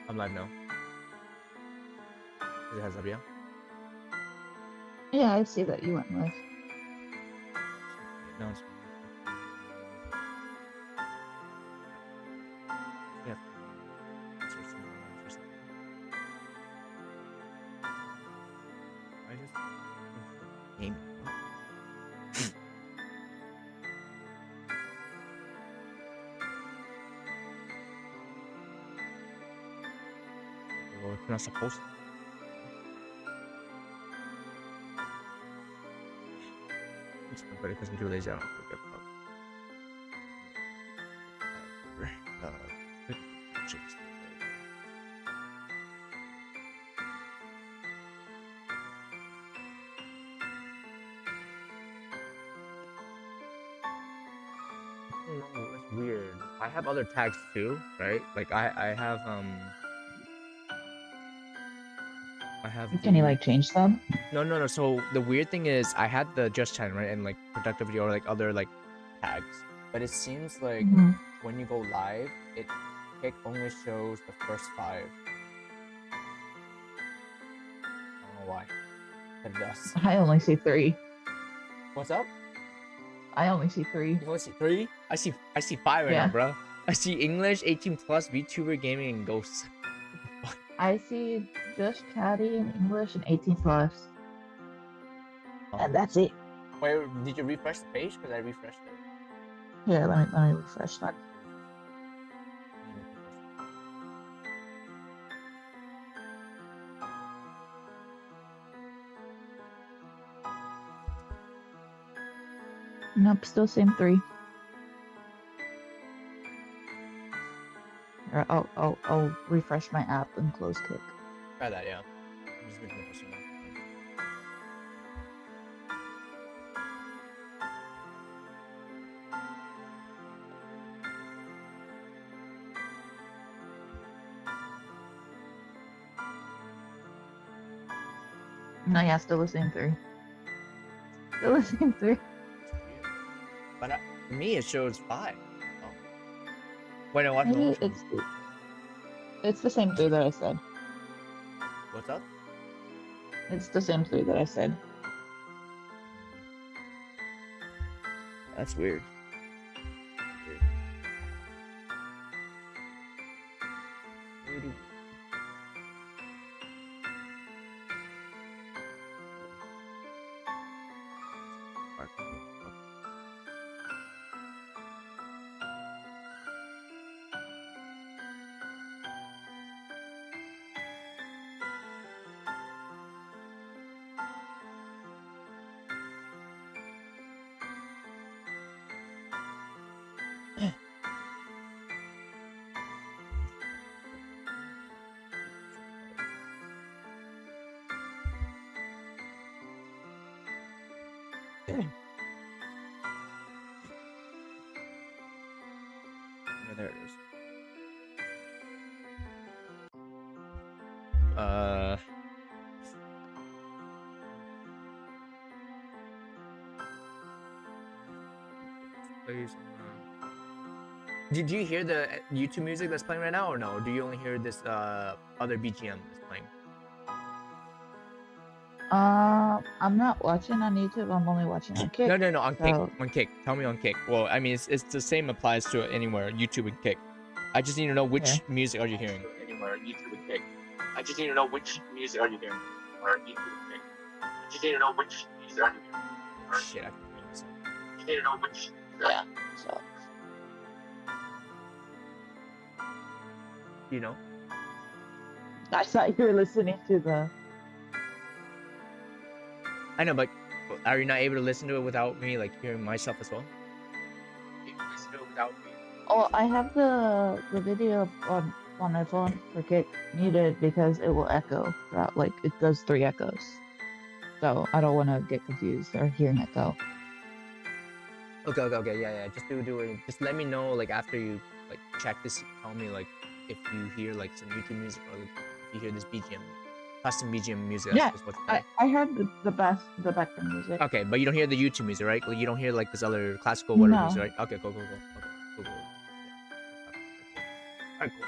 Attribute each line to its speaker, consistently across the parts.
Speaker 1: I'm live now. Is it heads up, yeah?
Speaker 2: Yeah, I see that you went live.
Speaker 1: No, it's yeah. I just game. Well, it's not supposed to. But because I'm too lazy, I don't forget about chips. That's weird. I have other tags too, right? Like I have
Speaker 2: Can you like change them?
Speaker 1: No. So the weird thing is I had the just chat, right, and like productivity or like other like tags, but it seems like when you go live, it only shows the first 5. I don't know why, but it does.
Speaker 2: I only see 3.
Speaker 1: What's up?
Speaker 2: I only see 3.
Speaker 1: You only see 3? I see 5 right now, bro. I see English, 18 plus, VTuber, gaming, and ghosts.
Speaker 2: I see just chatty in English and 18 plus. And that's it.
Speaker 1: Wait, did you refresh the page? Because I refreshed it.
Speaker 2: Here, let me refresh that. Nope, still same 3. I'll refresh my app and close Kick.
Speaker 1: Try that, yeah. I'm just making a question.
Speaker 2: No, yeah, still the same 3. Still the same 3.
Speaker 1: But for me, it shows 5. Oh. Wait, no, what?
Speaker 2: Maybe it's the same 3 that I said.
Speaker 1: What's up?
Speaker 2: It's the same 3 that I said.
Speaker 1: That's weird. Yeah, there it is. Did you hear the YouTube music that's playing right now, or no? Or do you only hear this other BGM that's playing?
Speaker 2: I'm not watching on YouTube. I'm only watching on Kick.
Speaker 1: No, on Kick. On Kick. Tell me on Kick. Well, I mean, it's the same applies to anywhere, YouTube and Kick. I just need to know which music are you hearing. Anywhere, YouTube and Kick. I just need to know which music are you hearing. Or YouTube and Kick. I just need to know which music are you hearing. Shit, I can hear myself. I just need to know which.
Speaker 2: Yeah. So.
Speaker 1: You know?
Speaker 2: I thought you were listening to the.
Speaker 1: I know, but are you not able to listen to it without me, like, hearing myself as well? You can listen to it without me.
Speaker 2: Oh, I have the video on my phone for Kick muted because it will echo throughout. Like, it does 3 echoes. So I don't want to get confused or hear an echo.
Speaker 1: Okay, yeah. Just do it. Just let me know, like, after you, like, check this, tell me, like, if you hear, like, some YouTube music or, like, if you hear this BGM. Custom BGM music.
Speaker 2: Yeah, I heard the background music.
Speaker 1: Okay, but you don't hear the YouTube music, right? Like, you don't hear like this other classical whatever music, right? Okay, cool. Okay, cool. Alright, cool.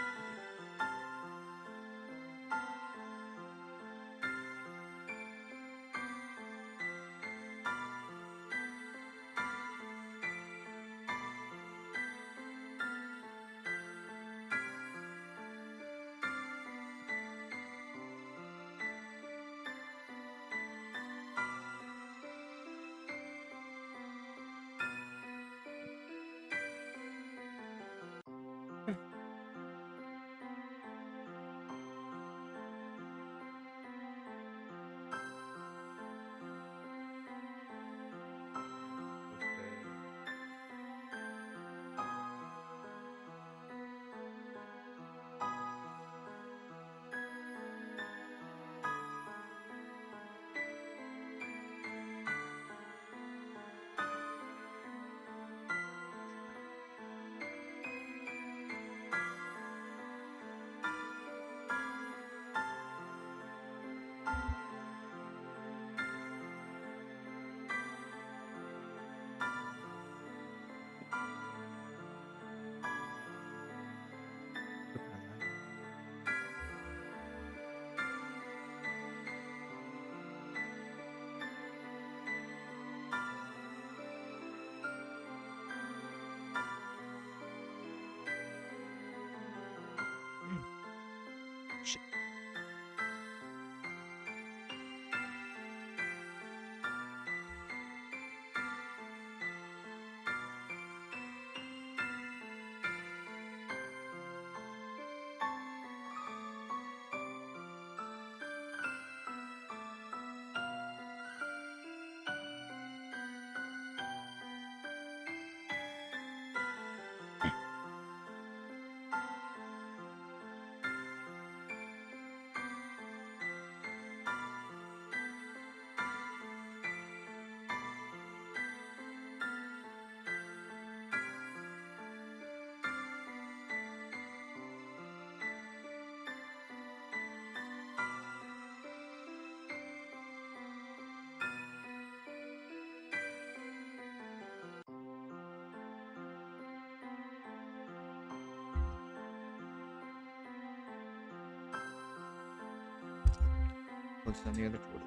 Speaker 1: it's on the other Twitter.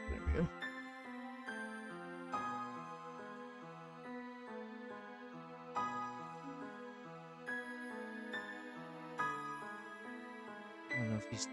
Speaker 1: Premium. I don't know if he's.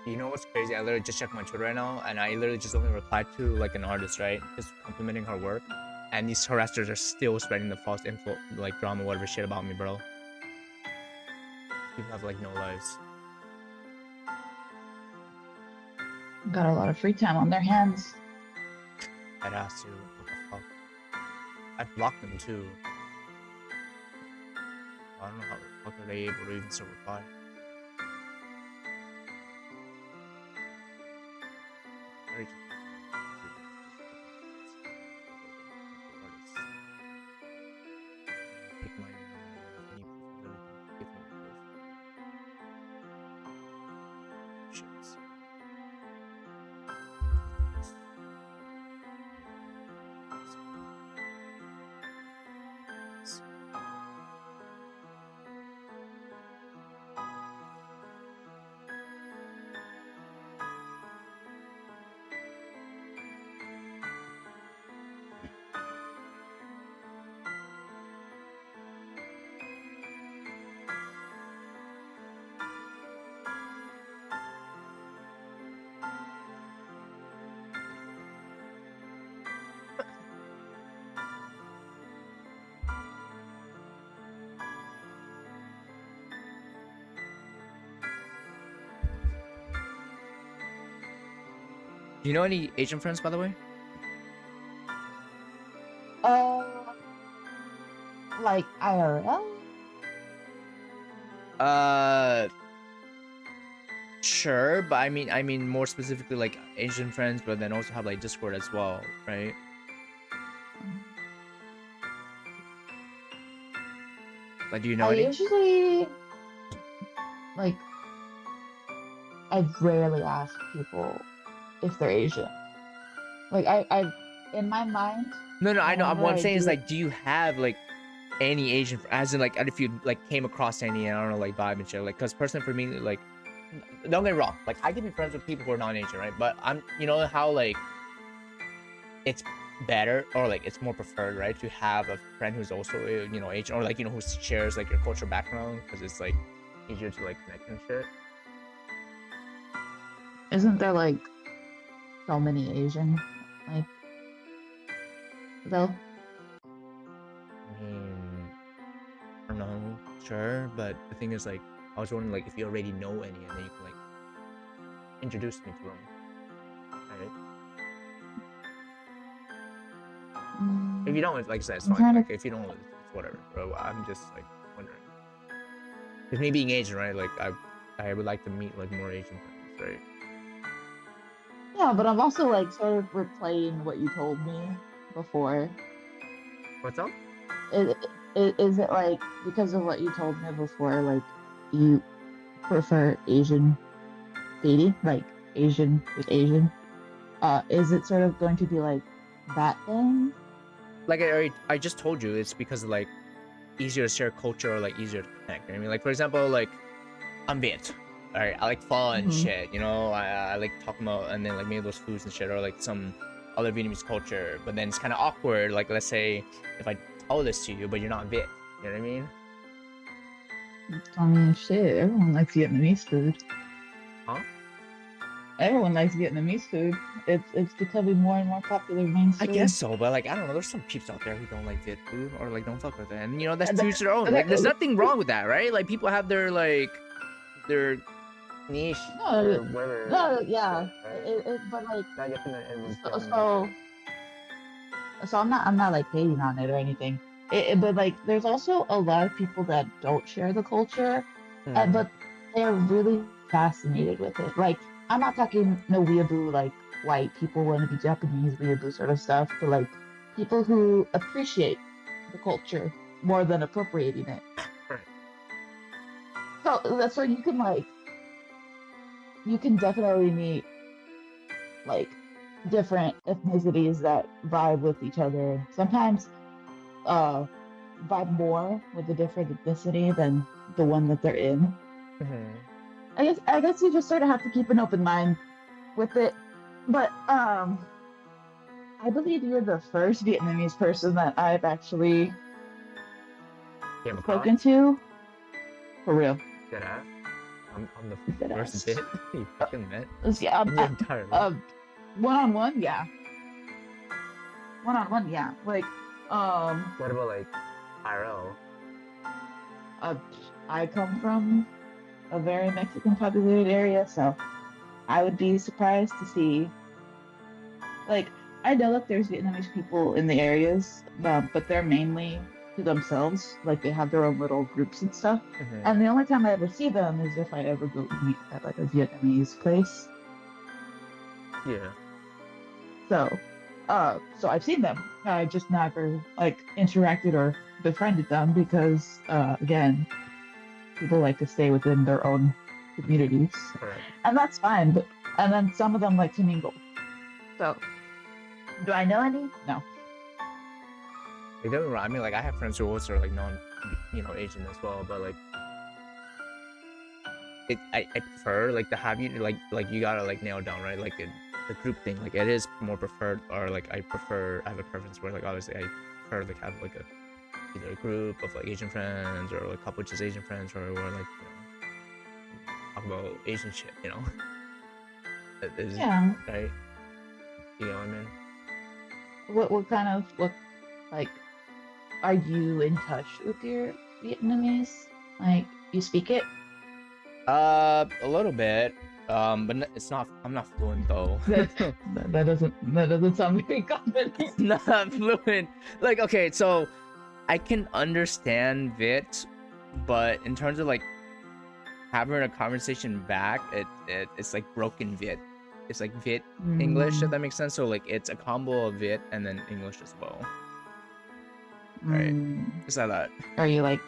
Speaker 1: You know what's crazy? I literally just checked my Twitter right now, and I literally just only replied to like an artist, right? Just complimenting her work, and these harassers are still spreading the false info, like drama, whatever shit about me, bro. People have like no lives.
Speaker 2: Got a lot of free time on their hands.
Speaker 1: I'd ask you, what the fuck? I blocked them too. I don't know how the fuck are they able to even still reply. Very pick my shits. Do you know any Asian friends, by the way?
Speaker 2: Like IRL?
Speaker 1: Sure, but I mean more specifically like Asian friends, but then also have like Discord as well, right? Like, do you know
Speaker 2: I
Speaker 1: any?
Speaker 2: usually, like, I rarely ask people if they're Asian. Like, I in my mind.
Speaker 1: No, I know.
Speaker 2: whenever
Speaker 1: What I'm
Speaker 2: I
Speaker 1: saying is
Speaker 2: do-
Speaker 1: like, do you have like any Asian, as in like, if you like came across any, I don't know, like vibe and shit, like, cause personally for me, like, don't get me wrong, like I can be friends with people who are non-Asian, right? But you know how like it's better or like it's more preferred, right, to have a friend who's also you know Asian, or like, you know, who shares like your cultural background, because it's like easier to like connect and shit.
Speaker 2: Isn't there like so many Asian, like, though?
Speaker 1: I mean, I don't know, sure, but the thing is, like, I was wondering, like, if you already know any, and then you can, like, introduce me to them, right? If you don't, like I said, it's
Speaker 2: I'm
Speaker 1: fine.
Speaker 2: trying to-
Speaker 1: Like, if you don't, it's whatever, bro. I'm just, like, wondering. With me being Asian, right, like, I would like to meet, like, more Asian friends, right?
Speaker 2: Yeah, but I'm also like sort of replaying what you told me before.
Speaker 1: What's up?
Speaker 2: Is it like because of what you told me before, like you prefer Asian dating, like Asian with Asian? Is it sort of going to be like that thing?
Speaker 1: Like, I just told you, it's because of, like, easier to share culture, or like easier to connect. You know what I mean, like, for example, like, I'm Viet. All right, I like pho and shit. You know, I like talking about, and then like maybe those foods and shit, or like some other Vietnamese culture. But then it's kind of awkward. Like, let's say if I tell this to you, but you're not Viet. You know what I mean?
Speaker 2: I mean, shit, everyone likes Vietnamese food.
Speaker 1: Huh?
Speaker 2: everyone likes Vietnamese food. It's becoming more and more popular
Speaker 1: I
Speaker 2: mainstream.
Speaker 1: guess so, but like I don't know. There's some peeps out there who don't like Viet food or like don't fuck with it, and that's
Speaker 2: And
Speaker 1: to
Speaker 2: the-
Speaker 1: each their own. Like there's nothing wrong with that, right? Like people have their niche
Speaker 2: no,
Speaker 1: or whatever.
Speaker 2: no, yeah,
Speaker 1: Right?
Speaker 2: but like
Speaker 1: I guess in everyone's
Speaker 2: so I'm not like hating on it or anything. But like there's also a lot of people that don't share the culture, but they're really fascinated with it. Like I'm not talking no weeaboo like white people want to be Japanese weeaboo sort of stuff, but like people who appreciate the culture more than appropriating it.
Speaker 1: Right.
Speaker 2: So that's where you can definitely meet like different ethnicities that vibe with each other. Sometimes vibe more with a different ethnicity than the one that they're in. I guess you just sort of have to keep an open mind with it. But I believe you're the first Vietnamese person that I've actually spoken to. For real.
Speaker 1: Dead ass. I'm the
Speaker 2: Dead
Speaker 1: first
Speaker 2: ass.
Speaker 1: bit you fucking met
Speaker 2: Yeah,
Speaker 1: in your entire life.
Speaker 2: one-on-one, yeah. One-on-one, yeah. Like,
Speaker 1: What about like IRL?
Speaker 2: I come from a very Mexican populated area, so I would be surprised to see. Like, I know that there's Vietnamese people in the areas, but they're mainly to themselves. Like, they have their own little groups and stuff. And the only time I ever see them is if I ever go meet at like a Vietnamese place.
Speaker 1: Yeah.
Speaker 2: So I've seen them. I just never like interacted or befriended them because, again, people like to stay within their own communities,
Speaker 1: Right.
Speaker 2: and that's fine. And then some of them like to mingle. So, do I know any? No.
Speaker 1: Like, don't get me wrong, I mean, like I have friends who also are like Asian as well, but like I prefer like to have you like you gotta like nail down, right? Like the group thing, like it is more preferred, or like I have a preference where like obviously I prefer like have like either a group of like Asian friends or like a couple just Asian friends, or like talk about Asian shit,
Speaker 2: Yeah.
Speaker 1: Right? You know what I mean?
Speaker 2: What like are you in touch with your Vietnamese? Like you speak it?
Speaker 1: A little bit. But it's not. I'm not fluent though.
Speaker 2: That doesn't sound very confident.
Speaker 1: Not fluent. Like, okay, so I can understand Vit, but in terms of like having a conversation back, it's like broken Vit. It's like Vit English, if that makes sense. So like it's a combo of Vit and then English as well. Right? Is that?
Speaker 2: Are you like?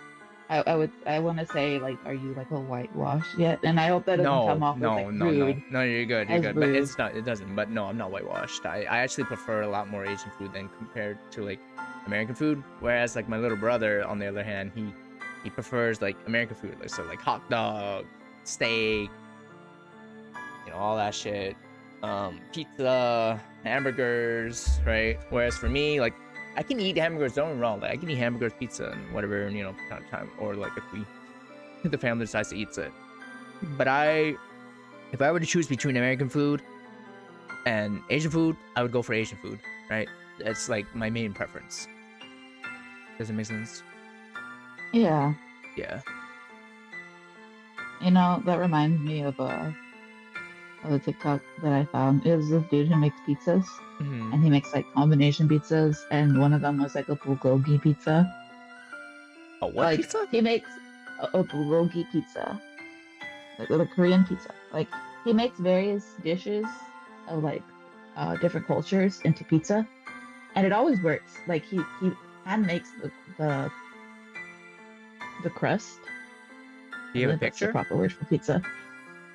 Speaker 2: I want to say like, are you like a whitewash yet? And I hope that doesn't come off as like rude.
Speaker 1: No, you're good,
Speaker 2: As
Speaker 1: but
Speaker 2: rude.
Speaker 1: it's not. It doesn't. But no, I'm not whitewashed. I actually prefer a lot more Asian food than compared to like American food. Whereas like my little brother, on the other hand, he prefers like American food, like so like hot dog, steak, all that shit, pizza, hamburgers, right? Whereas for me, like I can eat hamburgers, don't get me wrong, like I can eat hamburgers, pizza, and whatever, time, or like if the family decides to eat it. But if I were to choose between American food and Asian food, I would go for Asian food, right? That's like my main preference. Does it make sense?
Speaker 2: Yeah.
Speaker 1: Yeah.
Speaker 2: That reminds me of a TikTok that I found. It was this dude who makes pizzas, and he makes like combination pizzas, and one of them was like a bulgogi pizza.
Speaker 1: A what pizza?
Speaker 2: He makes a bulgogi pizza, like a Korean pizza. Like he makes various dishes of like different cultures into pizza, and it always works. Like he hand makes the crust.
Speaker 1: Do you have a
Speaker 2: That's
Speaker 1: picture?
Speaker 2: the proper word for pizza.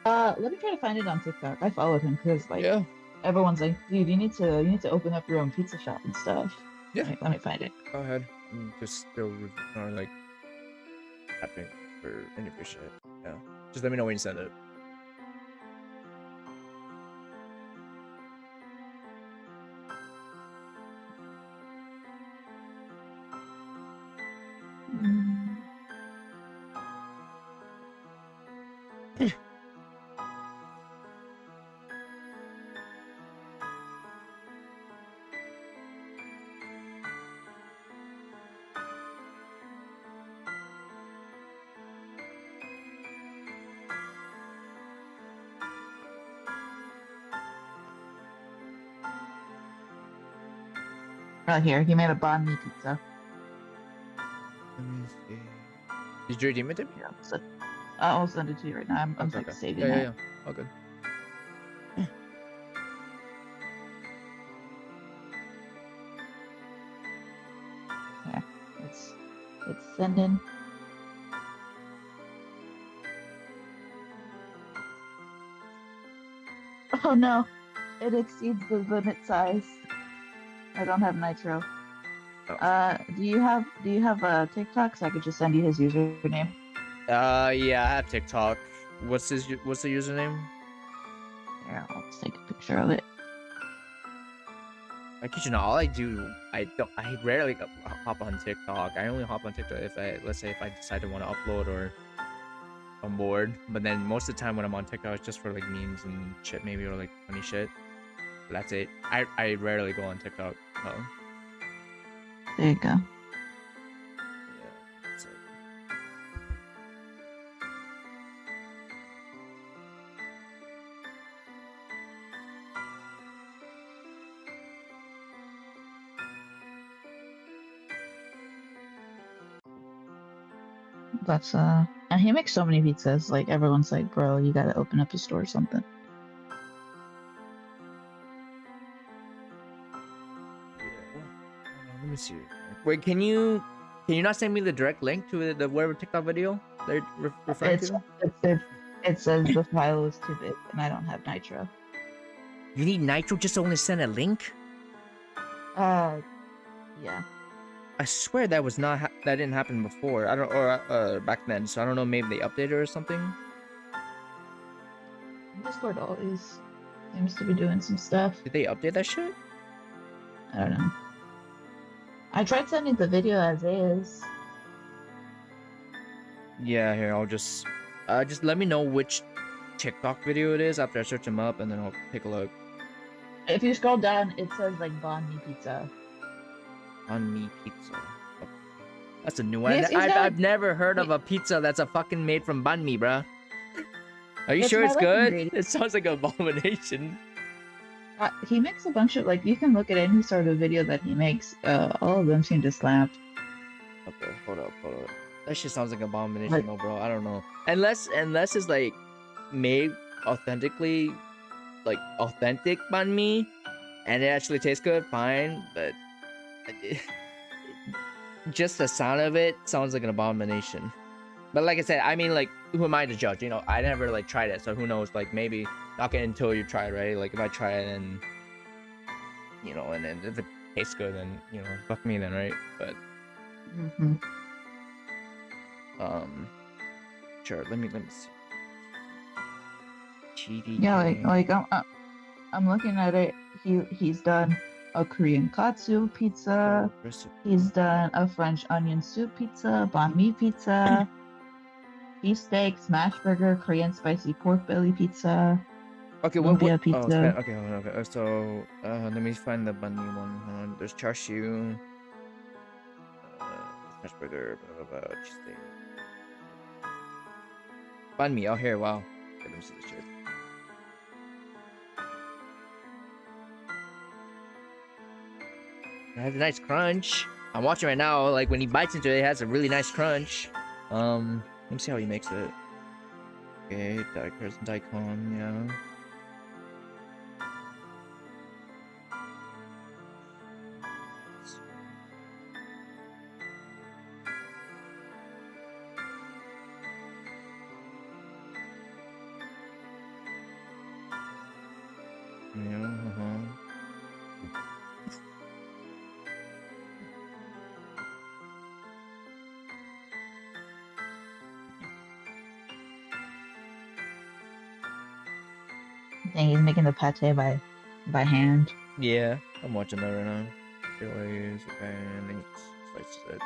Speaker 2: Let me try to find it on TikTok. I followed him because like everyone's like, dude, you need to open up your own pizza shop and stuff.
Speaker 1: Yeah.
Speaker 2: Let me find it.
Speaker 1: Go ahead. I'm just still like tapping for any of your shit. Yeah. Just let me know when you send it.
Speaker 2: Right here, he made a banh mi pizza.
Speaker 1: Let me see. Did you redeem it to me?
Speaker 2: Here, I'll send it to you right now. I'm
Speaker 1: Okay,
Speaker 2: like
Speaker 1: okay.
Speaker 2: saving
Speaker 1: Yeah,
Speaker 2: it.
Speaker 1: yeah, yeah. All good.
Speaker 2: Yeah, it's sending. Oh no, it exceeds the limit size. I don't have nitro.
Speaker 1: Oh.
Speaker 2: Do you have a TikTok so I could just send you his username?
Speaker 1: Yeah, I have TikTok. What's the username?
Speaker 2: Here, I'll just take a picture of it.
Speaker 1: I kid you not, all I rarely hop on TikTok. I only hop on TikTok if let's say if I decide to want to upload or I'm bored. But then most of the time when I'm on TikTok, it's just for like memes and shit maybe, or like funny shit. But that's it. I rarely go on TikTok.
Speaker 2: There you go.
Speaker 1: Yeah. So.
Speaker 2: That's and he makes so many pizzas. Like everyone's like, bro, you gotta open up a store or something.
Speaker 1: Yeah. Let me see. Wait, can you not send me the direct link to the whatever TikTok video they're referring to?
Speaker 2: It says the file is too big and I don't have nitro.
Speaker 1: You need nitro just to only send a link?
Speaker 2: Yeah.
Speaker 1: I swear that was not that didn't happen before. I don't or back then. So I don't know. Maybe they updated or something.
Speaker 2: Discord always seems to be doing some stuff.
Speaker 1: Did they update that shit?
Speaker 2: I don't know. I tried sending the video as is.
Speaker 1: Yeah, here I'll just let me know which TikTok video it is after I search them up, and then I'll take a look.
Speaker 2: If you scroll down, it says like banh mi pizza.
Speaker 1: Banh mi pizza. Oh, that's a new one.
Speaker 2: Yes,
Speaker 1: I've never heard of a pizza that's a fucking made from banh mi, bruh. Are you sure it's good? It sounds like an abomination.
Speaker 2: He makes a bunch of, like, you can look at any sort of video that he makes. All of them seem to slap.
Speaker 1: Okay, hold up. That shit sounds like an abomination, no, bro. I don't know. Unless it's like made authentically, like authentic banh mi, and it actually tastes good, fine. But just the sound of it sounds like an abomination. But like I said, I mean, like, who am I to judge? You know, I never like tried it, so who knows? Like, maybe not until you try it, right? Like, if I try it and you know, and then if it tastes good, then you know, fuck me then, right? But sure. Let me see. GDK.
Speaker 2: Yeah, like I'm looking at it. He's done a Korean katsu pizza. He's done a French onion soup pizza, banh mi pizza, beef steak, smash burger, Korean spicy pork belly pizza.
Speaker 1: Okay,
Speaker 2: lumpia pizza.
Speaker 1: Oh, okay. So, let me find the banh mi one. There's char siu, smash burger, blah blah blah, cheesesteak. Banh mi. Oh, here. Wow. Okay, let me see this shit. It has a nice crunch. I'm watching right now. Like when he bites into it, it has a really nice crunch. Let me see how he makes it. Okay, daikon, yeah.
Speaker 2: Dang, he's making the pate by hand.
Speaker 1: Yeah, I'm watching that right now. Chilies, okay, and then slices it.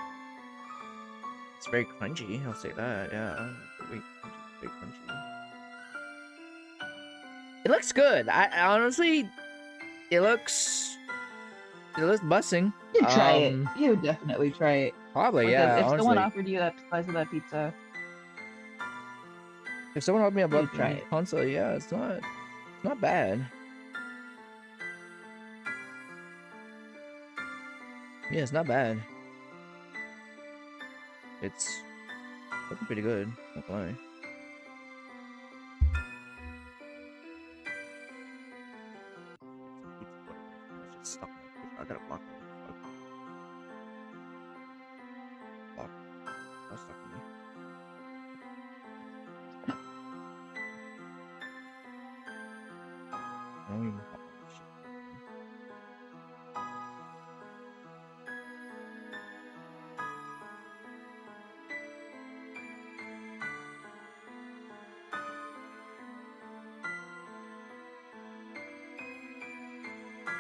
Speaker 1: It's very crunchy, I'll say that, yeah. Very crunchy. It looks good. I honestly, it looks busting.
Speaker 2: You try it. You would definitely try it.
Speaker 1: Probably,
Speaker 2: Because
Speaker 1: yeah.
Speaker 2: if
Speaker 1: honestly.
Speaker 2: someone offered you that slice of that pizza,
Speaker 1: if someone offered me a
Speaker 2: try it.
Speaker 1: console, yeah, it's not bad. Yeah, it's not bad. It's looking pretty good. Not gonna lie. It's stuck. I gotta block it. Block. That's stuck in me. I don't even know how shit.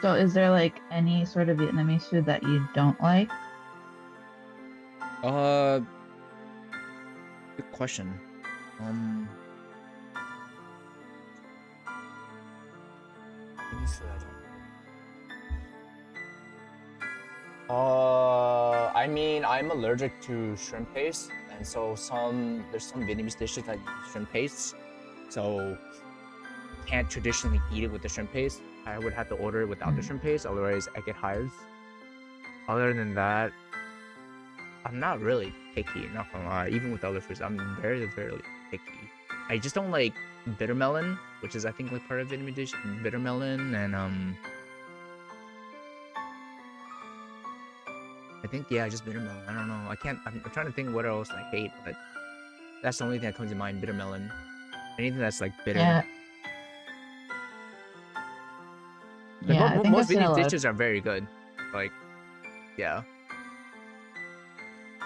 Speaker 2: So is there like any sort of Vietnamese food that you don't like?
Speaker 1: Good question. Let me see that. I mean, I'm allergic to shrimp paste, and so there's some Vietnamese dishes that use shrimp paste, so can't traditionally eat it with the shrimp paste. I would have to order it without the shrimp paste, otherwise I get hired. Other than that, I'm not really picky, not gonna lie. Even with other foods, I'm very, very picky. I just don't like bitter melon, which is I think like part of Vietnamese dish. Bitter melon and I think yeah, just bitter melon. I don't know. I'm trying to think what else I hate, but that's the only thing that comes to mind. Bitter melon. Anything that's like bitter.
Speaker 2: Yeah.
Speaker 1: Like,
Speaker 2: Yeah, I think
Speaker 1: most
Speaker 2: I've seen a
Speaker 1: Vietnamese
Speaker 2: lot.
Speaker 1: dishes are very good. Like, yeah.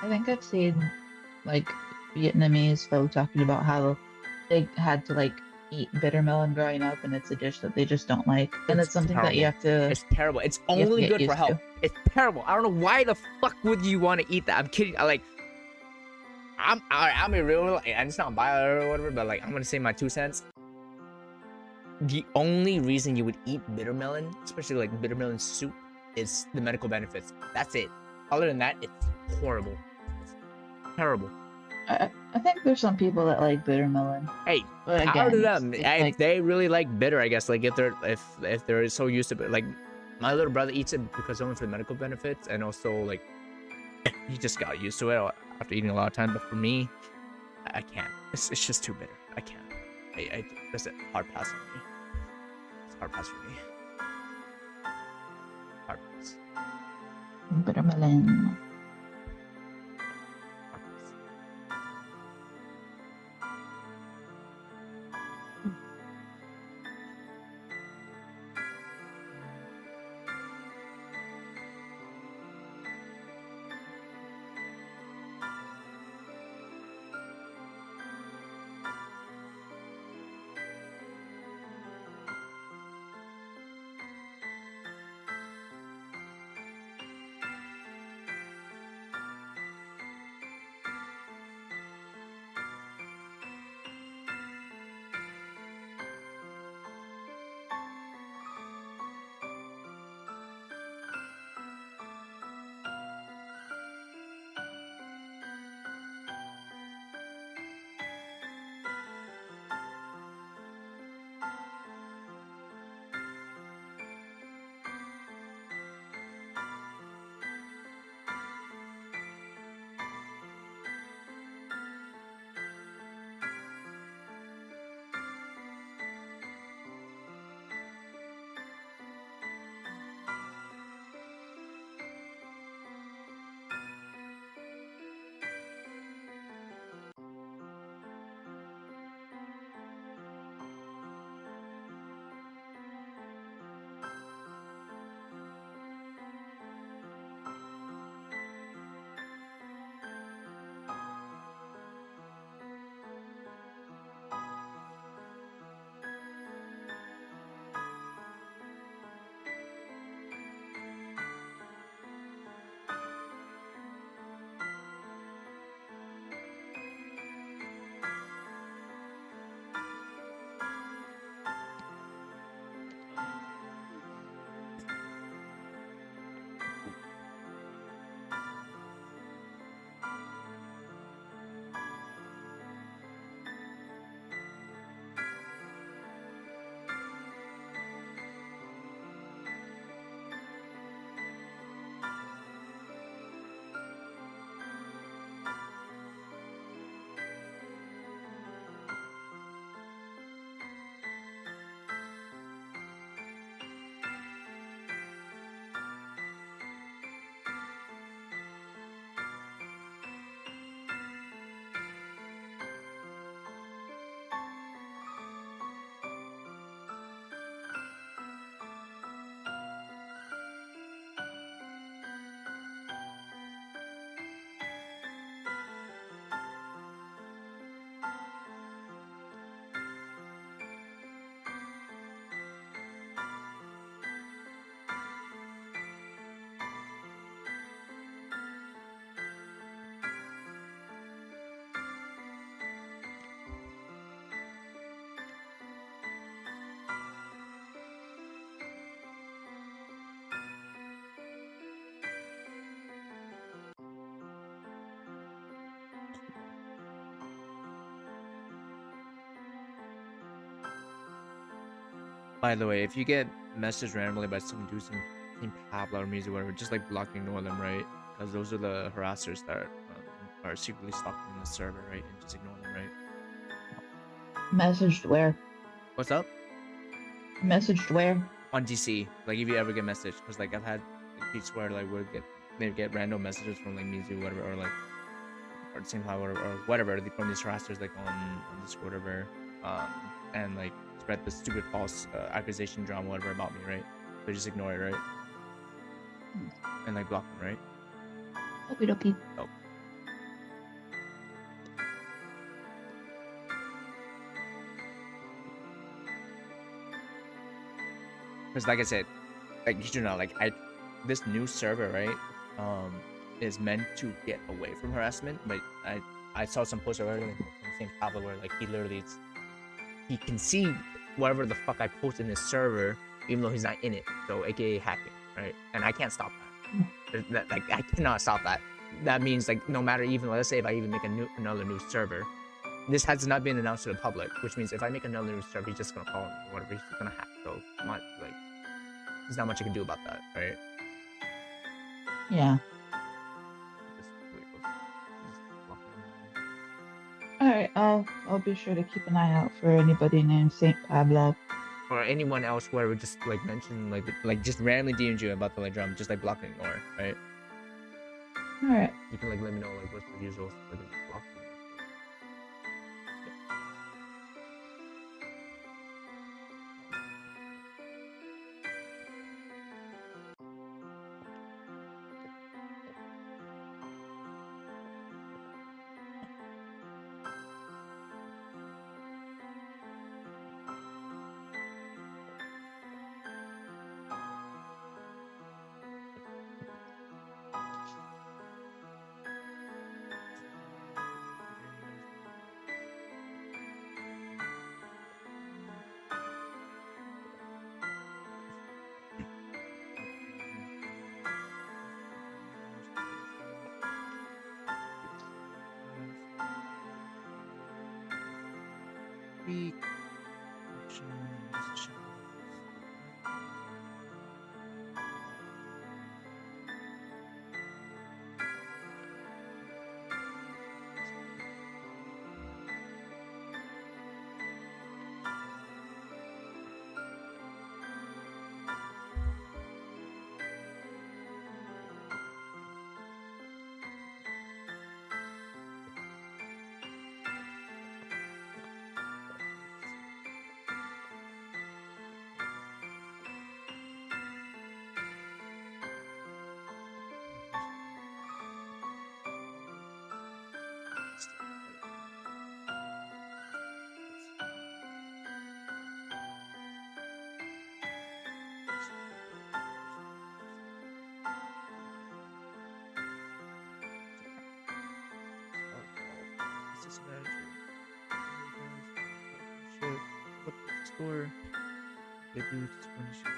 Speaker 2: I think I've seen like Vietnamese folk talking about how they had to like eat bitter melon growing up, and it's a dish that they just don't like, and it's something that you
Speaker 1: terrible.
Speaker 2: have to
Speaker 1: It's terrible. It's
Speaker 2: you have to
Speaker 1: only
Speaker 2: get
Speaker 1: good for
Speaker 2: used
Speaker 1: health.
Speaker 2: to.
Speaker 1: It's terrible. I don't know why the fuck would you want to eat that. I'm kidding. I'm a real, and it's not bio or whatever, but like I'm gonna say my 2 cents. The only reason you would eat bitter melon, especially like bitter melon soup, is the medical benefits. That's it. Other than that, it's horrible. It's terrible.
Speaker 2: I think there's some people that like bitter melon.
Speaker 1: Hey,
Speaker 2: But
Speaker 1: power to
Speaker 2: again,
Speaker 1: them.
Speaker 2: it's
Speaker 1: If
Speaker 2: like
Speaker 1: they really like bitter, I guess. Like if they're so used to it, like my little brother eats it because only for the medical benefits, and also like he just got used to it after eating a lot of time. But for me, I can't. It's just too bitter. I can't. That's a hard pass for me. It's a hard pass for me. Hard pass.
Speaker 2: bitter melon.
Speaker 1: Hard pass. By the way, if you get messaged randomly by some dudes in Team Pablo or music, whatever, just like block and ignore them, right? Because those are the harassers that are secretly stalking the server, right? And just ignore them, right?
Speaker 2: Messaged where?
Speaker 1: What's up?
Speaker 2: Messaged where?
Speaker 1: On DC, like if you ever get messaged, because like I've had like, beats where like they get random messages from like music, whatever, or like or Team Pablo or whatever from these harassers like on Discord, whatever, and like spread the stupid false accusation drama, whatever about me, right? So just ignore it, right? And like block them, right?
Speaker 2: Okie dokie.
Speaker 1: Oh. Because like I said, like you know, like this new server, right, is meant to get away from harassment. But I saw some posts earlier from St. Pablo where like he can see whatever the fuck I post in this server, even though he's not in it. So AKA hacking, right? And I can't stop that. Like I cannot stop that. That means like no matter even let's say if I even make another new server, this has not been announced to the public, which means if I make another new server, he's just gonna call me or whatever. He's just gonna hack. So like there's not much I can do about that, right?
Speaker 2: Yeah. Alright, I'll be sure to keep an eye out for anybody named Saint Pablo.
Speaker 1: Or anyone else where we just like mention like just randomly DM'd you about the like drum, just like block and ignore, right?
Speaker 2: Alright.
Speaker 1: You can like let me know like what's the usual like block. What score? They do just finish it.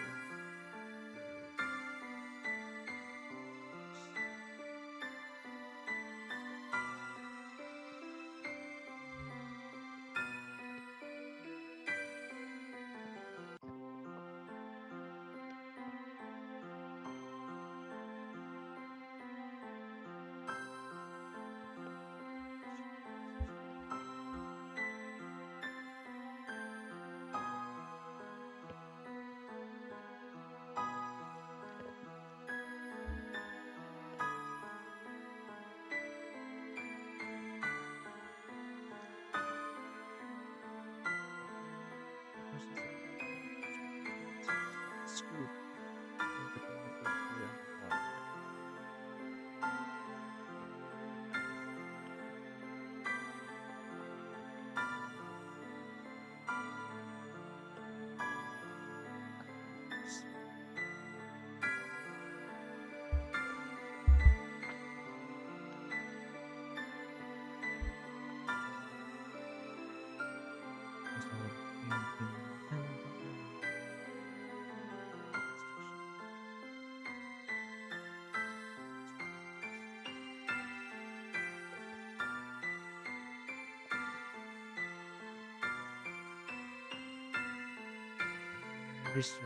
Speaker 3: research.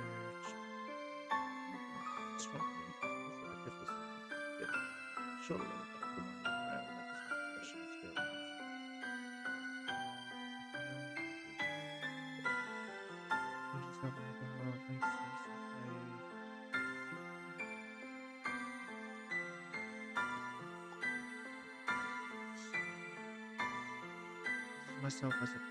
Speaker 3: Strong actively show them professional skills. Myself as a person.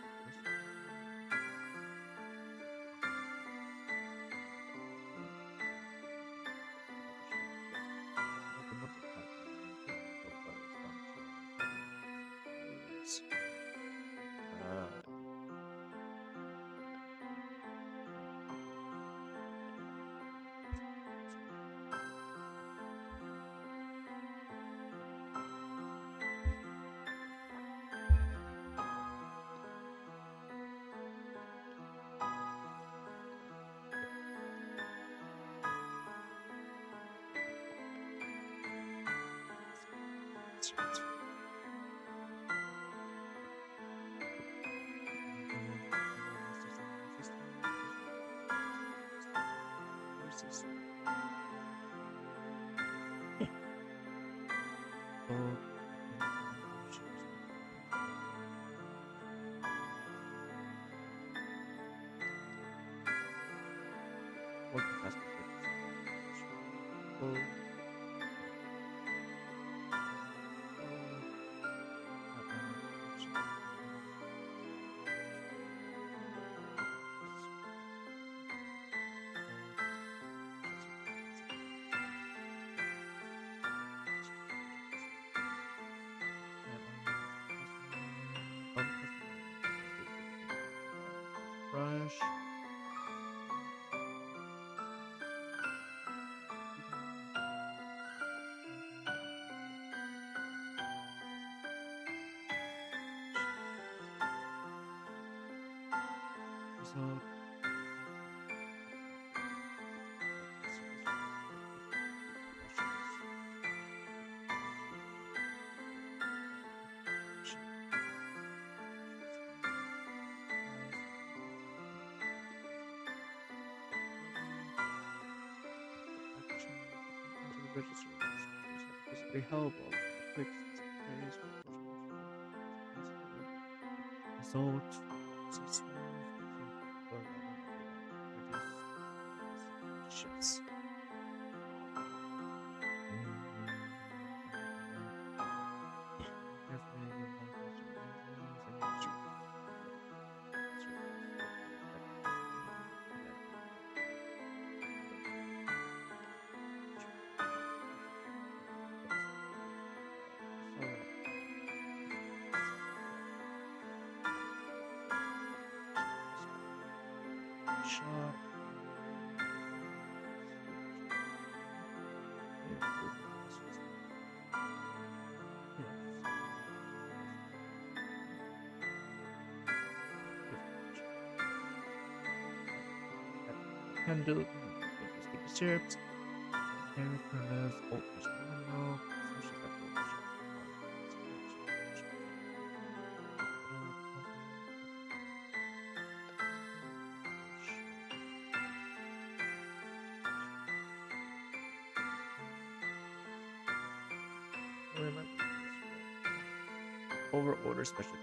Speaker 3: Brush. So basically help or quick praise result system or shifts. Shop. Handle sticky syrups, dairy kernels, oat marshmallow, over order specialty.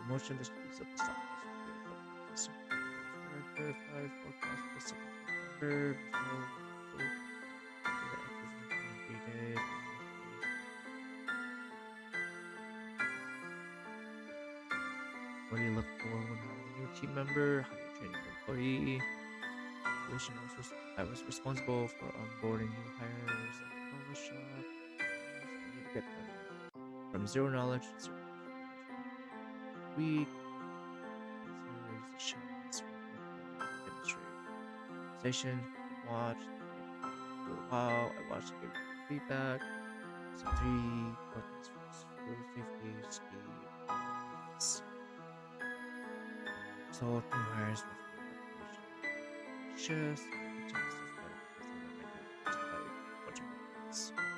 Speaker 3: Promotion distributes of the stock. Verify forecast for September. What do you look for when hiring a new team member? How do you train an employee? I was responsible for onboarding new hires at the Photoshop. Shop. You need to get them from zero knowledge to zero week. Demonstration. Watched for a while. I watched and gave feedback. So 3 buttons first. Food safety, speed. So new hires just Let's speak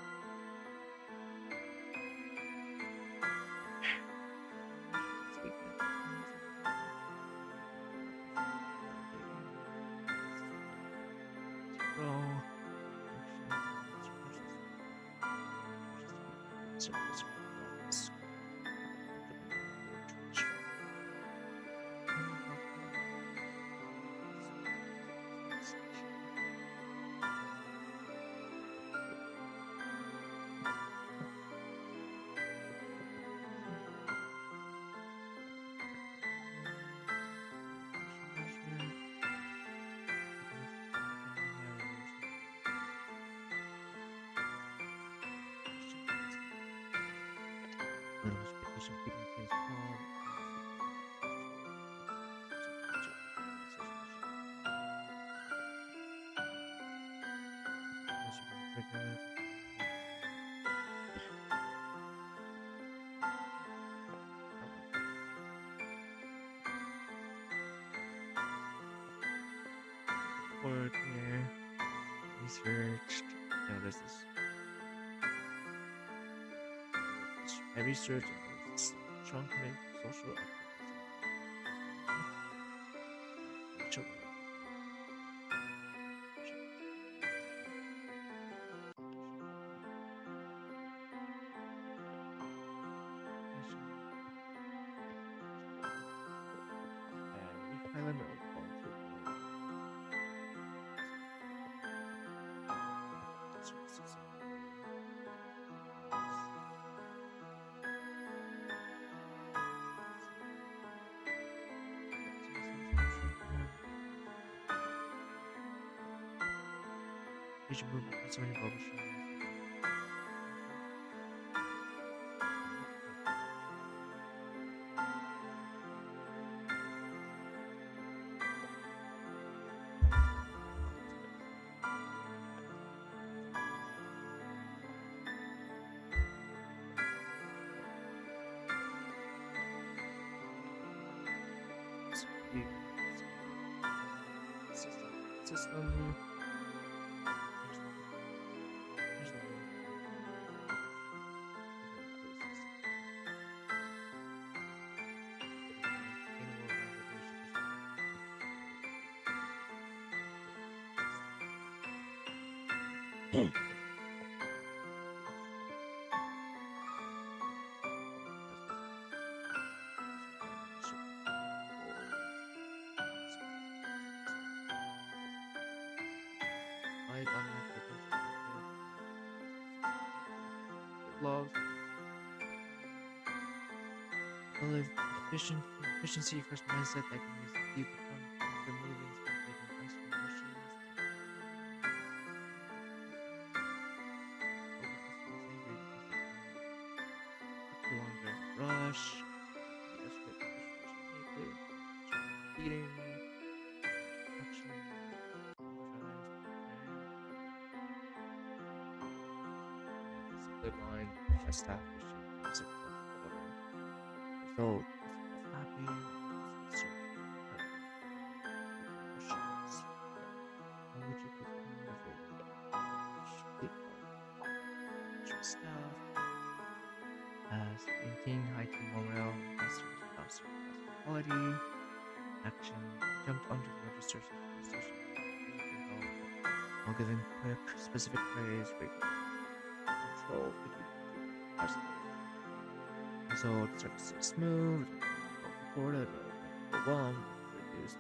Speaker 3: Work here, researched. No, there's this. I researched this strong commitment to social activism. Asian movement so many publishers. System. Love. Live efficiency first mindset that can use deep the movements and transformations. Longer rush. Eating. Action. Line staff music so happy staff as maintain high team morale, quality, action, jumped onto the register while giving quick specific praise, control, result, service smooth, reported, overwhelmed, reduced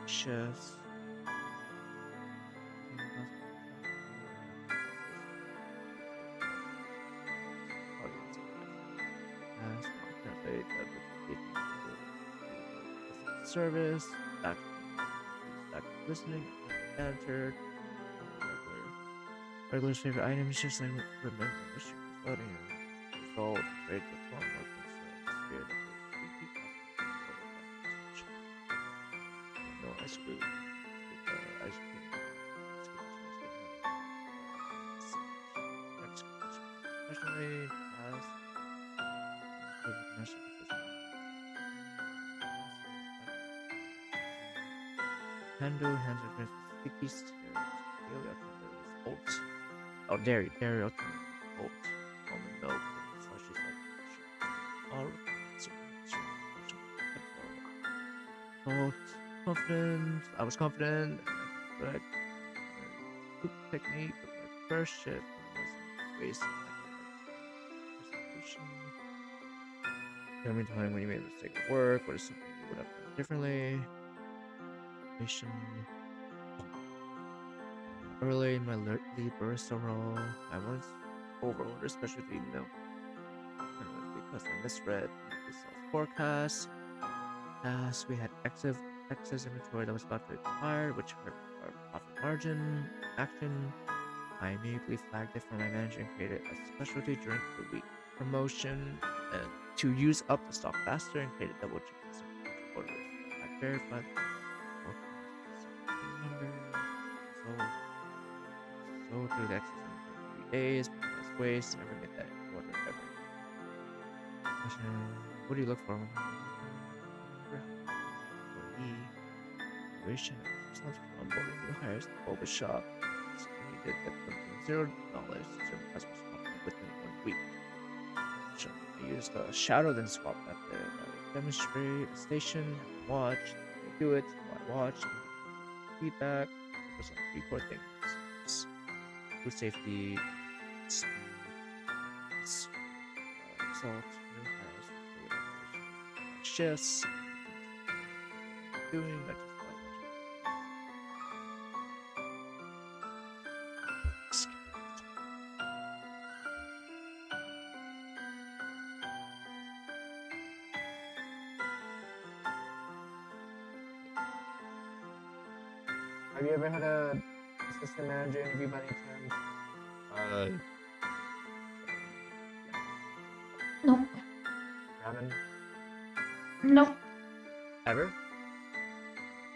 Speaker 3: shifts. Service, back listening, entered. Regular's favorite items, just like remember, loading and result, rate the form of concern, spirit of no ice cream, ice cream, especially as handle hands are sticky stairs, daily results. Oh, dairy alternative, oat, almond milk, and slushies like milkshakes. All salt, confident. I was confident. Correct. Cook technique of my first shift wasn't wasted presentation. Tell me time when you made a mistake at work. What is something you would have done differently? Mission. Early in my lead barista role, I once overordered specialty milk. And it was because I misread the sales forecast. As we had excess inventory that was about to expire, which hurt our profit margin. Action. I immediately flagged it for my manager and created a specialty during the week promotion and to use up the stock faster and create a double check system for orders. I verified the number. So through the excess in 3 days, less waste, never made that order ever. Question, what do you look for when Operation responsible for onboarding new hires in the boba shop. So we did get them from $0 to certain customers within 1 week. So I used a shadow then swap method. I demonstrate a station, watch, I do it, I watch, feedback, focus on 3 core things. Food safety, speed, salt, new hires, fluid operation, shifts, doing, not just
Speaker 4: Have you ever had a assistant manager interview by any chance?
Speaker 2: Nope.
Speaker 4: Ramen?
Speaker 2: Nope.
Speaker 4: Ever?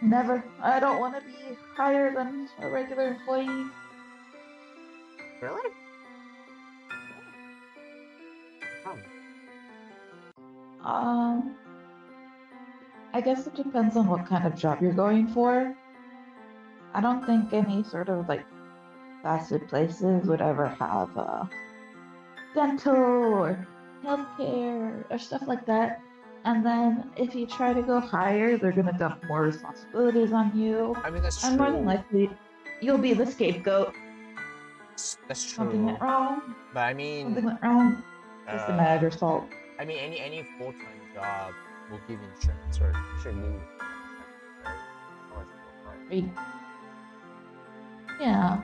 Speaker 2: Never. I don't want to be higher than a regular employee.
Speaker 4: Really? How?
Speaker 2: I guess it depends on what kind of job you're going for. I don't think any sort of like fast food places would ever have dental or healthcare or stuff like that. And then if you try to go higher, they're gonna dump more responsibilities on you.
Speaker 1: I mean, that's true.
Speaker 2: And more than likely, you'll be the scapegoat.
Speaker 1: That's true.
Speaker 2: Something went wrong.
Speaker 1: But I mean,
Speaker 2: Something went wrong. It's the manager's fault.
Speaker 1: I mean, any full-time job will give you insurance, or
Speaker 4: Should be.
Speaker 2: Right. Yeah.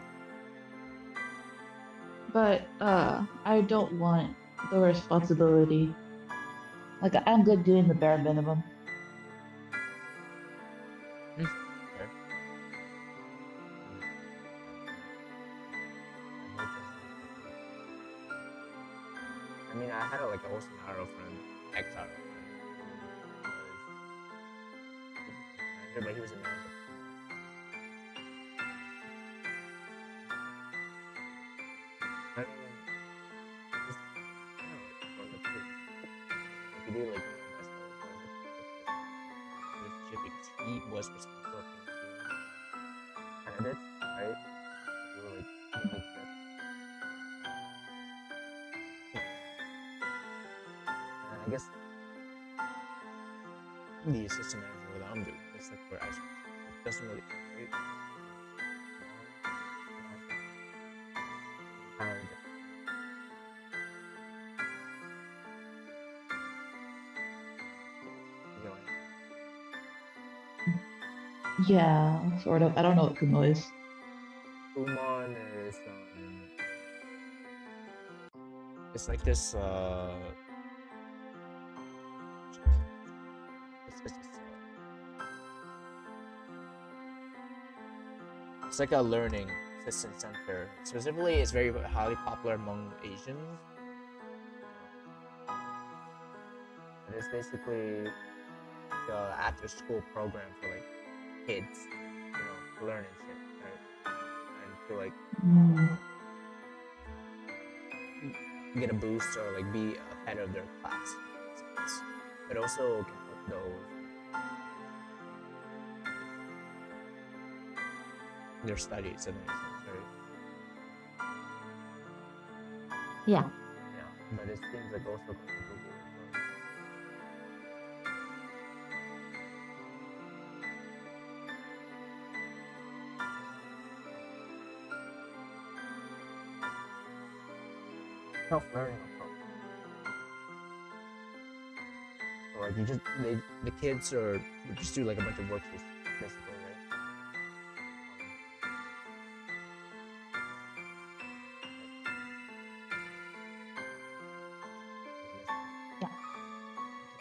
Speaker 2: But I don't want the responsibility. Like I'm good doing the bare minimum.
Speaker 4: I mean, I had like an Bolsonaro friend, ex-Aro friend, manager, but he was a manager. I mean, just kind of like from the pit. Like you do like best
Speaker 1: relationship because he was responsible for
Speaker 4: candidates, right? You were like unique fit. And I guess
Speaker 1: the assistant manager that I'm doing. It's like where I it doesn't really right?
Speaker 2: Yeah, sort of. I don't know what Kumo is.
Speaker 4: Kumon is
Speaker 1: It's like this. It's like a learning assistance center. Specifically, it's very highly popular among Asians.
Speaker 4: it is basically
Speaker 1: The after-school program for like kids, to learn and shit, right? And to like
Speaker 2: Mm.
Speaker 1: get a boost or like be ahead of their class. But also can help those their studies and everything, right?
Speaker 2: Yeah.
Speaker 4: Yeah, but it seems like also comes with Google. So. Self-learning approach. So like you just the kids would just do like a bunch of worksheets basically, right?
Speaker 2: Yeah.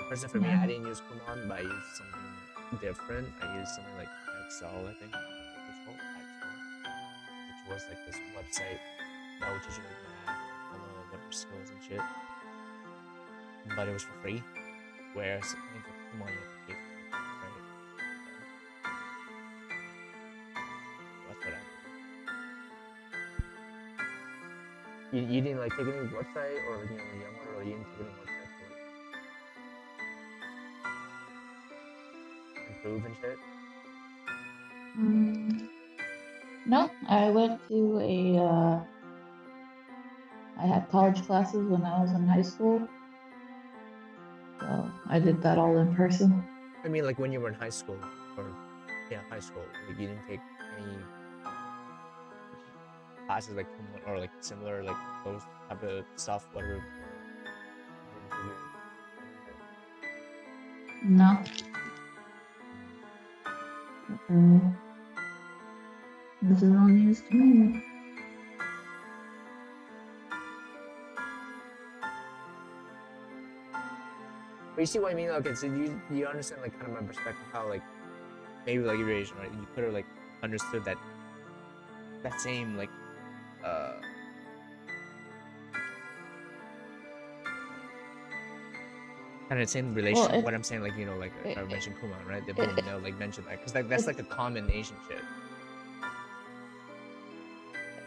Speaker 4: Personally, for me,
Speaker 2: Yeah.
Speaker 4: I didn't use Kumon, but I used something different. I used something like Excel, I think. It was called Excel, which was like this website that would teach you like math, all the whatever skills and shit. But it was for free. Whereas I think for Kumon, you have to pay for it, right? So that's what I did. You didn't like take any website or like younger or you didn't take any website for like improve and shit?
Speaker 2: No, I went to I had college classes when I was in high school. So I did that all in person.
Speaker 4: I mean, like when you were in high school, or high school, like you didn't take any classes like Kumon or like similar like those type of stuff, whatever.
Speaker 2: No. This is all news to me.
Speaker 4: But you see what I mean? Okay, so you understand like kind of my perspective, how like maybe like your Asian, right? You could have like understood that same like kind of same relation.
Speaker 2: Well,
Speaker 4: what I'm saying, like like I mentioned Kumon, right? They both like mentioned that because that's like a common Asian shit.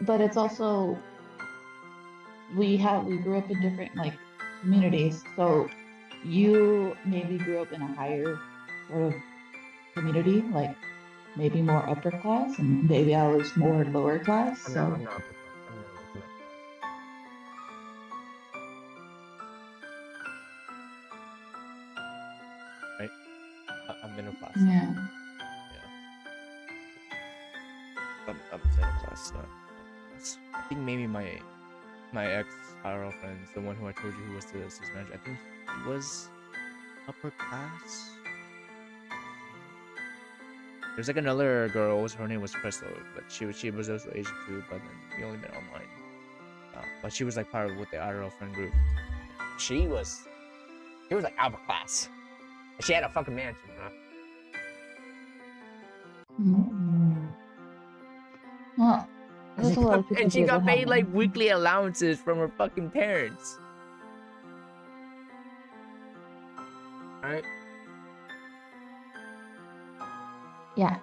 Speaker 2: But it's also we grew up in different like communities. So you maybe grew up in a higher sort of community, like maybe more upper class, and maybe I was more lower class.
Speaker 4: I'm
Speaker 2: So
Speaker 4: not upper class. I'm middle class.
Speaker 1: Right? I'm middle class.
Speaker 2: yeah.
Speaker 1: I'm middle class, not upper class. I think maybe my ex IRL friend, the one who I told you who was the assistant manager, I think he was upper class. There's like another girl, her name was Crystal, but she was also Asian too, but then we only met online. But she was like part of the IRL friend group.
Speaker 4: She was like upper class. She had a fucking mansion, huh?
Speaker 2: Well, there's a lot of people
Speaker 1: And she
Speaker 2: here
Speaker 1: got
Speaker 2: that
Speaker 1: paid
Speaker 2: have
Speaker 1: like
Speaker 2: them.
Speaker 1: weekly allowances from her fucking parents.
Speaker 4: Right?
Speaker 2: Yeah.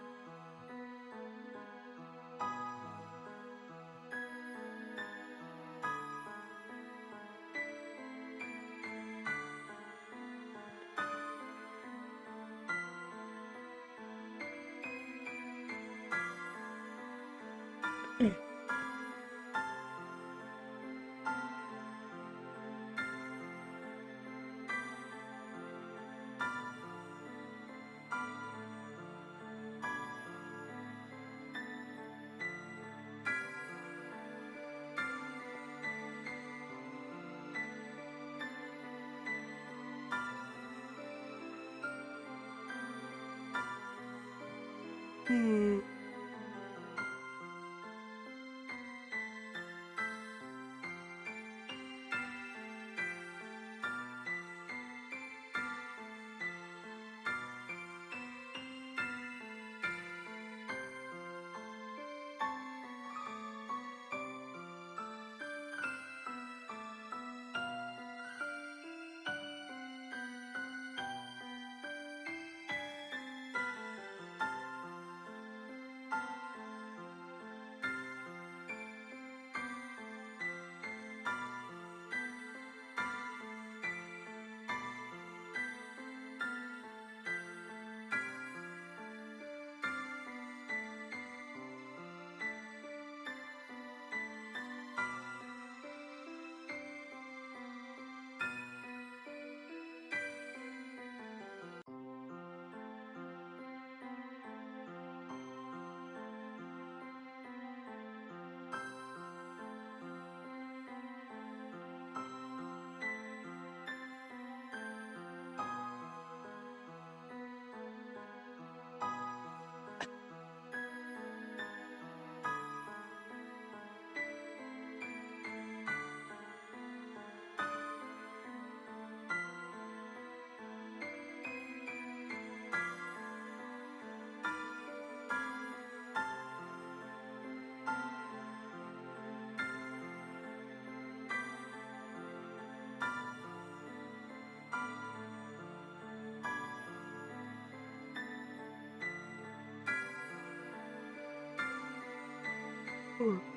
Speaker 3: Safety.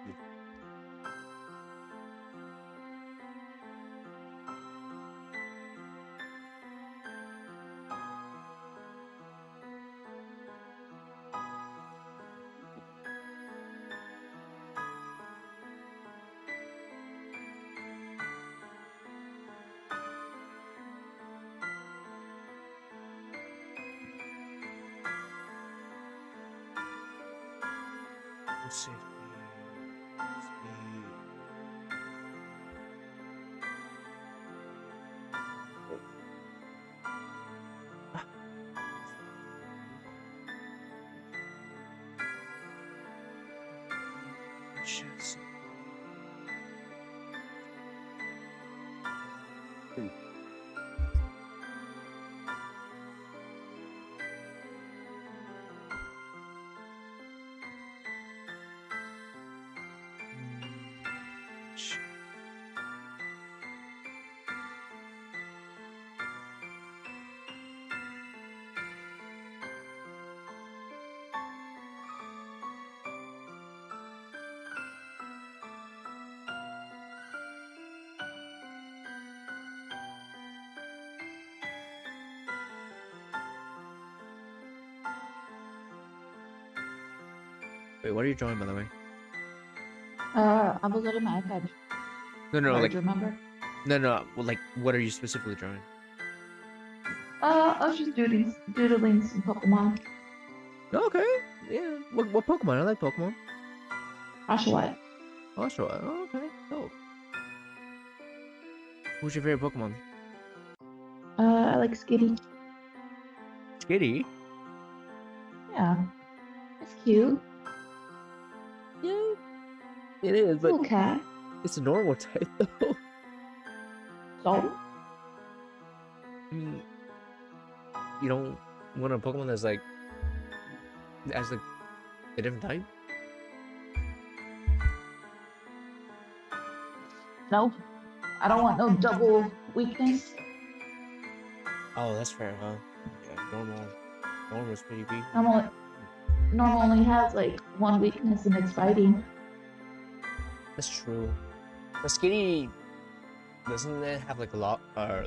Speaker 3: Speed. Shit. Shit. Wait, what are you drawing, by the way?
Speaker 2: I was on my iPad.
Speaker 3: No,
Speaker 2: Sorry,
Speaker 3: like
Speaker 2: do you remember?
Speaker 3: no. Well, like, what are you specifically drawing?
Speaker 2: I was just doodling some Pokemon.
Speaker 3: Okay, yeah. What Pokemon? I like Pokemon.
Speaker 2: Oshawott.
Speaker 3: Oshawott. Oh, okay, dope. Who's your favorite Pokemon?
Speaker 2: I like Skitty.
Speaker 3: Skitty.
Speaker 2: Yeah. It's cute.
Speaker 3: Yeah, it is, but
Speaker 2: Little cat.
Speaker 3: it's a normal type though.
Speaker 2: So?
Speaker 3: I mean, you don't want a Pokemon that's like as like a different type.
Speaker 2: No. I don't want no double weakness.
Speaker 3: Oh, that's fair, huh? Yeah, normal. Normal's pretty weak.
Speaker 2: Normal only has like one weakness and it's fighting.
Speaker 3: That's true. But Skitty, doesn't it have like a lot or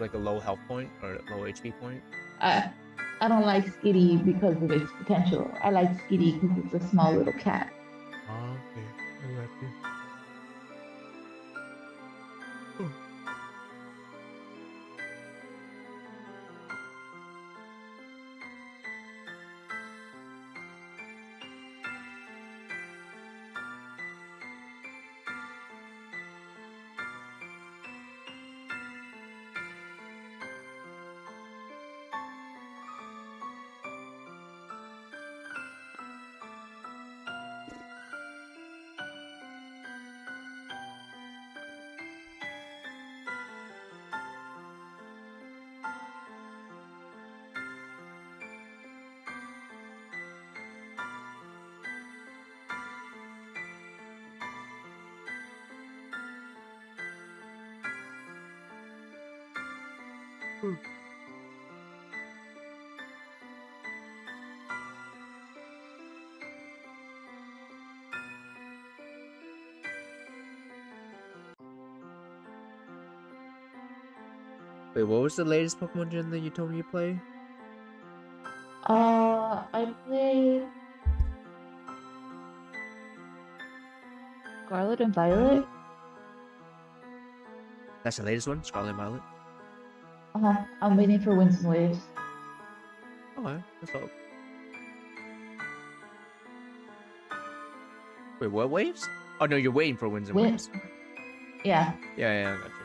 Speaker 3: like a low health point or low HP point?
Speaker 2: I don't like Skitty because of its potential. I like Skitty because it's a small little cat.
Speaker 3: Oh, okay. I like it. Wait, what was the latest Pokemon Gen that you told me you play?
Speaker 2: I play Scarlet and Violet.
Speaker 3: That's the latest one, Scarlet and Violet.
Speaker 2: I'm waiting for Winds and Waves.
Speaker 3: Okay, that's all. Wait, what waves? Oh no, you're waiting for Winds and Waves.
Speaker 2: Yeah.
Speaker 3: Yeah, I got you.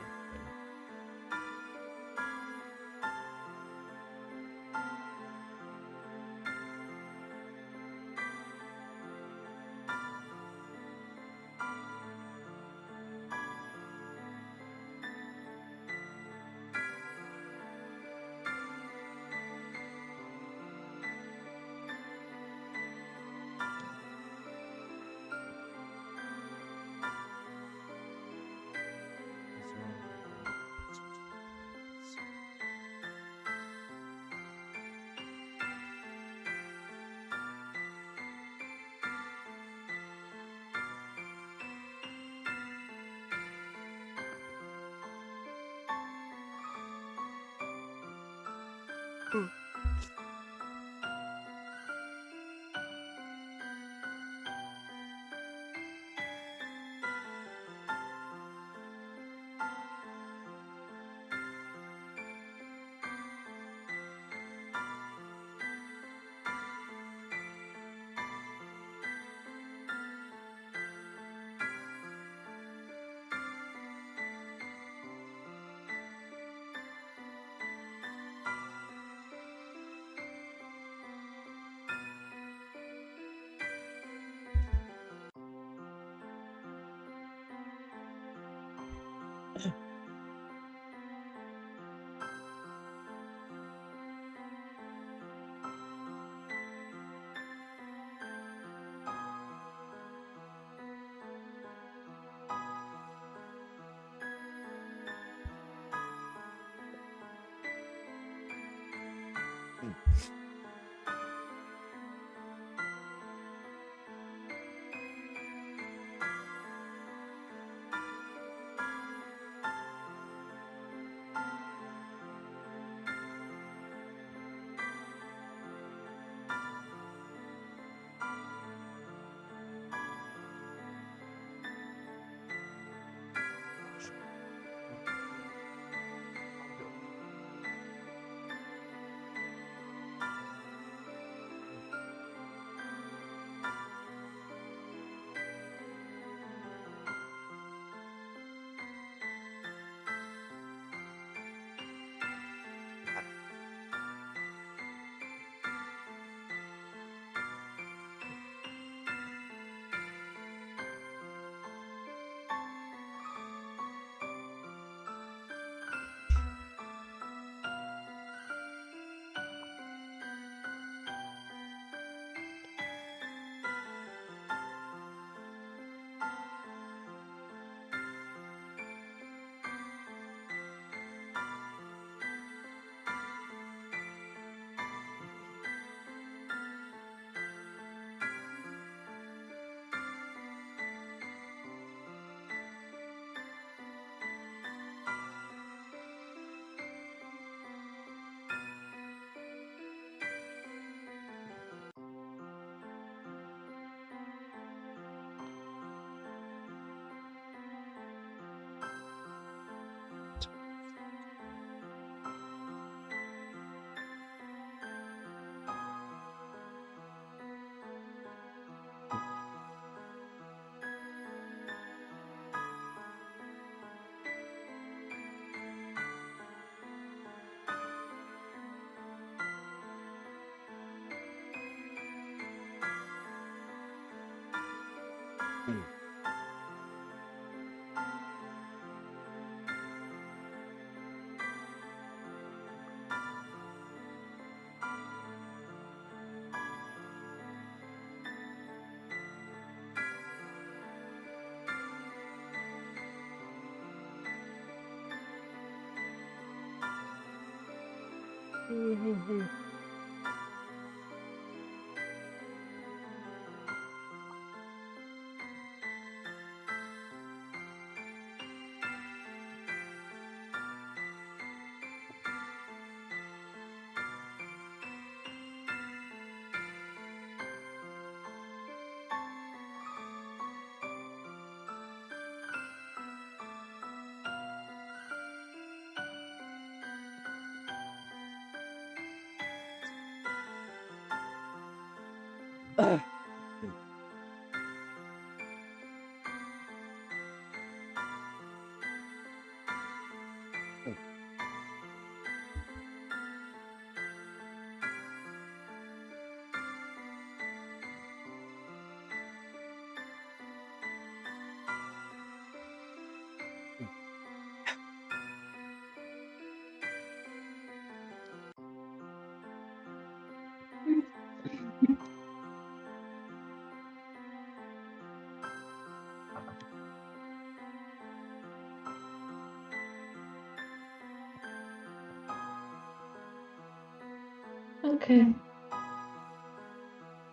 Speaker 2: Okay.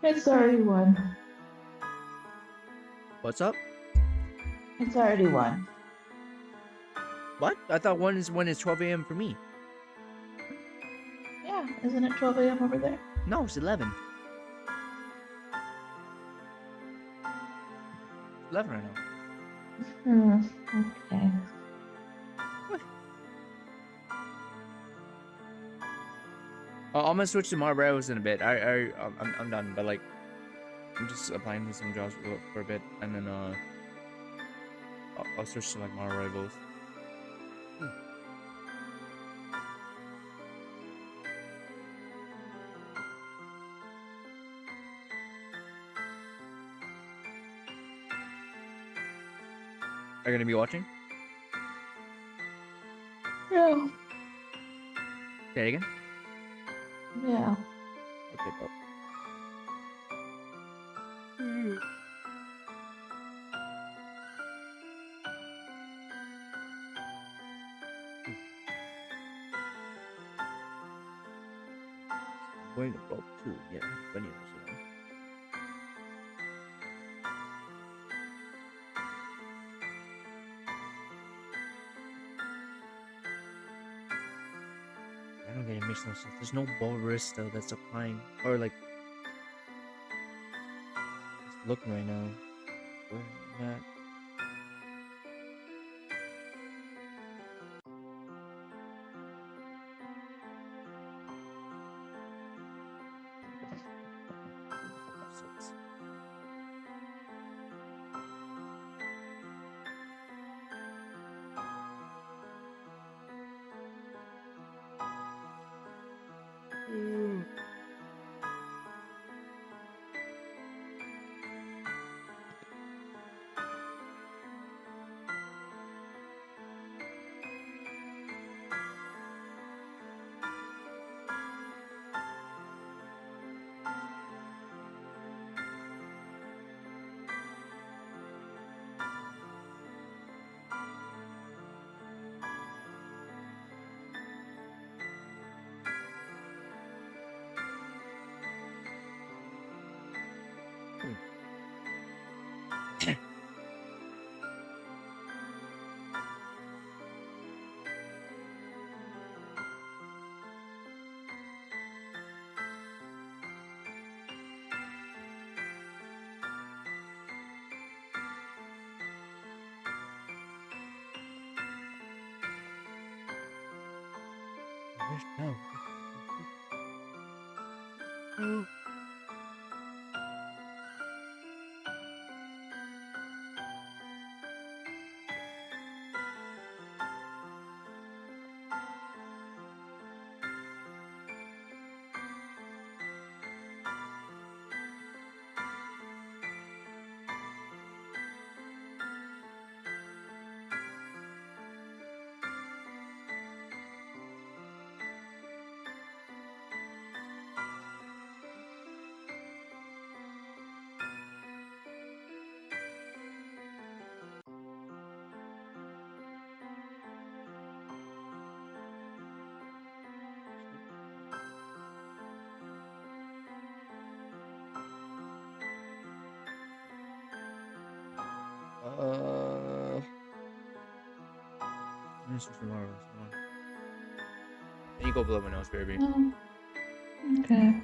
Speaker 2: It's already one.
Speaker 3: What's up?
Speaker 2: It's already one.
Speaker 3: What? I thought one is when it's 12 a.m. for me.
Speaker 2: Yeah, isn't it 12 a.m. over there?
Speaker 3: No, it's 11. 11 right now.
Speaker 2: Okay.
Speaker 3: I'm gonna switch to Marlboros in a bit. I'm done, but like, I'm just applying for some jobs for a bit, and then I'll switch to like Marlboro Rivals. Are you gonna be watching?
Speaker 2: Yeah.
Speaker 3: Say it again.
Speaker 2: Yeah.
Speaker 3: Okay, bro. Bueno, bro, too. Yeah, buenos, you know. I don't get it. Makes no sense. There's no barista that's applying or like. Just looking right now. Where am I at? No. Oh. This is tomorrow. And you go blow my nose, baby.
Speaker 2: Okay.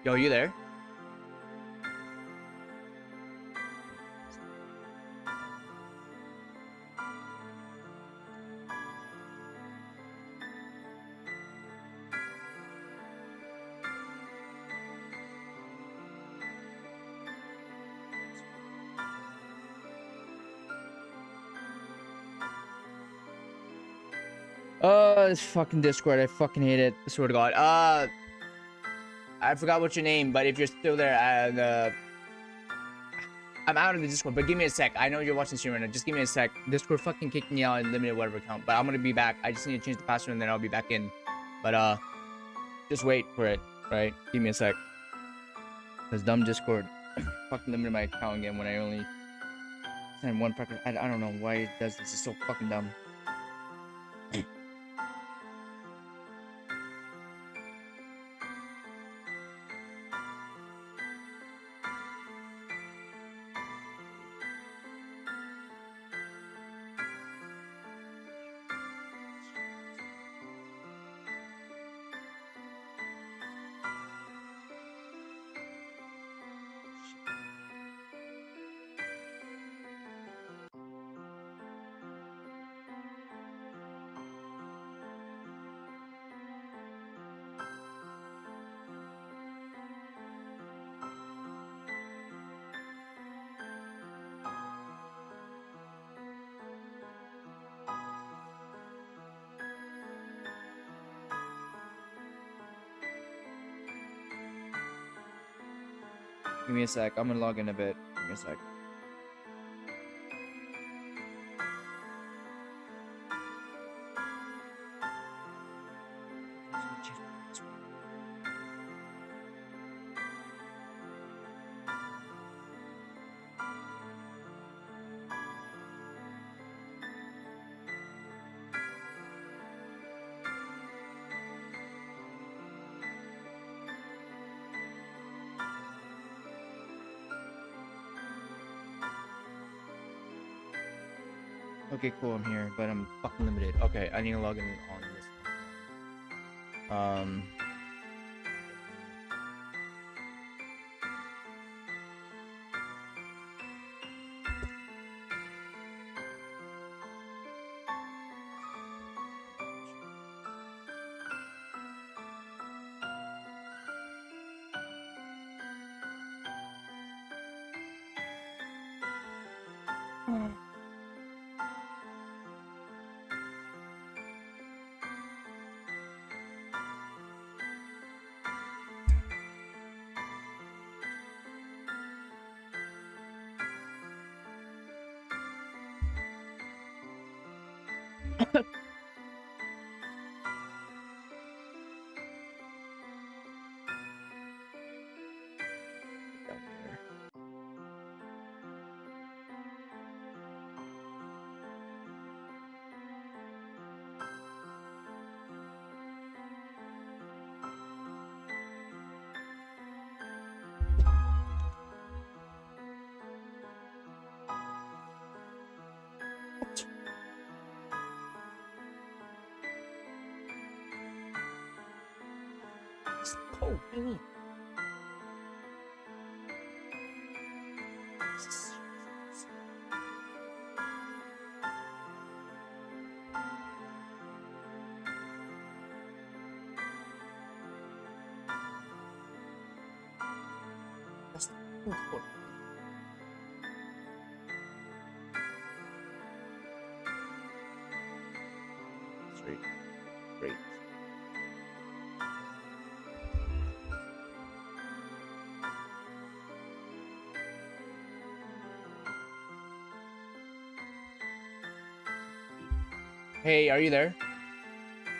Speaker 1: Yo, you there? This fucking Discord, I fucking hate it. I swear to God. I forgot what's your name, but if you're still there, I'm out of the Discord, but give me a sec. I know you're watching stream right now. Just give me a sec. Discord fucking kicked me out and limited whatever account, but I'm gonna be back. I just need to change the password and then I'll be back in. But just wait for it, right? Give me a sec. Cause dumb Discord fucking limited my account again when I only send one fucking. I don't know why it does this. It's so fucking dumb. Give me a sec. I'm gonna log in a bit. Give me a sec. Okay, cool. I'm here, but I'm fucking limited. Okay, I need to log in on this one. Down here. It's cold. What do you mean? That's cold. Straight. Great. Hey, are you there?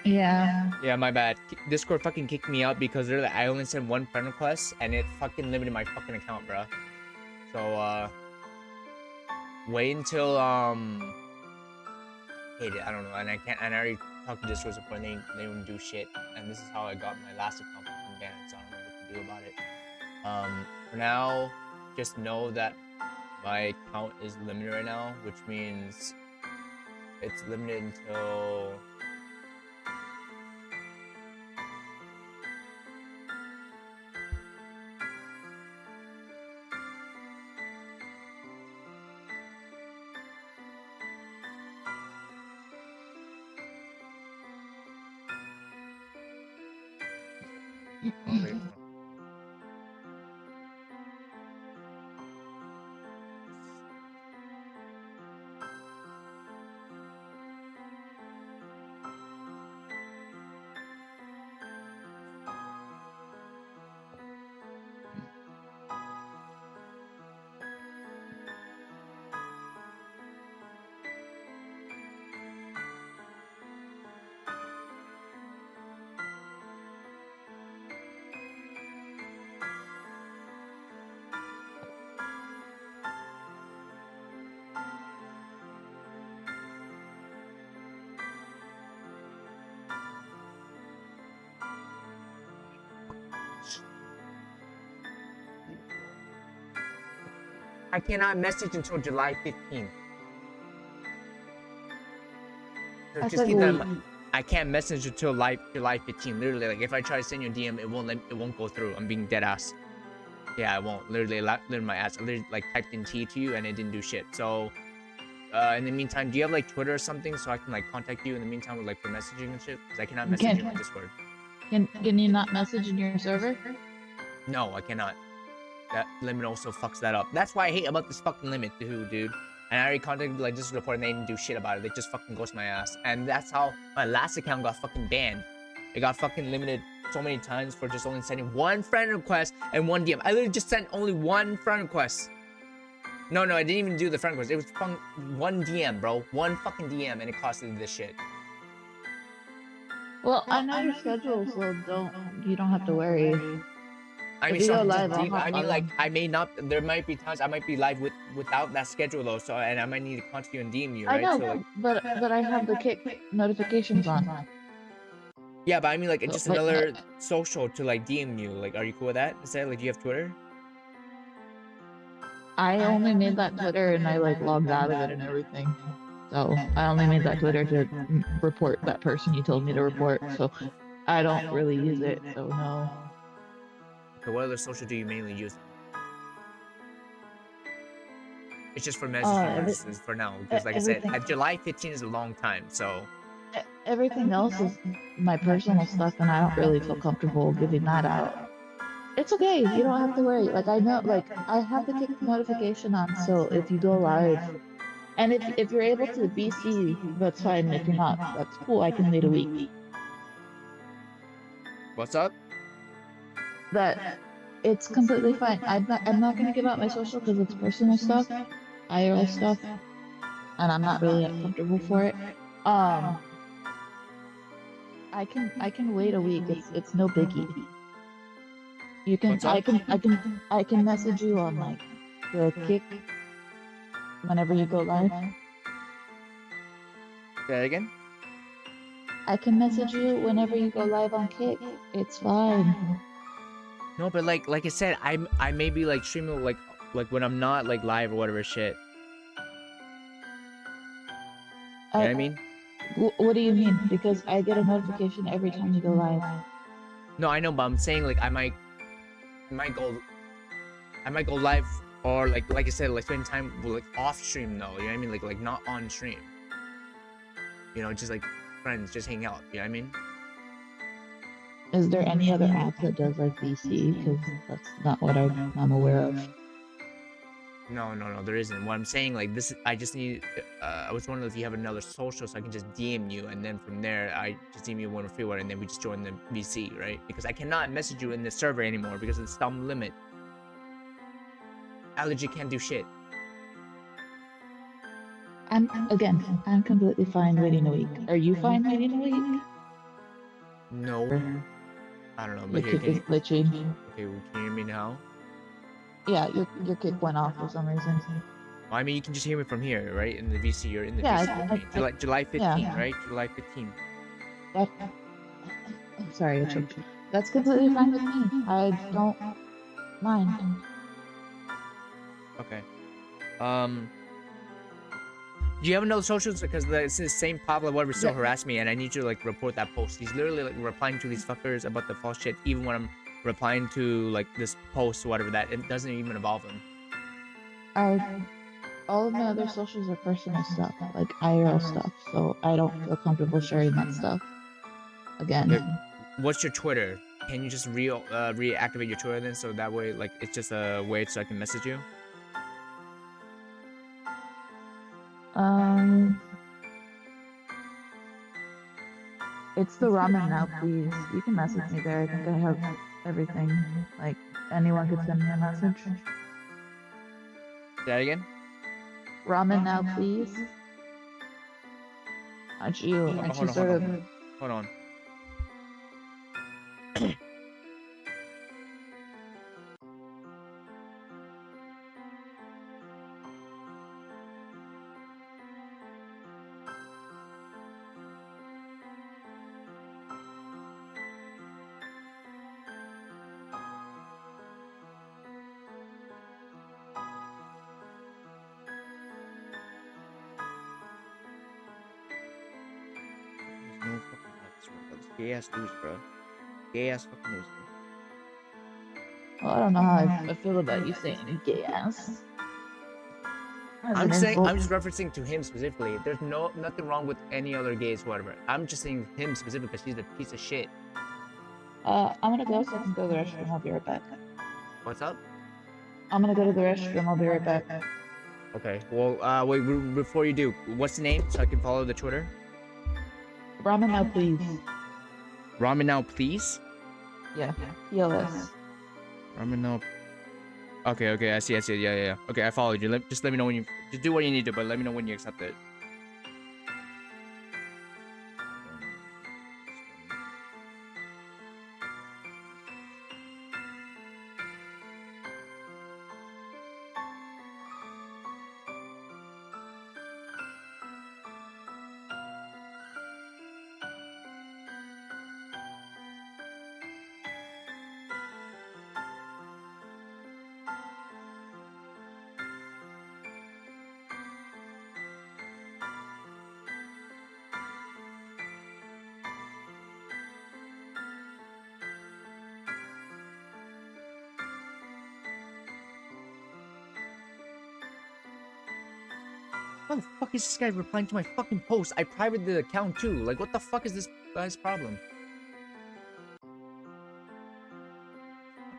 Speaker 2: Yeah.
Speaker 1: Yeah, my bad. Discord fucking kicked me out because literally I only sent one friend request and it fucking limited my fucking account, bruh. So wait until hate it. I don't know, and I can't. And I already talked to Discord support. And they wouldn't do shit, and this is how I got my last account fucking banned. So I don't know what to do about it. For now, just know that my account is limited right now, which means it's limited until
Speaker 3: Oh, wait,
Speaker 4: I cannot message until July 15th. So
Speaker 2: That's
Speaker 4: just
Speaker 2: like
Speaker 4: keep
Speaker 2: a
Speaker 4: that in
Speaker 2: week.
Speaker 4: mind. I can't message until July 15th. Literally, like if I try to send you a DM, it won't go through. I'm being dead ass. Yeah, I won't. Literally my ass. I literally like typed in T to you and it didn't do shit. So in the meantime, do you have like Twitter or something so I can like contact you in the meantime with like for messaging and shit? Because I cannot
Speaker 2: You
Speaker 4: message
Speaker 2: can't.
Speaker 4: you on Discord.
Speaker 2: Can you not message in your server?
Speaker 4: No, I cannot. That limit also fucks that up. That's why I hate about this fucking limit, dude. And I already contacted like this report and they didn't do shit about it. They just fucking ghost my ass. And that's how my last account got fucking banned. It got fucking limited so many times for just only sending one friend request and one DM. I literally just sent only one friend request. No, I didn't even do the friend request. It was fucking one DM, bro. One fucking DM and it costed this shit.
Speaker 2: Well, I know your schedule, so you don't have to worry.
Speaker 4: I
Speaker 2: If
Speaker 4: mean,
Speaker 2: you go
Speaker 4: some
Speaker 2: live,
Speaker 4: just
Speaker 2: I'll
Speaker 4: deep,
Speaker 2: hop
Speaker 4: I mean,
Speaker 2: on.
Speaker 4: like, I may not. There might be times I might be live without that schedule though. So, and I might need to contact you and DM you,
Speaker 2: I
Speaker 4: right?
Speaker 2: know,
Speaker 4: So, like,
Speaker 2: but I have the kick notifications on.
Speaker 4: yeah, but I mean, like, it's
Speaker 2: So,
Speaker 4: just
Speaker 2: like,
Speaker 4: another social to like DM you. Like, are you cool with that? Is that like, do you have Twitter?
Speaker 2: I only made that Twitter and I like logged out of it and everything. So I only made that Twitter to report that person you told me to report. So I don't really use it. So no.
Speaker 4: Okay, what other social do you mainly use? It's just for
Speaker 2: every-
Speaker 4: messaging purposes for now, because like I said,
Speaker 2: everything-
Speaker 4: July 15th is a long time. So,
Speaker 2: Everything else is my personal stuff, and I don't really feel comfortable giving that out. It's okay. You don't have to worry. Like I know, like I have the kick notification on, so if you go live, and if you're able to BC, that's fine. If you're not, that's cool. I can wait a week.
Speaker 4: what's up?
Speaker 2: That it's completely fine. I'm not gonna give out my social because it's personal stuff, IRL stuff, and I'm not really that comfortable for it. I can wait a week. It's no biggie. You can
Speaker 4: What's up?
Speaker 2: I can message you on like the kick whenever you go live.
Speaker 4: Say that again.
Speaker 2: I can message you whenever you go live on Kick. It's fine.
Speaker 4: No, but like I said, I may be like streaming like when I'm not like live or whatever shit. You know what I mean?
Speaker 2: What do you mean? Because I get a notification every time you go live.
Speaker 4: No, I know, but I'm saying like I might go live or like I said, like spend time like off stream though. You know what I mean? Like not on stream. You know, just like friends, just hang out. You know what I mean?
Speaker 2: Is there any other app that does like VC? Because that's not what I'm aware of.
Speaker 4: No, there isn't. What I'm saying, like this, I just need. I was wondering if you have another social, so I can just DM you, and then from there, I just DM you one free one, and then we just join the VC, right? Because I cannot message you in the server anymore because of the thumb limit. Allergy can't do shit.
Speaker 2: I'm completely fine waiting a week. Are you fine waiting a week?
Speaker 4: No, I don't know.
Speaker 2: The
Speaker 4: But here,
Speaker 2: kick
Speaker 4: can
Speaker 2: is
Speaker 4: you,
Speaker 2: glitching.
Speaker 4: okay, well, can you hear me now?
Speaker 2: Yeah, your kick went off for some reason.
Speaker 4: Well, I mean, you can just hear me from here, right? In the VC, you're in the
Speaker 2: Yeah,
Speaker 4: VC.
Speaker 2: I-
Speaker 4: Okay. July 15th,
Speaker 2: yeah.
Speaker 4: right? July 15th.
Speaker 2: That, I'm sorry, I choked. That's completely fine with me. I don't mind.
Speaker 4: Okay. Do you have another socials? Because it's the same Pablo whatever still
Speaker 2: Yeah.
Speaker 4: harassed me, and I need you to like report that post. He's literally like replying to these fuckers about the false shit, even when I'm replying to like this post or whatever that it doesn't even involve him.
Speaker 2: All of my other socials are personal stuff, like IRL stuff, so I don't feel comfortable sharing that stuff. Again,
Speaker 4: Okay. What's your Twitter?
Speaker 1: can you just reactivate your Twitter then, so that way like it's just a way so I can message you?
Speaker 2: It's the ramen now, please. You can message me there. I think I have everything. Like anyone could send me a message.
Speaker 1: Say that again?
Speaker 2: Ramen now, please. Aren't you sort of?
Speaker 1: Hold on. There's no fucking nuts, bro. This gay ass news, bro. Gay ass fucking news, bro.
Speaker 2: Well, I don't know how I feel about you saying gay ass. As
Speaker 1: I'm
Speaker 2: an
Speaker 1: saying,
Speaker 2: insult.
Speaker 1: I'm just referencing to him specifically. There's nothing wrong with any other gays, whatever. I'm just saying him specifically because he's a piece of shit.
Speaker 2: I'm gonna go so I can go to the restroom. I'll be right back.
Speaker 1: What's up?
Speaker 2: I'm gonna go to the restroom. I'll be right back.
Speaker 1: Okay. Well, wait. Before you do, what's the name so I can follow the Twitter?
Speaker 2: Ramen now, please.
Speaker 1: Ramen now, please.
Speaker 2: Yeah. PLS.
Speaker 1: Ramen now. Okay. I see. Yeah. Okay, I followed you. Just let me know when you just do what you need to, but let me know when you accept it. Why the fuck is this guy replying to my fucking post? I privated the account too. Like, what the fuck is this guy's problem?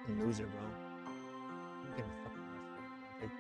Speaker 1: Fucking loser, bro. I'm getting fucking frustrated.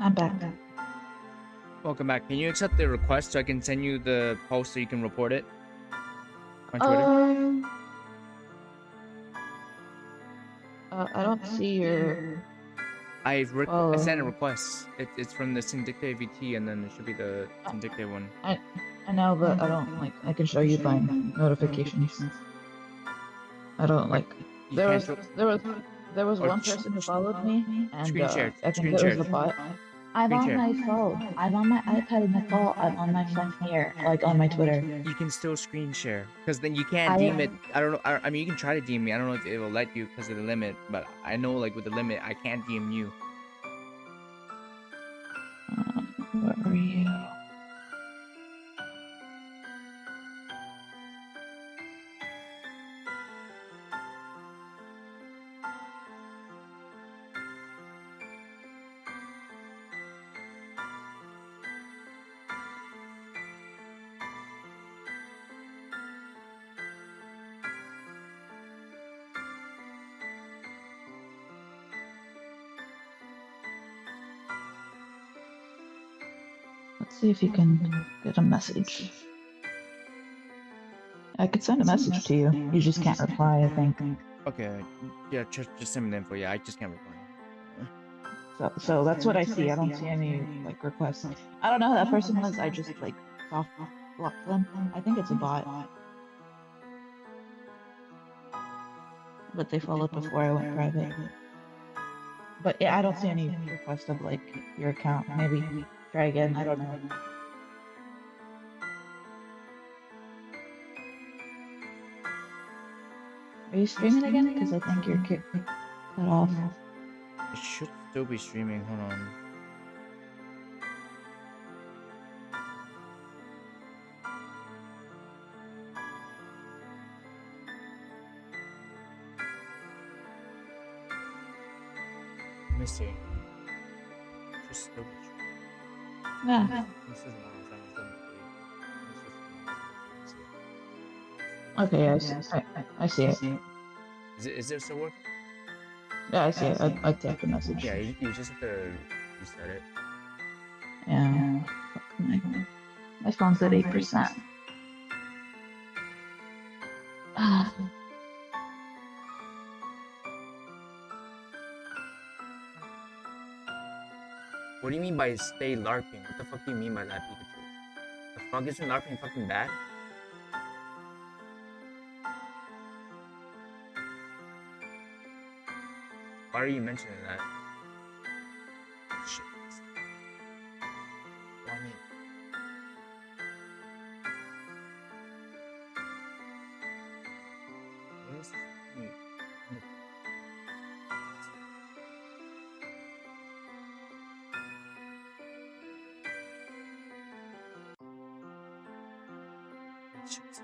Speaker 2: I'm back.
Speaker 1: Welcome back. Can you accept the request so I can send you the post so you can report it on Twitter?
Speaker 2: I don't see your.
Speaker 1: I sent a
Speaker 2: Oh.
Speaker 1: request. It's from the Syndicate VT, and then it should be the Syndicate one.
Speaker 2: I know, but I don't like. I can show you my notifications. I don't like.
Speaker 1: You
Speaker 2: There
Speaker 1: can't
Speaker 2: was
Speaker 1: show-
Speaker 2: there was
Speaker 1: Or
Speaker 2: one
Speaker 1: sh-
Speaker 2: person who followed me, and
Speaker 1: Screen share,
Speaker 2: I think
Speaker 1: screen
Speaker 2: it
Speaker 1: share.
Speaker 2: was a bot. I'm
Speaker 1: Screen
Speaker 2: on
Speaker 1: share.
Speaker 2: my phone. I'm on my iPad in the phone. I'm on my phone here, like on my Twitter.
Speaker 1: You can still screen share because then you can't
Speaker 2: I-
Speaker 1: deem it. I don't know. I mean, you can try to deem me. I don't know if it will let you because of the limit, but I know like with the limit, I can't deem you.
Speaker 2: Where are you? Let's see if you can get a message. I could send a message to you. You just can't reply, I think.
Speaker 1: Okay. Yeah. Just send me the info. Yeah, I just can't reply.
Speaker 2: So that's what I see. I don't see any like requests. I don't know who that person was. I just like soft blocked them. I think it's a bot. But they followed before I went private. But yeah, I don't see any request of like your account. Maybe try again. I don't know. Are you streaming again? Because I think you're cut off.
Speaker 1: It should still be streaming. Hold on. Let me see. Should still be streaming.
Speaker 2: Yeah.
Speaker 1: This is one of them.
Speaker 2: Okay, yeah, I see it.
Speaker 1: Is it still working?
Speaker 2: Yeah, I see it. I tapped the message.
Speaker 1: Yeah, you just have to reset it.
Speaker 2: Yeah. My phone's at 8%.
Speaker 1: What do you mean by stay LARPing? What the fuck do you mean by that, Pikachu? The fuck isn't LARPing fucking bad? Why are you mentioning that? Shit. Well, I mean, what is this? Shit.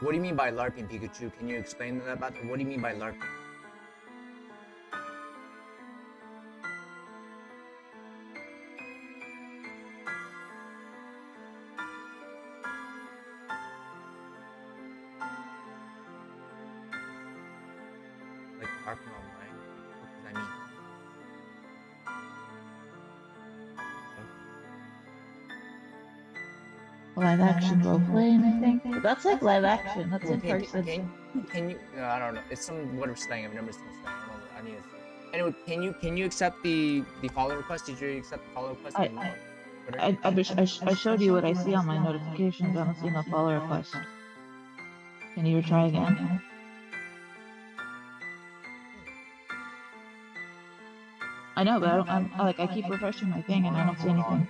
Speaker 1: What do you mean by LARPing, Pikachu? Can you explain that about what do you mean by LARPing? Like LARPing online? What does that mean?
Speaker 2: Live action role playing, I think. That's like live action. That's in person.
Speaker 1: Can you? No, I don't know. It's some whatever slang. I've never seen slang. I don't know. I need to. Anyway, can you accept the follow request? Did you accept the follow request?
Speaker 2: I showed you what I see on my notifications. I don't see no follow request. Can you try again? I know, but I keep refreshing my thing and I don't see anything.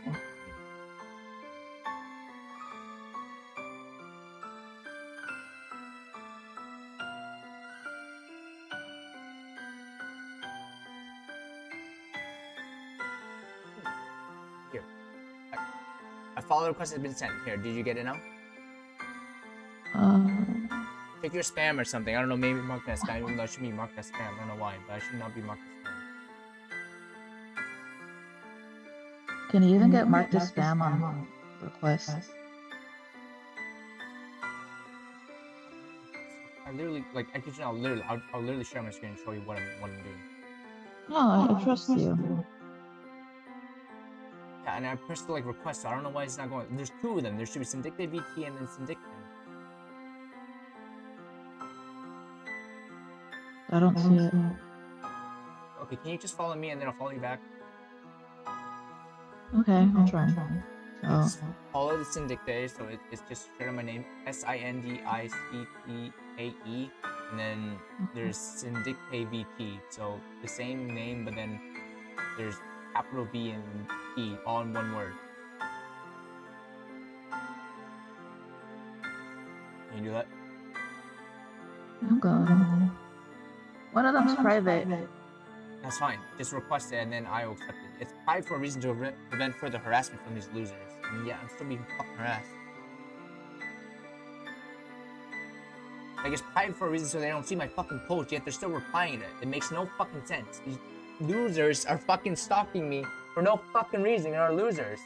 Speaker 1: Here. A follow request has been sent. Here, did you get it now? Check your spam or something. I don't know, maybe marked as spam, even though it should be marked as spam. I don't know why, but I should not be marked as spam.
Speaker 2: Can you even get marked as spam on requests?
Speaker 1: I literally, like, I kid you not, literally, I'll literally share my screen and show you what I'm doing.
Speaker 2: No, I trust you.
Speaker 1: Yeah, and I pressed the, like, request, so I don't know why it's not going. There's two of them. There should be Syndicate VT and then Syndicate.
Speaker 2: I don't see it.
Speaker 1: Okay, can you just follow me and then I'll follow you back?
Speaker 2: Okay, I'll try.
Speaker 1: Just follow the Syndicate, so it's just straight on my name, Syndictae, and then there's Syndicate VT, so the same name, but then there's capital V and E, all in one word. Can you do that?
Speaker 2: I'm going. One of them's private.
Speaker 1: That's fine. Just request it and then I will accept it. It's private for a reason to prevent further harassment from these losers. And yeah, I'm still being fucking harassed. Like, it's private for a reason so they don't see my fucking post, yet they're still replying it. It makes no fucking sense. These losers are fucking stalking me for no fucking reason and are losers.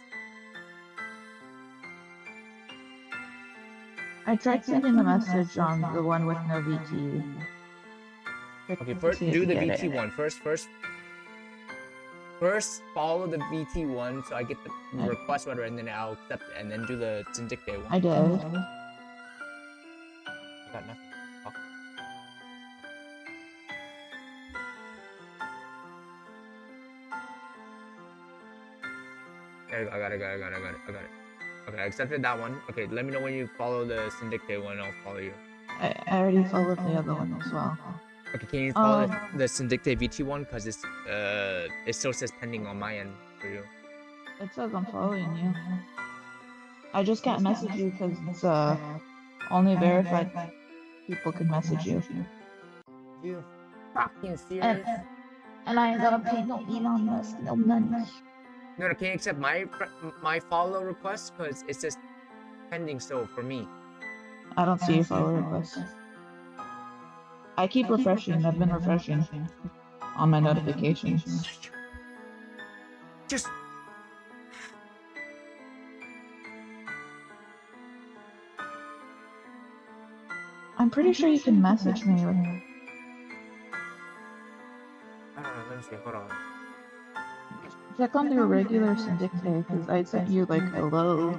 Speaker 2: I tried sending a message on the one with no VT.
Speaker 1: Okay, first do the VT one. First follow the VT one so I get the request whatever, and then I'll accept it, and then do the Syndicate one.
Speaker 2: I did.
Speaker 1: I got nothing. Oh. There you go. I got it. Okay, I accepted that one. Okay, let me know when you follow the Syndicate one, I'll follow you.
Speaker 2: I already followed the other one as well.
Speaker 1: Okay, can you follow the Syndicate VT one? Because it's it still says pending on my end for you.
Speaker 2: It says I'm following you. I just can't message you because it's only verified people can message you.
Speaker 1: You fucking serious?
Speaker 2: And I ain't gonna pay no Elon Musk no money.
Speaker 1: No, can you accept my follow request? Because it says pending still for me.
Speaker 2: I don't see your follow request. I keep refreshing. I've been refreshing on my notifications.
Speaker 1: Just.
Speaker 2: I'm pretty sure you can message me.
Speaker 1: I don't know. Let me see. Hold on.
Speaker 2: Check on your regular Syndicate because I sent you like hello.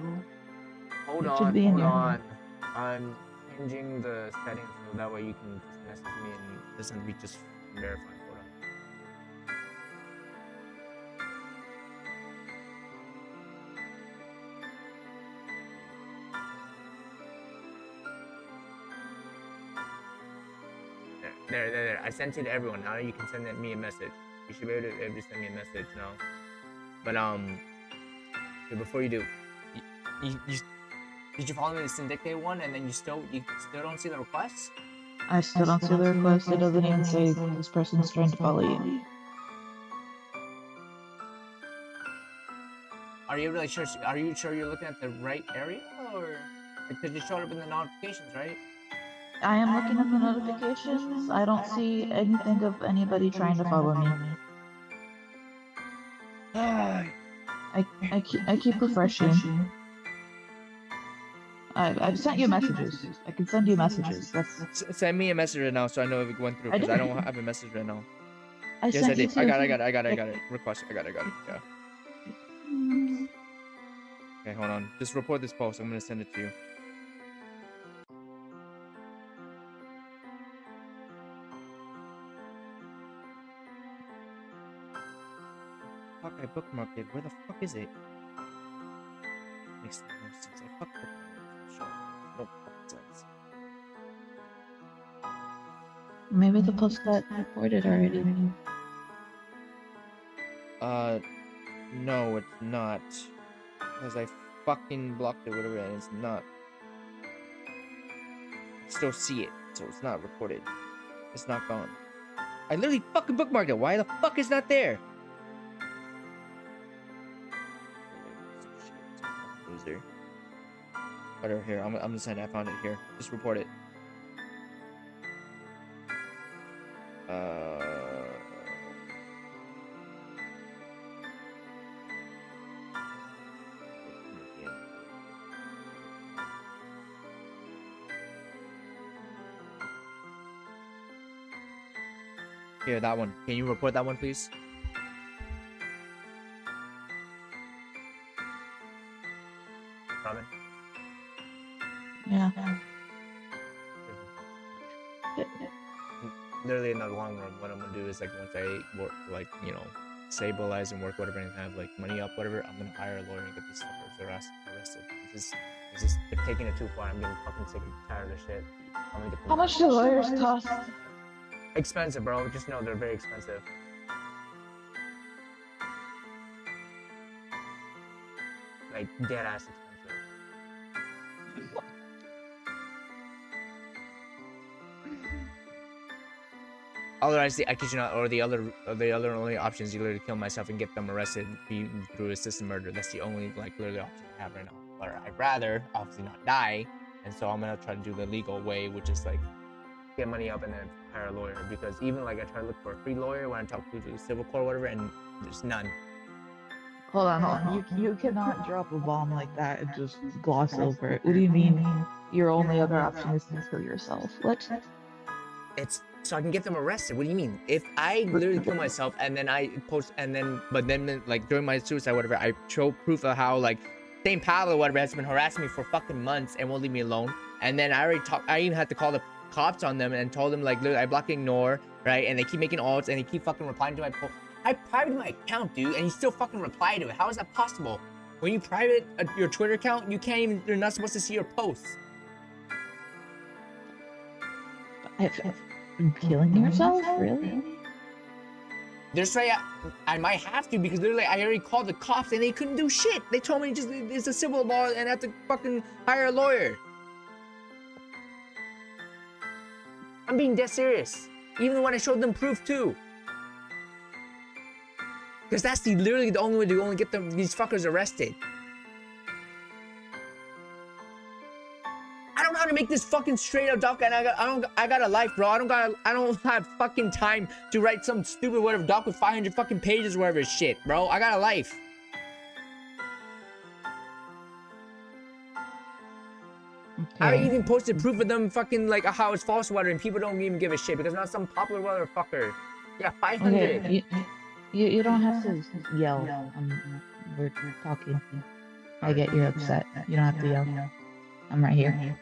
Speaker 1: Hold
Speaker 2: It
Speaker 1: on.
Speaker 2: should be in
Speaker 1: Hold
Speaker 2: your-
Speaker 1: on. I'm changing the settings so that way you can just message me and it doesn't be just verified. Hold on. There. I sent it to everyone. Now you can send me a message. You should be able to send me a message now. But okay, before you do, did you follow me the Syndicate one, and then you still don't see the requests?
Speaker 2: I still don't see the request. It doesn't even say this person's trying to follow you.
Speaker 1: Are you really sure? Are you sure you're looking at the right area, or because it showed up in the notifications, right?
Speaker 2: I am looking at the notifications. I don't see anything of anybody trying to follow me. I keep refreshing. I've sent you messages. I can send you messages.
Speaker 1: Send me a message right now so I know if it went through, because I don't have a message right now.
Speaker 2: I
Speaker 1: Yes, I did.
Speaker 2: you
Speaker 1: I got it. Request. I got it. Yeah. Okay, hold on. Just report this post. I'm gonna send it to you. Fuck, I bookmarked it. Where the fuck is it? Makes no sense. I fuck bookmarked it. Sure. No fucking sense.
Speaker 2: Maybe the post got reported already.
Speaker 1: No, it's not. Because I fucking blocked it, whatever, and it's not. I still see it, so it's not reported. It's not gone. I literally fucking bookmarked it. Why the fuck is not there? Loser. Whatever, here. I'm gonna send it. I found it here. Just report it. Here, that one. Can you report that one, please?
Speaker 4: Robin.
Speaker 2: Yeah.
Speaker 4: Literally in the long run, what I'm gonna do is like once I work, like stabilize and work whatever and have like money up whatever, I'm gonna hire a lawyer and get these fuckers arrested. This is they're taking it too far. I'm getting fucking sick and tired of this shit. I'm gonna get them
Speaker 2: How much do lawyers cost?
Speaker 4: expensive, bro. Just know they're very expensive. Like dead ass expensive.
Speaker 1: Otherwise, I kid you not, or the other only option is literally kill myself and get them arrested through assisted murder. That's the only like literally option I have right now. But I'd rather obviously not die, and so I'm gonna try to do the legal way, which is like
Speaker 4: Get money up and then hire a lawyer, because even like I try to look for a free lawyer when I talk to the civil court or whatever, and there's none.
Speaker 2: Hold on. You cannot drop a bomb like that and just gloss over it. What do you mean? Your only other option is to kill yourself. What?
Speaker 1: it's so I can get them arrested. What do you mean? If I literally kill myself and then I post but then like during my suicide whatever, I show proof of how like St. Pablo or whatever has been harassing me for fucking months and won't leave me alone. And then I even had to call the cops on them and told them like literally I block ignore, right? And they keep making alts and they keep fucking replying to my post. I privated my account, dude, and you still fucking reply to it. How is that possible? When you private your Twitter account, you're not supposed to see your posts.
Speaker 2: Killing yourself? Really?
Speaker 1: There's right, I might have to because literally I already called the cops and they couldn't do shit. They told me just it's a civil law and I have to fucking hire a lawyer. I'm being dead serious. Even when I showed them proof too. Because that's literally the only way to only get these fuckers arrested. I don't know how to make this fucking straight up doc, and I got a life, bro. I don't have fucking time to write some stupid whatever doc with 500 fucking pages or whatever shit, bro. I got a life.
Speaker 2: Okay.
Speaker 1: I even posted proof of them fucking like how it's false water, and people don't even give a shit because not some popular motherfucker. Yeah, 500.
Speaker 2: Okay, you don't have to yell. We're talking. I get you're upset. You don't have to yell. I'm right here.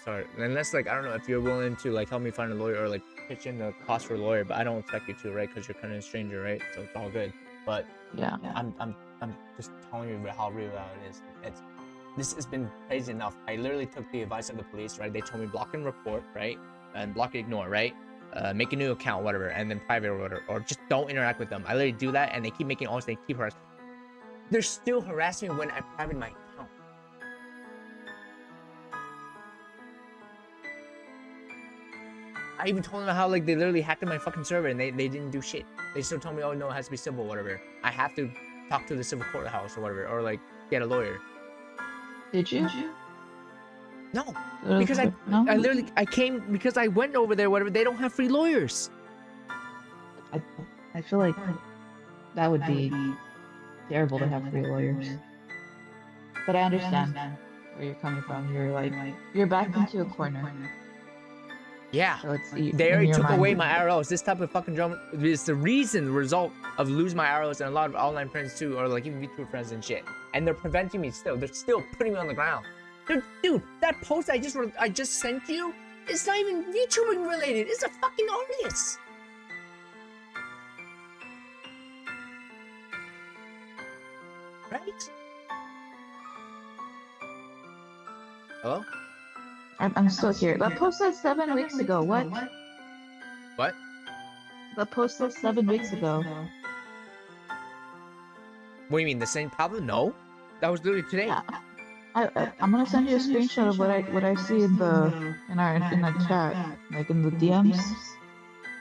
Speaker 1: Sorry. Unless like I don't know if you're willing to like help me find a lawyer or like pitch in the cost for a lawyer, but I don't expect you to, right? Because you're kind of a stranger, right? So it's all good. But
Speaker 2: Yeah.
Speaker 1: I'm just telling you how real that is. This has been crazy enough. I literally took the advice of the police, right? They told me block and report, right? And block and ignore, right? Make a new account, whatever, and then private or whatever, or just don't interact with them. I literally do that, and they keep making always they keep harassing. They're still harassing me when I private my account. I even told them how like they literally hacked in my fucking server and they didn't do shit. They still told me, oh no, it has to be civil, whatever. I have to talk to the civil courthouse or whatever, or like get a lawyer.
Speaker 2: Did you?
Speaker 1: No, because I literally came because I went over there, whatever. They don't have free lawyers.
Speaker 2: I feel like that would be terrible to have free lawyers. But I understand where you're coming from. You're backed into a corner.
Speaker 1: Yeah.
Speaker 2: So it's
Speaker 1: They already took away my arrows. This type of fucking drama is the result of losing my arrows and a lot of online friends too, or like even VTuber friends and shit. And they're preventing me still. They're still putting me on the ground. Dude, that post I just sent you, it's not even VTubing related. It's a fucking artist. Right? Hello?
Speaker 2: I'm still here. That post said 7 weeks ago. What?
Speaker 1: What?
Speaker 2: That post said 7 weeks ago.
Speaker 1: What do you mean, the St. Pablo? No, that was literally today.
Speaker 2: Yeah. I'm gonna send you a screenshot of what I see in the chat, like in the DMs,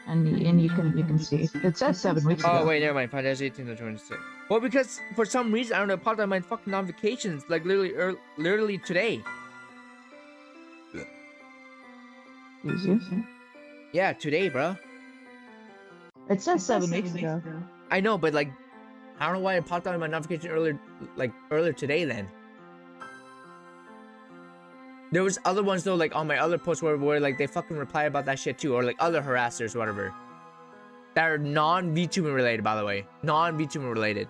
Speaker 2: and you can see. It says 7 weeks ago.
Speaker 1: Oh wait, never mind. Friday 18 to 26. Well, because for some reason I don't know, it popped on my fucking notifications like literally today.
Speaker 2: Excuse you?
Speaker 1: Yeah, today, bro.
Speaker 2: It says 7 weeks ago.
Speaker 1: I know, but like, I don't know why it popped on my notification earlier today. Then there was other ones though, like on my other posts where like they fucking reply about that shit too, or like other harassers, whatever. that are non-VTuber related, by the way. Non-VTuber related.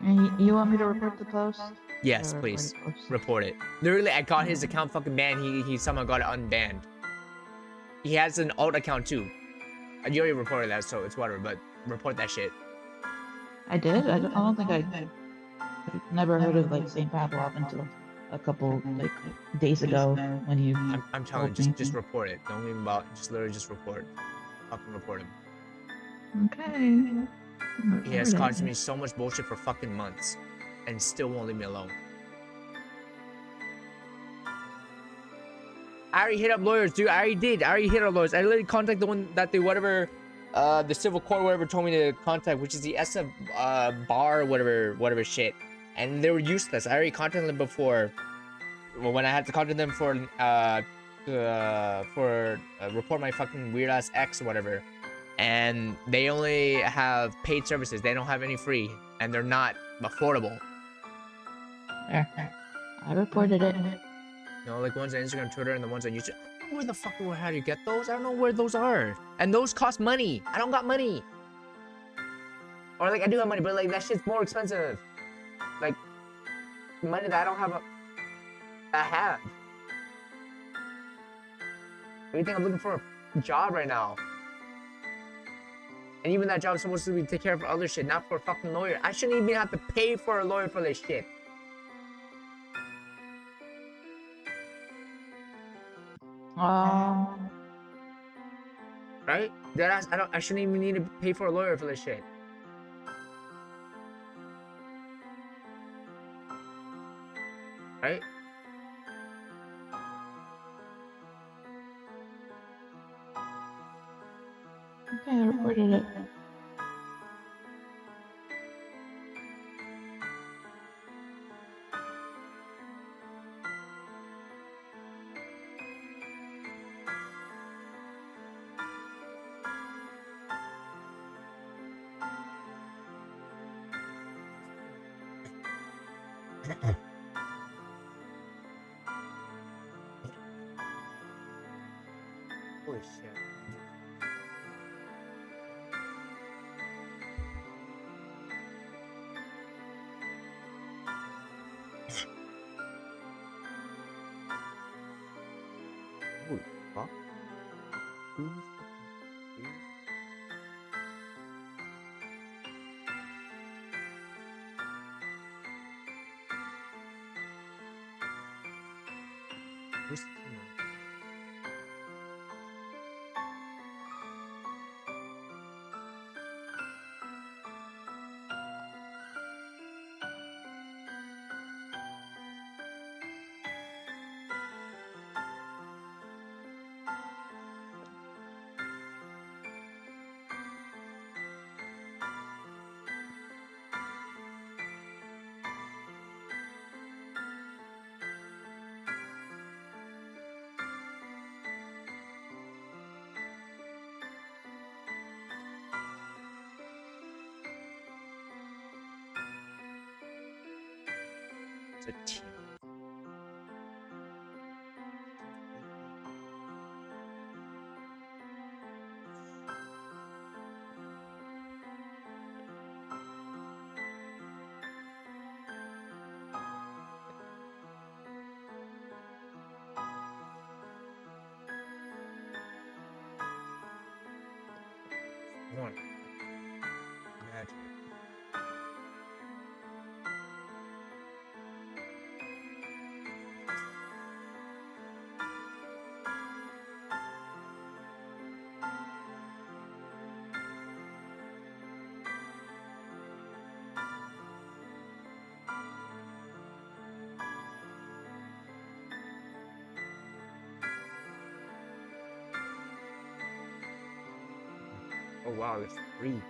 Speaker 2: And you want me to report the post?
Speaker 1: Yes,
Speaker 2: Or
Speaker 1: please.
Speaker 2: what post?
Speaker 1: Report it. Literally, I got his account fucking banned. He somehow got it unbanned. He has an alt account too. You already reported that, so it's whatever, but report that shit.
Speaker 2: I did? I don't think I've never heard of like St. Pavlov until a couple like days ago when you
Speaker 1: I'm telling you,
Speaker 2: told me.
Speaker 1: just report it. Don't even about, just literally just report. Fucking report him.
Speaker 2: Okay.
Speaker 1: He has caused me so much bullshit for fucking months, and still won't leave me alone. I already hit up lawyers, dude. I already hit up lawyers. I literally contacted the one that they whatever, the civil court whatever told me to contact, which is the SF bar whatever shit, and they were useless. I already contacted them before. Well, when I had to contact them for report my fucking weird ass ex or whatever, and they only have paid services. They don't have any free, and they're not affordable.
Speaker 2: There. I reported it.
Speaker 1: You know, like ones on Instagram, Twitter, and the ones on YouTube. I don't know where the fuck how do you get those? I don't know where those are. And those cost money. I don't got money. Or like I do have money, but like that shit's more expensive. Like money that I don't have. I have. What do you think I'm looking for a job right now? And even that job is supposed to be take care of other shit, not for a fucking lawyer. I shouldn't even have to pay for a lawyer for this shit. Right? I shouldn't even need to pay for a lawyer for this shit. Right?
Speaker 2: Okay, I reported it.
Speaker 1: Holy shit. Holy fuck. Who's fucking who's a team? One. Magic. Oh wow, there's 3.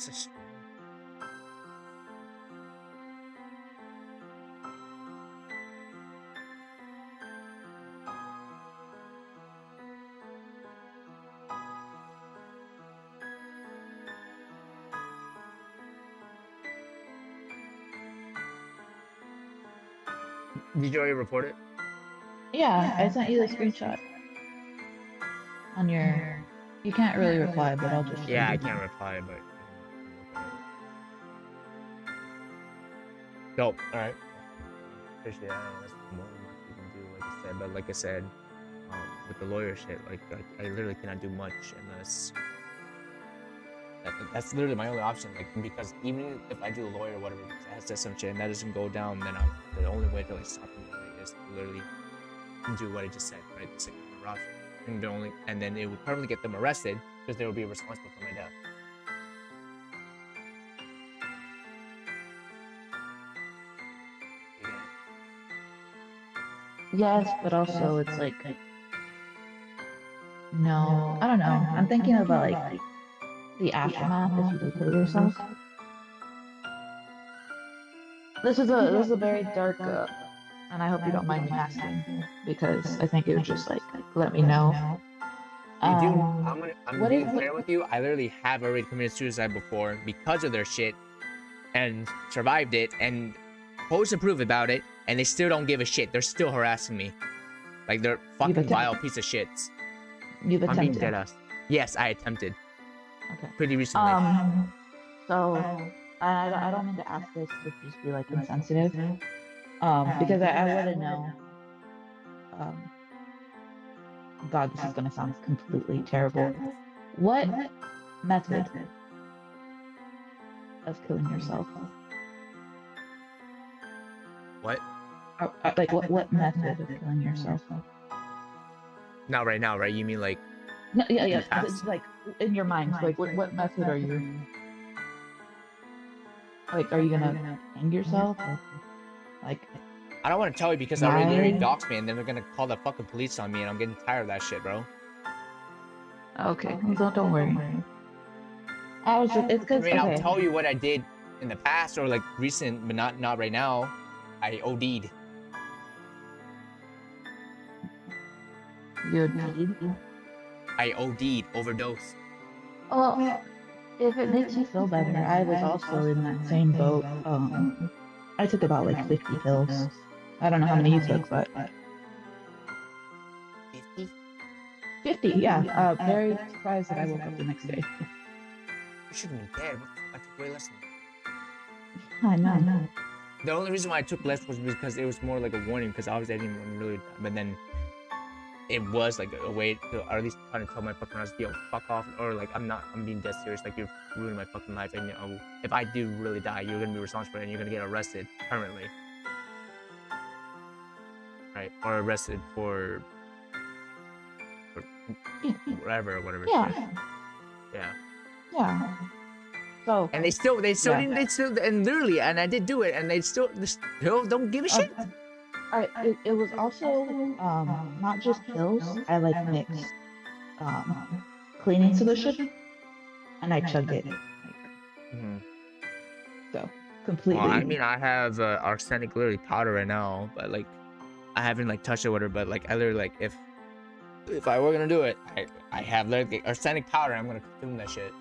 Speaker 3: It's a shame. Did you already report it?
Speaker 2: Yeah, I sent you the screenshot on your. You can't really reply, but I'll just.
Speaker 3: Yeah, I
Speaker 2: send you.
Speaker 3: can't reply, but. Dope. All right. Appreciate it. I don't know. That's more than much we can do, like I said. But like I said, with the lawyer shit, like I literally cannot do much unless. That's literally my only option. Like, because even if I do a lawyer or whatever, because I have to some shit and that doesn't go down, then the only way to like stop him is to literally do what I just said, right? It's like another option. And then it would probably get them arrested because they would be responsible for my death.
Speaker 2: Yes, but also it's like. No, I don't know. I'm thinking about like the aftermath if you do kill yourself. This is a very dark, and I hope you don't mind me asking because I think it would just like let me know.
Speaker 3: You do. I'm
Speaker 2: what
Speaker 3: being
Speaker 2: is-
Speaker 3: fair with you. I literally have already committed suicide before because of their shit, and survived it, and posted proof about it, and they still don't give a shit. They're still harassing me, like they're fucking
Speaker 2: attempted.
Speaker 3: vile piece of shits.
Speaker 2: You've
Speaker 3: I'm being
Speaker 2: attempted.
Speaker 3: dead ass. Yes, I attempted
Speaker 2: Okay.
Speaker 3: pretty recently.
Speaker 2: So I don't mean to ask this to just be like insensitive. Because I want to know. God, this is gonna sound completely terrible. What method of killing yourself?
Speaker 3: What?
Speaker 2: Like what method of killing yourself?
Speaker 3: Not right now, right? You mean like?
Speaker 2: No, yeah.
Speaker 3: the past?
Speaker 2: It's like in your mind, like what method are you? Like, are you gonna hang yourself? Or, like,
Speaker 3: I don't want to tell you because I already doxed me, and then they're gonna call the fucking police on me, and I'm getting tired of that shit, bro.
Speaker 2: okay, well, don't worry. I was just, it's
Speaker 3: I
Speaker 2: because
Speaker 3: mean,
Speaker 2: okay.
Speaker 3: I'll tell you what I did in the past or like recent, but not right now. I OD'd.
Speaker 2: You need.
Speaker 3: I OD'd, overdose.
Speaker 2: Well, if it makes you feel better, I was also in that same boat. I took about like 50 pills. I don't know how many you took, but
Speaker 3: 50?
Speaker 2: 50, yeah. Very surprised that I woke up the next day.
Speaker 3: You should have been dead. What the fuck? I took way less than
Speaker 2: I know.
Speaker 3: The only reason why I took less was because it was more like a warning, because obviously I didn't want to really, but then it was like a way to, or at least trying to tell my fucking ass, yo, fuck off, or like I'm being dead serious, like you're ruining my fucking life, and you know, if I do really die, you're gonna be responsible, and you're gonna get arrested permanently, right? Or arrested for whatever, it is.
Speaker 2: Yeah.
Speaker 3: Yeah.
Speaker 2: So.
Speaker 3: And they still
Speaker 2: Yeah.
Speaker 3: didn't, and literally, and I did do it, and they still don't give a shit.
Speaker 2: It was also not just pills. I like mixed cleaning solution, and I chugged it. So completely.
Speaker 3: Well, I mean, I have arsenic literally powder right now, but like, I haven't like touched it with her. But like, I literally like if I were gonna do it, I have like arsenic powder. I'm gonna consume that shit.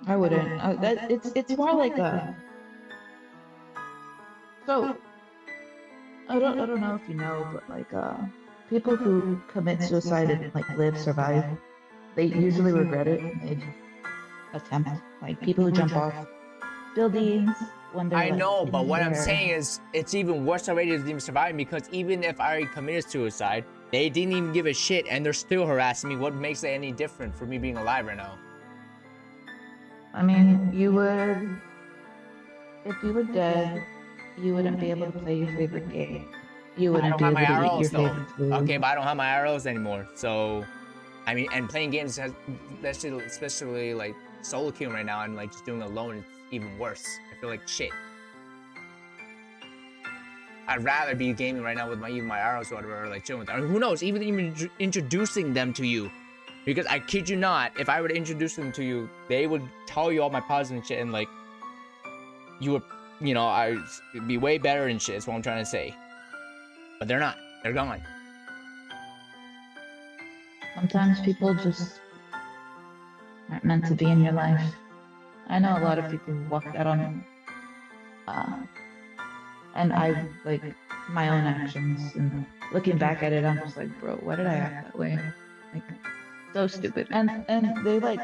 Speaker 2: I wouldn't. It's more like a. So I don't know if you know, but like people who commit suicide and like survive, they usually regret it mid attempt. Like people who jump off buildings when they're.
Speaker 3: I
Speaker 2: like,
Speaker 3: know, but
Speaker 2: in
Speaker 3: what I'm
Speaker 2: their-
Speaker 3: saying is, it's even worse already than even surviving, because even if I committed suicide, they didn't even give a shit, and they're still harassing me. What makes it any different for me being alive right now?
Speaker 2: I mean, you would. If you were dead, you wouldn't be able to play your favorite game. You
Speaker 3: I
Speaker 2: wouldn't
Speaker 3: don't
Speaker 2: be
Speaker 3: have
Speaker 2: able
Speaker 3: my
Speaker 2: to eat
Speaker 3: arrows
Speaker 2: your
Speaker 3: though.
Speaker 2: favorite food.
Speaker 3: Okay, but I don't have my arrows anymore. So, I mean, and playing games, especially like solo queuing right now, and like just doing it alone, it's even worse. I feel like shit. I'd rather be gaming right now with my arrows or whatever, or like chilling with them. Or who knows, even introducing them to you. Because I kid you not, if I were to introduce them to you, they would tell you all my positive and shit, and like, you would, you know, I'd be way better and shit, is what I'm trying to say. But they're not. They're gone.
Speaker 2: Sometimes people just aren't meant to be in your life. I know a lot of people walk that on, and I like my own actions, and looking back at it, I'm just like, bro, why did I act that way? Like, so stupid. And they like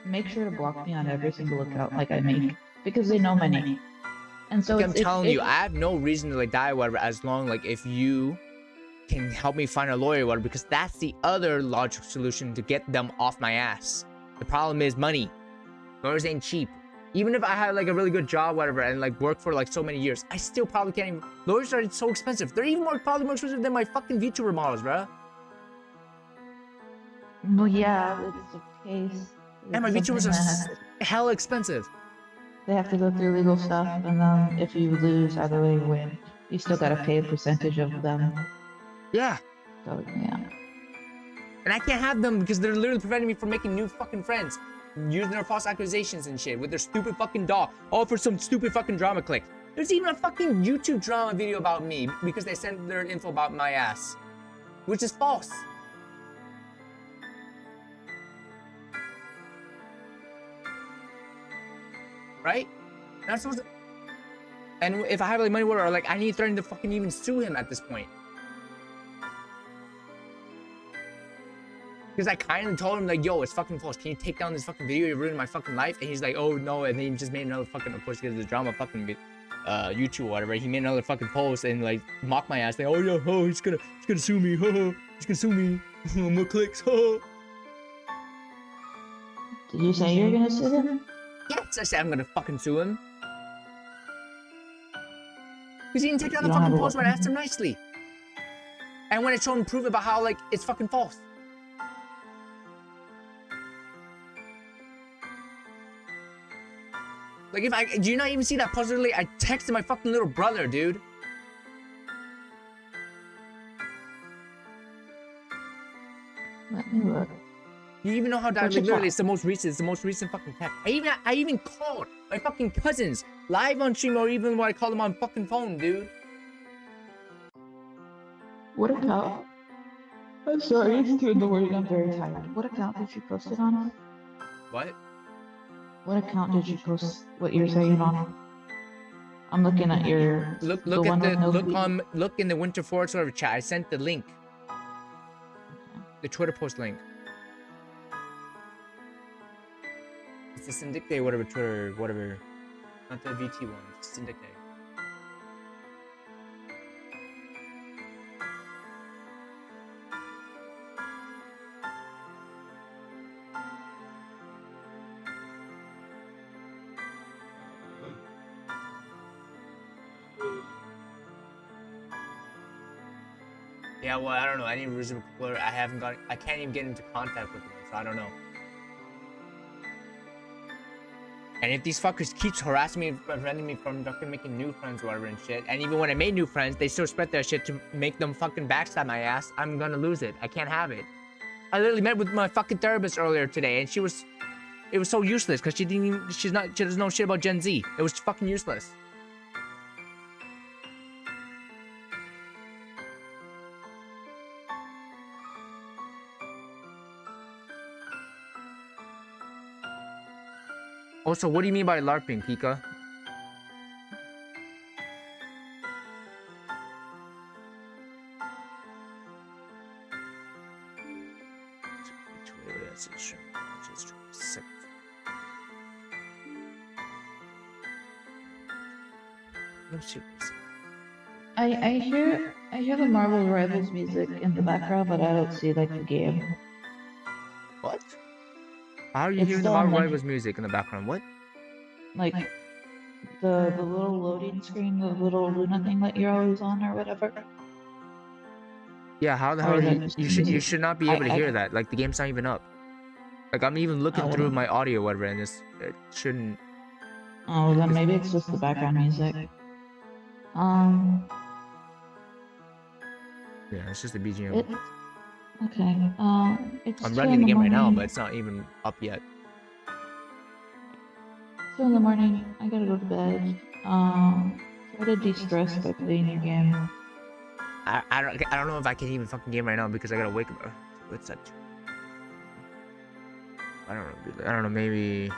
Speaker 2: make sure to block me on every single account like I make, because they know my name. And so
Speaker 3: I'm telling you, I have no reason to like die or whatever, as long like if you can help me find a lawyer or whatever, because that's the other logical solution to get them off my ass. The problem is money. Lawyers ain't cheap. Even if I had like a really good job, whatever, and like worked for like so many years, I still probably can't even. Lawyers are so expensive. They're even probably more expensive than my fucking VTuber models, bro.
Speaker 2: Well, yeah, it's the case.
Speaker 3: And my
Speaker 2: It's
Speaker 3: VTubers
Speaker 2: something
Speaker 3: are
Speaker 2: that
Speaker 3: hella expensive.
Speaker 2: they have to go through legal stuff, and then if you lose, either way you win, you still gotta pay a percentage of them.
Speaker 3: Yeah.
Speaker 2: So yeah.
Speaker 3: And I can't have them because they're literally preventing me from making new fucking friends. Using their false accusations and shit with their stupid fucking dog. All for some stupid fucking drama click. There's even a fucking YouTube drama video about me because they sent their info about my ass. Which is false. Right? Not supposed to... And if I have like money, whatever, like I need threatening to fucking even sue him at this point. Because I kind of told him, like, yo, it's fucking false. Can you take down this fucking video? You're ruining my fucking life. And he's like, oh, no. And then he just made another fucking, of course, because of the drama fucking YouTube or whatever. He made another fucking post and, like, mocked my ass. Like, oh, yeah, oh, he's gonna sue me. He's gonna sue me. More clicks.
Speaker 2: Did you say you were gonna sue them?
Speaker 3: Yes, I said I'm gonna fucking sue him. Because he didn't take down the
Speaker 2: You don't
Speaker 3: fucking
Speaker 2: have a
Speaker 3: post when I
Speaker 2: weapon?
Speaker 3: asked him nicely. And when I showed him proof about how, like, it's fucking false. Like, do you not even see that post? Literally, I texted my fucking little brother, dude.
Speaker 2: Let me look.
Speaker 3: You even know how that,
Speaker 2: What's
Speaker 3: like,
Speaker 2: your
Speaker 3: literally,
Speaker 2: fault?
Speaker 3: it's the most recent fucking text. I even called my fucking cousins live on stream, or even when I called them on fucking phone, dude.
Speaker 2: What account? I'm sorry, it's 2 in the morning. I'm very tired. What account did you post it on?
Speaker 3: What?
Speaker 2: What account did you post what you're saying on? I'm looking at your
Speaker 3: Look
Speaker 2: the
Speaker 3: at
Speaker 2: one
Speaker 3: the
Speaker 2: with no
Speaker 3: look in the Winter Forest server chat. I sent the link, the Twitter post link. It's the Syndic Day, whatever Twitter, whatever. Not the VT one. It's Syndic Day. Yeah, well, I don't know. Any reason I haven't got. I can't even get into contact with them, so I don't know. And if these fuckers keeps harassing me and preventing me from fucking making new friends or whatever and shit, and even when I made new friends, they still spread their shit to make them fucking backstab my ass, I'm gonna lose it. I can't have it. I literally met with my fucking therapist earlier today, and it was so useless because she doesn't know shit about Gen Z. It was fucking useless. Also, what do you mean by LARPing, Pika?
Speaker 2: I hear the Marvel Rivals music in the background, but I don't see like the game.
Speaker 3: What? How are you
Speaker 2: It's
Speaker 3: hearing the
Speaker 2: still on
Speaker 3: Marvel
Speaker 2: my-
Speaker 3: Rivals music in the background? What?
Speaker 2: Like the little loading screen, the little Luna thing that you're always on or whatever.
Speaker 3: Yeah, how the
Speaker 2: Or
Speaker 3: hell
Speaker 2: is that
Speaker 3: you
Speaker 2: just
Speaker 3: should
Speaker 2: music?
Speaker 3: should not be able to
Speaker 2: I-
Speaker 3: hear that. Like the game's not even up. Like I'm even looking
Speaker 2: Oh.
Speaker 3: through my audio whatever and it shouldn't.
Speaker 2: Oh, then maybe it's just the background music.
Speaker 3: Yeah, it's just a BGM.
Speaker 2: It's okay. It's
Speaker 3: I'm
Speaker 2: 2
Speaker 3: running
Speaker 2: in
Speaker 3: the
Speaker 2: the
Speaker 3: game right now,
Speaker 2: morning.
Speaker 3: but it's not even up yet.
Speaker 2: 2 in the morning. I gotta go to bed. Try to de-stress by playing your game.
Speaker 3: I don't know if I can even fucking game right now because I gotta wake up. What's that? I don't know, dude. I don't know. Maybe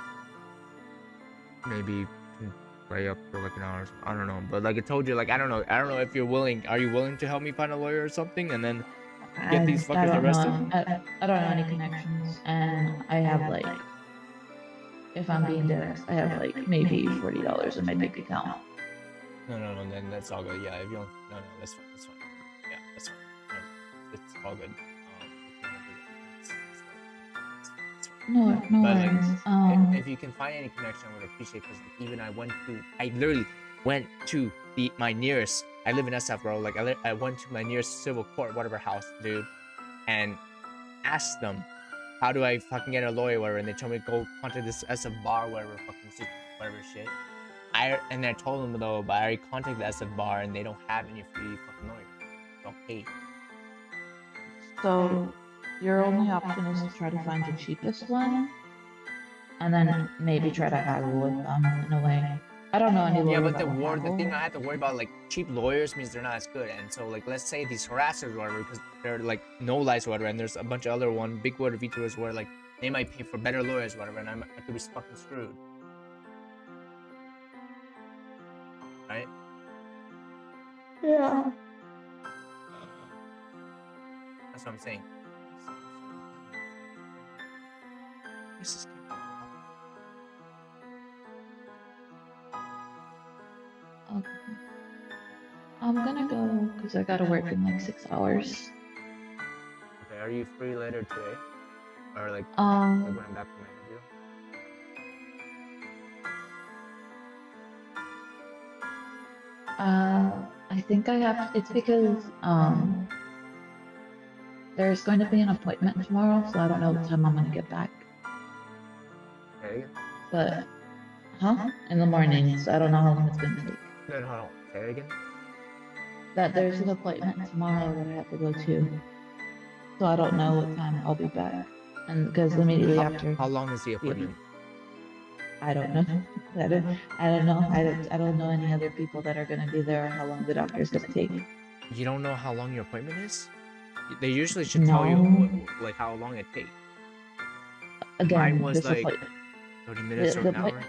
Speaker 3: can play up for like an hour. I don't know. But like I told you, like I don't know. I don't know if you're willing. Are you willing to help me find a lawyer or something, and then get these
Speaker 2: I
Speaker 3: fuckers
Speaker 2: don't
Speaker 3: arrested?
Speaker 2: know. I don't know any connections, and I have like, if I'm being dead, I have like maybe $40 in my bank account.
Speaker 3: No. Then that's all good. Yeah. If you don't, no, that's fine. That's fine. Yeah, that's fine. It's all good.
Speaker 2: No
Speaker 3: But like,
Speaker 2: worries.
Speaker 3: if you can find any connection, I would appreciate. Because like, even I literally went to my nearest. I live in SF, bro. Like I went to my nearest civil court, whatever house, dude, and asked them, how do I fucking get a lawyer, whatever, and they told me go contact this SF bar, whatever, fucking whatever shit. I told them though, but I already contacted the SF bar and they don't have any free fucking lawyers. Don't pay.
Speaker 2: So your only option is to try to find the cheapest one, and then maybe try to haggle with them in a way. I don't know any lawyer.
Speaker 3: Yeah, but
Speaker 2: that will
Speaker 3: the thing
Speaker 2: haggle.
Speaker 3: I have to worry about, like cheap lawyers means they're not as good, and so like let's say these harassers or whatever, because they're like no lies or whatever, and there's a bunch of other big water VTubers where like they might pay for better lawyers or whatever, and I could be fucking screwed. Right?
Speaker 2: Yeah.
Speaker 3: That's what I'm saying. This is
Speaker 2: Okay. I'm gonna go because I gotta work in like 6 hours.
Speaker 3: okay. Are you free later today, or like when I'm back from my interview?
Speaker 2: I think I have. It's because there's going to be an appointment tomorrow, so I don't know what time I'm gonna get back.
Speaker 3: Okay.
Speaker 2: But, in the morning, so I don't know how long it's gonna take.
Speaker 3: No, hold on. Say it again.
Speaker 2: That there's an appointment tomorrow that I have to go to, so I don't know what time I'll be back. And because immediately after,
Speaker 3: How long is the appointment?
Speaker 2: I don't know. I don't know. I don't know any other people that are gonna be there or how long the doctor's gonna take.
Speaker 3: You don't know how long your appointment is? They usually should tell you like how long it takes.
Speaker 2: Again,
Speaker 3: Mine was
Speaker 2: this
Speaker 3: like
Speaker 2: appointment.
Speaker 3: 30 minutes or
Speaker 2: the
Speaker 3: an hour.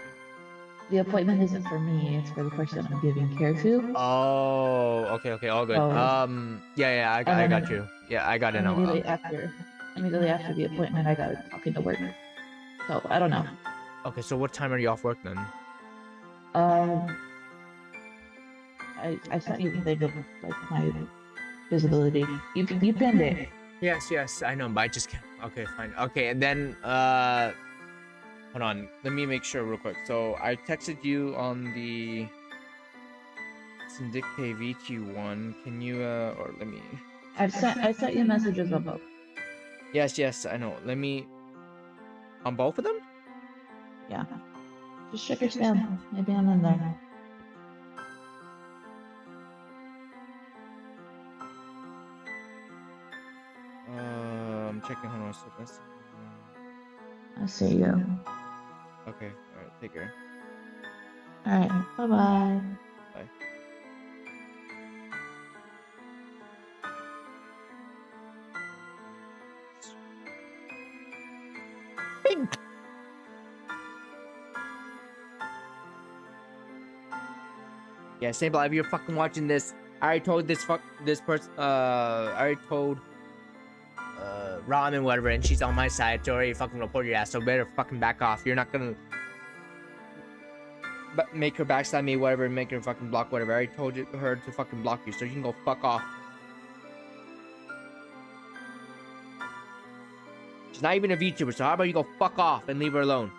Speaker 2: The appointment isn't for me, it's for the person I'm giving care to.
Speaker 3: Oh, okay, all good.
Speaker 2: Oh.
Speaker 3: Yeah, I got you. Yeah, I got it now.
Speaker 2: Immediately after the appointment, I got talking to work. So I don't know.
Speaker 3: Okay, so what time are you off work then?
Speaker 2: I sent you the thing of like my visibility. You pinned it.
Speaker 3: Yes, I know, but I just can't. Okay, fine. Okay, and then hold on. Let me make sure real quick. So I texted you on the Syndicate VT1. Can you or let me?
Speaker 2: I sent you messages on both.
Speaker 3: Yes, I know. Let me. On both of them?
Speaker 2: Yeah. Just check your spam. Maybe I'm in there.
Speaker 3: I'm checking. Hold on. So that's.
Speaker 2: I see you.
Speaker 3: Okay. All right. Take care.
Speaker 2: All right. Bye-bye.
Speaker 3: Bye. Yeah, Sable, if you're fucking watching this, I already told this person, I already told, Ramen, whatever, and she's on my side to already fucking report your ass, so better fucking back off. You're not gonna make her backstab me, whatever, and make her fucking block, whatever. I already told her to fucking block you, so you can go fuck off. She's not even a VTuber, so how about you go fuck off and leave her alone?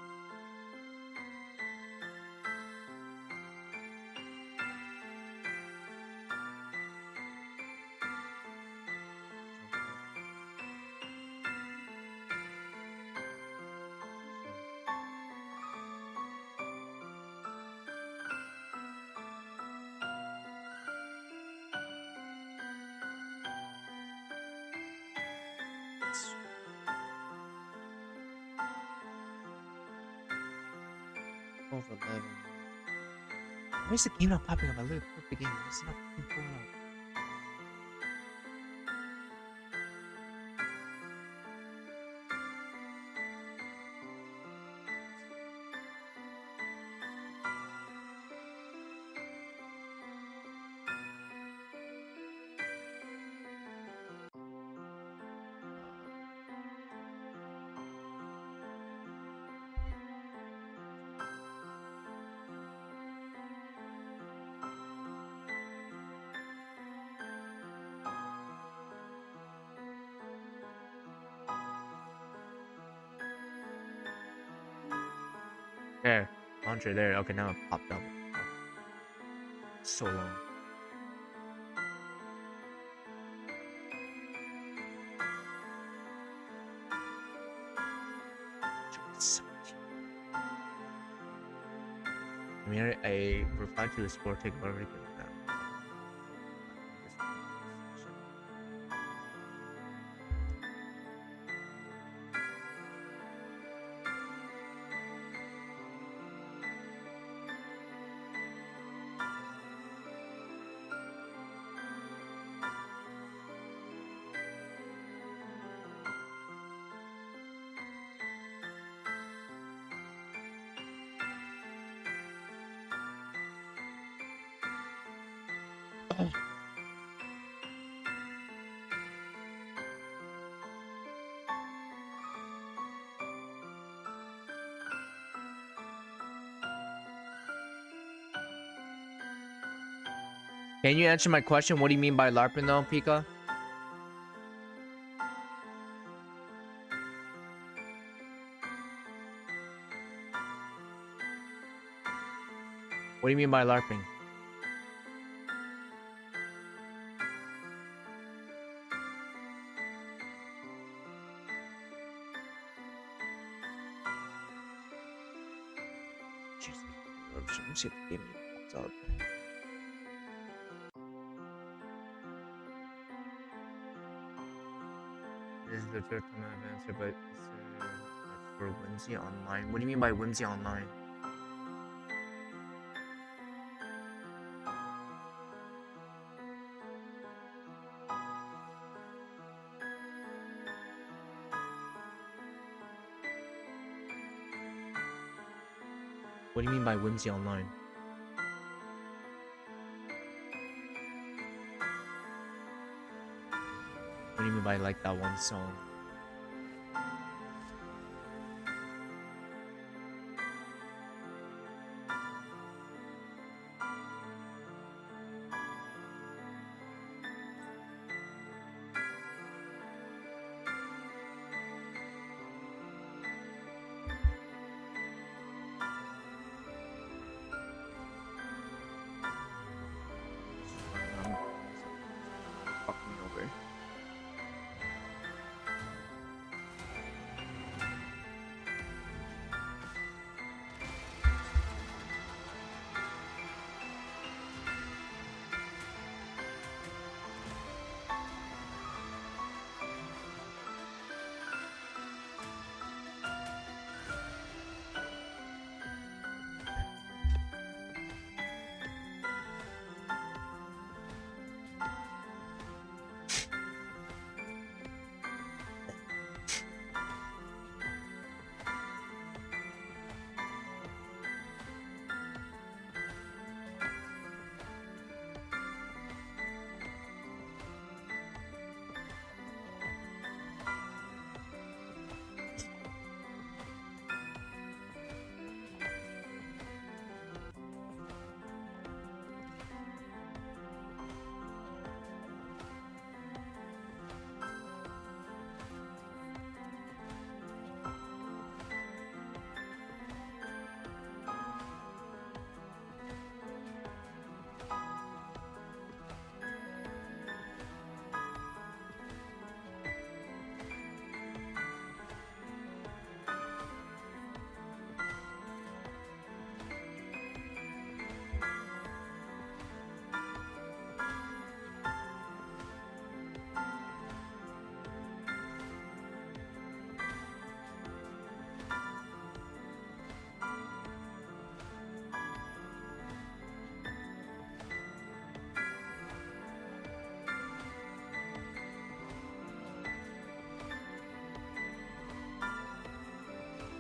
Speaker 3: Yes. 12:11. Why is the game not popping up? I literally put the game. It's not pulling up. There. Andre there. Okay, now it popped up. So long. I mean, I replied to the sport take whatever it can down. Can you answer my question? What do you mean by LARPing though, Pika? What do you mean by LARPing? Jeez, let me see if the game pops up. This is the third time I've answered, but it's for Whimsy Online. What do you mean by Whimsy Online? What do you mean by Whimsy Online? What do you mean by like that one song? Fuck me over.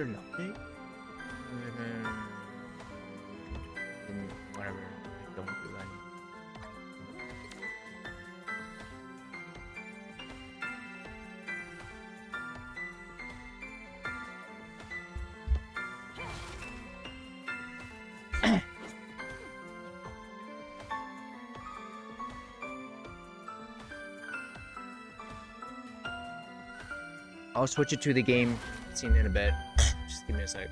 Speaker 1: after an update? Whatever. I don't do that. I'll switch it to the game scene in a bit. Just give me a sec.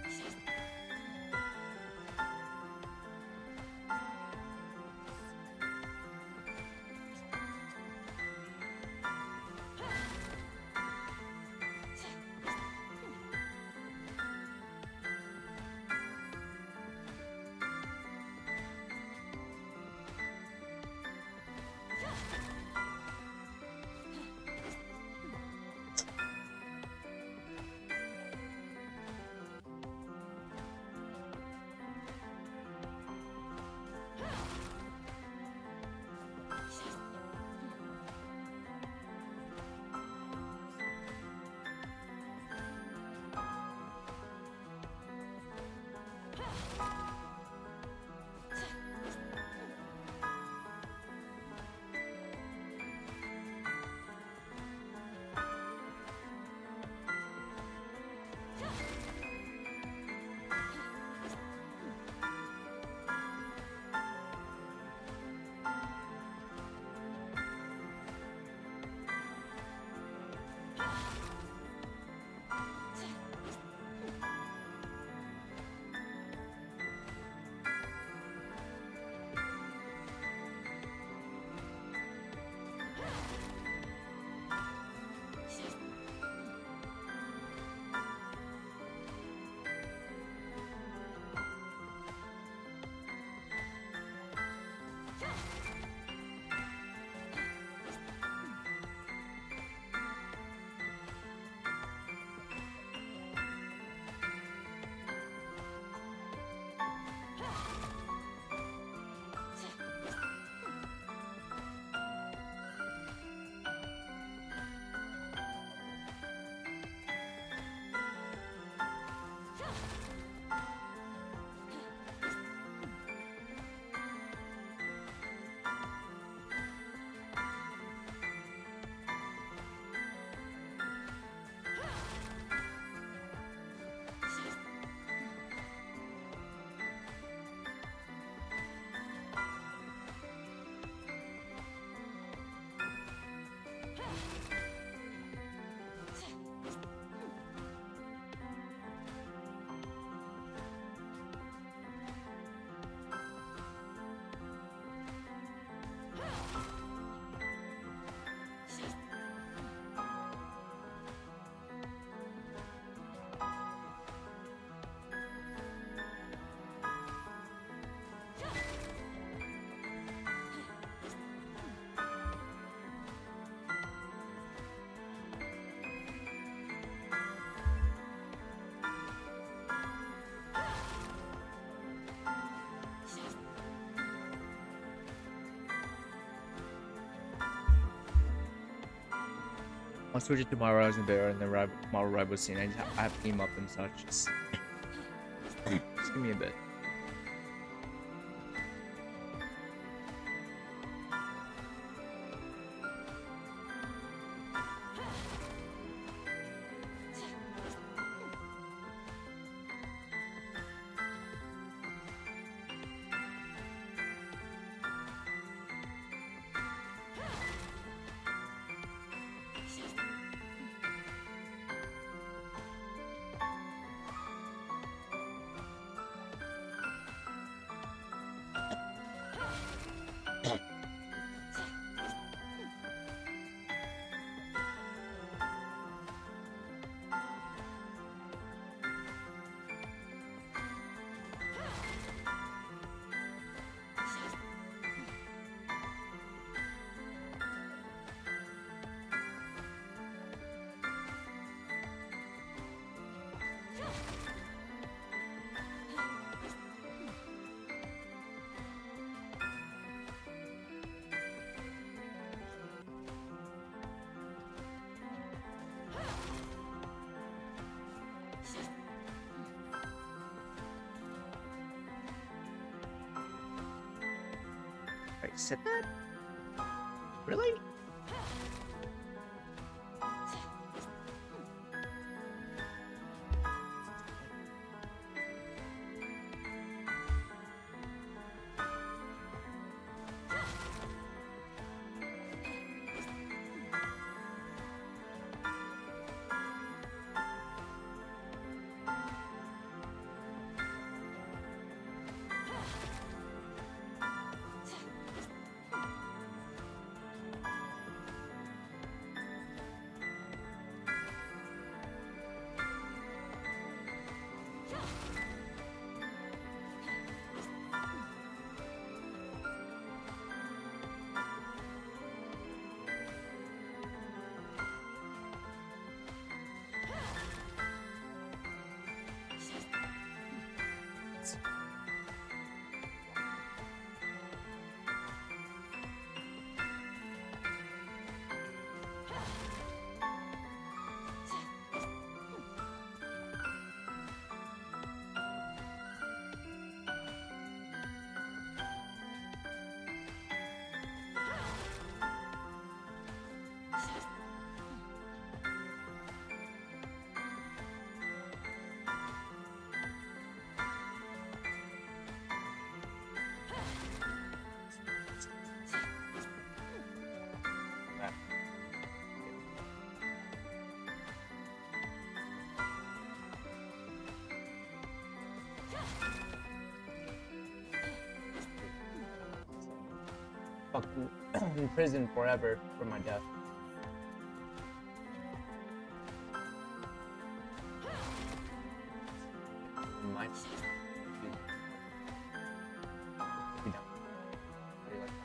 Speaker 1: I'll switch it to my Rise and Bear and the Marvel Rival scene. I have team up and such. Just give me a bit.
Speaker 3: said that? Really?
Speaker 4: Fucking in prison forever for my death. My be done. How do you like that?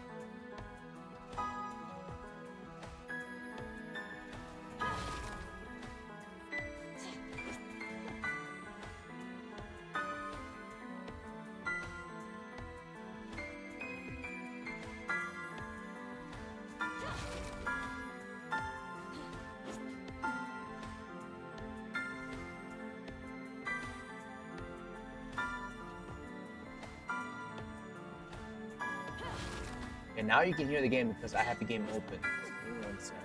Speaker 4: And now you can hear the game because I have the game open. Give me one sec.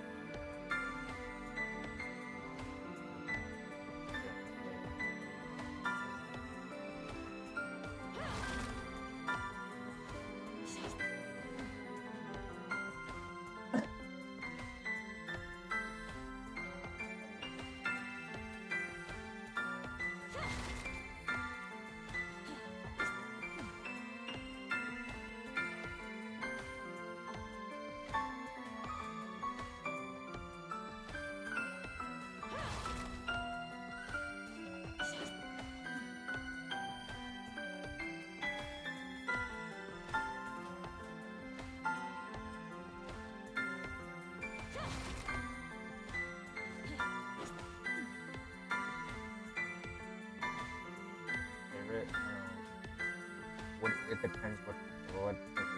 Speaker 4: Favorite? What, it depends what you're talking about.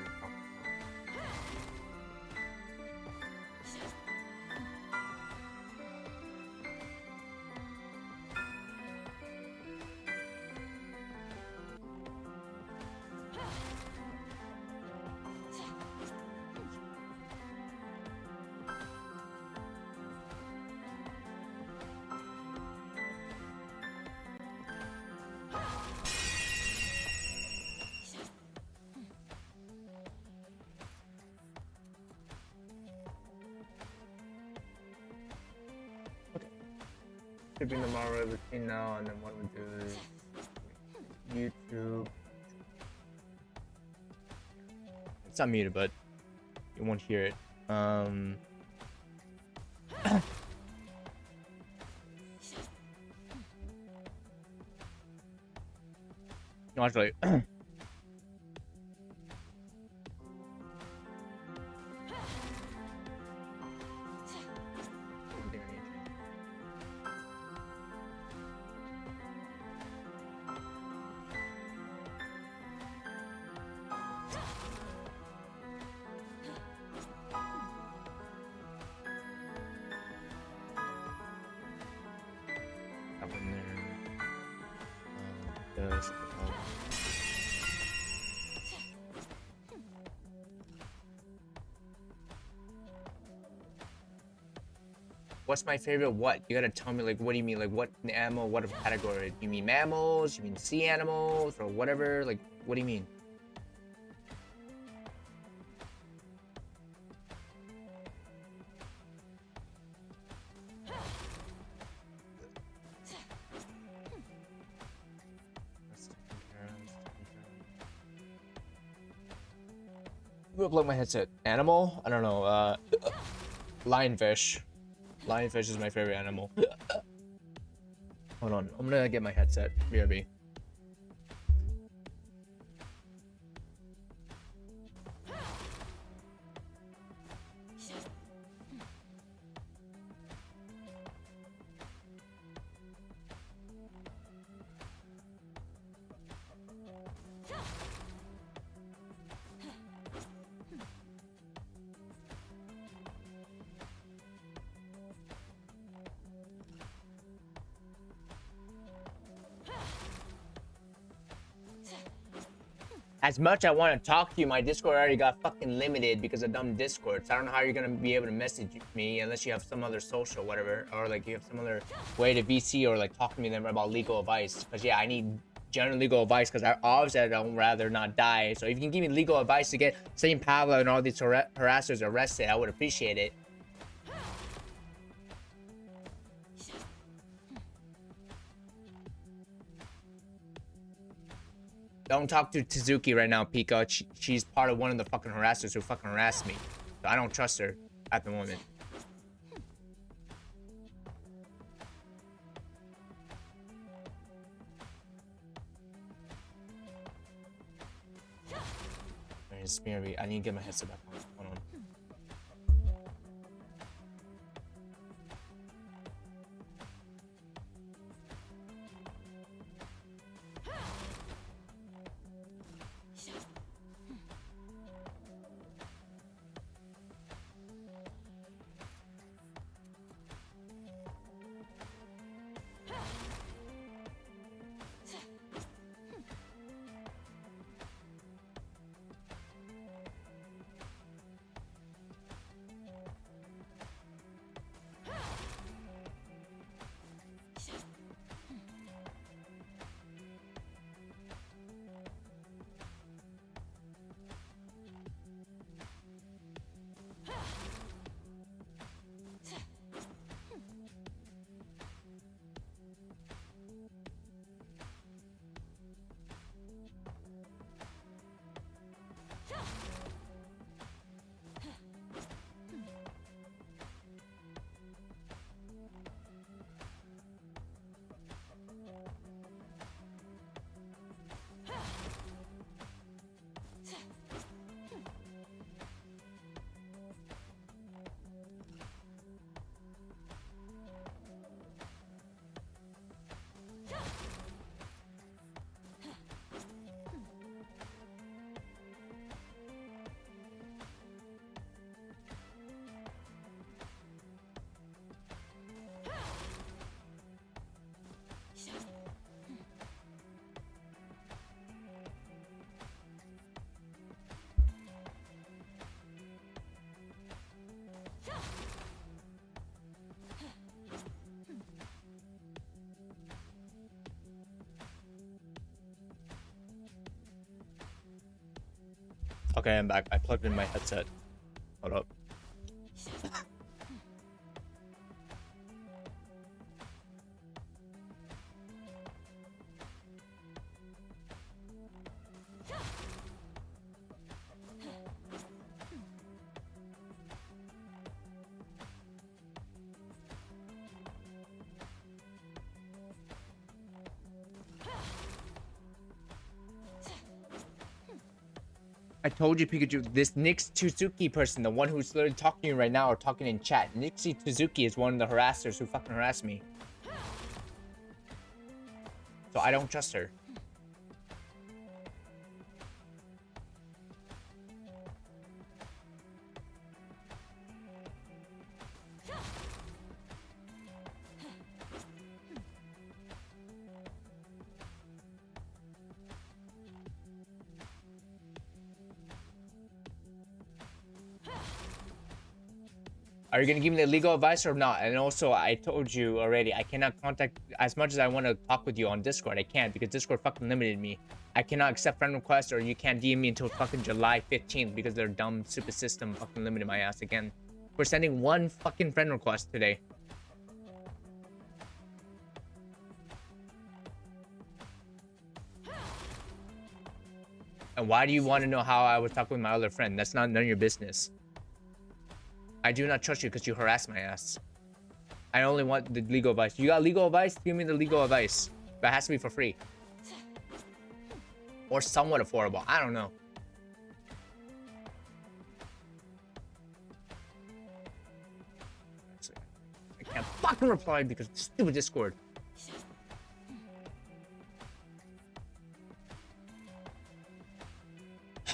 Speaker 4: Shipping the Mario routine now, and then what we do is YouTube.
Speaker 1: It's not muted, but you won't hear it. No, actually. That one there. Does What's my favorite what? You gotta tell me, like, what do you mean? Like, what animal, what category? You mean mammals? You mean sea animals? Or whatever? Like, what do you mean? Who upload my headset? Animal? I don't know. Lionfish. Lionfish is my favorite animal. Hold on, I'm gonna get my headset. BRB. As much I want to talk to you, my Discord already got fucking limited because of dumb Discord. So I don't know how you're gonna be able to message me unless you have some other social, whatever, or like you have some other way to VC or like talk to me then about legal advice. Because yeah, I need general legal advice because I obviously don't rather not die. So if you can give me legal advice to get Saint Pablo and all these harassers arrested, I would appreciate it. Don't talk to Tizuki right now, Pika. She's part of one of the fucking harassers who fucking harassed me. So I don't trust her at the moment. I need to get my headset back on. Hold on. Okay, I'm back. I plugged in my headset. Hold up. I told you, Pikachu, this Nix Tsuzuki person, the one who's literally talking to you right now or talking in chat, Nixie Tsuzuki is one of the harassers who fucking harassed me. So I don't trust her. Are you gonna give me the legal advice or not? And also, I told you already, I cannot contact as much as I want to talk with you on Discord. I can't because Discord fucking limited me. I cannot accept friend requests or you can't DM me until fucking July 15th because their dumb, stupid system fucking limited my ass again. We're sending one fucking friend request today. And why do you want to know how I was talking with my other friend? That's none of your business. I do not trust you because you harass my ass. I only want the legal advice. You got legal advice? Give me the legal advice. But it has to be for free. Or somewhat affordable. I don't know. I can't fucking reply because of stupid Discord.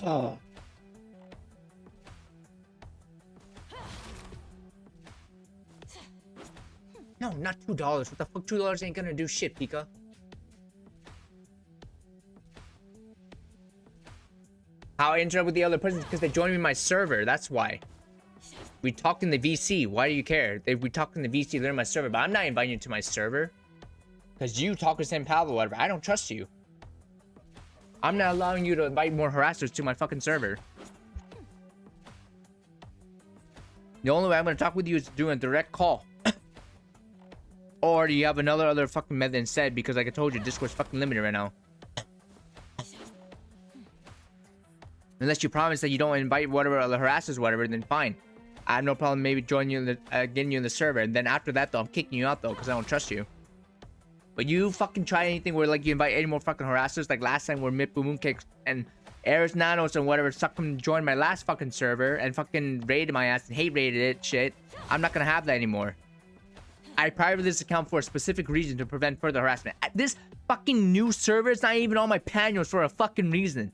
Speaker 1: Oh. No, not $2. What the fuck? $2 ain't gonna do shit, Pika. How I interact with the other person is because they joined me in my server. That's why. We talked in the VC. Why do you care? We talked in the VC. They're in my server, but I'm not inviting you to my server because you talk with San Pablo or whatever. I don't trust you. I'm not allowing you to invite more harassers to my fucking server. The only way I'm gonna talk with you is doing a direct call. Or do you have other fucking method instead? Because like I told you, Discord's fucking limited right now. Unless you promise that you don't invite whatever other harassers, whatever, then fine. I have no problem maybe joining you in the, getting you in the server. And then after that though, I'm kicking you out though, because I don't trust you. But you fucking try anything where like you invite any more fucking harassers, like last time where Mitbu Mooncakes and Eris Nanos and whatever suck them joined my last fucking server and fucking raided my ass and hate raided it, shit. I'm not gonna have that anymore. I private this account for a specific reason to prevent further harassment. This fucking new server is not even on my panels for a fucking reason.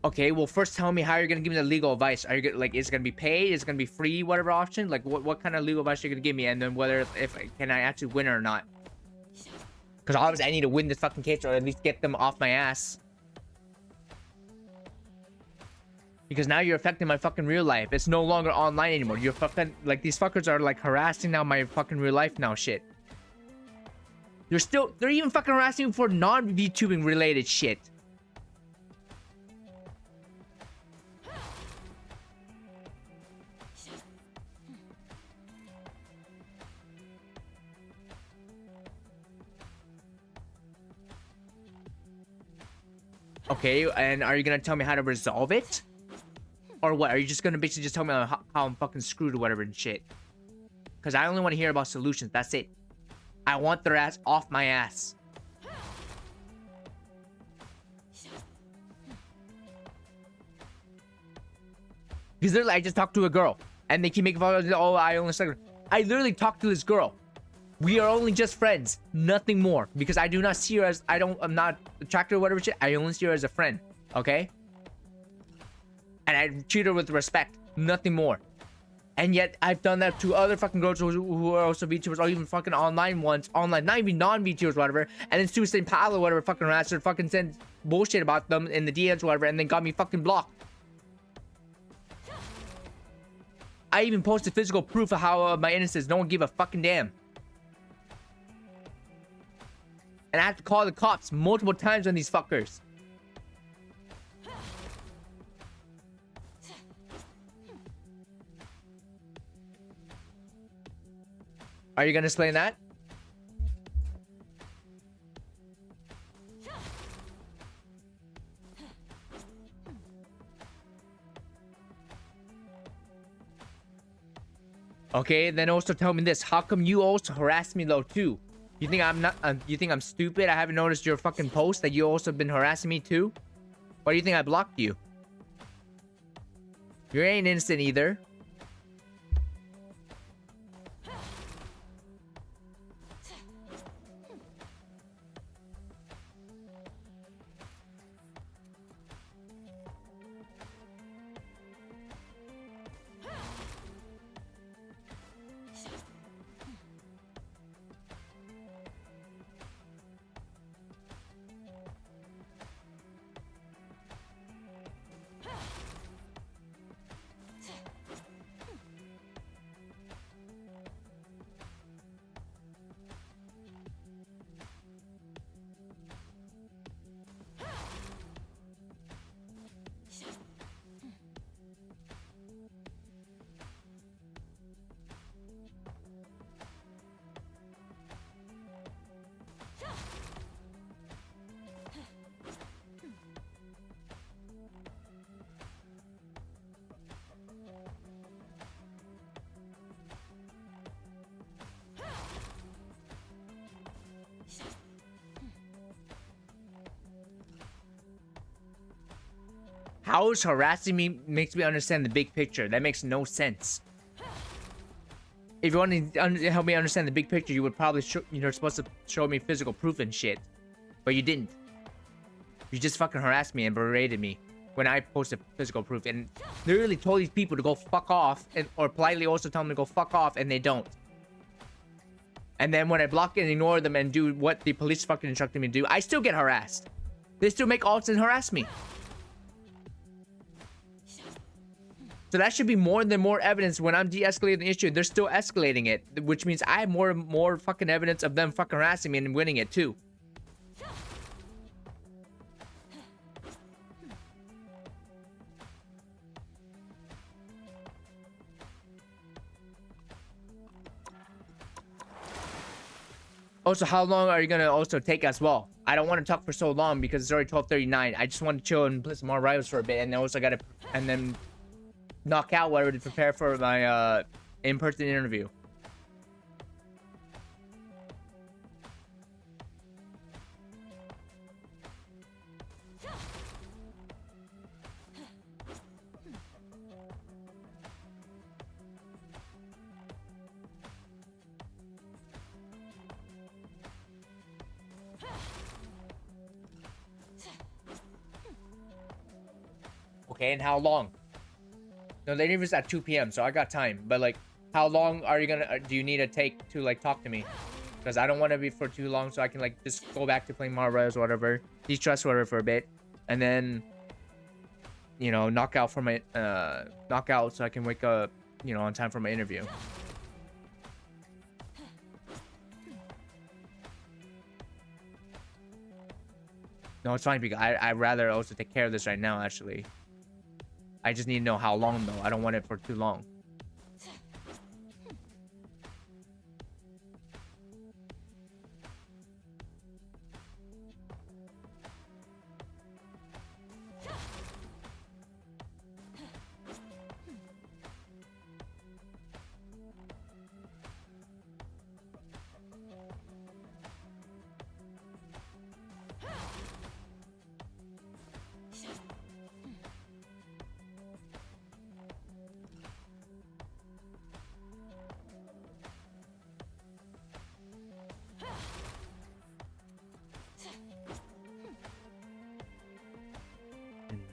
Speaker 1: Okay, well, first tell me how you're gonna give me the legal advice. Are you gonna, like, is it gonna be paid? Is it gonna be free? Whatever option? Like, what kind of legal advice are you gonna give me? And then whether if can I actually win or not? Because obviously I need to win this fucking case or at least get them off my ass. Because now you're affecting my fucking real life. It's no longer online anymore. You're fucking like these fuckers are like harassing now my fucking real life now. Shit. They're even fucking harassing me for non-VTubing related shit. Okay, and are you gonna tell me how to resolve it? Or what? Are you just gonna basically just tell me how I'm fucking screwed or whatever and shit? Because I only want to hear about solutions. That's it. I want their ass off my ass. Because literally, I just talked to a girl. And they keep making fun of, oh, I only suck. I literally talked to this girl. We are only just friends, nothing more. Because I do not see her as, I'm not attracted or whatever shit. I only see her as a friend, okay? And I treat her with respect, nothing more. And yet, I've done that to other fucking girls who are also VTubers, or even fucking online ones, online, not even non-VTubers, whatever. And then Stu St. Paolo, whatever, fucking harassed her, fucking sent bullshit about them in the DMs, whatever, and then got me fucking blocked. I even posted physical proof of how my innocence. No one gave a fucking damn. And I have to call the cops multiple times on these fuckers. Are you gonna explain that? Okay, then also tell me this. How come you also harass me though too? You think I'm not? You think I'm stupid? I haven't noticed your fucking post that you also been harassing me too? Why do you think I blocked you? You ain't innocent either.
Speaker 3: How is harassing me makes me understand the big picture? That makes no sense. If you want to help me understand the big picture, you would probably you're supposed to show me physical proof and shit, but you didn't. You just fucking harassed me and berated me when I posted physical proof, and literally told these people to go fuck off, and or politely also tell them to go fuck off, and they don't. And then when I block and ignore them and do what the police fucking instructed me to do, I still get harassed. They still make alts and harass me. So that should be more evidence when I'm de-escalating the issue. They're still escalating it, which means I have more fucking evidence of them fucking harassing me and winning it too. Also, how long are you gonna also take as well? I don't want to talk for so long because it's already 12:39. I just want to chill and play some more rivals for a bit, and also gotta and then knock out whatever to prepare for my in-person interview. Okay, and how long? No, the interview's at 2 p.m., so I got time. But, like, how long are you gonna... do you need to take to, like, talk to me? Because I don't want to be for too long, so I can, like, just go back to playing Marvel or whatever. De-stress whatever for a bit. And then, you know, knock out for my... knock out so I can wake up, you know, on time for my interview. No, it's fine, because I'd rather also take care of this right now, actually. I just need to know how long, though. I don't want it for too long.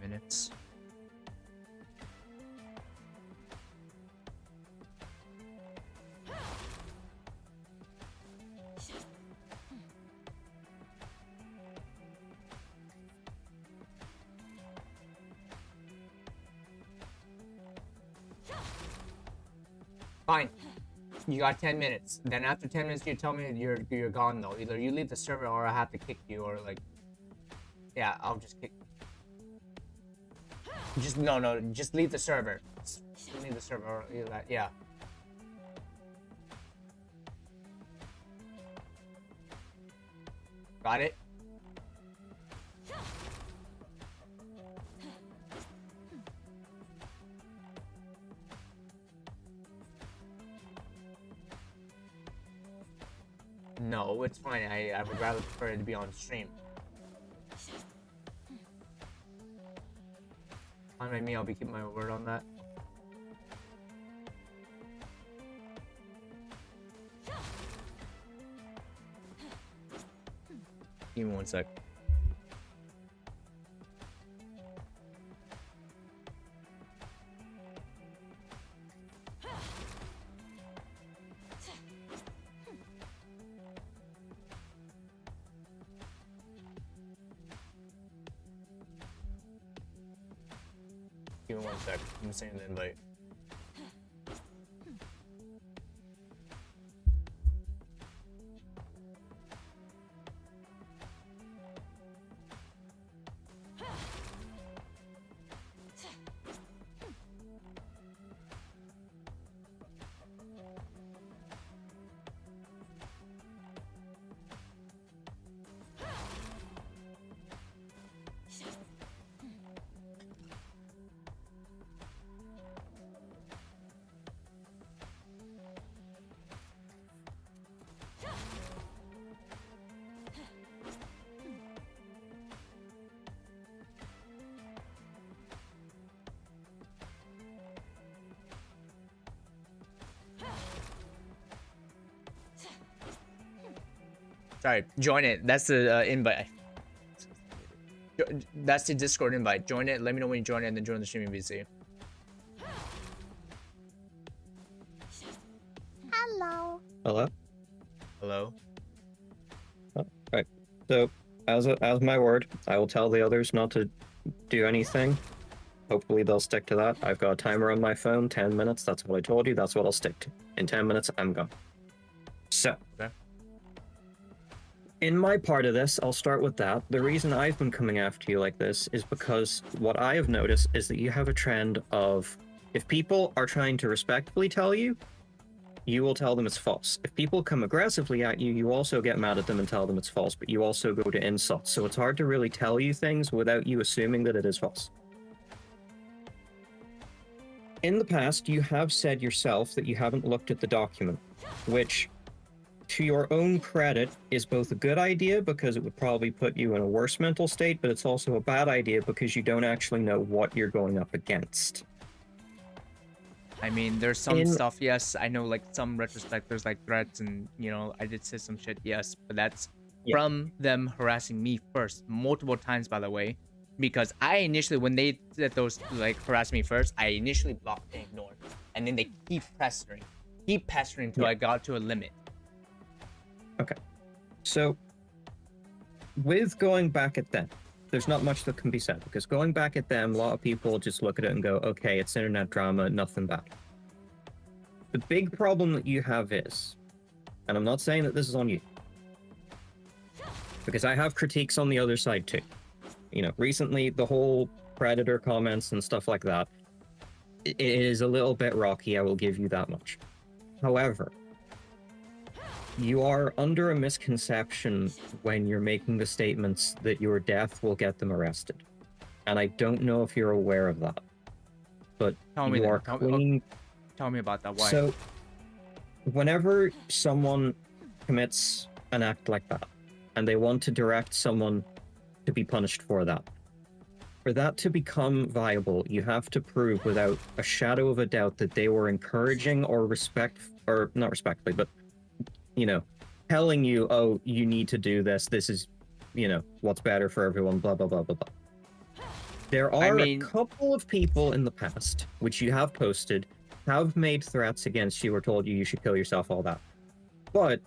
Speaker 3: Minutes. Fine. You got 10 minutes. Then after 10 minutes, you tell me you're gone though. Either you leave the server or I have to kick you, or like, yeah, I'll just kick. Just no, just leave the server. Just leave the server, or either that, yeah. Got it? No, it's fine. I would rather prefer it to be on stream. Fine by me, I'll be keeping my word on that. Give me 1 sec. Give me 1 sec. I'm sending the invite.
Speaker 1: Sorry, join it. That's the invite. That's the Discord invite. Join it. Let me know when you join it, and then join the streaming VC.
Speaker 5: Hello.
Speaker 6: Hello.
Speaker 1: Hello.
Speaker 6: Right. So, as my word, I will tell the others not to do anything. Hopefully, they'll stick to that. I've got a timer on my phone. 10 minutes. That's what I told you. That's what I'll stick to. In 10 minutes, I'm gone. So.
Speaker 1: Okay.
Speaker 6: In my part of this, I'll start with that. The reason I've been coming after you like this is because what I have noticed is that you have a trend of, if people are trying to respectfully tell you, you will tell them it's false. If people come aggressively at you, you also get mad at them and tell them it's false, but you also go to insults. So it's hard to really tell you things without you assuming that it is false. In the past, you have said yourself that you haven't looked at the document, which, to your own credit, is both a good idea because it would probably put you in a worse mental state, but it's also a bad idea because you don't actually know what you're going up against.
Speaker 1: I mean, there's some stuff, yes. I know, like, some retrospectives, like threats, and, you know, I did say some shit, yes. But that's from them harassing me first, multiple times, by the way. Because I initially, when they did those, like, harass me first, I initially blocked and ignored. And then they keep pestering until I got to a limit.
Speaker 6: Okay. So, with going back at them, there's not much that can be said, because going back at them, a lot of people just look at it and go, okay, it's internet drama, nothing bad. The big problem that you have is, and I'm not saying that this is on you, because I have critiques on the other side too. You know, recently, the whole Predator comments and stuff like that, it is a little bit rocky, I will give you that much. However, you are under a misconception when you're making the statements that your death will get them arrested. And I don't know if you're aware of that. But
Speaker 1: Tell me
Speaker 6: you
Speaker 1: that.
Speaker 6: are clean.
Speaker 1: Tell me about that. Why?
Speaker 6: So, whenever someone commits an act like that, and they want to direct someone to be punished for that to become viable, you have to prove without a shadow of a doubt that they were encouraging or not respectfully, but, you know, telling you, oh, you need to do this is, you know, what's better for everyone, blah, blah, blah, blah, blah. There are a couple of people in the past, which you have posted, have made threats against you or told you should kill yourself, all that. But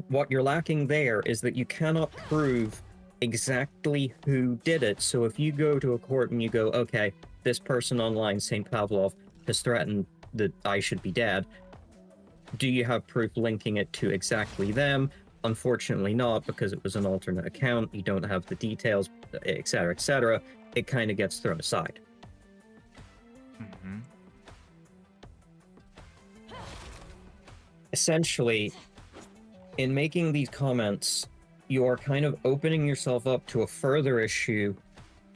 Speaker 6: what you're lacking there is that you cannot prove exactly who did it. So if you go to a court and you go, okay, this person online, St. Pavlov, has threatened that I should be dead, do you have proof linking it to exactly them? Unfortunately not, because it was an alternate account, you don't have the details, etc., etc. It kind of gets thrown aside.
Speaker 1: Mm-hmm.
Speaker 6: Essentially, in making these comments, you are kind of opening yourself up to a further issue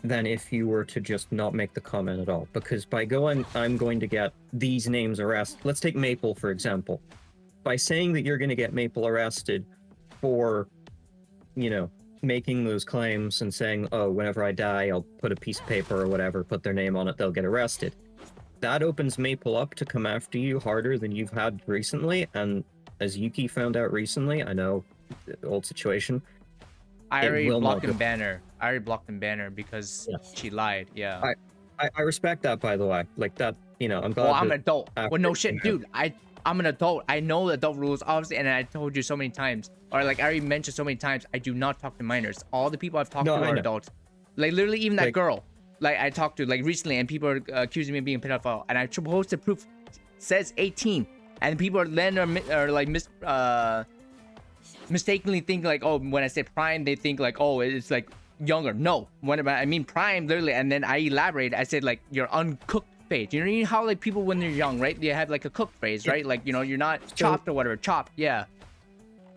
Speaker 6: than if you were to just not make the comment at all. Because by going, I'm going to get these names arrested. Let's take Maple, for example. By saying that you're going to get Maple arrested for, you know, making those claims and saying, oh, whenever I die, I'll put a piece of paper or whatever, put their name on it, they'll get arrested. That opens Maple up to come after you harder than you've had recently. And as Yuki found out recently, I know, the old situation.
Speaker 1: I already blocked him banner. I already blocked him banner because she lied. Yeah.
Speaker 6: I respect that, by the way. Like that, you know, I'm glad.
Speaker 1: Well, I'm an adult. Well, no shit, dude. I'm an adult. I know the adult rules, obviously, and I told you so many times, or like I already mentioned so many times, I do not talk to minors. All the people I've talked to are adults. Like literally, even that girl, like I talked to like recently, and people are accusing me of being a pedophile, and I posted proof says 18, and people are like mistakenly think like, oh, when I say prime, they think like, oh, it's like younger. No, when I mean prime, literally, and then I elaborate. I said like your uncooked phase. You know how like people when they're young, right? They have like a cooked phase, right? Like, you know, you're not chopped or whatever. Chopped, yeah.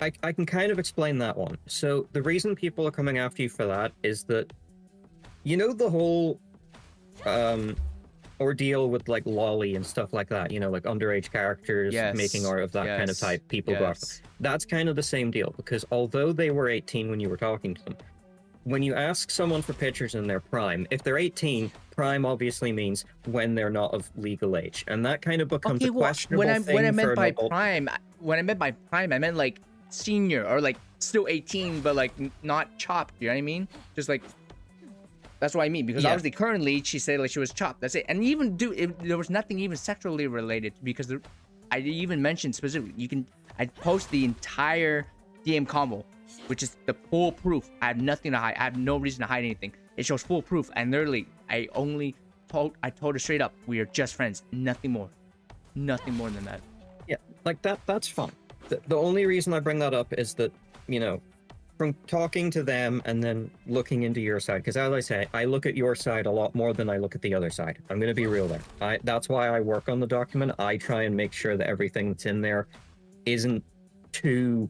Speaker 6: I can kind of explain that one. So the reason people are coming after you for that is that, you know, the whole ordeal with like lolly and stuff like that, you know, like underage characters making art of that kind of type, people go after. That's kind of the same deal, because although they were 18 when you were talking to them, when you ask someone for pictures in their prime, if they're 18, prime obviously means when they're not of legal age, and that kind of becomes a questionable thing
Speaker 1: when I meant
Speaker 6: for
Speaker 1: by
Speaker 6: an adult.
Speaker 1: prime, I meant like senior or like still 18 but like not chopped, you know what I mean? Just like that's what I mean, because
Speaker 6: Yeah.
Speaker 1: obviously currently she said like she was chopped, that's it. And even there was nothing even sexually related, because I even mentioned specifically I post the entire DM combo, which is the full proof. I have nothing to hide. I have no reason to hide anything. It shows full proof, and literally I told her straight up, we are just friends, nothing more than that.
Speaker 6: Yeah, like that's fine. The only reason I bring that up is that, you know, from talking to them and then looking into your side, because as I say, I look at your side a lot more than I look at the other side. I'm going to be real there. That's why I work on the document. I try and make sure that everything that's in there isn't too,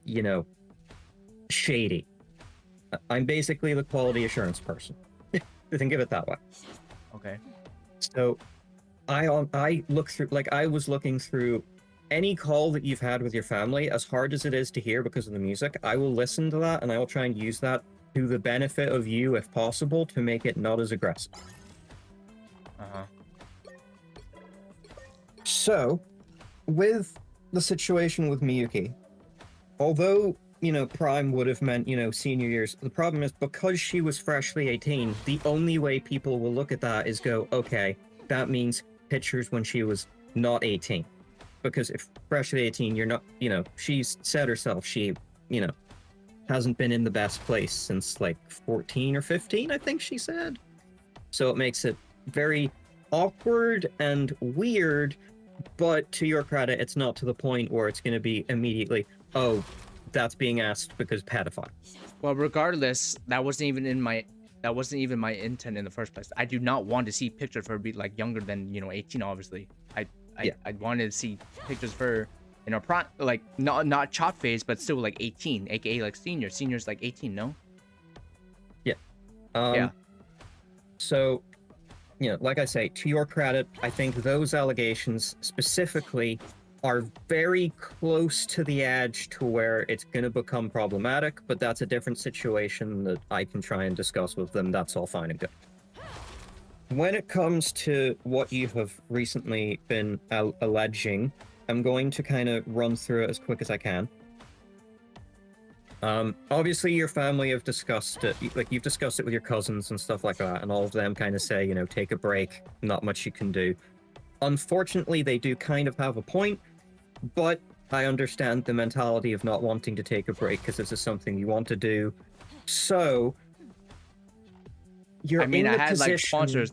Speaker 6: you know, shady. I'm basically the quality assurance person. Think of it that way.
Speaker 1: Okay.
Speaker 6: So I look through, like, I was looking through any call that you've had with your family, as hard as it is to hear because of the music. I will listen to that and I will try and use that to the benefit of you if possible to make it not as aggressive.
Speaker 1: Uh-huh.
Speaker 6: So, with the situation with Miyuki, although, you know, Prime would have meant, you know, senior years, the problem is because she was freshly 18, the only way people will look at that is go, okay, that means pictures when she was not 18. Because if freshly 18, you're not, you know, she's said herself, she, you know, hasn't been in the best place since like 14 or 15, I think she said. So it makes it very awkward and weird, but to your credit, it's not to the point where it's going to be immediately, oh, that's being asked because pedophile.
Speaker 1: Well, regardless, that wasn't even my intent in the first place. I do not want to see pictures of her be like younger than, you know, 18, obviously. I wanted to see pictures of her in her prime, like not chop phase, but still like 18, aka like senior. Senior's like 18, no?
Speaker 6: Yeah.
Speaker 1: Yeah.
Speaker 6: So, you know, like I say, to your credit, I think those allegations specifically are very close to the edge to where it's going to become problematic, but that's a different situation that I can try and discuss with them. That's all fine and good. When it comes to what you have recently been alleging, I'm going to kind of run through it as quick as I can. Obviously, your family have discussed it, like you've discussed it with your cousins and stuff like that, and all of them kind of say, you know, take a break, not much you can do. Unfortunately, they do kind of have a point, but I understand the mentality of not wanting to take a break because this is something you want to do. So, you're
Speaker 1: I mean,
Speaker 6: in the
Speaker 1: I had
Speaker 6: position...
Speaker 1: like sponsors.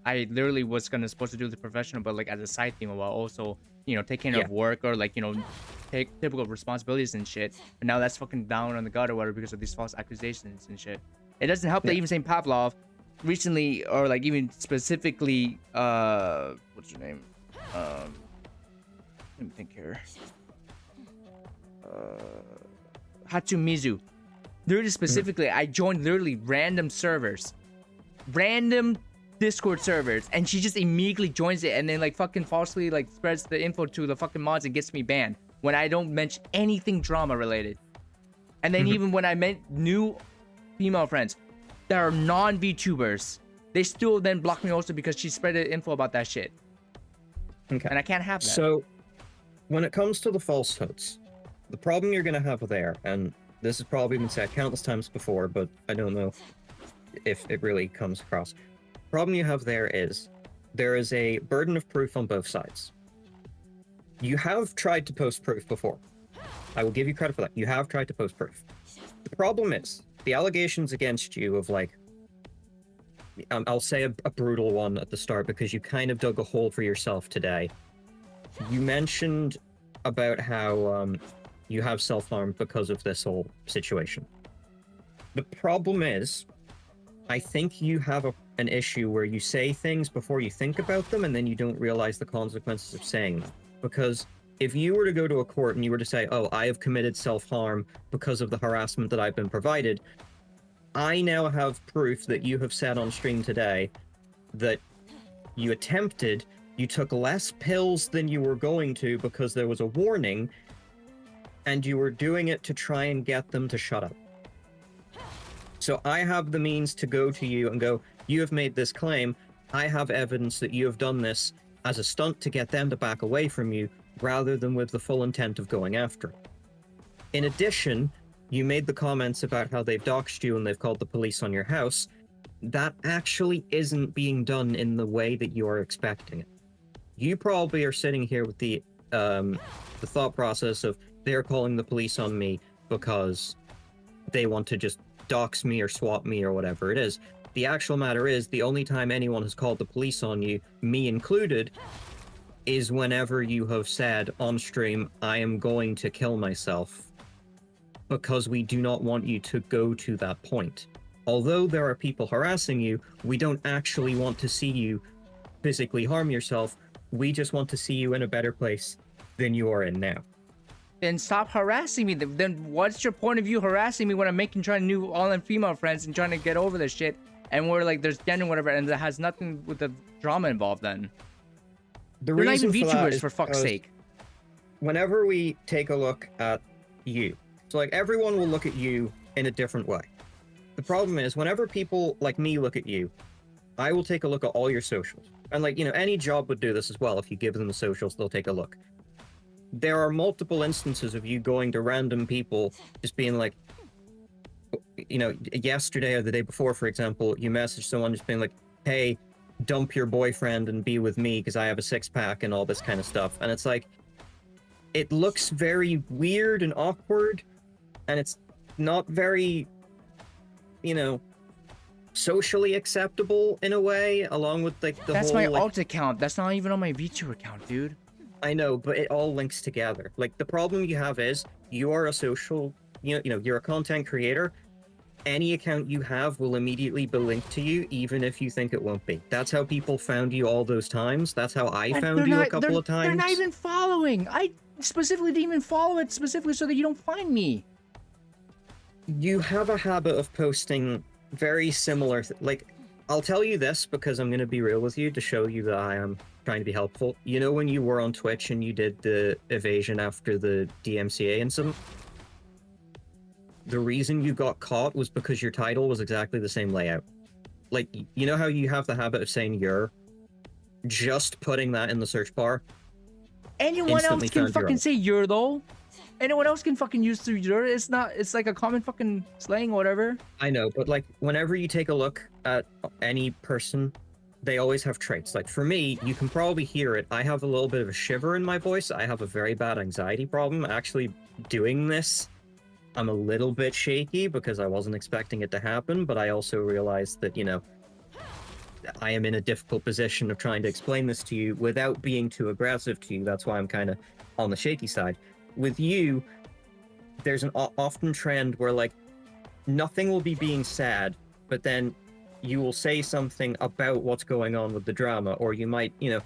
Speaker 1: I literally was supposed to do the professional, but like as a side thing, while also, you know, taking care of work or like, you know, take typical responsibilities and shit. But now that's fucking down on the gut or whatever because of these false accusations and shit. It doesn't help that even St. Pavlov recently, or like even specifically, what's her name? Let me think here. Hatsumizu. Literally specifically, I joined literally random servers. Random Discord servers, and she just immediately joins it and then like fucking falsely like spreads the info to the fucking mods and gets me banned when I don't mention anything drama related. And then even when I met new female friends that are non-VTubers, they still then block me also because she spread the info about that shit.
Speaker 6: Okay.
Speaker 1: And I can't have that.
Speaker 6: So, when it comes to the falsehoods, the problem you're going to have there, and this has probably been said countless times before, but I don't know if it really comes across. The problem you have there is a burden of proof on both sides. You have tried to post proof before. I will give you credit for that. You have tried to post proof. The problem is, the allegations against you of like, I'll say a brutal one at the start because you kind of dug a hole for yourself today. You mentioned about how you have self-harm because of this whole situation. The problem is, I think you have an issue where you say things before you think about them and then you don't realize the consequences of saying them. Because if you were to go to a court and you were to say, oh, I have committed self-harm because of the harassment that I've been provided, I now have proof that you have said on stream today that you took less pills than you were going to because there was a warning, and you were doing it to try and get them to shut up. So I have the means to go to you and go, you have made this claim, I have evidence that you have done this, as a stunt to get them to back away from you rather than with the full intent of going after it. In addition, you made the comments about how they've doxed you and they've called the police on your house. That actually isn't being done in the way that you are expecting it. You probably are sitting here with the thought process of they're calling the police on me because they want to just dox me or swap me or whatever it is. The actual matter is, the only time anyone has called the police on you, me included, is whenever you have said on stream, I am going to kill myself, because we do not want you to go to that point. Although there are people harassing you, we don't actually want to see you physically harm yourself. We just want to see you in a better place than you are in now.
Speaker 3: Then stop harassing me. Then what's your point of view harassing me when I'm trying new all-in female friends and trying to get over this shit? And we're like, there's gender, whatever, and that has nothing with the drama involved. Then
Speaker 6: They're
Speaker 3: not even VTubers, for fuck's sake.
Speaker 6: Whenever we take a look at you, so like everyone will look at you in a different way. The problem is, whenever people like me look at you, I will take a look at all your socials. And like, you know, any job would do this as well. If you give them the socials, they'll take a look. There are multiple instances of you going to random people, just being like, you know, yesterday or the day before, for example, you messaged someone just being like, hey, dump your boyfriend and be with me because I have a six-pack and all this kind of stuff. And it's like, it looks very weird and awkward, and it's not very, you know, socially acceptable in a way, along with like the
Speaker 3: That's
Speaker 6: whole,
Speaker 3: my
Speaker 6: like,
Speaker 3: alt account. That's not even on my VTuber account, dude.
Speaker 6: I know, but it all links together. Like, the problem you have is you are a social, you know, you're a content creator. Any account you have will immediately be linked to you, even if you think it won't be. That's how people found you all those times. That's how I
Speaker 3: And
Speaker 6: found
Speaker 3: they're
Speaker 6: you a
Speaker 3: not-
Speaker 6: couple of times.
Speaker 3: They're not even following. I specifically didn't even follow it specifically so that you don't find me.
Speaker 6: You have a habit of posting very similar, like, I'll tell you this because I'm going to be real with you to show you that I am trying to be helpful. You know when you were on Twitch and you did the evasion after the DMCA incident? The reason you got caught was because your title was exactly the same layout. Like, you know how you have the habit of saying "your"? Just putting that in the search bar.
Speaker 3: Anyone
Speaker 6: Instantly
Speaker 3: else can
Speaker 6: found your
Speaker 3: fucking
Speaker 6: own.
Speaker 3: say "you're" though. Anyone else can fucking use through "you're." It's not. It's like a common fucking slang or whatever.
Speaker 6: I know, but like, whenever you take a look at any person, they always have traits. Like, for me, you can probably hear it. I have a little bit of a shiver in my voice. I have a very bad anxiety problem. Actually doing this, I'm a little bit shaky because I wasn't expecting it to happen, but I also realized that, you know, I am in a difficult position of trying to explain this to you without being too aggressive to you. That's why I'm kind of on the shaky side. With you, there's an often trend where, like, nothing will be being said, but then you will say something about what's going on with the drama, or you might, you know,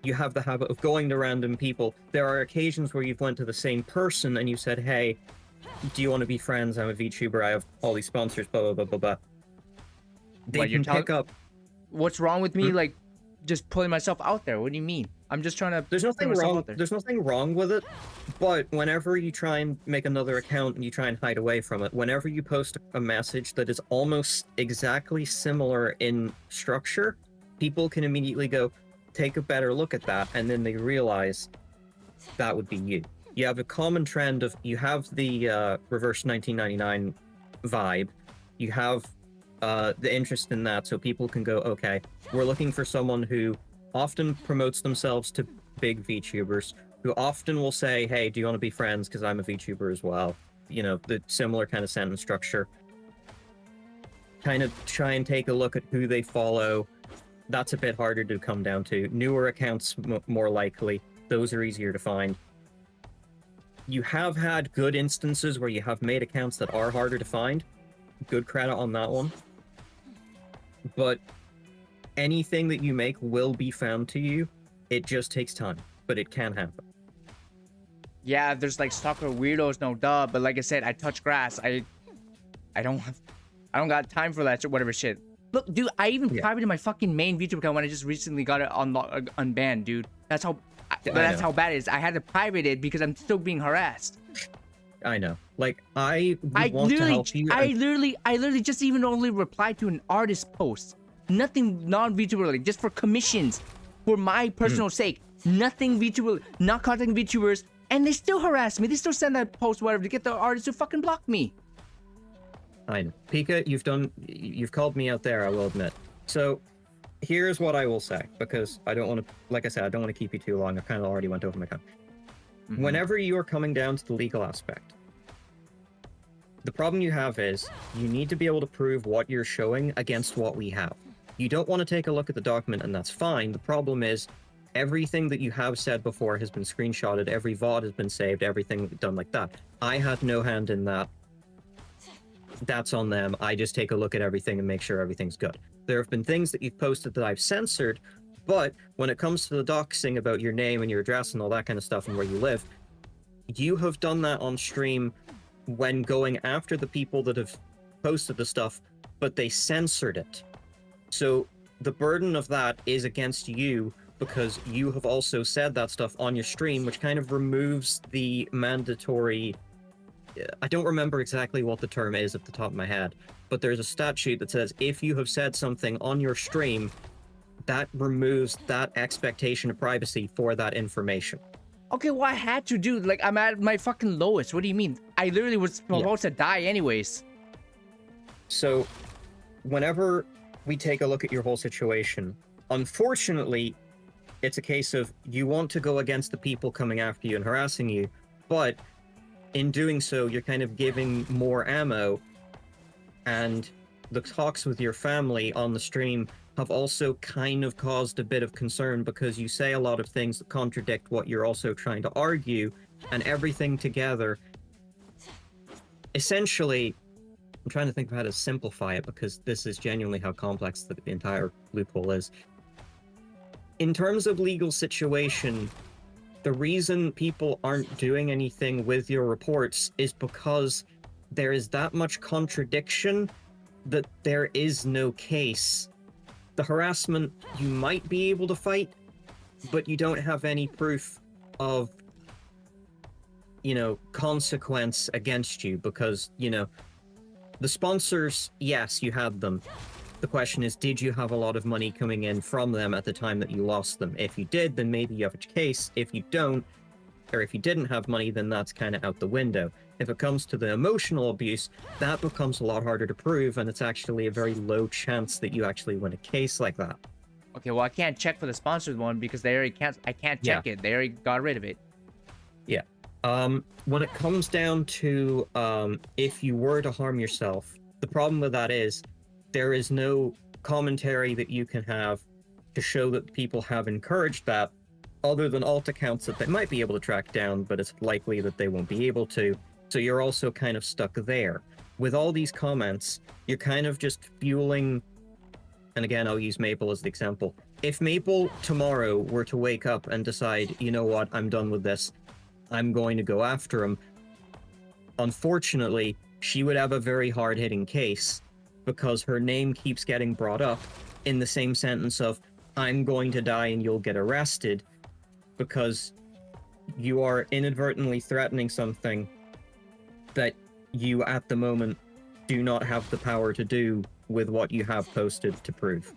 Speaker 6: you have the habit of going to random people. There are occasions where you've went to the same person and you said, hey, do you want to be friends? I'm a VTuber. I have all these sponsors, blah, blah, blah, blah, blah. They
Speaker 3: What, you're
Speaker 6: can pick up.
Speaker 3: What's wrong with me?
Speaker 6: Hmm?
Speaker 3: Like, just putting myself out there. What do you mean? I'm just trying to.
Speaker 6: There's nothing
Speaker 3: myself
Speaker 6: wrong.
Speaker 3: out there.
Speaker 6: There's nothing wrong with it, but whenever you try and make another account and you try and hide away from it, whenever you post a message that is almost exactly similar in structure, people can immediately go, take a better look at that, and then they realize that would be you. You have a common trend of, you have the reverse 1999 vibe, you have the interest in that, so people can go, okay, we're looking for someone who often promotes themselves to big VTubers, who often will say, hey, do you want to be friends because I'm a VTuber as well? You know, the similar kind of sentence structure. Kind of try and take a look at who they follow. That's a bit harder to come down to. Newer accounts, more likely. Those are easier to find. You have had good instances where you have made accounts that are harder to find. Good credit on that one. But anything that you make will be found to you. It just takes time, but it can happen.
Speaker 3: Yeah, there's like stalker weirdos, no duh. But like I said, I touch grass. I don't got time for that whatever shit. Look, dude, I even privated my fucking main VTuber account when I just recently got it unbanned, dude. That's how bad it is. I had to private it because I'm still being harassed.
Speaker 6: I know. Like, I want to help you.
Speaker 3: I literally just even only replied to an artist post. Nothing non-VTuber related, just for commissions. for my personal sake. Nothing VTuber, not contacting VTubers, and they still harass me. They still send that post, whatever, to get the artist to fucking block me.
Speaker 6: I know. Pika, you've called me out there, I will admit. So, here's what I will say, because I don't want to, like I said, I don't want to keep you too long. I kind of already went over my time. Whenever you are coming down to the legal aspect, the problem you have is you need to be able to prove what you're showing against what we have. You don't want to take a look at the document, and that's fine. The problem is everything that you have said before has been screenshotted, every VOD has been saved, everything done like that. I had no hand in that. That's on them. I just take a look at everything and make sure everything's good. There have been things that you've posted that I've censored, but when it comes to the doxing about your name and your address and all that kind of stuff and where you live, you have done that on stream when going after the people that have posted the stuff, but they censored it. So the burden of that is against you because you have also said that stuff on your stream, which kind of removes the mandatory... I don't remember exactly what the term is at the top of my head, but there's a statute that says if you have said something on your stream, that removes that expectation of privacy for that information.
Speaker 3: Okay, well, I had to, dude. Like, I'm at my fucking lowest. What do you mean? I literally was supposed to die anyways.
Speaker 6: So, whenever we take a look at your whole situation, unfortunately, it's a case of you want to go against the people coming after you and harassing you, but in doing so, you're kind of giving more ammo, and the talks with your family on the stream have also kind of caused a bit of concern because you say a lot of things that contradict what you're also trying to argue, and everything together. Essentially, I'm trying to think of how to simplify it because this is genuinely how complex the entire loophole is. In terms of legal situation, the reason people aren't doing anything with your reports is because there is that much contradiction that there is no case. The harassment you might be able to fight, but you don't have any proof of, consequence against you because, the sponsors, yes, you had them. The question is, did you have a lot of money coming in from them at the time that you lost them? If you did, then maybe you have a case. If you don't, or if you didn't have money, then that's kind of out the window. If it comes to the emotional abuse, that becomes a lot harder to prove, and it's actually a very low chance that you actually win a case like that.
Speaker 3: Okay, well, I can't check for the sponsored one because they already can't. I can't check it. They already got rid of it.
Speaker 6: Yeah. When it comes down to if you were to harm yourself, the problem with that is there is no commentary that you can have to show that people have encouraged that, other than alt accounts that they might be able to track down, but it's likely that they won't be able to. So you're also kind of stuck there. With all these comments, you're kind of just fueling, and again, I'll use Maple as the example. If Maple tomorrow were to wake up and decide, you know what, I'm done with this, I'm going to go after him, unfortunately, she would have a very hard-hitting case because her name keeps getting brought up in the same sentence of, I'm going to die and you'll get arrested, because you are inadvertently threatening something that you at the moment do not have the power to do with what you have posted to prove.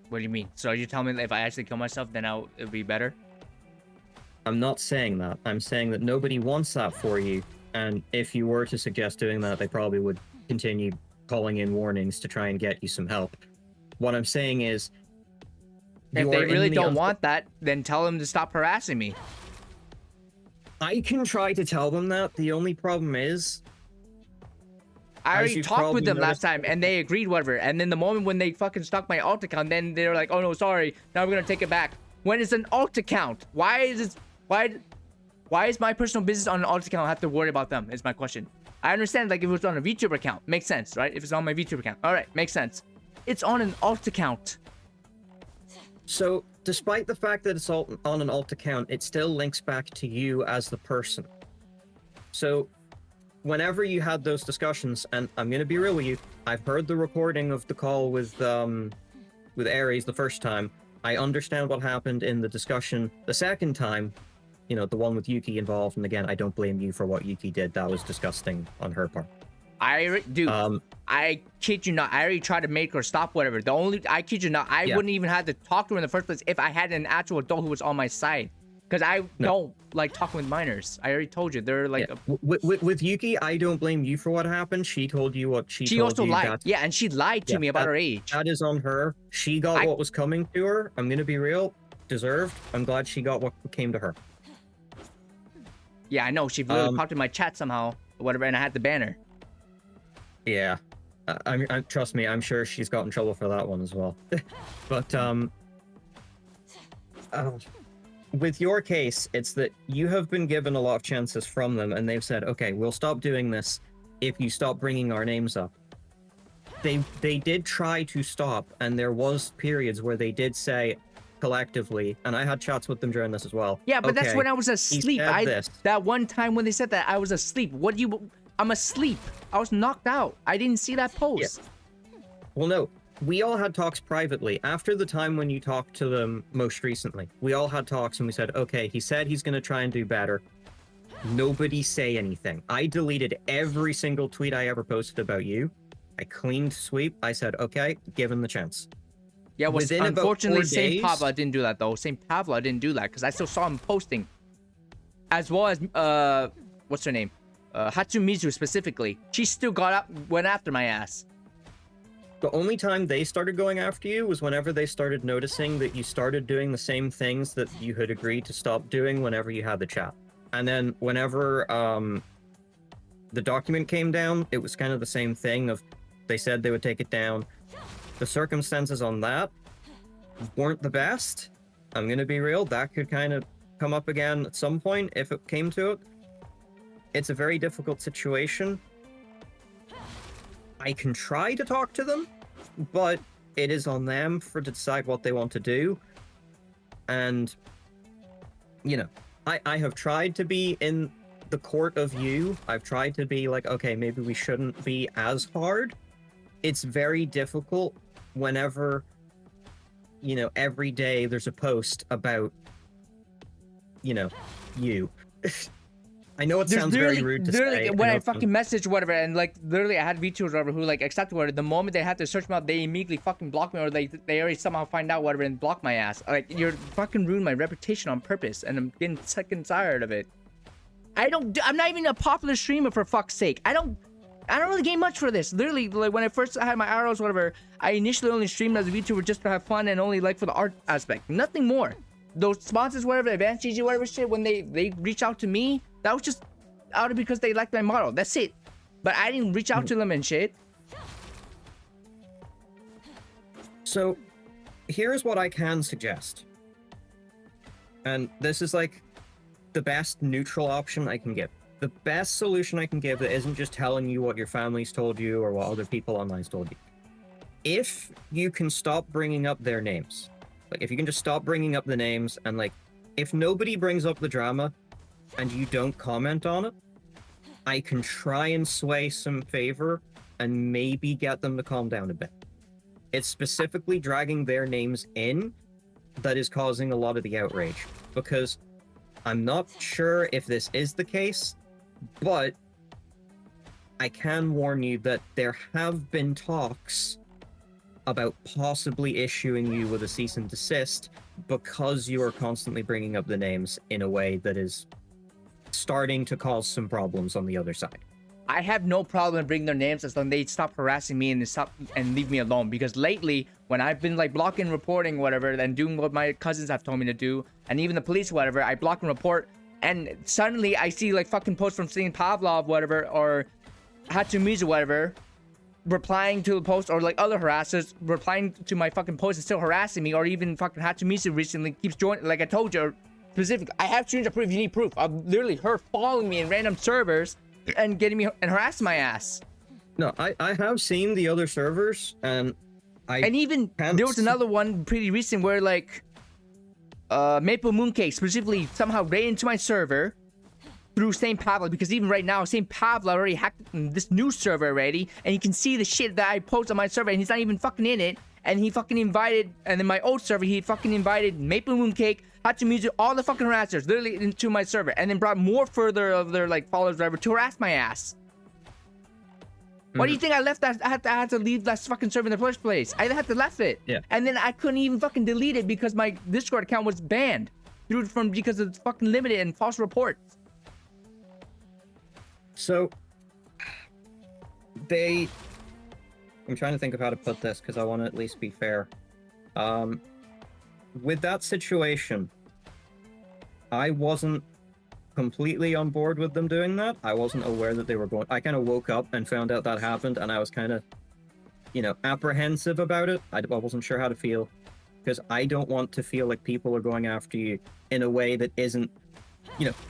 Speaker 3: What do you mean? So are you telling me that if I actually kill myself, then it'll be better?
Speaker 6: I'm not saying that. I'm saying that nobody wants that for you, and if you were to suggest doing that, they probably would continue calling in warnings to try and get you some help. What I'm saying is,
Speaker 3: if they really don't want that, then tell them to stop harassing me.
Speaker 6: I can try to tell them that. The only problem is,
Speaker 3: I already talked with them last time and they agreed, whatever. And then the moment when they fucking stalked my alt account, then they're like, oh no, sorry, now we're gonna take it back. When it's an alt account, why is my personal business on an alt account? I have to worry about them, is my question. I understand, like, if it was on a VTuber account, makes sense, right? If it's on my VTuber account, all right, makes sense. It's on an alt account.
Speaker 6: So, despite the fact that it's on an alt account, it still links back to you as the person. So, whenever you had those discussions, and I'm going to be real with you, I've heard the recording of the call with Ares the first time. I understand what happened in the discussion the second time, the one with Yuki involved, and again, I don't blame you for what Yuki did. That was disgusting on her part.
Speaker 3: I
Speaker 1: I kid you not, I already tried to make her stop whatever. I kid you not, I
Speaker 6: Yeah.
Speaker 1: wouldn't even have to talk to her in the first place if I had an actual adult who was on my side. Because I don't like talking with minors. I already told you, they're like...
Speaker 6: Yeah. With Yuki, I don't blame you for what happened. She told you what she told
Speaker 1: also
Speaker 6: you.
Speaker 1: lied.
Speaker 6: That's-
Speaker 1: Yeah, and she lied to
Speaker 6: Yeah,
Speaker 1: me about her age.
Speaker 6: That is on her. She got what was coming to her. I'm gonna be real. Deserved. I'm glad she got what came to her.
Speaker 1: Yeah, I know. She literally popped in my chat somehow, or whatever, and I had to ban her.
Speaker 6: Yeah. I'm trust me, I'm sure she's got in trouble for that one as well. But with your case, it's that you have been given a lot of chances from them, and they've said, okay, we'll stop doing this if you stop bringing our names up. They did try to stop, and there was periods where they did say collectively, and I had chats with them during this as well.
Speaker 1: Yeah, but that's
Speaker 6: "Okay,
Speaker 1: when I was
Speaker 6: he
Speaker 1: asleep.
Speaker 6: said this."
Speaker 1: That one time when they said that, I was asleep. What do you... I'm asleep. I was knocked out. I didn't see that post.
Speaker 6: Well, no, we all had talks privately. After the time when you talked to them most recently, we all had talks and we said, okay, he said he's going to try and do better. Nobody say anything. I deleted every single tweet I ever posted about you. I cleaned sweep. I said, okay, give him the chance.
Speaker 1: Yeah, well,
Speaker 6: Within about
Speaker 1: unfortunately,
Speaker 6: 4
Speaker 1: Saint
Speaker 6: days-
Speaker 1: Pavla didn't do that, though. Saint Pavla didn't do that, because I still saw him posting. As well as, what's her name? Hatsumizu specifically. She still went after my ass.
Speaker 6: The only time they started going after you was whenever they started noticing that you started doing the same things that you had agreed to stop doing whenever you had the chat. And then whenever the document came down, it was kind of the same thing of they said they would take it down. The circumstances on that weren't the best. I'm gonna be real, that could kind of come up again at some point if it came to it. It's a very difficult situation. I can try to talk to them, but it is on them to decide what they want to do. And, you know, I have tried to be in the court of you. I've tried to be like, okay, maybe we shouldn't be as hard. It's very difficult whenever, you know, every day there's a post about, you know, you. I know it
Speaker 1: There's
Speaker 6: sounds very rude to say.
Speaker 1: When I
Speaker 6: know-
Speaker 1: fucking messaged whatever, and like literally I had VTubers whatever who like accepted whatever, the moment they had to search me out, they immediately fucking blocked me, or they already somehow find out whatever and block my ass. Like, you're fucking ruining my reputation on purpose, and I'm getting sick and tired of it. I'm not even a popular streamer, for fuck's sake. I don't really gain much for this. Literally, like when I first had my arrows, whatever, I initially only streamed as a VTuber just to have fun and only like for the art aspect, nothing more. Those sponsors, whatever, Advanced GG, whatever shit, when they reach out to me, that was just out of because they liked my model. That's it. But I didn't reach out to them and shit.
Speaker 6: So, here's what I can suggest. And this is like the best neutral option I can give. The best solution I can give that isn't just telling you what your family's told you or what other people online's told you. If you can stop bringing up their names, like if you can just stop bringing up the names, and like if nobody brings up the drama and you don't comment on it, I can try and sway some favor and maybe get them to calm down a bit. It's specifically dragging their names in that is causing a lot of the outrage, because I'm not sure if this is the case, but I can warn you that there have been talks about possibly issuing you with a cease and desist because you are constantly bringing up the names in a way that is starting to cause some problems on the other side.
Speaker 1: I have no problem bringing their names as long as they stop harassing me and they stop and leave me alone. Because lately, when I've been like blocking, reporting, whatever, and doing what my cousins have told me to do, and even the police, whatever, I block and report, and suddenly I see like fucking posts from Saint Pavlov, whatever, or Hatsumizu, whatever, replying to the post, or like other harassers replying to my fucking post and still harassing me, or even fucking Hatsumizu recently keeps joining. Like I told you specifically, I have screenshots proof if you need proof of literally her following me in random servers and getting me and harassing my ass.
Speaker 6: No, I have seen the other servers, and
Speaker 1: And even there was another one pretty recent where like Maple Mooncake specifically somehow ran into my server through St. Pavla, because even right now St. Pavla already hacked this new server already, and you can see the shit that I post on my server, and he's not even fucking in it. And he fucking invited, and in my old server he fucking invited Maple Mooncake, Hatsumizu, all the fucking harassers literally into my server, and then brought more further of their like followers whatever to harass my ass.
Speaker 3: Why do you think I left that? I had to leave that fucking server in the first place. I had to left it.
Speaker 6: Yeah.
Speaker 3: And then I couldn't even fucking delete it because my Discord account was banned because it's fucking limited and false reports.
Speaker 6: So I'm trying to think of how to put this because I want to at least be fair. With that situation, I wasn't completely on board with them doing that. I wasn't aware that they were going. I kind of woke up and found out that happened, and I was kind of, apprehensive about it. I wasn't sure how to feel because I don't want to feel like people are going after you in a way that isn't,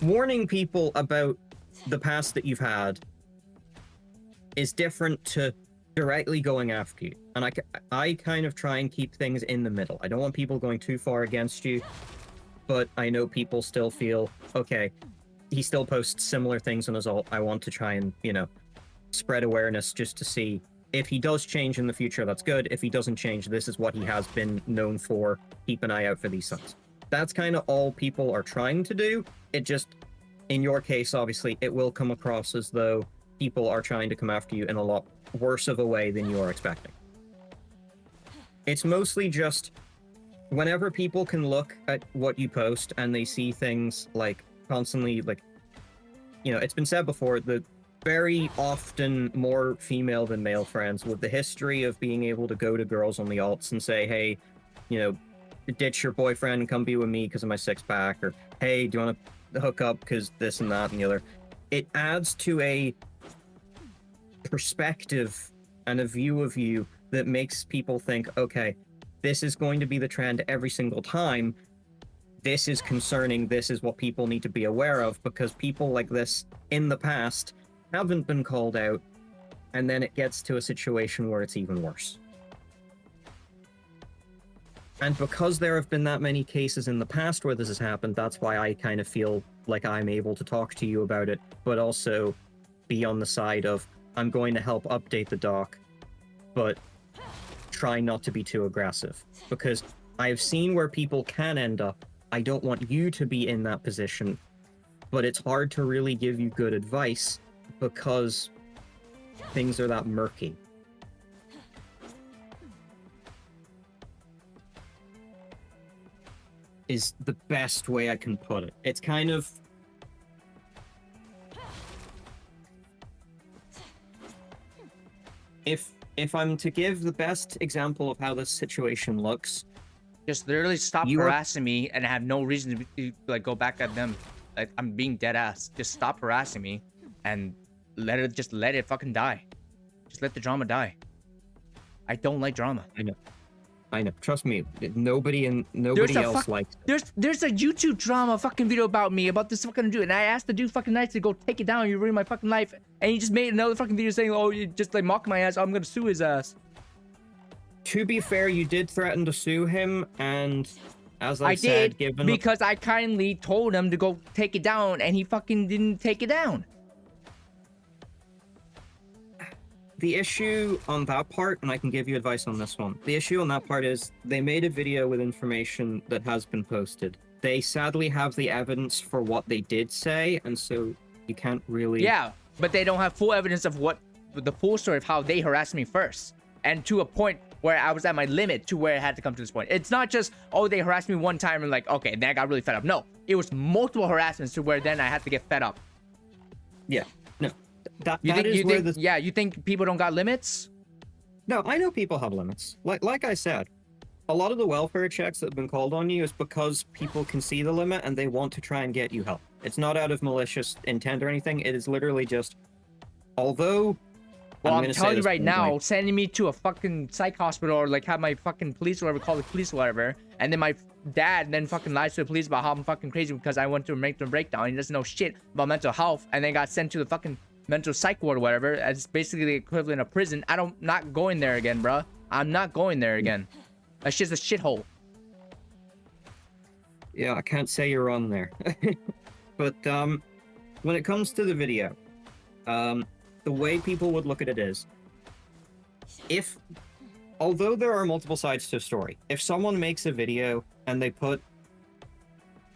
Speaker 6: warning people about the past that you've had is different to directly going after you. And I kind of try and keep things in the middle. I don't want people going too far against you, but I know people still feel, okay, he still posts similar things on his alt. I want to try and, spread awareness just to see if he does change in the future, that's good. If he doesn't change, this is what he has been known for. Keep an eye out for these signs. That's kind of all people are trying to do. It just, in your case, obviously, it will come across as though people are trying to come after you in a lot worse of a way than you are expecting. It's mostly just whenever people can look at what you post and they see things like constantly, like, it's been said before, the very often more female than male friends with the history of being able to go to girls on the alts and say, hey, ditch your boyfriend and come be with me because of my six-pack, or hey, do you want to hook up because this and that and the other. It adds to a perspective and a view of you that makes people think, okay, this is going to be the trend every single time. This is concerning. This is what people need to be aware of, because people like this in the past haven't been called out, and then it gets to a situation where it's even worse. And because there have been that many cases in the past where this has happened, that's why I kind of feel like I'm able to talk to you about it, but also be on the side of, I'm going to help update the doc, but try not to be too aggressive. Because I've seen where people can end up. I don't want you to be in that position, but it's hard to really give you good advice because things are that murky. Is the best way I can put it. It's kind of... If I'm to give the best example of how this situation looks...
Speaker 3: Just literally stop harassing me and have no reason to like go back at them. Like, I'm being dead ass. Just stop harassing me and let it fucking die. Just let the drama die. I don't like drama.
Speaker 6: I know. Trust me. Nobody else likes it.
Speaker 3: There's a YouTube drama fucking video about me, about this fucking dude, and I asked the dude fucking nice to go take it down. You ruined my fucking life, and he just made another fucking video saying, "Oh, you just like mock my ass. I'm gonna sue his ass."
Speaker 6: To be fair, you did threaten to sue him, and as I
Speaker 3: did,
Speaker 6: said,
Speaker 3: because I kindly told him to go take it down, and he fucking didn't take it down.
Speaker 6: The issue on that part, and I can give you advice on this one, the issue on that part is they made a video with information that has been posted. They sadly have the evidence for what they did say, and so you can't really...
Speaker 3: Yeah, but they don't have full evidence of what the full story of how they harassed me first, and to a point where I was at my limit to where it had to come to this point. It's not just, oh, they harassed me one time and like, okay, then I got really fed up. No, it was multiple harassments to where then I had to get fed up.
Speaker 6: Yeah, no.
Speaker 3: You think people don't got limits?
Speaker 6: No, I know people have limits. Like I said, a lot of the welfare checks that have been called on you is because people can see the limit and they want to try and get you help. It's not out of malicious intent or anything. It is literally just, although...
Speaker 3: Well, I'm telling you right now, sending me to a fucking psych hospital or like have my fucking police or whatever, call the police or whatever, and then my dad then fucking lies to the police about how I'm fucking crazy because I went to a mental breakdown. He doesn't know shit about mental health, and then got sent to the fucking mental psych ward or whatever. It's basically the equivalent of prison. Not going there again, bruh. I'm not going there again. That's just a shithole.
Speaker 6: Yeah, I can't say you're wrong there. But when it comes to the video, the way people would look at it is, although there are multiple sides to a story, if someone makes a video and they put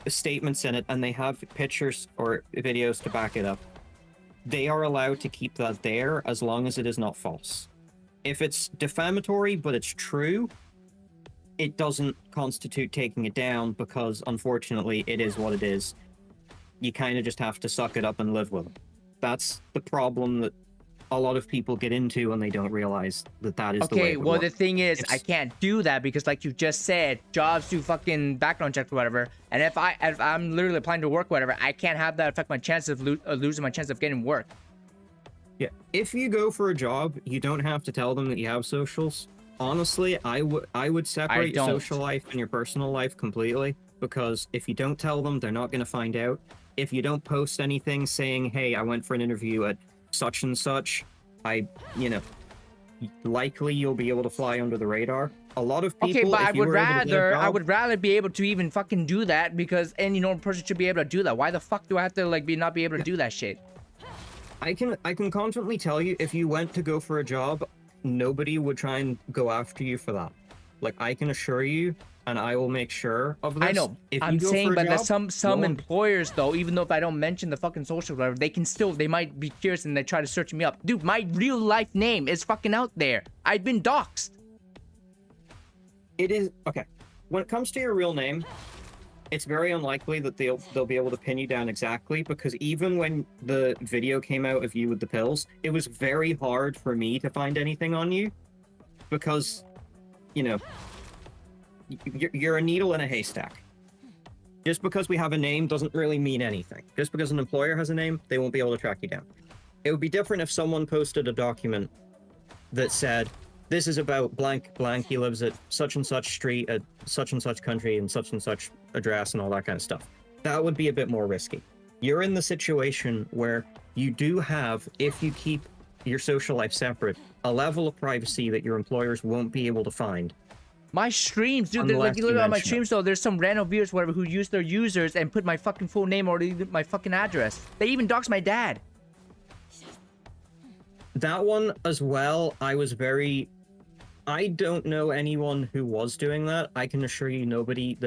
Speaker 6: statements in it and they have pictures or videos to back it up, they are allowed to keep that there as long as it is not false. If it's defamatory but it's true, it doesn't constitute taking it down because, unfortunately, it is what it is. You kind of just have to suck it up and live with it. That's the problem that a lot of people get into when they don't realize that that is the way
Speaker 1: Okay,
Speaker 6: it would
Speaker 1: well,
Speaker 6: work.
Speaker 1: the thing is, I
Speaker 6: It's-
Speaker 1: can't do that because, like you just said, jobs do fucking background checks or whatever. And if I'm literally applying to work, whatever, I can't have that affect my chances of losing my chance of getting work.
Speaker 6: Yeah, if you go for a job, you don't have to tell them that you have socials. Honestly, I would separate your
Speaker 1: don't.
Speaker 6: social life and your personal life completely, because if you don't tell them, they're not going to find out. If you don't post anything saying, "Hey, I went for an interview at such and such," likely you'll be able to fly under the radar. A lot of people.
Speaker 1: Okay, but
Speaker 6: if
Speaker 1: I
Speaker 6: you
Speaker 1: would
Speaker 6: were able to get a
Speaker 1: rather
Speaker 6: job-
Speaker 1: be able to even fucking do that because any normal person should be able to do that. Why the fuck do I have to like not be able to do that shit?
Speaker 6: I can confidently tell you, if you went to go for a job, nobody would try and go after you for that. Like, I can assure you, and I will make sure of this.
Speaker 1: I know.
Speaker 6: If you
Speaker 1: I'm
Speaker 6: go
Speaker 1: saying,
Speaker 6: for a
Speaker 1: but
Speaker 6: job,
Speaker 1: there's some
Speaker 6: no one-
Speaker 1: employers though, even though if I don't mention the fucking social or whatever, they might be curious and they try to search me up. Dude, my real life name is fucking out there. I've been doxxed.
Speaker 6: It is okay. When it comes to your real name, it's very unlikely that they'll be able to pin you down exactly, because even when the video came out of you with the pills, it was very hard for me to find anything on you, because you're a needle in a haystack. Just because we have a name doesn't really mean anything. Just because an employer has a name, they won't be able to track you down. It would be different if someone posted a document that said, "This is about blank blank, he lives at such and such street at such and such country and such address," and all that kind of stuff. That would be a bit more risky. You're in the situation where you do have, if you keep your social life separate, a level of privacy that your employers won't be able to find.
Speaker 1: My streams, dude, there's like
Speaker 6: Unless you
Speaker 1: literally on my
Speaker 6: mention it.
Speaker 1: streams though, there's some random viewers whatever who use their users and put my fucking full name or even my fucking address. They even doxed my dad.
Speaker 6: That one as well, I don't know anyone who was doing that. I can assure you nobody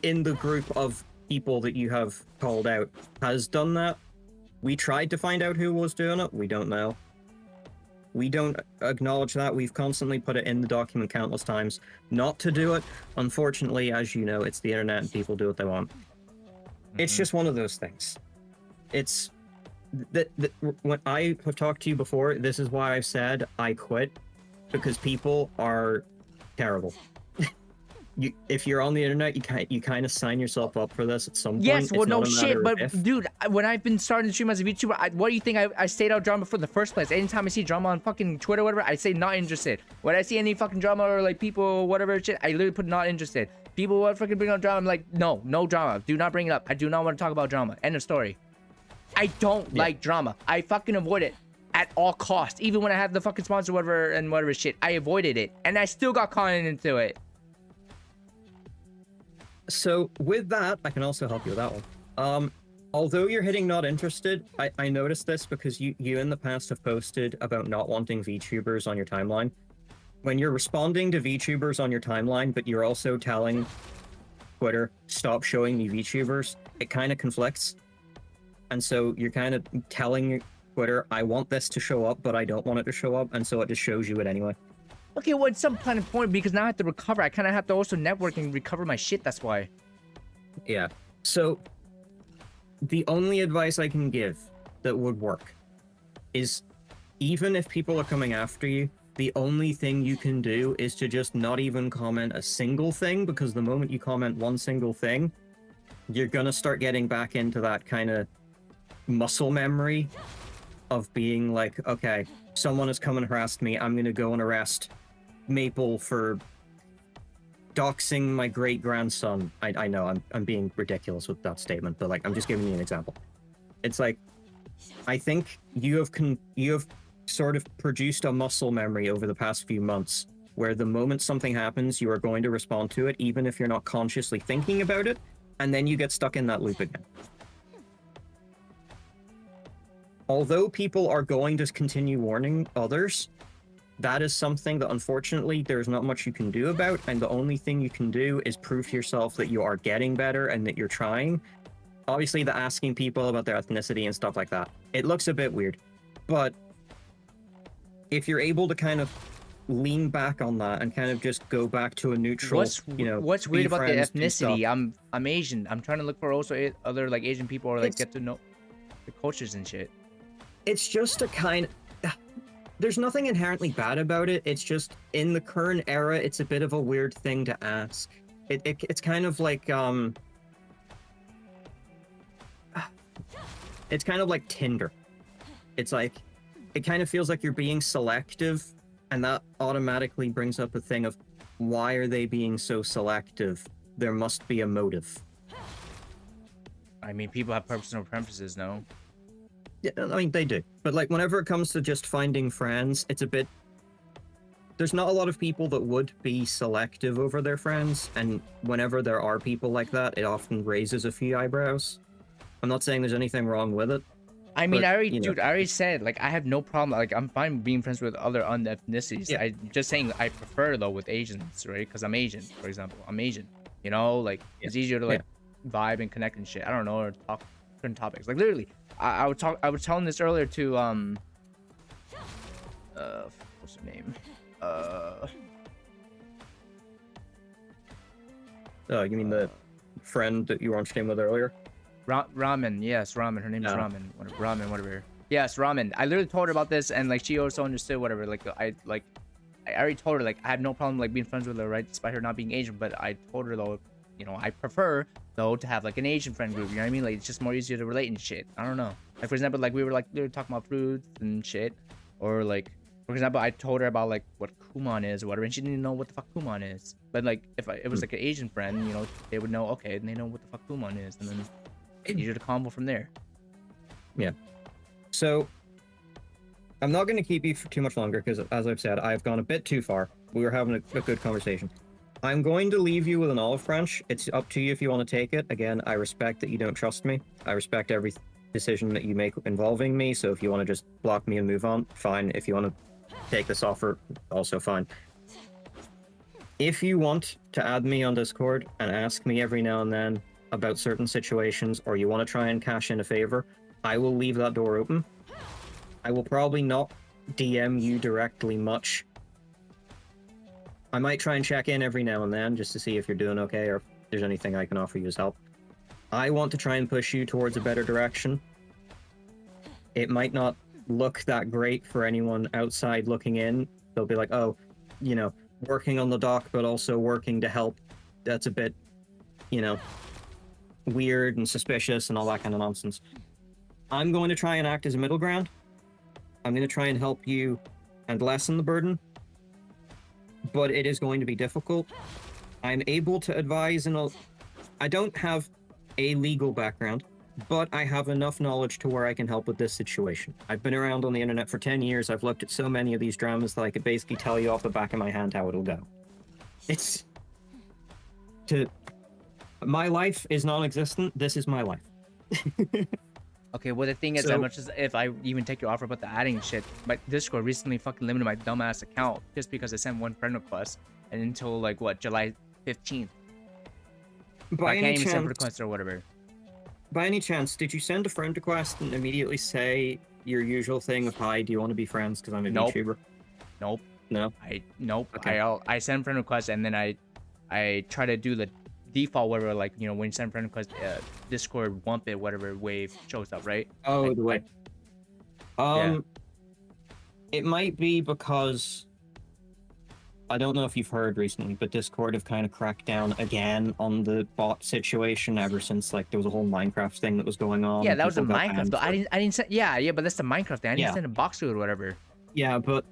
Speaker 6: in the group of people that you have called out has done that. We tried to find out who was doing it. We don't know. We don't acknowledge that. We've constantly put it in the document countless times not to do it. Unfortunately, as you know, it's the internet and people do what they want. It's just one of those things. It's that when I have talked to you before, this is why I've said I quit, because people are terrible. If you're on the internet, you kind of sign yourself up for this at some point.
Speaker 1: Yes, well,
Speaker 6: It's
Speaker 1: no
Speaker 6: not a
Speaker 1: shit,
Speaker 6: matter of
Speaker 1: but
Speaker 6: if.
Speaker 1: dude, when I've been starting to stream as a VTuber, what do you think I stayed out drama for the first place? Anytime I see drama on fucking Twitter or whatever, I say not interested. When I see any fucking drama or like people, whatever shit, I literally put not interested. People want to fucking bring up drama, I'm like, no drama. Do not bring it up. I do not want to talk about drama. End of story. I don't like drama. I fucking avoid it at all costs. Even when I have the fucking sponsor, whatever shit, I avoided it. And I still got caught into it.
Speaker 6: So with that, I can also help you with that one. Although you're hitting not interested, I noticed this because you in the past have posted about not wanting VTubers on your timeline. When you're responding to VTubers on your timeline, but you're also telling Twitter, stop showing me VTubers, it kind of conflicts. And so you're kind of telling Twitter, I want this to show up, but I don't want it to show up, and so it just shows you it anyway.
Speaker 1: Okay, well, at some kind of point, because now I have to recover, I kind of have to also network and recover my shit, that's why.
Speaker 6: Yeah. So the only advice I can give that would work is, even if people are coming after you, the only thing you can do is to just not even comment a single thing, because the moment you comment one single thing, you're gonna start getting back into that kind of muscle memory of being like, okay, someone has come and harassed me, I'm gonna go and arrest Maple for doxing my great-grandson. I know I'm being ridiculous with that statement, but like, I'm just giving you an example. It's like, I think you have sort of produced a muscle memory over the past few months where the moment something happens, you are going to respond to it, even if you're not consciously thinking about it, and then you get stuck in that loop again. Although people are going to continue warning others, that is something that unfortunately there's not much you can do about, and the only thing you can do is prove to yourself that you are getting better and that you're trying. obviously the asking people about their ethnicity and stuff like that, it looks a bit weird. But if you're able to kind of lean back on that and kind of just go back to a neutral,
Speaker 3: what's weird
Speaker 6: be
Speaker 3: about the
Speaker 6: friends, do stuff.
Speaker 3: ethnicity? I'm Asian. I'm trying to look for also other like Asian people or like
Speaker 6: It's-
Speaker 3: get to know the cultures and shit.
Speaker 6: It's just a kind. There's nothing inherently bad about it. It's just in the current era, it's a bit of a weird thing to ask. It's kind of like it's kind of like Tinder. It's like it kind of feels like you're being selective, and that automatically brings up a thing of why are they being so selective? There must be a motive.
Speaker 3: I mean, people have personal preferences, no?
Speaker 6: Yeah, I mean they do, but like whenever it comes to just finding friends, it's a bit. There's not a lot of people that would be selective over their friends, and whenever there are people like that, it often raises a few eyebrows. I'm not saying there's anything wrong with it.
Speaker 3: I mean,
Speaker 6: But,
Speaker 3: I already,
Speaker 6: you know.
Speaker 3: dude, I already said, like, I have no problem. Like, I'm fine being friends with other ethnicities.
Speaker 6: Yeah.
Speaker 3: I'm just saying I prefer, though, with Asians, right? Because I'm Asian, for example. I'm Asian. You know, like, it's easier to, like, vibe and connect and shit. I don't know, or talk certain topics. Like, literally, I was telling this earlier to, what's her name?
Speaker 6: You mean the friend that you were on stream with earlier?
Speaker 3: Ramen, yes, Ramen. Her name is
Speaker 6: No.
Speaker 3: Ramen, whatever. Yes, Ramen. I literally told her about this, and like she also understood whatever. I already told her like I have no problem like being friends with her, right? Despite her not being Asian, but I told her though, you know, I prefer though to have like an Asian friend group. You know what I mean? Like it's just more easier to relate and shit. I don't know. Like for example, like we were talking about fruits and shit, or like for example, I told her about like what Kumon is or whatever, and she didn't know what the fuck Kumon is. But like if it was like an Asian friend, you know, they would know. Okay, and they know what the fuck Kumon is, and then easier to combo from there.
Speaker 6: So, I'm not going to keep you for too much longer because, as I've said, I've gone a bit too far. We were having a good conversation. I'm going to leave you with an olive branch. It's up to you if you want to take it. Again, I respect that you don't trust me. I respect every decision that you make involving me. So if you want to just block me and move on, fine. If you want to take this offer, also fine. If you want to add me on Discord and ask me every now and then about certain situations, or you want to try and cash in a favor, I will leave that door open. I will probably not DM you directly much. I might try and check in every now and then just to see if you're doing okay or if there's anything I can offer you as help. I want to try and push you towards a better direction. It might not look that great for anyone outside looking in. They'll be like, oh, you know, working on the dock, but also working to help. That's a bit, you know, weird and suspicious and all that kind of nonsense. I'm going to try and act as a middle ground. I'm going to try and help you and lessen the burden, but it is going to be difficult. I'm able to advise, and I don't have a legal background, but I have enough knowledge to where I can help with this situation. I've been around on the internet for 10 years. I've looked at so many of these dramas that I could basically tell you off the back of my hand how it'll go. My life is non-existent. This is my life.
Speaker 3: Okay, well the thing is,
Speaker 6: So-
Speaker 3: as much as if I even take your offer about the adding shit, my Discord recently fucking limited my dumbass account just because I sent one friend request, and until like what, July 15th.
Speaker 6: By
Speaker 3: I can't
Speaker 6: any
Speaker 3: even send
Speaker 6: chance,
Speaker 3: requests or whatever.
Speaker 6: by any chance, did you send a friend request and immediately say your usual thing of, hi, do you want to be friends because I'm a
Speaker 3: Nope.
Speaker 6: VTuber?
Speaker 3: Nope.
Speaker 6: No?
Speaker 3: Nope.
Speaker 6: Okay.
Speaker 3: I send friend requests and then I try to do the default whatever, like, you know, when you send friend request, Discord Wumpit whatever wave shows up, right?
Speaker 6: Oh, the way.
Speaker 3: Yeah.
Speaker 6: It might be because I don't know if you've heard recently, but Discord have kind of cracked down again on the bot situation ever since like there was a whole Minecraft thing that was going on.
Speaker 3: Yeah,
Speaker 6: and
Speaker 3: that was a
Speaker 6: people got
Speaker 3: Minecraft.
Speaker 6: banned
Speaker 3: Though.
Speaker 6: for-
Speaker 3: I didn't send. Yeah, but that's the Minecraft thing. I didn't
Speaker 6: Yeah.
Speaker 3: send a box to it or whatever.
Speaker 6: Yeah, but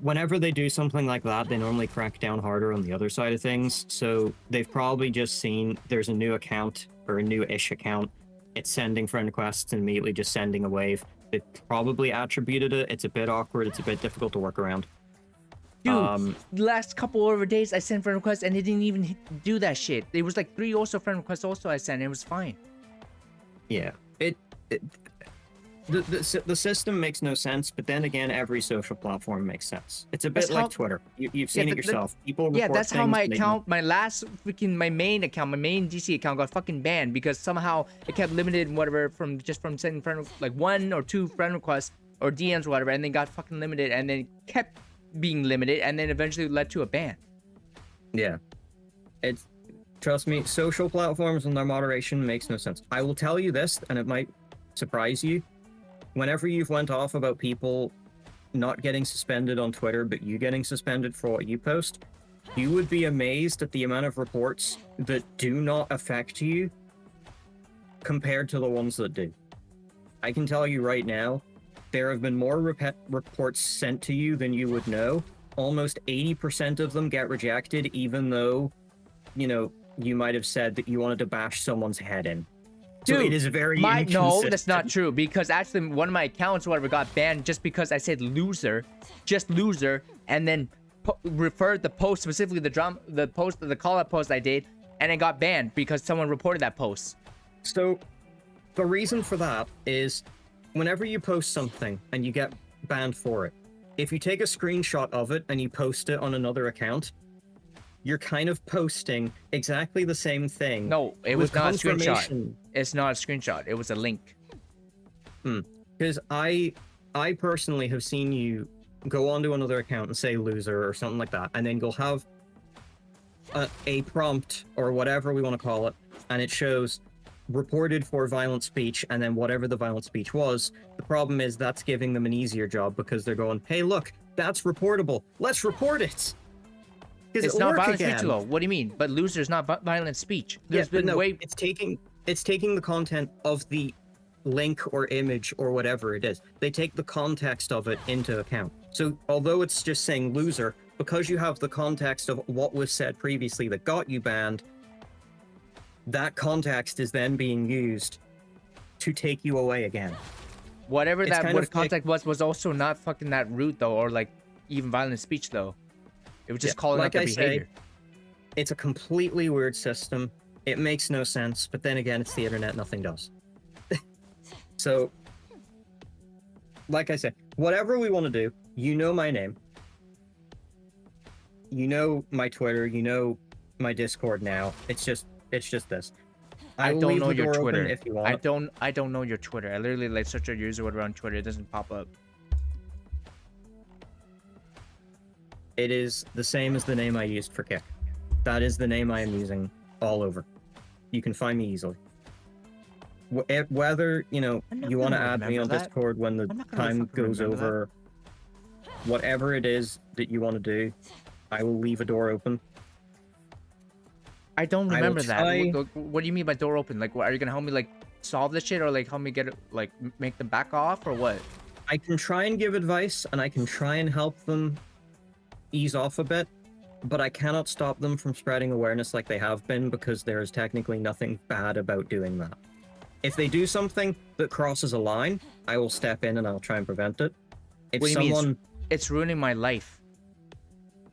Speaker 6: whenever they do something like that, they normally crack down harder on the other side of things. So they've probably just seen there's a new account or a new-ish account. It's sending friend requests and immediately just sending a wave. They probably attributed it. It's a bit awkward. It's a bit difficult to work around.
Speaker 3: Dude, the last couple of days I sent friend requests and it didn't even do that shit. There was like 3 also friend requests also I sent and it was fine.
Speaker 6: Yeah, The system makes no sense, but then again, every social platform makes sense. It's a bit
Speaker 1: That's
Speaker 6: like
Speaker 1: how-
Speaker 6: Twitter. You've seen it
Speaker 1: but
Speaker 6: yourself. People
Speaker 1: Yeah,
Speaker 6: report
Speaker 1: that's how
Speaker 6: things
Speaker 1: my
Speaker 6: and they don't-
Speaker 1: account, my main account, my main DC account got fucking banned because somehow it kept limited and whatever from sending like 1 or 2 friend requests or DMs or whatever, and then got fucking limited, and then kept being limited, and then eventually led to a ban.
Speaker 6: Yeah. It's trust me, social platforms and their moderation makes no sense. I will tell you this, and it might surprise you. Whenever you've went off about people not getting suspended on Twitter, but you getting suspended for what you post, you would be amazed at the amount of reports that do not affect you compared to the ones that do. I can tell you right now, there have been more reports sent to you than you would know. Almost 80% of them get rejected, even though, you know, you might have said that you wanted to bash someone's head in. So
Speaker 1: Dude,
Speaker 6: it is very
Speaker 1: no,
Speaker 6: inconsistent.
Speaker 1: that's not true, because actually one of my accounts or whatever got banned just because I said loser, just loser, and then referred the post, specifically the call out post I did, and it got banned because someone reported that post.
Speaker 6: So the reason for that is whenever you post something and you get banned for it, if you take a screenshot of it and you post it on another account, you're kind of posting exactly the same thing.
Speaker 1: No, it was
Speaker 6: with
Speaker 1: not a screenshot.
Speaker 6: confirmation.
Speaker 1: It's not a screenshot. It was a link.
Speaker 6: Because I personally have seen you go onto another account and say loser or something like that, and then you'll have a prompt or whatever we want to call it, and it shows reported for violent speech, and then whatever the violent speech was. The problem is that's giving them an easier job because they're going, hey, look, that's reportable. Let's report it.
Speaker 1: It's not violent speech though. What do you mean? But loser is not violent speech. There's been way.
Speaker 6: It's taking the content of the link or image or whatever it is. They take the context of it into account. So although it's just saying loser, because you have the context of what was said previously that got you banned, that context is then being used to take you away again.
Speaker 1: Whatever
Speaker 6: It's
Speaker 1: that
Speaker 6: kind
Speaker 1: what
Speaker 6: of
Speaker 1: contact was also not fucking that rude though, or like even violent speech though. It was just calling out their behavior.
Speaker 6: It's a completely weird system. It makes no sense, but then again, it's the internet, nothing does. So, like I said, whatever we want to do, you know my name. You know my Twitter, you know my Discord now. It's just this.
Speaker 1: I
Speaker 6: will
Speaker 1: don't
Speaker 6: leave
Speaker 1: know
Speaker 6: the
Speaker 1: your
Speaker 6: door open
Speaker 1: Twitter.
Speaker 6: if you want.
Speaker 1: I don't know your Twitter. I literally like search your user whatever on Twitter. It doesn't pop up.
Speaker 6: It is the same as the name I used for Kick. That is the name I am using all over. You can find me easily. Whether, you know,
Speaker 1: I'm not
Speaker 6: you want to
Speaker 1: gonna
Speaker 6: add me on
Speaker 1: remember that.
Speaker 6: Discord when the
Speaker 1: I'm not gonna
Speaker 6: time
Speaker 1: fucking
Speaker 6: goes
Speaker 1: remember
Speaker 6: over, whatever it is that you want to do, I will leave a door open.
Speaker 1: I don't
Speaker 6: I will
Speaker 1: remember that.
Speaker 6: try-
Speaker 1: What do you mean by door open? Like, what, are you gonna help me like solve this shit, or like help me get it, like make them back off, or what?
Speaker 6: I can try and give advice, and I can try and help them ease off a bit, but I cannot stop them from spreading awareness like they have been, because there is technically nothing bad about doing that. If they do something that crosses a line, I will step in and I'll try and prevent it. If
Speaker 1: What do you mean?
Speaker 6: someone...
Speaker 1: It's ruining my life.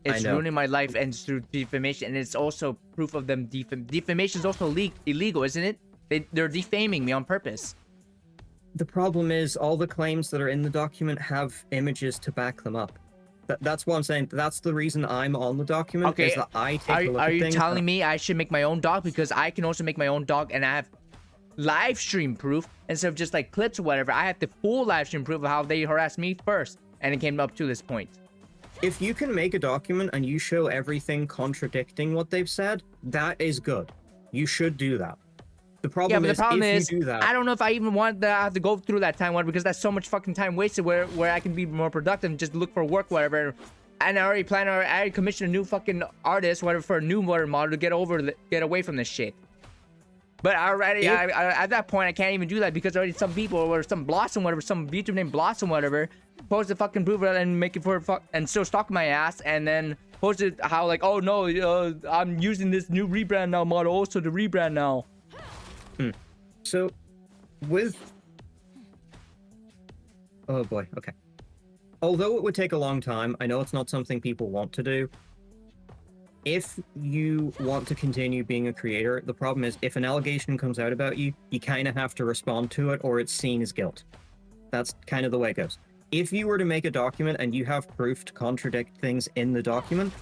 Speaker 1: It's
Speaker 6: know.
Speaker 1: ruining my life, and it's through defamation, and it's also proof of them defamation is also illegal, isn't it? They're defaming me on purpose.
Speaker 6: The problem is all the claims that are in the document have images to back them up. That's what I'm saying. That's the reason I'm on the document.
Speaker 1: Okay,
Speaker 6: Is that I take a look
Speaker 1: Are
Speaker 6: at
Speaker 1: you
Speaker 6: things
Speaker 1: telling me I should make my own doc? Because I can also make my own doc, and I have live stream proof instead of just like clips or whatever. I have the full live stream proof of how they harassed me first, and it came up to this point.
Speaker 6: If you can make a document and you show everything contradicting what they've said, that is good. You should do that. The problem
Speaker 1: Yeah, but the problem
Speaker 6: if
Speaker 1: is,
Speaker 6: you do that,
Speaker 1: I don't know if I even want to have to go through that time, because that's so much fucking time wasted where I can be more productive and just look for work, whatever. And I already commissioned a new fucking artist, whatever, for a new water model to get away from this shit. But already, at that point, I can't even do that, because already some people, or some Blossom, whatever, some YouTuber named Blossom, whatever, posted fucking proof and make it for and still stalk my ass, and then posted how like, oh no, I'm using this new rebrand now model also to rebrand now.
Speaker 6: So, with... Oh boy, okay. Although it would take a long time, I know it's not something people want to do. If you want to continue being a creator, the problem is if an allegation comes out about you, you kind of have to respond to it, or it's seen as guilt. That's kind of the way it goes. If you were to make a document and you have proof to contradict things in the document,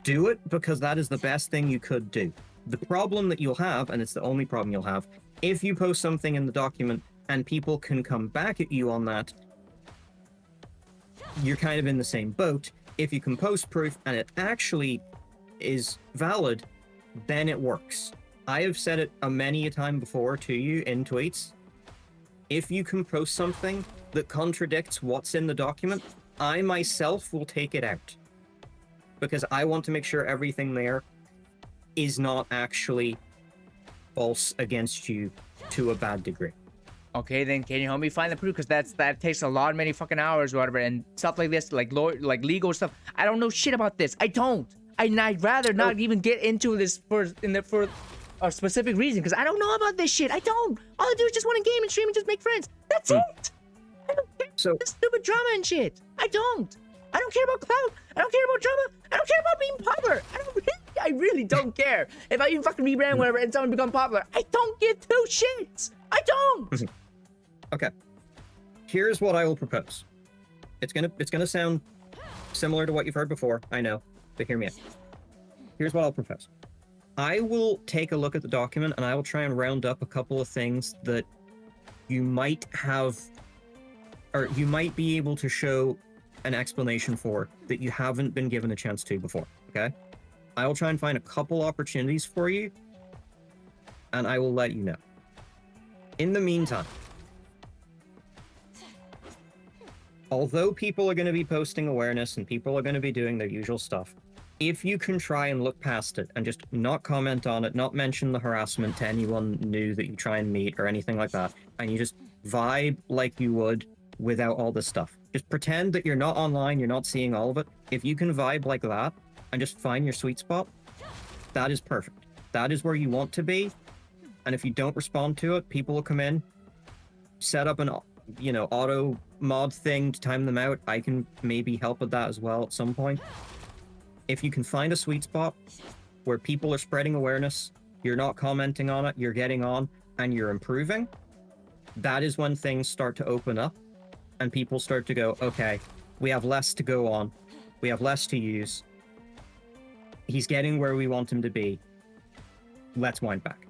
Speaker 6: do it, because that is the best thing you could do. The problem that you'll have, and it's the only problem you'll have, if you post something in the document and people can come back at you on that, you're kind of in the same boat. If you can post proof and it actually is valid, then it works. I have said it many a time before to you in tweets. If you can post something that contradicts what's in the document, I myself will take it out. Because I want to make sure everything there is not actually false against you to a bad degree.
Speaker 1: Okay, then can you help me find the proof? Because that takes a lot, many fucking hours, or whatever, and stuff like this, like legal stuff. I don't know shit about this. I don't. I'd rather not even get into this for a specific reason, because I don't know about this shit. I don't. All I do is just want to game and stream and just make friends. That's it. I don't care about this stupid drama and shit. I don't. I don't care about clout. I don't care about drama. I don't care about being popular. I really don't care if I even fucking rebrand whatever and someone become popular. I don't give two shits. I don't.
Speaker 6: Okay. Here's what I will propose. It's gonna sound similar to what you've heard before, I know, but hear me out. Here's what I'll propose. I will take a look at the document and I will try and round up a couple of things that you might have, or you might be able to show an explanation for that you haven't been given a chance to before, okay? I will try and find a couple opportunities for you, and I will let you know. In the meantime, although people are going to be posting awareness and people are going to be doing their usual stuff, if you can try and look past it and just not comment on it, not mention the harassment to anyone new that you try and meet or anything like that, and you just vibe like you would without all this stuff. Just pretend that you're not online, you're not seeing all of it. If you can vibe like that and just find your sweet spot, that is perfect. That is where you want to be. And if you don't respond to it, people will come in, set up an, auto mod thing to time them out. I can maybe help with that as well at some point. If you can find a sweet spot where people are spreading awareness, you're not commenting on it, you're getting on, and you're improving, that is when things start to open up and people start to go, okay, we have less to go on, we have less to use, he's getting where we want him to be, let's wind back.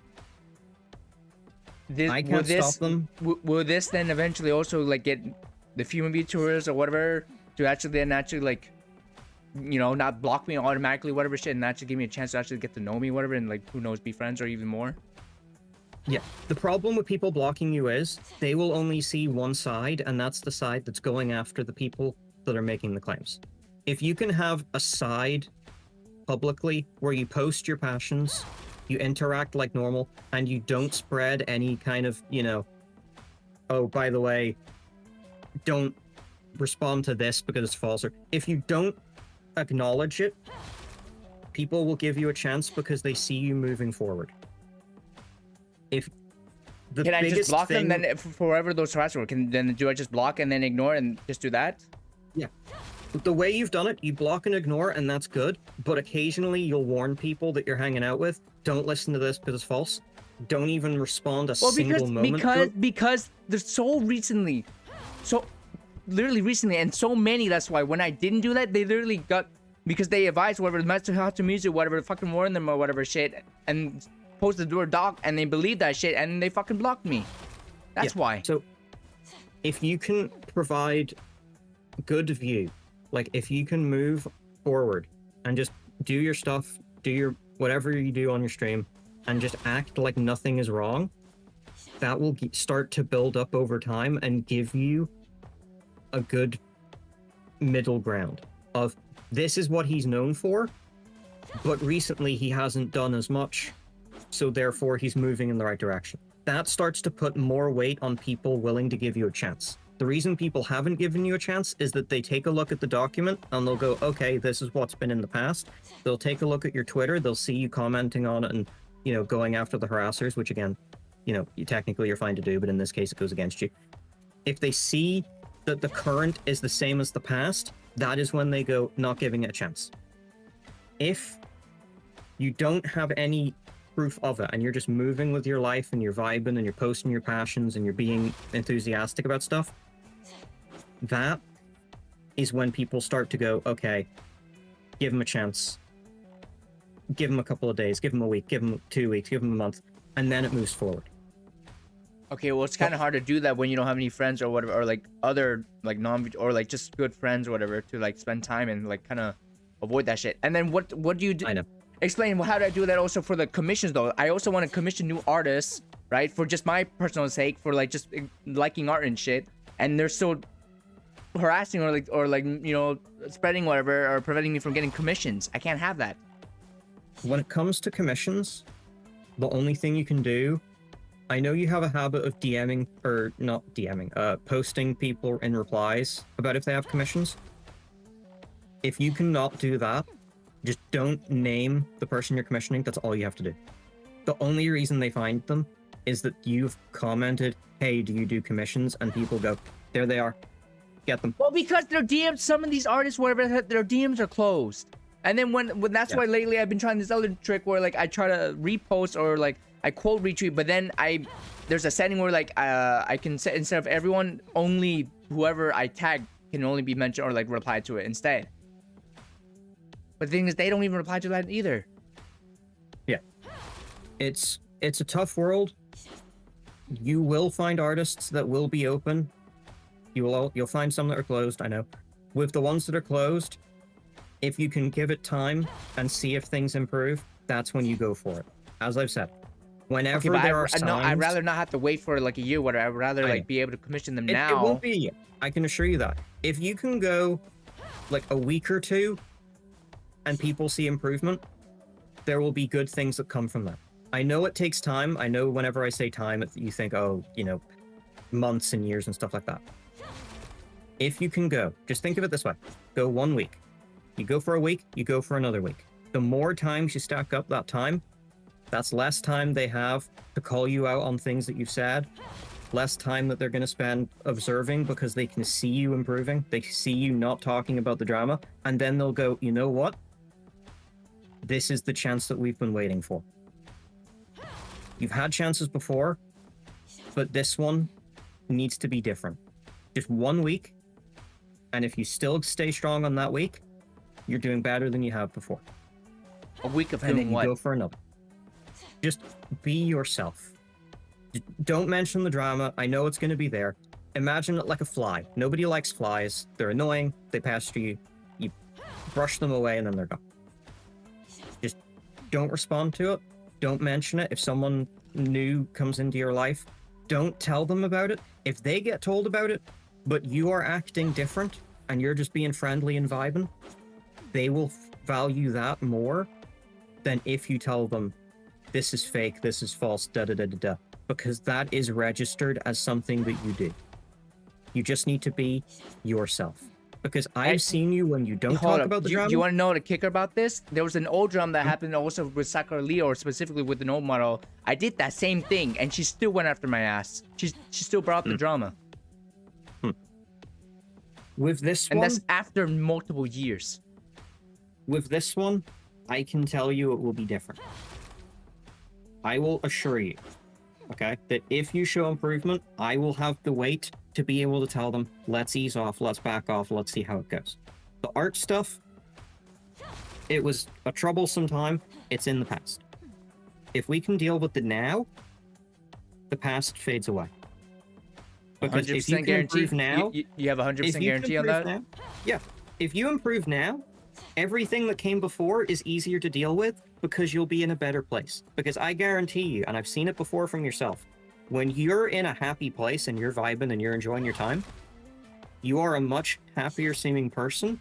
Speaker 6: I can't stop them.
Speaker 1: Will this then eventually also like get the few viewers or whatever to actually like, not block me automatically, whatever shit, and actually give me a chance to actually get to know me, whatever, and like, who knows, be friends or even more?
Speaker 6: Yeah, the problem with people blocking you is they will only see one side, and that's the side that's going after the people that are making the claims. If you can have a side publicly where you post your passions, you interact like normal, and you don't spread any kind of, oh, by the way, don't respond to this because it's false. Or if you don't acknowledge it, people will give you a chance because they see you moving forward. If the
Speaker 1: Can I just block
Speaker 6: thing...
Speaker 1: them then forever those harassment? Do I just block and then ignore and just do that?
Speaker 6: Yeah. The way you've done it, you block and ignore, and that's good. But occasionally you'll warn people that you're hanging out with, don't listen to this because it's false. Don't even respond a single moment.
Speaker 1: Because there's literally recently, and so many, that's why when I didn't do that, they literally got, because they advised whatever the Master How to Music, whatever, fucking warned them or whatever shit, and posted the word doc, and they believed that shit, and they fucking blocked me. That's why.
Speaker 6: So if you can provide good view, like if you can move forward and just do your stuff, do your whatever you do on your stream, and just act like nothing is wrong, that will start to build up over time and give you a good middle ground of this is what he's known for, but recently he hasn't done as much, so therefore he's moving in the right direction. That starts to put more weight on people willing to give you a chance. The reason people haven't given you a chance is that they take a look at the document and they'll go, okay, this is what's been in the past. They'll take a look at your Twitter, they'll see you commenting on it and, going after the harassers, which again, technically you're fine to do, but in this case it goes against you. If they see that the current is the same as the past, that is when they go, not giving it a chance. If you don't have any proof of it and you're just moving with your life and you're vibing and you're posting your passions and you're being enthusiastic about stuff, that is when people start to go, okay, give him a chance. Give him a couple of days, give him a week, give him 2 weeks, give him a month, and then it moves forward.
Speaker 1: Okay, well, it's kind of hard to do that when you don't have any friends or whatever, or like other like non or like just good friends or whatever to like spend time and like kind of avoid that shit. And then what do you do?
Speaker 6: I know.
Speaker 1: Explain how do I do that also for the commissions though? I also want to commission new artists, right? For just my personal sake, for like just liking art and shit. And they're still harassing or like you know spreading whatever or preventing me from getting commissions. I can't have that.
Speaker 6: When it comes to commissions, the only thing you can do, I know you have a habit of DMing, or not DMing, posting people in replies about if they have commissions. If you cannot do that, just don't name the person you're commissioning. That's all you have to do. The only reason they find them is that you've commented, hey, do you do commissions? And people go, there they are. Get them.
Speaker 1: Well, because their DMs, some of these artists, whatever, their DMs are closed. And then when that's why lately I've been trying this other trick where like I try to repost or like I quote retweet, but then there's a setting where like I can set instead of everyone, only whoever I tag can only be mentioned or like reply to it instead. But the thing is, they don't even reply to that either.
Speaker 6: Yeah, it's a tough world. You will find artists that will be open. You'll find some that are closed. I know. With the ones that are closed, if you can give it time and see if things improve, that's when you go for it. As I've said, whenever there are signs,
Speaker 1: no, I'd rather not have to wait for like a year. Whatever. I'd rather like be able to commission them now.
Speaker 6: It won't be a year. I can assure you that. If you can go like a week or two, and people see improvement, there will be good things that come from that. I know it takes time. I know whenever I say time, you think, oh, you know, months and years and stuff like that. If you can go, just think of it this way. Go 1 week. You go for a week, you go for another week. The more times you stack up that time, that's less time they have to call you out on things that you've said, less time that they're going to spend observing because they can see you improving, they see you not talking about the drama, and then they'll go, you know what? This is the chance that we've been waiting for. You've had chances before, but this one needs to be different. Just 1 week, and if you still stay strong on that week, you're doing better than you have before.
Speaker 1: A week of
Speaker 6: And then
Speaker 1: doing
Speaker 6: you
Speaker 1: what?
Speaker 6: go for another. Just be yourself. Don't mention the drama. I know it's going to be there. Imagine it like a fly. Nobody likes flies. They're annoying. They pester you. You brush them away, and then they're gone. Just don't respond to it. Don't mention it. If someone new comes into your life, don't tell them about it. If they get told about it, but you are acting different and you're just being friendly and vibing, they will value that more than if you tell them this is fake, this is false, da-da-da-da-da. Because that is registered as something that you do. You just need to be yourself. Because I've seen you when you don't talk about the drama.
Speaker 1: Do you want to know the kicker about this? There was an old drum that happened also with Sakura Leo, or specifically with an old model. I did that same thing, and she still went after my ass. She still brought up the drama.
Speaker 6: With this one,
Speaker 1: and that's after multiple years.
Speaker 6: With this one, I can tell you it will be different. I will assure you, okay, that if you show improvement, I will have the weight to be able to tell them, let's ease off, let's back off, let's see how it goes. The art stuff, it was a troublesome time. It's in the past. If we can deal with it now, the past fades away.
Speaker 1: Because if you can improve now, you have 100% guarantee on that?
Speaker 6: Now, yeah. If you improve now, everything that came before is easier to deal with because you'll be in a better place. Because I guarantee you, and I've seen it before from yourself, when you're in a happy place and you're vibing and you're enjoying your time, you are a much happier seeming person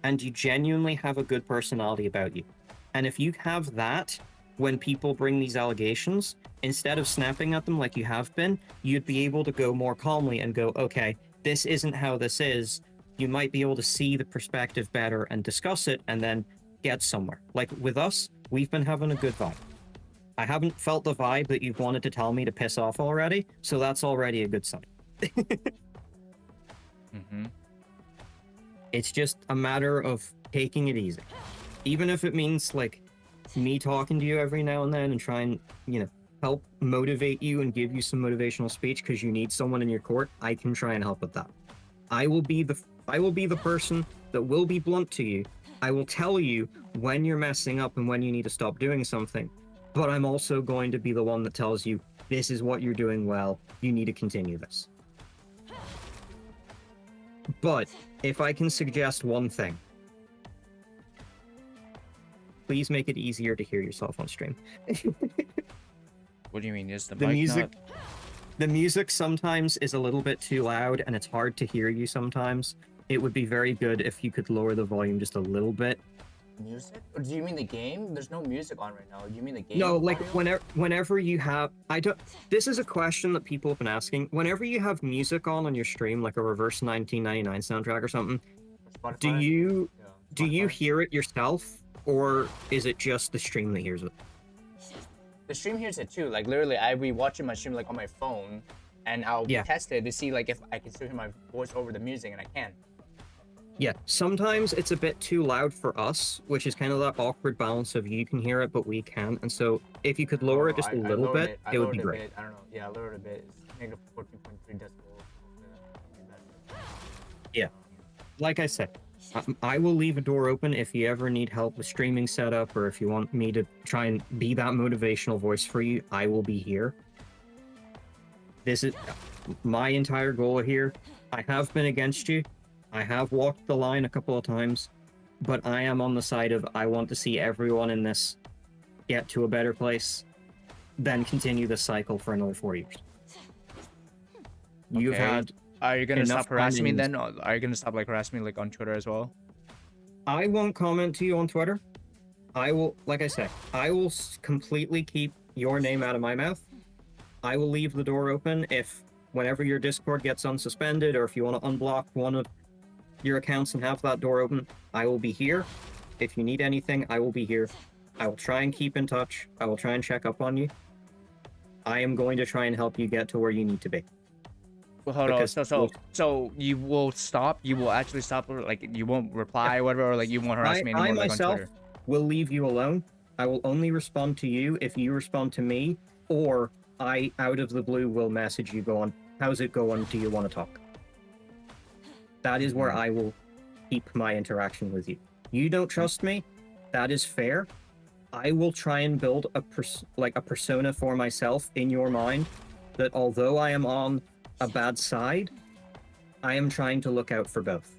Speaker 6: and you genuinely have a good personality about you. And if you have that, when people bring these allegations, instead of snapping at them like you have been, you'd be able to go more calmly and go, okay, this isn't how this is. You might be able to see the perspective better and discuss it and then get somewhere. Like with us, we've been having a good vibe. I haven't felt the vibe that you've wanted to tell me to piss off already, so that's already a good sign. It's just a matter of taking it easy. Even if it means like me talking to you every now and then and trying, you know, help motivate you and give you some motivational speech because you need someone in your court, I can try and help with that. I will be the person that will be blunt to you. I will tell you when you're messing up and when you need to stop doing something. But I'm also going to be the one that tells you, this is what you're doing well. You need to continue this. But if I can suggest one thing, please make it easier to hear yourself on stream.
Speaker 1: What do you mean? Is the
Speaker 6: The
Speaker 1: mic
Speaker 6: music,
Speaker 1: not?
Speaker 6: the music sometimes is a little bit too loud and it's hard to hear you sometimes. It would be very good if you could lower the volume just a little bit.
Speaker 5: Music? Or do you mean the game? There's no music on right now. Do you mean the game?
Speaker 6: No, like
Speaker 5: audio?
Speaker 6: whenever you have, I don't. This is a question that people have been asking. Whenever you have music on your stream, like a Reverse 1999 soundtrack or something,
Speaker 5: Spotify?
Speaker 6: do you
Speaker 5: Yeah, Spotify.
Speaker 6: hear it yourself, or is it just the stream that hears it?
Speaker 5: The stream hears it too. Like literally, I be watching my stream like on my phone, and I'll
Speaker 6: Yeah.
Speaker 5: test it to see like if I can still hear my voice over the music, and I can.
Speaker 6: Yeah, sometimes it's a bit too loud for us, which is kind of that awkward balance of you can hear it, but we can't. And so if you could lower it just a
Speaker 5: I
Speaker 6: little
Speaker 5: lowered
Speaker 6: bit,
Speaker 5: I
Speaker 6: it would be
Speaker 5: lowered
Speaker 6: great.
Speaker 5: bit. I don't know. Yeah, I lowered a bit. It's negative 14.3 decibels. Hopefully that'll be better.
Speaker 6: Like I said, I will leave a door open if you ever need help with streaming setup, or if you want me to try and be that motivational voice for you, I will be here. This is my entire goal here. I have been against you. I have walked the line a couple of times, but I am on the side of I want to see everyone in this get to a better place, then continue the cycle for another 4 years. You've
Speaker 1: Okay.
Speaker 6: had
Speaker 1: Are you gonna
Speaker 6: enough
Speaker 1: stop harassing me
Speaker 6: time in-
Speaker 1: then? Or are you gonna stop like harassing me like on Twitter as well?
Speaker 6: I won't comment to you on Twitter. I will, like I said, I will completely keep your name out of my mouth. I will leave the door open if, whenever your Discord gets unsuspended, or if you want to unblock one of your accounts and have that door open, I will be here. If you need anything, I will be here. I will try and keep in touch. I will try and check up on you. I am going to try and help you get to where you need to be.
Speaker 1: Well, hold on.
Speaker 6: Because
Speaker 1: So you will stop? You will actually stop? Or like you won't reply, or whatever, or like you won't harass me
Speaker 6: I
Speaker 1: anymore, like
Speaker 6: myself
Speaker 1: on Twitter?
Speaker 6: will leave you alone. I will only respond to you if you respond to me, or I, out of the blue, will message you going, how's it going? Do you want to talk? That is where I will keep my interaction with you. You don't trust me? That is fair. I will try and build a persona for myself in your mind that although I am on a bad side, I am trying to look out for both.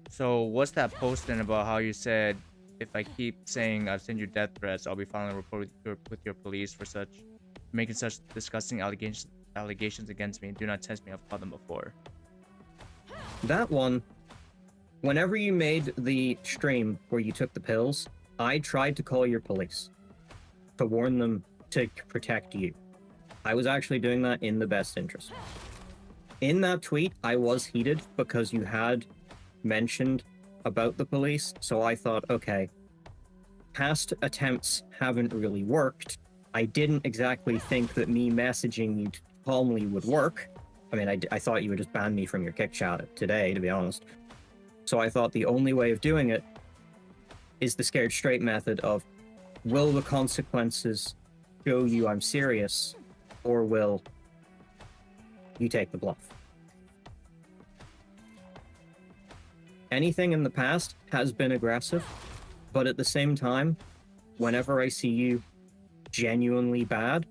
Speaker 1: So what's that post then about how you said if I keep saying I've sent you death threats, I'll be filing a report with your police for such making such disgusting allegations against me. Do not test me. I've caught them before.
Speaker 6: That one, whenever you made the stream where you took the pills, I tried to call your police to warn them to protect you. I was actually doing that in the best interest. In that tweet, I was heated because you had mentioned about the police, so I thought, okay, past attempts haven't really worked. I didn't exactly think that me messaging you calmly would work. I mean, I thought you would just ban me from your kick chat today, to be honest. So I thought the only way of doing it is the scared straight method of, will the consequences show you I'm serious, or will you take the bluff? Anything in the past has been aggressive, but at the same time, whenever I see you genuinely bad,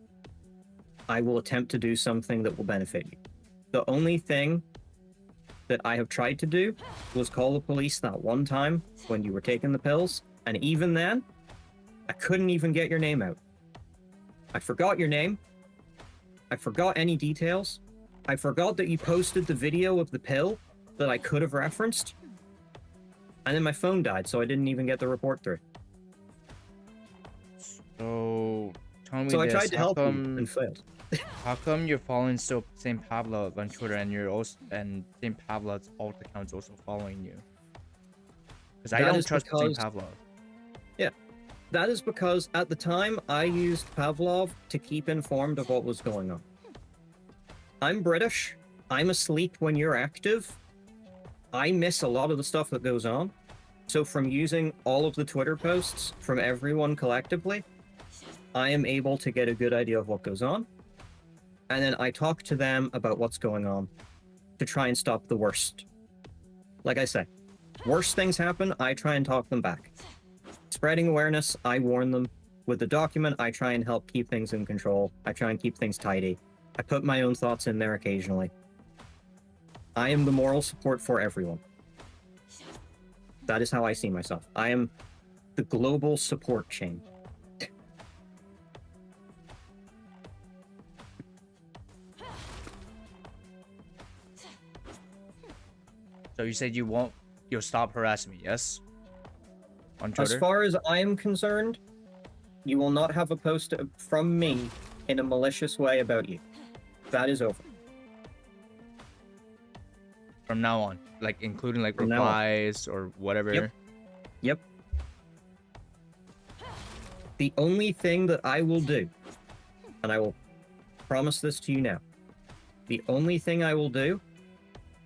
Speaker 6: I will attempt to do something that will benefit you. The only thing that I have tried to do was call the police that one time when you were taking the pills, and even then, I couldn't even get your name out. I forgot your name. I forgot any details. I forgot that you posted the video of the pill that I could have referenced. And then my phone died, so I didn't even get the report through.
Speaker 1: So tell me
Speaker 6: So I
Speaker 1: this.
Speaker 6: tried to
Speaker 1: how
Speaker 6: help you
Speaker 1: come,
Speaker 6: and failed.
Speaker 1: how come you're following still St. Pavlov on Twitter and you're also and St. Pavlov's alt account's also following you? Because I
Speaker 6: That
Speaker 1: don't
Speaker 6: is
Speaker 1: trust St.
Speaker 6: because-
Speaker 1: Pavlov.
Speaker 6: That is because at the time I used Pavlov to keep informed of what was going on. I'm British. I'm asleep when you're active. I miss a lot of the stuff that goes on. So from using all of the Twitter posts from everyone collectively, I am able to get a good idea of what goes on. And then I talk to them about what's going on to try and stop the worst. Like I say, worse things happen, I try and talk them back. Spreading awareness, I warn them. With the document, I try and help keep things in control. I try and keep things tidy. I put my own thoughts in there occasionally. I am the moral support for everyone. That is how I see myself. I am the global support chain.
Speaker 1: So you said you'll stop harassing me, yes? On Twitter?
Speaker 6: As far as I am concerned, you will not have a post from me in a malicious way about you. That is over.
Speaker 1: From now on, like including like
Speaker 6: From now on.
Speaker 1: replies or whatever.
Speaker 6: Yep. The only thing that I will do, and I will promise this to you now, the only thing I will do,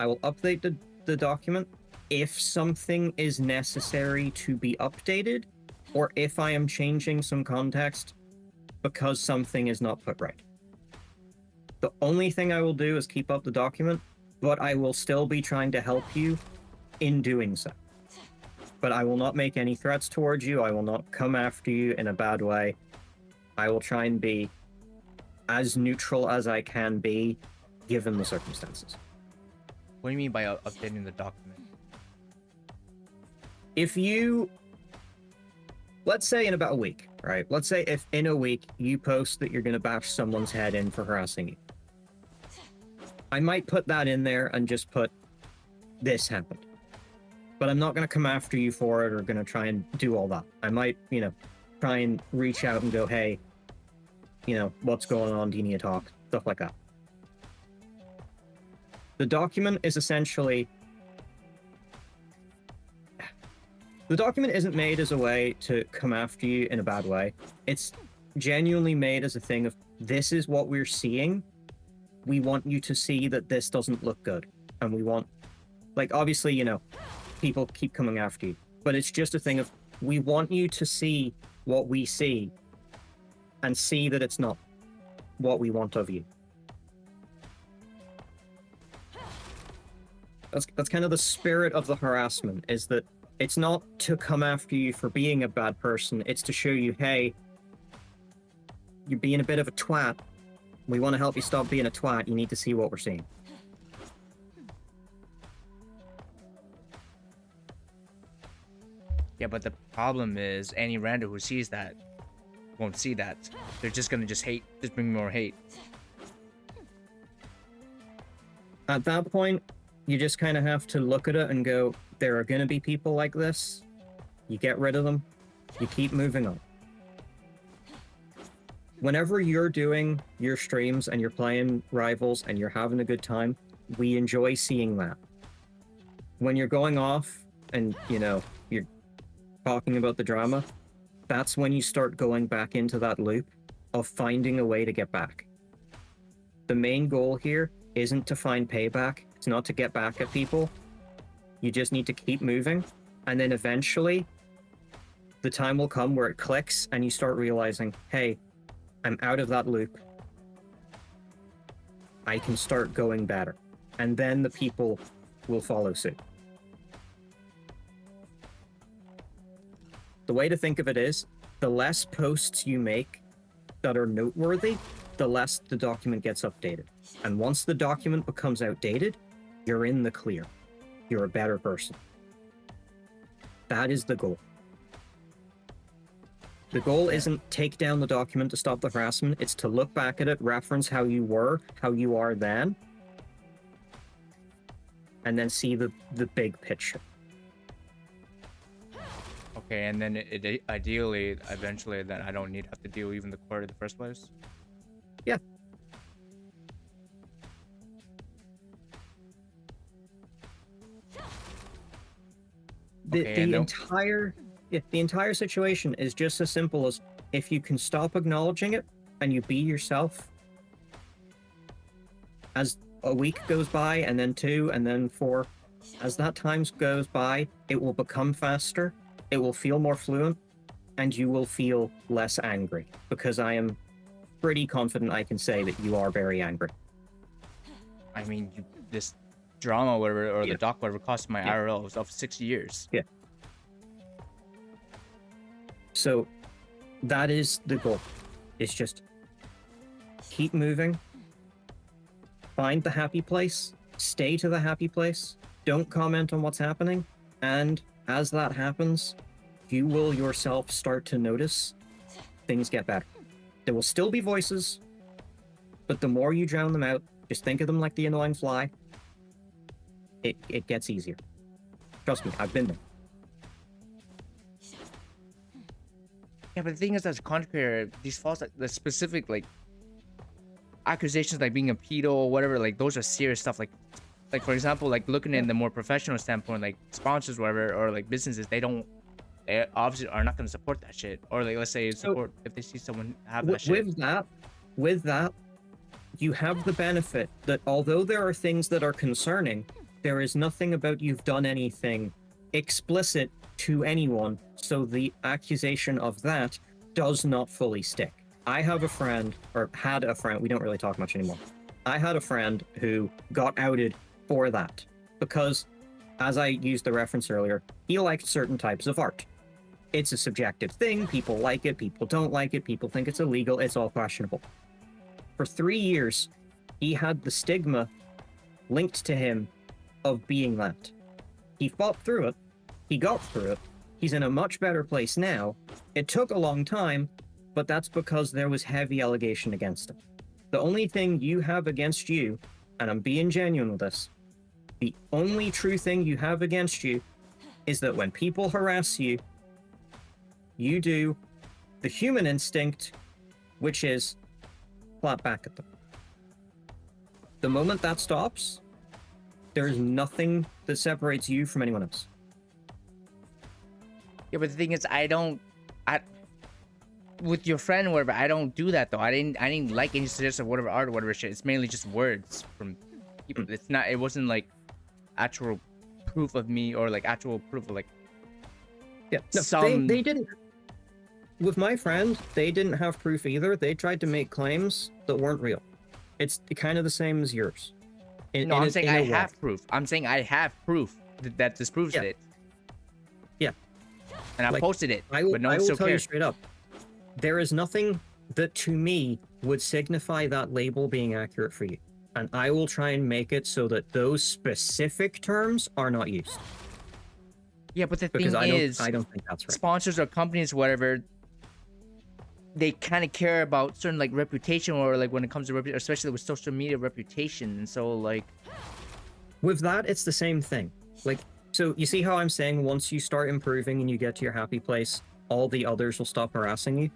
Speaker 6: I will update the document if something is necessary to be updated, or if I am changing some context because something is not put right. The only thing I will do is keep up the document, but I will still be trying to help you in doing so. But I will not make any threats towards you. I will not come after you in a bad way. I will try and be as neutral as I can be, given the circumstances.
Speaker 1: What do you mean by updating the document?
Speaker 6: If you, let's say in about a week, right? Let's say if in a week you post that you're going to bash someone's head in for harassing you. I might put that in there and just put, this happened. But I'm not going to come after you for it or going to try and do all that. I might, try and reach out and go, hey, what's going on? Do you need to talk? Stuff like that. The document is essentially... The document isn't made as a way to come after you in a bad way. It's genuinely made as a thing of, this is what we're seeing. We want you to see that this doesn't look good. And we want... Like, obviously, people keep coming after you. But it's just a thing of, we want you to see what we see and see that it's not what we want of you. That's kind of the spirit of the harassment, is that it's not to come after you for being a bad person, it's to show you, hey, you're being a bit of a twat. We want to help you stop being a twat. You need to see what we're seeing.
Speaker 1: Yeah, but the problem is any random who sees that won't see that. They're just gonna just bring more hate.
Speaker 6: At that point, you just kind of have to look at it and go, there are going to be people like this. You get rid of them. You keep moving on. Whenever you're doing your streams and you're playing Rivals and you're having a good time, we enjoy seeing that. When you're going off and, you're talking about the drama, that's when you start going back into that loop of finding a way to get back. The main goal here isn't to find payback. It's not to get back at people. You just need to keep moving. And then eventually, the time will come where it clicks and you start realizing, hey, I'm out of that loop. I can start going better. And then the people will follow suit. The way to think of it is, the less posts you make that are noteworthy, the less the document gets updated. And once the document becomes outdated, you're in the clear. You're a better person. That is the goal. The goal isn't take down the document to stop the harassment, it's to look back at it, reference how you were, how you are then, and then see the big picture.
Speaker 1: Okay, and then ideally, eventually, then I don't have to deal even the court in the first place?
Speaker 6: Yeah. The entire situation is just as simple as, if you can stop acknowledging it and you be yourself, as a week goes by and then 2 and then 4, As that time goes by, it will become faster, it will feel more fluent, and you will feel less angry, because I am pretty confident I can say that you are very angry.
Speaker 3: I mean, this drama, whatever, or
Speaker 6: Yeah.
Speaker 3: the doc, whatever, cost my
Speaker 6: Yeah.
Speaker 3: IRL of 6 years.
Speaker 6: So that is the goal. It's just keep moving, find the happy place, stay to the happy place, don't comment on what's happening, and as that happens, you will yourself start to notice things get better. There will still be voices, but the more you drown them out, just think of them like the annoying fly, it gets easier. Trust me, I've been there.
Speaker 3: Yeah, but the thing is, as a content creator, these false, like, the specific, like, accusations, like being a pedo or whatever, like, those are serious stuff. Like for example, like looking in the more professional standpoint, like sponsors, whatever, or like businesses, they obviously are not going to support that shit. Or like, let's say support if they see someone have that shit.
Speaker 6: With that, you have the benefit that although there are things that are concerning, there is nothing about you've done anything explicit to anyone, so the accusation of that does not fully stick. I have a friend, or had a friend, we don't really talk much anymore. I had a friend who got outed for that because, as I used the reference earlier, he liked certain types of art. It's a subjective thing, people like it, people don't like it, people think it's illegal, it's all questionable. For 3 years, he had the stigma linked to him of being that. He fought through it, he got through it, he's in a much better place now. It took a long time, but that's because there was heavy allegation against him. The only thing you have against you, and I'm being genuine with this, the only true thing you have against you is that when people harass you, you do the human instinct, which is clap back at them. The moment that stops, there is nothing that separates you from anyone else.
Speaker 3: Yeah, but the thing is, with your friend or whatever, I don't do that though. I didn't like any suggestion of whatever art or whatever shit. It's mainly just words from people. It wasn't like actual proof of me or like actual proof of like
Speaker 6: they didn't. With my friend, they didn't have proof either. They tried to make claims that weren't real. It's kind of the same as yours.
Speaker 3: I'm saying I have proof. I'm saying I have proof that disproves it.
Speaker 6: Yeah.
Speaker 3: And I posted it,
Speaker 6: I will
Speaker 3: but no one still
Speaker 6: tell you
Speaker 3: cares.
Speaker 6: straight up. There is nothing that to me would signify that label being accurate for you. And I will try and make it so that those specific terms are not used.
Speaker 3: Yeah, but the
Speaker 6: Because
Speaker 3: thing is,
Speaker 6: I don't think that's right.
Speaker 3: sponsors or companies, whatever, they kind of care about certain like reputation or like when it comes to reputation, especially with social media reputation. And so like,
Speaker 6: With that, it's the same thing. Like, so you see how I'm saying once you start improving and you get to your happy place, all the others will stop harassing you?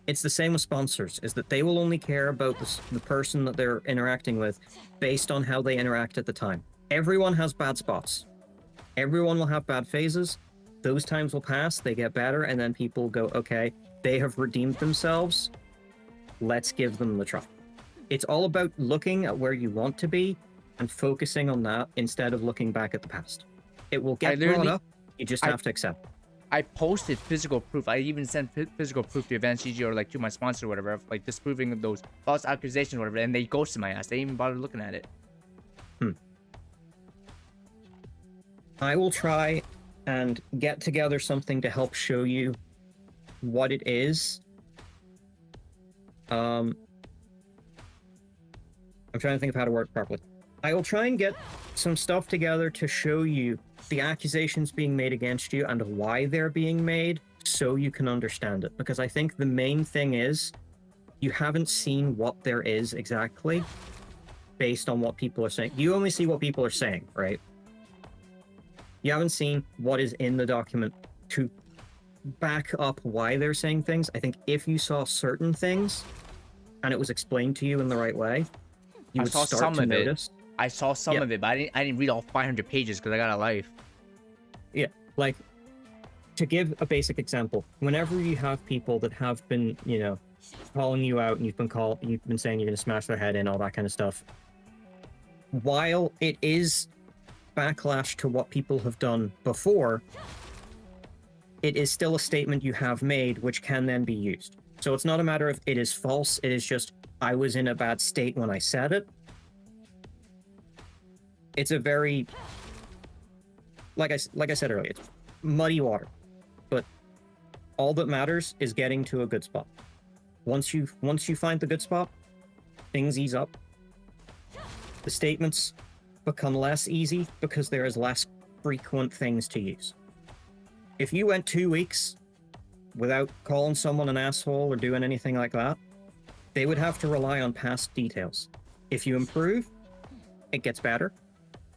Speaker 6: It's the same with sponsors, is that they will only care about the person that they're interacting with based on how they interact at the time. Everyone has bad spots. Everyone will have bad phases. Those times will pass, they get better, and then people go, okay, they have redeemed themselves. Let's give them the try. It's all about looking at where you want to be and focusing on that instead of looking back at the past. It will get brought up. You just have to accept it.
Speaker 3: I posted physical proof. I even sent physical proof to Advanced GG or like to my sponsor or whatever, like disproving those false accusations or whatever, and they ghosted my ass. They didn't even bother looking at it.
Speaker 6: I will try and get together something to help show you what it is. I'm trying to think of how to work properly. I will try and get some stuff together to show you the accusations being made against you and why they're being made so you can understand it. Because I think the main thing is you haven't seen what there is exactly based on what people are saying. You only see what people are saying, right? You haven't seen what is in the document to back up why they're saying things. I think if you saw certain things and it was explained to you in the right way, you would start to notice.
Speaker 3: I saw some of it, but I didn't read all 500 pages because I got a life.
Speaker 6: Yeah, like, to give a basic example, whenever you have people that have been, you know, calling you out and you've been saying you're going to smash their head in, all that kind of stuff, while it is backlash to what people have done before, it is still a statement you have made which can then be used. So it's not a matter of it is false, it is just I was in a bad state when I said it. It's a very, like I said earlier, it's muddy water. But all that matters is getting to a good spot. Once you find the good spot, things ease up. The statements become less easy because there is less frequent things to use. If you went 2 weeks without calling someone an asshole or doing anything like that, they would have to rely on past details. If you improve, it gets better.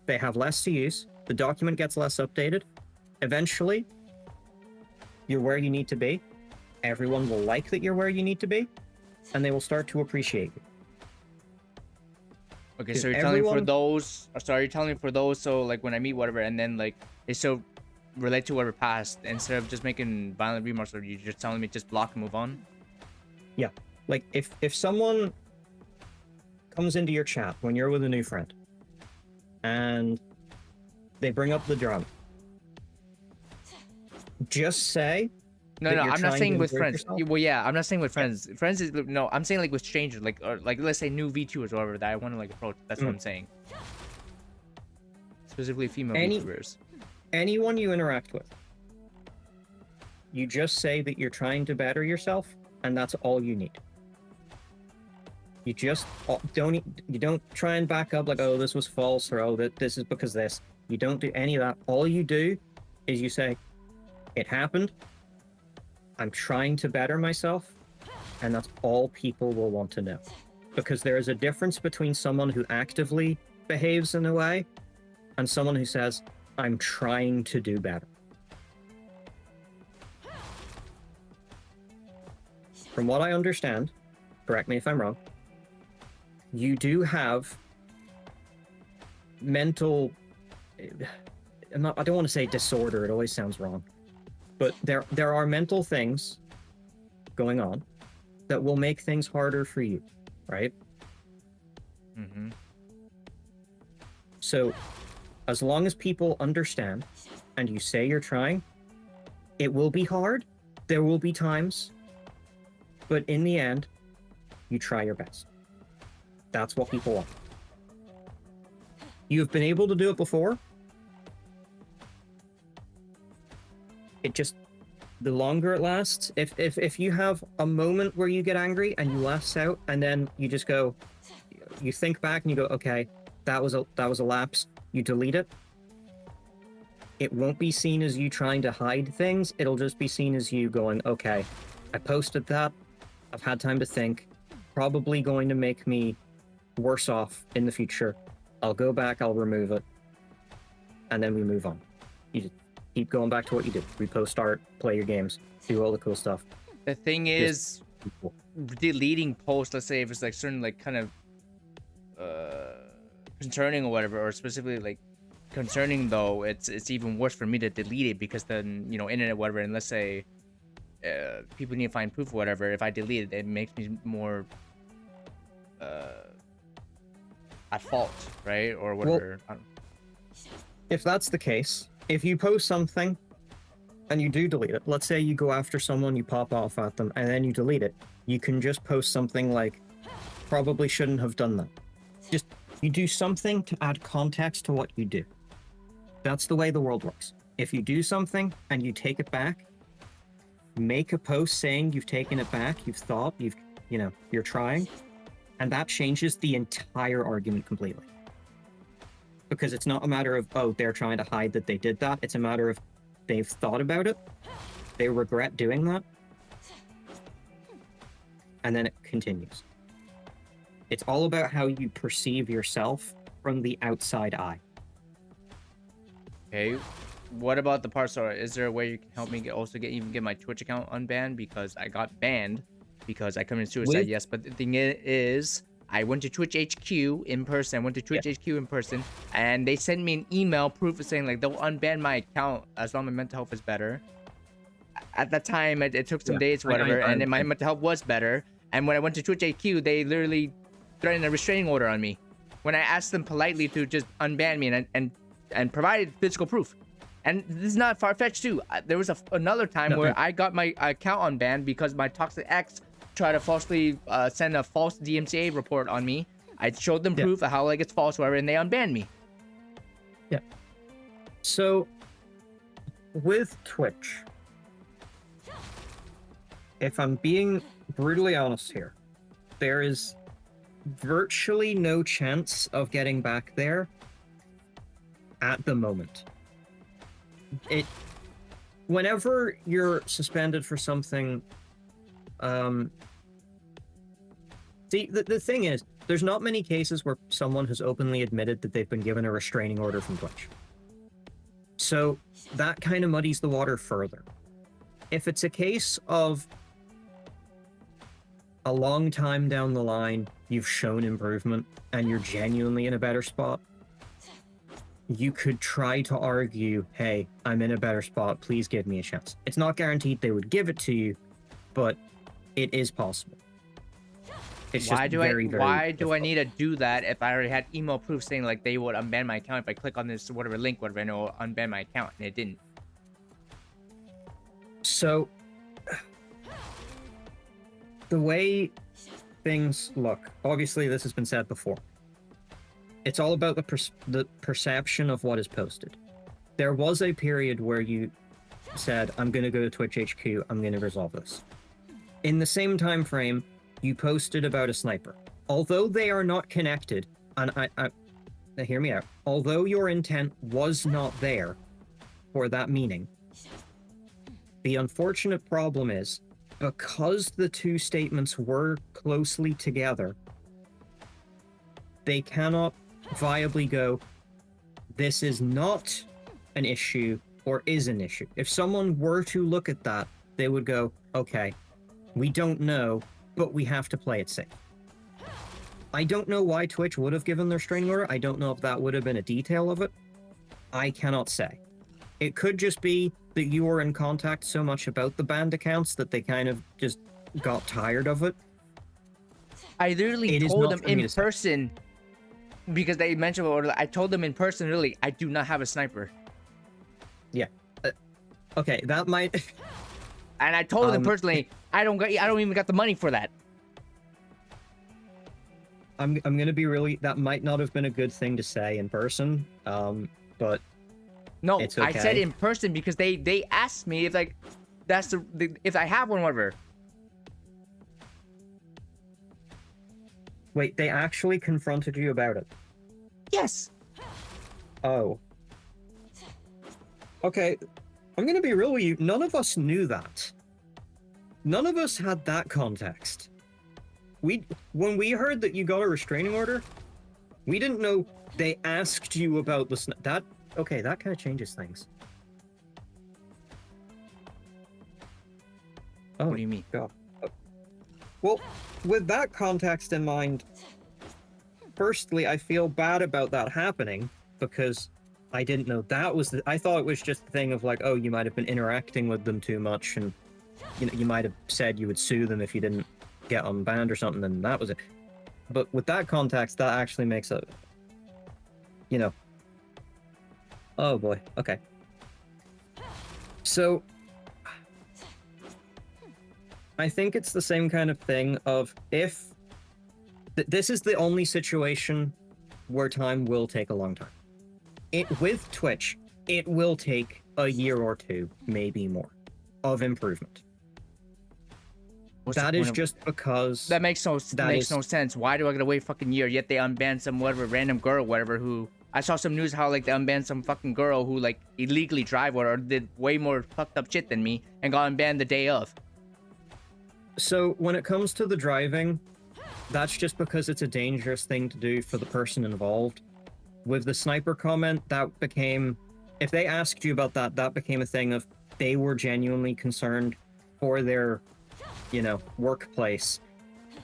Speaker 6: They have less to use. The document gets less updated. Eventually, you're where you need to be. Everyone will like that you're where you need to be, and they will start to appreciate you.
Speaker 1: Okay, so you're telling me for those. Sorry, you're telling me for those. So like when I meet whatever, and then like they still relate to whatever passed, instead of just making violent remarks, or you're just telling me just block and move on.
Speaker 6: Yeah, like if someone comes into your chat when you're with a new friend, and they bring up the drama, just say.
Speaker 1: No, I'm not saying with friends. Well, yeah, I'm not saying with friends. Friends is no. I'm saying like with strangers, like or like let's say new VTubers or whatever that I want to like approach. That's what I'm saying. Specifically, female VTubers.
Speaker 6: Anyone you interact with, you just say that you're trying to better yourself, and that's all you need. You just don't try and back up like, oh, this was false, or oh, that this is because this. You don't do any of that. All you do is you say, it happened. I'm trying to better myself, and that's all people will want to know. Because there is a difference between someone who actively behaves in a way and someone who says, I'm trying to do better. From what I understand, correct me if I'm wrong, you do have mental... I don't want to say disorder, it always sounds wrong. But there are mental things going on that will make things harder for you, right?
Speaker 1: Mm-hmm.
Speaker 6: So, as long as people understand and you say you're trying, it will be hard. There will be times. But in the end, you try your best. That's what people want. You've been able to do it before. It just, the longer it lasts, if you have a moment where you get angry and you lash out and then you just go, you think back and you go, okay, that was a lapse, you delete it. It won't be seen as you trying to hide things. It'll just be seen as you going, okay, I posted that. I've had time to think. Probably going to make me worse off in the future. I'll go back, I'll remove it. And then we move on. You just keep going back to what you did. Repost art, play your games, do all the cool stuff.
Speaker 1: The thing is, deleting posts, let's say if it's like certain like kind of concerning or whatever, or specifically like concerning though, it's even worse for me to delete it, because then, you know, internet whatever, and let's say people need to find proof or whatever, if I delete it, it makes me more at fault, right? Or whatever.
Speaker 6: Well, if that's the case, if you post something and you do delete it, let's say you go after someone, you pop off at them, and then you delete it, you can just post something like, probably shouldn't have done that. Just, you do something to add context to what you do. That's the way the world works. If you do something and you take it back, make a post saying you've taken it back, you've thought, you're trying, and that changes the entire argument completely. Because it's not a matter of, oh, they're trying to hide that they did that. It's a matter of they've thought about it, they regret doing that, and then it continues. It's all about how you perceive yourself from the outside eye.
Speaker 1: Okay, what about the part? So, is there a way you can help me get my Twitch account unbanned, because I got banned because I committed suicide? Yes, but the thing is, I went to Twitch HQ in person. And they sent me an email proof of saying like they'll unban my account as long as my mental health is better. At that time, it took some days, whatever, and then my mental health was better. And when I went to Twitch HQ, they literally threatened a restraining order on me when I asked them politely to just unban me and and provided physical proof. And this is not far-fetched too. There was another time
Speaker 6: No,
Speaker 1: where
Speaker 6: no.
Speaker 1: I got my account unbanned because my toxic ex tried to falsely send a false DMCA report on me. I showed them
Speaker 6: Yeah.
Speaker 1: proof of how like it's false, whatever, and they unbanned me.
Speaker 6: So, with Twitch, if I'm being brutally honest here, there is virtually no chance of getting back there at the moment. Whenever you're suspended for something, the thing is, there's not many cases where someone has openly admitted that they've been given a restraining order from Twitch. So that kind of muddies the water further. If it's a case of a long time down the line, you've shown improvement and you're genuinely in a better spot, you could try to argue, hey, I'm in a better spot, please give me a chance. It's not guaranteed they would give it to you, but it is possible. It's just
Speaker 1: Why do
Speaker 6: very
Speaker 1: I
Speaker 6: difficult.
Speaker 1: need to do that if I already had email proof saying like they would unban my account if I click on this whatever link, whatever, and it will unban my account, and it didn't.
Speaker 6: So, the way things look, obviously this has been said before. It's all about the perception of what is posted. There was a period where you said, I'm going to go to Twitch HQ, I'm going to resolve this. In the same time frame, you posted about a sniper. Although they are not connected, and I hear me out, although your intent was not there for that meaning, the unfortunate problem is, because the two statements were closely together, they cannot viably go, this is not an issue or is an issue. If someone were to look at that, they would go, okay, we don't know, but we have to play it safe. I don't know why Twitch would have given their restraining order. I don't know if that would have been a detail of it. I cannot say. It could just be that you were in contact so much about the banned accounts that they kind of just got tired of it.
Speaker 1: I literally
Speaker 6: It is
Speaker 1: told
Speaker 6: not
Speaker 1: them
Speaker 6: for me
Speaker 1: in
Speaker 6: to say.
Speaker 1: person because they mentioned order. I told them in person, really, I do not have a sniper,
Speaker 6: Okay, that might...
Speaker 1: and I told them
Speaker 6: Um,
Speaker 1: personally, I don't even got the money for that.
Speaker 6: I'm gonna be really... That might not have been a good thing to say in person, but
Speaker 1: No,
Speaker 6: It's
Speaker 1: I said
Speaker 6: okay.
Speaker 1: in person because they asked me if like that's if I have one, whatever.
Speaker 6: wait, they actually confronted you about it?
Speaker 1: Yes.
Speaker 6: Oh. Okay, I'm gonna be real with you. None of us knew that. None of us had that context. When we heard that you got a restraining order, we didn't know they asked you about that. Okay, that kind of changes things. Oh,
Speaker 1: What do you mean?
Speaker 6: God. Well, with that context in mind, firstly, I feel bad about that happening because I didn't know that was I thought it was just a thing of like, oh, you might have been interacting with them too much, and you might have said you would sue them if you didn't get unbanned or something, and that was it. But with that context, that actually makes a, oh boy, okay. So, I think it's the same kind of thing of if this is the only situation where time will take a long time. With Twitch, it will take a year or two, maybe more, of improvement.
Speaker 1: What's the
Speaker 6: That
Speaker 1: point
Speaker 6: is
Speaker 1: of-
Speaker 6: just because
Speaker 1: That makes no
Speaker 6: is-
Speaker 1: sense. Why do I gotta wait a fucking year? Yet they unbanned some whatever random girl, whatever, who I saw some news how like they unbanned some fucking girl who like illegally drive or did way more fucked up shit than me and got unbanned the day of.
Speaker 6: So when it comes to the driving, that's just because it's a dangerous thing to do for the person involved. With the sniper comment, that became, if they asked you about that, that became a thing of they were genuinely concerned for their, workplace.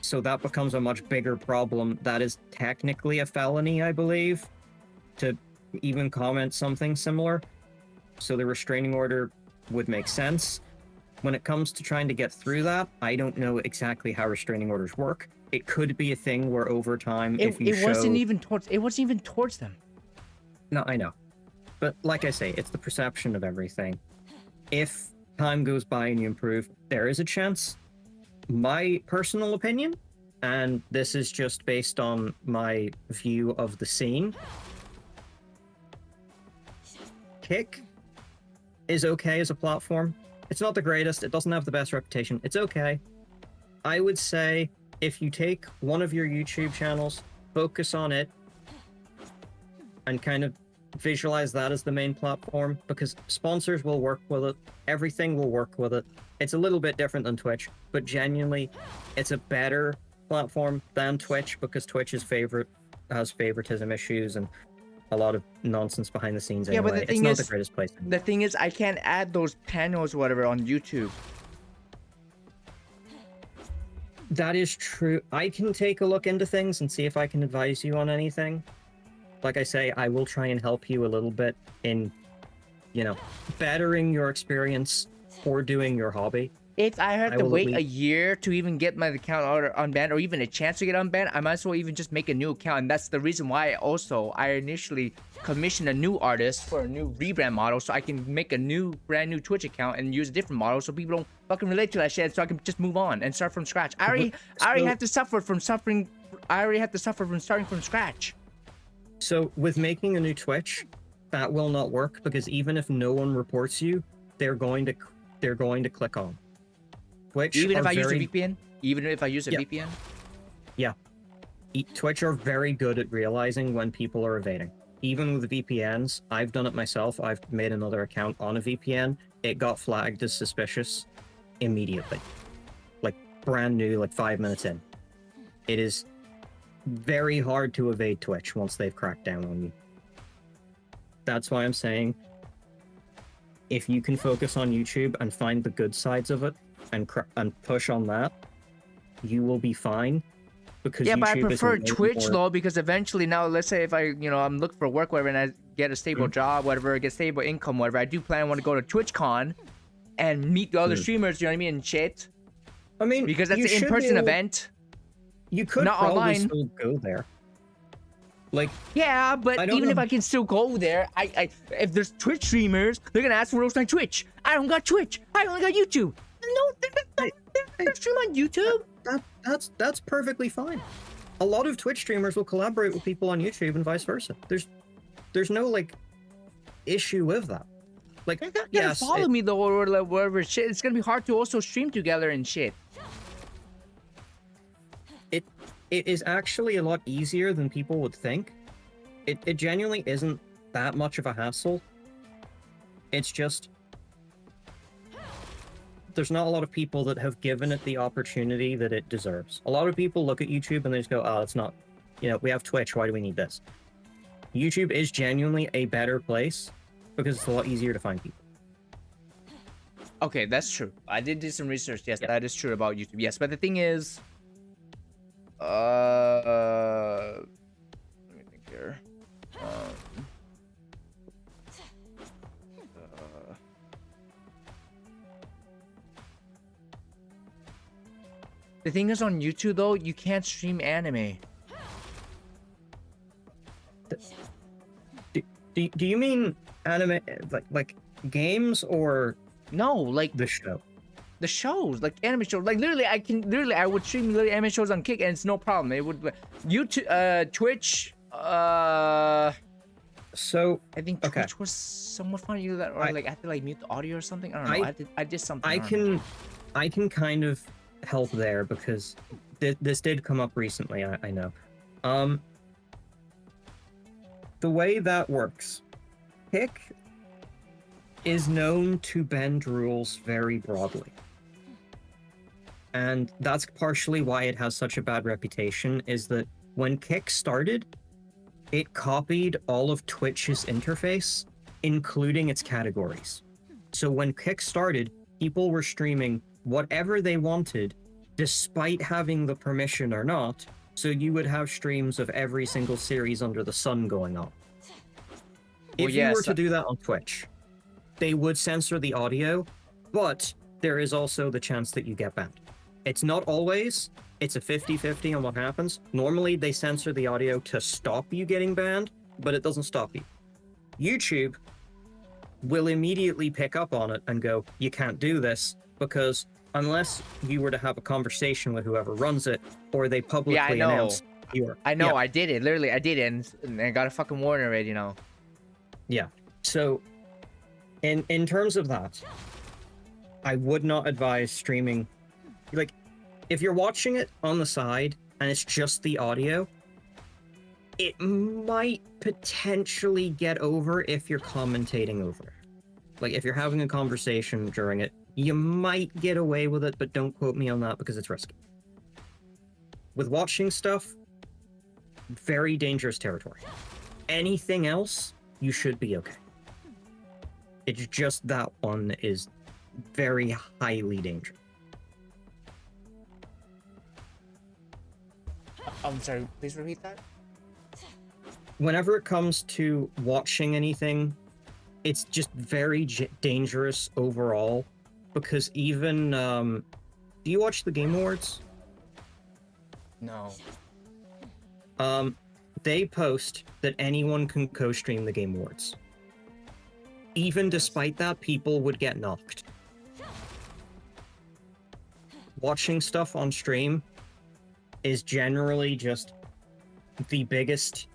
Speaker 6: So that becomes a much bigger problem. That is technically a felony, I believe, to even comment something similar. So the restraining order would make sense. When it comes to trying to get through that, I don't know exactly how restraining orders work. It could be a thing where over time, if you
Speaker 1: It wasn't
Speaker 6: show...
Speaker 1: even towards them.
Speaker 6: No, I know. But like I say, it's the perception of everything. If time goes by and you improve, there is a chance. My personal opinion, and this is just based on my view of the scene, Kick is okay as a platform. It's not the greatest, it doesn't have the best reputation. It's okay. I would say if you take one of your YouTube channels, focus on it, and kind of visualize that as the main platform, because sponsors will work with it, everything will work with it. It's a little bit different than Twitch, but genuinely, it's a better platform than Twitch, because Twitch has favoritism issues and a lot of nonsense behind the scenes anyway.
Speaker 3: Yeah, but the thing
Speaker 6: it's not
Speaker 3: is,
Speaker 6: the greatest place.
Speaker 3: the thing is, I can't add those panels or whatever on YouTube.
Speaker 6: That is true. I can take a look into things and see if I can advise you on anything. Like I say, I will try and help you a little bit in, bettering your experience or doing your hobby.
Speaker 3: If I had
Speaker 6: I
Speaker 3: to
Speaker 6: will
Speaker 3: wait
Speaker 6: at
Speaker 3: a
Speaker 6: least-
Speaker 3: year to even get my account unbanned, or even a chance to get unbanned, I might as well even just make a new account. And that's the reason why I initially commissioned a new artist for a new rebrand model, so I can make a brand new Twitch account and use a different model, so people don't fucking relate to that shit, so I can just move on and start from scratch. I already have to suffer from suffering. I already have to suffer from starting from scratch.
Speaker 6: So with making a new Twitch, that will not work, because even if no one reports you, they're going to click on. Twitch
Speaker 3: Even if
Speaker 6: are
Speaker 3: I use a
Speaker 6: very-
Speaker 3: VPN? Even if I use a
Speaker 6: Yeah.
Speaker 3: VPN?
Speaker 6: Twitch are very good at realizing when people are evading. Even with VPNs, I've done it myself. I've made another account on a VPN. It got flagged as suspicious immediately. Like brand new, like 5 minutes in. It is very hard to evade Twitch once they've cracked down on you. That's why I'm saying, if you can focus on YouTube and find the good sides of it and push on that, you will be fine. Because
Speaker 3: Yeah, but I
Speaker 6: YouTube is a
Speaker 3: prefer
Speaker 6: way
Speaker 3: Twitch
Speaker 6: more-
Speaker 3: though, because eventually now, let's say if I'm looking for work, whatever, and I get a stable job, whatever, get stable income, whatever, I do plan on want to go to TwitchCon and meet the other streamers, you know what I mean, and shit.
Speaker 6: I mean,
Speaker 3: Because that's
Speaker 6: you
Speaker 3: an
Speaker 6: should be
Speaker 3: in-person
Speaker 6: able-
Speaker 3: event.
Speaker 6: You could
Speaker 3: not
Speaker 6: probably
Speaker 3: online.
Speaker 6: still go there. Like,
Speaker 3: Yeah, but
Speaker 6: I don't
Speaker 3: even if
Speaker 6: know.
Speaker 3: I can still go there, if there's Twitch streamers, they're gonna ask where's my Twitch. I don't got Twitch. I only got YouTube. No, they're stream on YouTube.
Speaker 6: that's perfectly fine. A lot of Twitch streamers will collaborate with people on YouTube and vice versa. There's no like issue with that. Like,
Speaker 3: They gotta
Speaker 6: yes,
Speaker 3: follow me though, or like whatever shit. It's gonna be hard to also stream together and shit.
Speaker 6: it is actually a lot easier than people would think. It genuinely isn't that much of a hassle. It's just there's not a lot of people that have given it the opportunity that it deserves. A lot of people look at YouTube and they just go, oh, it's not, we have Twitch, why do we need this? YouTube is genuinely a better place because it's a lot easier to find people.
Speaker 3: Okay, that's true. I did do some research. Yes,
Speaker 6: Yeah.
Speaker 3: that is true about YouTube. Yes, but the thing is, let me think here. The thing is, on YouTube though, you can't stream anime.
Speaker 6: Do you mean anime, like games or
Speaker 3: No, like
Speaker 6: the show?
Speaker 3: the shows, like anime shows. Like literally, I would stream literally anime shows on Kick, and it's no problem. It would YouTube, Twitch.
Speaker 6: So
Speaker 3: I think
Speaker 6: Okay.
Speaker 3: Twitch was somewhat funny that, or
Speaker 6: I-
Speaker 3: like I had to like mute the audio or something. I don't know. I did something.
Speaker 6: I
Speaker 3: don't know.
Speaker 6: can kind of help there because this did come up recently. I know. The way that works, Kick is known to bend rules very broadly. And that's partially why it has such a bad reputation, is that when Kick started, it copied all of Twitch's interface, including its categories. So when Kick started, people were streaming whatever they wanted, despite having the permission or not, so you would have streams of every single series under the sun going on.
Speaker 3: Well,
Speaker 6: If you were
Speaker 3: yes,
Speaker 6: to do that on Twitch, they would censor the audio, but there is also the chance that you get banned. It's not always, it's a 50-50 on what happens. Normally they censor the audio to stop you getting banned, but it doesn't stop you. YouTube will immediately pick up on it and go, you can't do this, because unless you were to have a conversation with whoever runs it, or they publicly
Speaker 1: know.
Speaker 6: announce your...
Speaker 1: I know,
Speaker 6: Yeah.
Speaker 1: I did it. Literally, I did it, and I got a fucking warning already, you know.
Speaker 6: Yeah. So, in terms of that, I would not advise streaming. Like, if you're watching it on the side and it's just the audio, it might potentially get over if you're commentating over it. Like, if you're having a conversation during it, you might get away with it, but don't quote me on that because it's risky. With watching stuff, very dangerous territory. Anything else, you should be okay. It's just that one is very highly dangerous.
Speaker 4: I'm sorry, please repeat that.
Speaker 6: Whenever it comes to watching anything, it's just very dangerous overall, because even do you watch the Game Awards?
Speaker 4: No.
Speaker 6: They post that anyone can co-stream the Game Awards. Even despite that, people would get knocked. Watching stuff on stream is generally just the biggest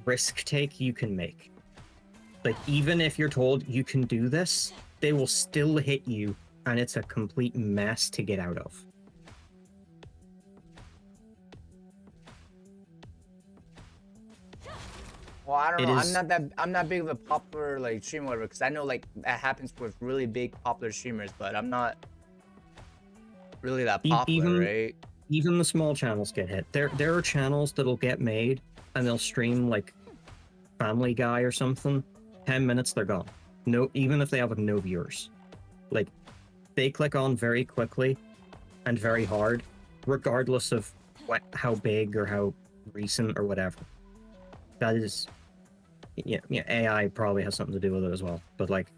Speaker 6: risk take you can make. Like, even if you're told you can do this, they will still hit you, and it's a complete mess to get out of.
Speaker 5: Well, I don't
Speaker 6: It
Speaker 5: know.
Speaker 6: is-
Speaker 5: I'm not big of a popular like streamer, whatever, because I know like that happens with really big popular streamers, but I'm not really that popular, right?
Speaker 6: Even the small channels get hit. There are channels that'll get made and they'll stream like Family Guy or something. 10 minutes, they're gone. No, even if they have like, no viewers. Like, they click on very quickly and very hard, regardless of how big or how recent or whatever. That is, yeah, AI probably has something to do with it as well. But like,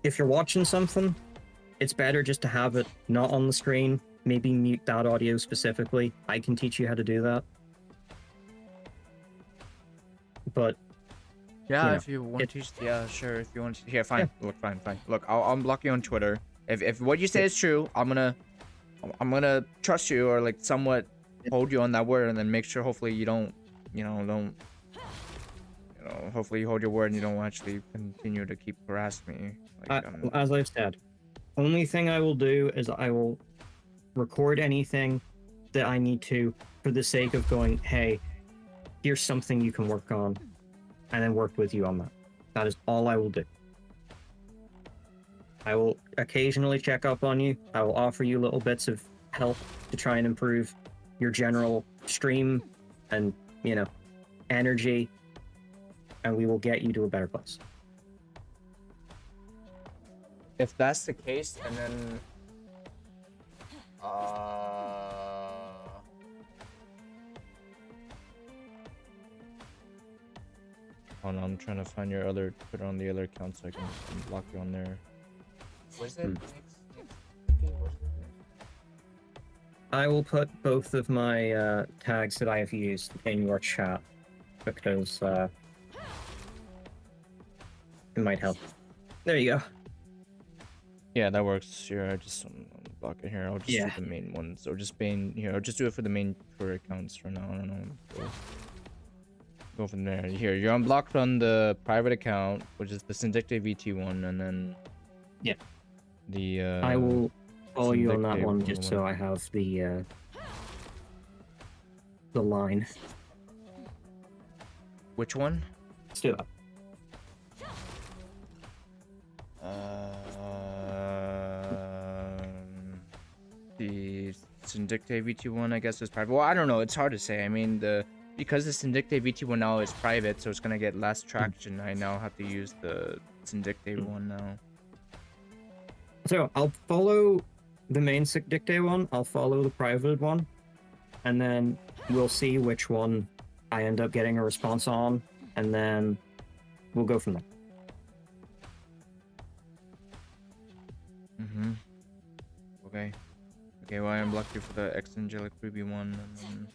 Speaker 6: if you're watching something, it's better just to have it not on the screen. Maybe mute that audio specifically. I can teach you how to do that. But
Speaker 1: Yeah,
Speaker 6: You know,
Speaker 1: if you want to, yeah, sure. If you want to, here, fine. Look, fine. Look, I'll unblock you on Twitter. If what you say is true, I'm gonna trust you or like somewhat hold you on that word, and then make sure hopefully you don't, hopefully you hold your word and you don't actually continue to keep harassing me. Like,
Speaker 6: as I've said, only thing I will do is I will record anything that I need to for the sake of going, hey, here's something you can work on, and then work with you on that. That is all I will do. I will occasionally check up on you. I will offer you little bits of help to try and improve your general stream and, energy, and we will get you to a better place.
Speaker 5: If that's the case, and then
Speaker 1: hold on, I'm trying to find your other Twitter on the other account so I can block you on there.
Speaker 5: what's it? Okay, what's it?
Speaker 6: I will put both of my tags that I have used in your chat because it might help. There you go.
Speaker 1: Yeah, that works. Here, I just block it here. I'll just
Speaker 6: Yeah.
Speaker 1: do the main ones. Or just here. I'll just do it for the main Twitter accounts for now. I don't know. Go from there. Here, you're unblocked on the private account, which is the Syndicate VT one, and then
Speaker 6: Yeah.
Speaker 1: the
Speaker 6: I will follow you on that
Speaker 1: Syndicate
Speaker 6: one just so I have the line.
Speaker 1: Which one?
Speaker 6: Let's do that.
Speaker 1: The Syndicate VT one, I guess, is private. Well, I don't know. It's hard to say. I mean, because the Syndicate VT one now is private, so it's gonna get less traction. I now have to use the Syndicate one now.
Speaker 6: So I'll follow the main Syndicate one. I'll follow the private one, and then we'll see which one I end up getting a response on, and then we'll go from there.
Speaker 1: Mm-hmm. Okay. Okay, well, I unblocked you for the X Angelic Ruby one, and then...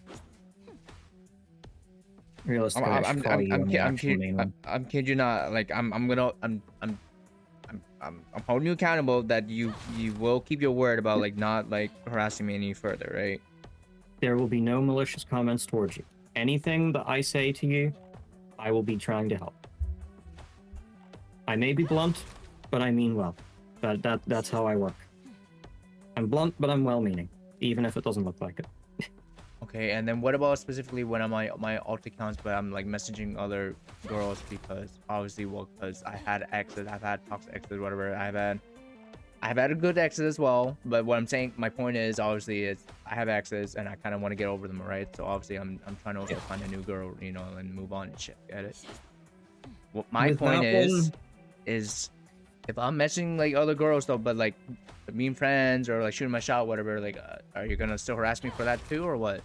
Speaker 6: Realistically, I should call you on the actual main one.
Speaker 1: I'm kid you not. Like I'm holding you accountable that you will keep your word about like not like harassing me any further, right?
Speaker 6: There will be no malicious comments towards you. Anything that I say to you, I will be trying to help. I may be blunt, but I mean well. That's how I work. I'm blunt, but I'm well-meaning, even if it doesn't look like it.
Speaker 1: Okay, and then what about specifically when I'm on my alt accounts, but I'm like messaging other girls because obviously, well, because I had exes, I've had toxic exes, whatever. I've had a good exes as well. But what I'm saying, my point is, obviously, is I have exes and I kind of want to get over them, right? So obviously, I'm trying to also find a new girl, you know, and move on and shit. Get it? What my
Speaker 6: With
Speaker 1: point
Speaker 6: that
Speaker 1: is,
Speaker 6: one-
Speaker 1: is if I'm messaging like other girls though, but like being friends or like shooting my shot, whatever, like, are you gonna still harass me for that too, or what?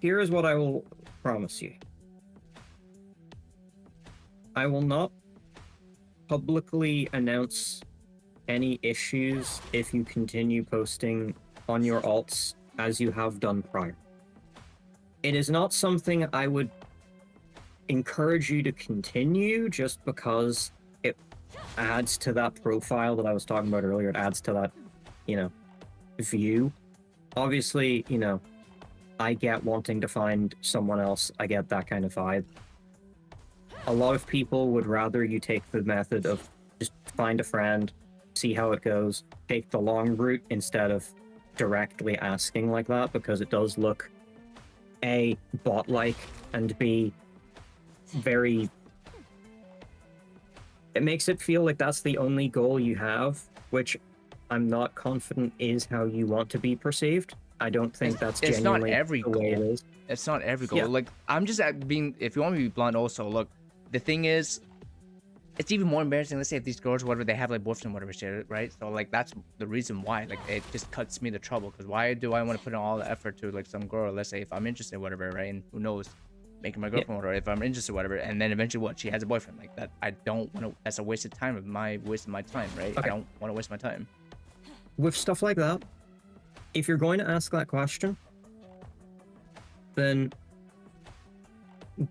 Speaker 6: Here is what I will promise you. I will not publicly announce any issues if you continue posting on your alts as you have done prior. It is not something I would encourage you to continue just because it adds to that profile that I was talking about earlier. It adds to that, you know, view. Obviously, you know, I get wanting to find someone else. I get that kind of vibe. A lot of people would rather you take the method of just find a friend, see how it goes, take the long route instead of directly asking like that, because it does look A, bot-like, and B, very... It makes it feel like that's the only goal you have, which I'm not confident is how you want to be perceived. I don't think that's
Speaker 1: It's not
Speaker 6: genuinely
Speaker 1: every
Speaker 6: the way it
Speaker 1: goal.
Speaker 6: is.
Speaker 1: It's not every goal.
Speaker 6: Yeah.
Speaker 1: Like, I'm just being, if you want me to be blunt also, look, the thing is, it's even more embarrassing. Let's say if these girls, whatever, they have like boyfriend, whatever shit, right? So like, that's the reason why, like, it just cuts me the trouble. Because why do I want to put in all the effort to like some girl, let's say if I'm interested, whatever, right? And who knows, making my girlfriend, whatever, if I'm interested, whatever, and then eventually what, she has a boyfriend, like that, I don't want to, that's a waste of time of my, wasting my time, right? I
Speaker 6: Okay.
Speaker 1: don't want to waste my time.
Speaker 6: With stuff like that, if you're going to ask that question, then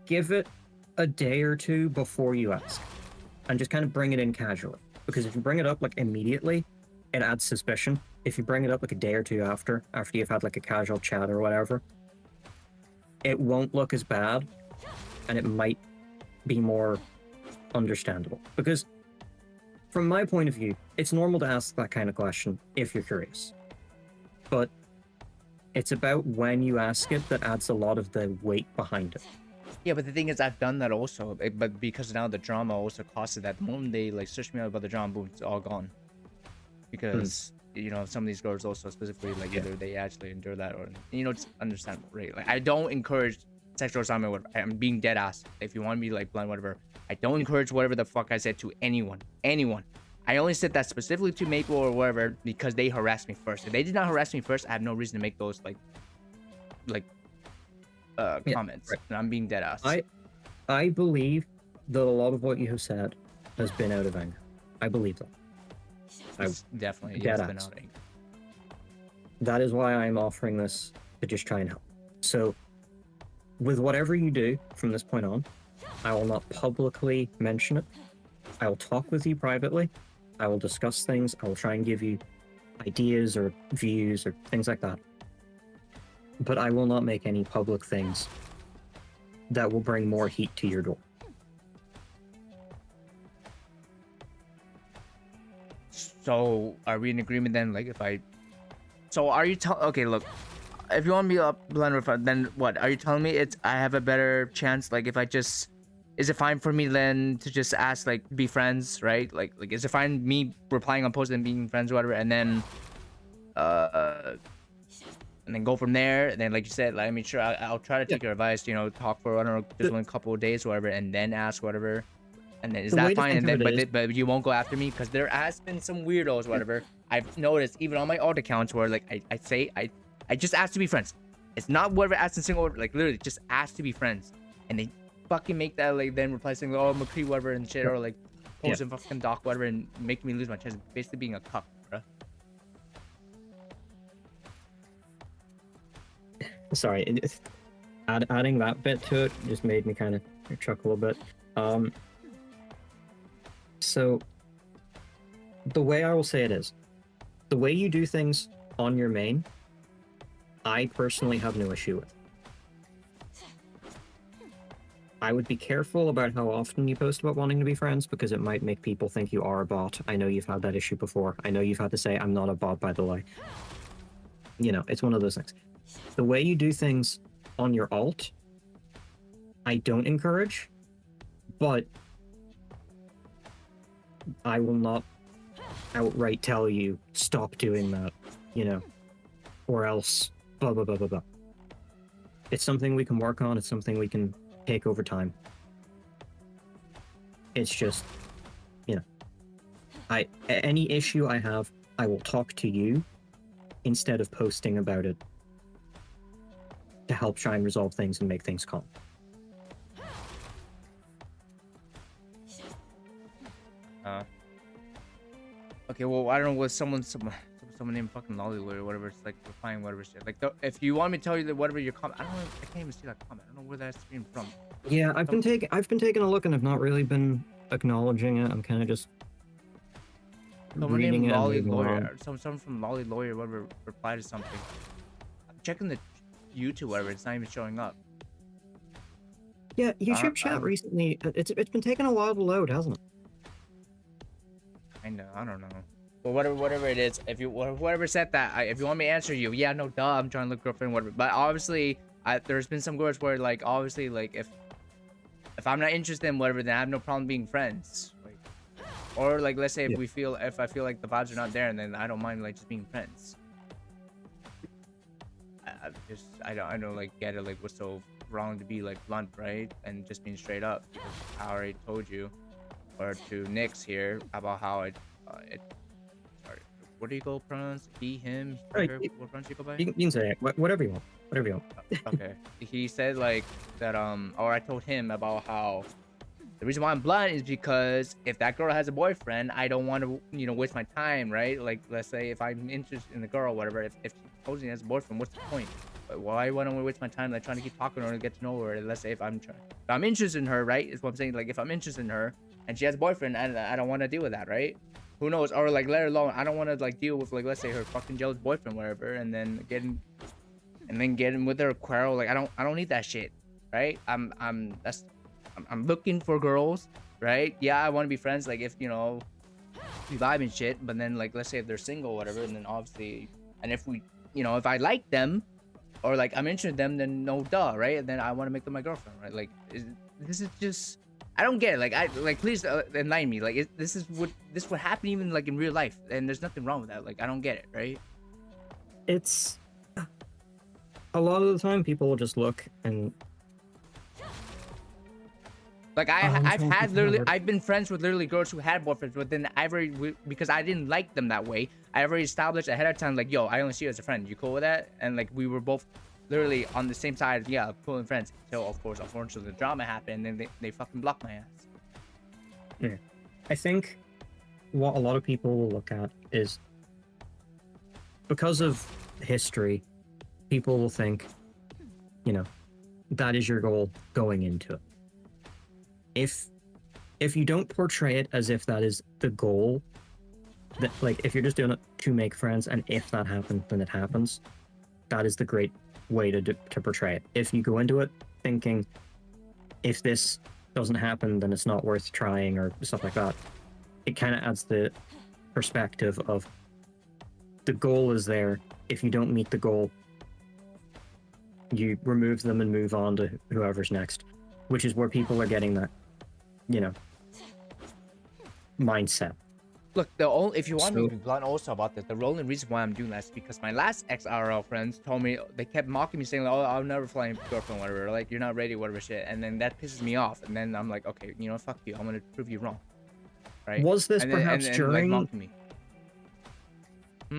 Speaker 6: give it a day or two before you ask, and just kind of bring it in casually. Because if you bring it up like immediately, it adds suspicion. If you bring it up like a day or two after you've had like a casual chat or whatever, it won't look as bad, and it might be more understandable. Because from my point of view, it's normal to ask that kind of question if you're curious. But it's about when you ask it that adds a lot of the weight behind it.
Speaker 1: Yeah, but the thing is, I've done that also, but because now the drama also costed that. The moment they like search me out about the drama, boom, it's all gone. Because you know, some of these girls also specifically like either they actually endure that or, you know, it's understandable, right? Like, I don't encourage sexual harassment. Whatever. I'm being dead ass. If you want me to like blunt, whatever, I don't encourage whatever the fuck I said to anyone. I only said that specifically to Maple or whatever because they harassed me first. If they did not harass me first, I have no reason to make those like comments.
Speaker 6: right.
Speaker 1: And I'm being dead ass.
Speaker 6: I believe that a lot of what you have said has been out of anger. I believe that.
Speaker 1: It's definitely
Speaker 6: dead
Speaker 1: it's been
Speaker 6: ass.
Speaker 1: out of anger.
Speaker 6: That is why I'm offering this to just try and help. So, with whatever you do from this point on, I will not publicly mention it. I will talk with you privately. I will discuss things. I will try and give you ideas or views or things like that. But I will not make any public things that will bring more heat to your door.
Speaker 1: So are we in agreement then? Like, if I, so are you telling? Okay, look, if you want me to blend with, then what? Are you telling me it's I have a better chance? Like, if I just, is it fine for me then to just ask like be friends, right? Like is it fine me replying on posts and being friends or whatever, and then go from there? And then like you said, like, I mean, sure, I'll try to take your advice. You know, talk for I don't know, just one couple of days or whatever, and then ask whatever. And then is
Speaker 6: The way
Speaker 1: that
Speaker 6: to
Speaker 1: fine?
Speaker 6: think
Speaker 1: And
Speaker 6: of
Speaker 1: then
Speaker 6: it is-
Speaker 1: but you won't go after me because there has been some weirdos, whatever. I've noticed even on my alt accounts where like I just ask to be friends. It's not whatever ask in single order, like literally just ask to be friends, and they fucking make that like then reply saying oh McCree whatever and shit, or like post in fucking doc whatever and make me lose my chance, basically being a cuck, bruh.
Speaker 6: Sorry, adding that bit to it just made me kind of chuckle a bit. So the way I will say it is, the way you do things on your main, I personally have no issue with. I would be careful about how often you post about wanting to be friends, because it might make people think you are a bot. I know you've had that issue before. I know you've had to say, I'm not a bot, by the way. You know, it's one of those things. The way you do things on your alt, I don't encourage, but I will not outright tell you, stop doing that, you know, or else blah, blah, blah, blah, blah. It's something we can work on. It's something we can take over time. It's just, you know, any issue I have, I will talk to you instead of posting about it to help try and resolve things and make things calm.
Speaker 3: Okay, well, I don't know, was someone named fucking Lollylord or whatever, it's like replying whatever shit. Like, if you want me to tell you that whatever your comment, I can't even see that comment. I don't know where that's streamed from.
Speaker 6: Yeah, I've been taking a look and I've not really been acknowledging it. I'm kind of just
Speaker 3: Someone
Speaker 6: reading
Speaker 3: named
Speaker 6: it.
Speaker 3: Lolly
Speaker 6: and moving on.
Speaker 3: Lawyer, someone from Lolly Lawyer, whatever, replied to something. I'm checking the YouTube, whatever, it's not even showing up.
Speaker 6: Yeah, YouTube chat recently, it's been taking a while to load, hasn't it?
Speaker 3: I know, I don't know. Well, whatever it is, if you whoever said that, if you want me to answer you, yeah, no, duh, I'm trying to look girlfriend, whatever. But obviously, there's been some girls where, like, obviously, like, if I'm not interested in whatever, then I have no problem being friends. Like, or like, let's say if I feel like the vibes are not there, and then I don't mind like just being friends. I don't like get it, like what's so wrong to be like blunt, right? And just being straight up. Because I already told you, or to Nyx here, about how sorry, what do you go pronounce? He, him,
Speaker 6: Right,
Speaker 3: her, what pronounce you go by?
Speaker 6: You can say it, whatever you want. Whatever you want.
Speaker 3: Okay. He said like that, or I told him about how the reason why I'm blunt is because if that girl has a boyfriend, I don't want to, you know, waste my time, right? Like, let's say if I'm interested in the girl or whatever, if she supposedly has a boyfriend, what's the point? Like, why would I waste my time like trying to keep talking to her and get to know her? Let's say if I'm interested in her, right? Is what I'm saying. Like, if I'm interested in her and she has a boyfriend, I don't want to deal with that, right? Who knows? Or like, let her alone. I don't want to like deal with like, let's say her fucking jealous boyfriend, whatever, and then getting with her quarrel. Like, I don't need that shit, right? I'm looking for girls, right? Yeah, I want to be friends. Like, if, you know, we vibe and shit, but then like, let's say if they're single, whatever, and then obviously, and if we, you know, if I like them, or like I'm interested in them, then no duh, right? And then I want to make them my girlfriend, right? Like, this is just, I don't get it. Like, please enlighten me. Like, this would happen even like in real life, and there's nothing wrong with that. Like, I don't get it, right?
Speaker 6: It's a lot of the time people will just look and
Speaker 3: like I've been friends with literally girls who had boyfriends, but then because I didn't like them that way, I already established ahead of time, like, yo, I only see you as a friend. You cool with that? And like, we were both literally on the same side, yeah, cool and friends. Until of course, unfortunately, the drama happened, and then they fucking blocked my ass.
Speaker 6: yeah. I think what a lot of people will look at is, because of history, people will think, you know, that is your goal going into it. If you don't portray it as if that is the goal, that like if you're just doing it to make friends, and if that happens, then it happens, that is the great way to portray it. If you go into it thinking, if this doesn't happen, then it's not worth trying, or stuff like that, it kind of adds the perspective of the goal is there. If you don't meet the goal, you remove them and move on to whoever's next, which is where people are getting that, you know, mindset.
Speaker 3: Look, if you want me to be blunt also about this, the only reason why I'm doing that is because my last ex-IRL friends told me, they kept mocking me, saying, like, oh, I'll never fly your girlfriend, whatever, like, you're not ready, whatever shit, and then that pisses me off, and then I'm like, okay, you know, fuck you, I'm gonna prove you wrong, right?
Speaker 6: Was this perhaps during?
Speaker 3: Like, mocking me.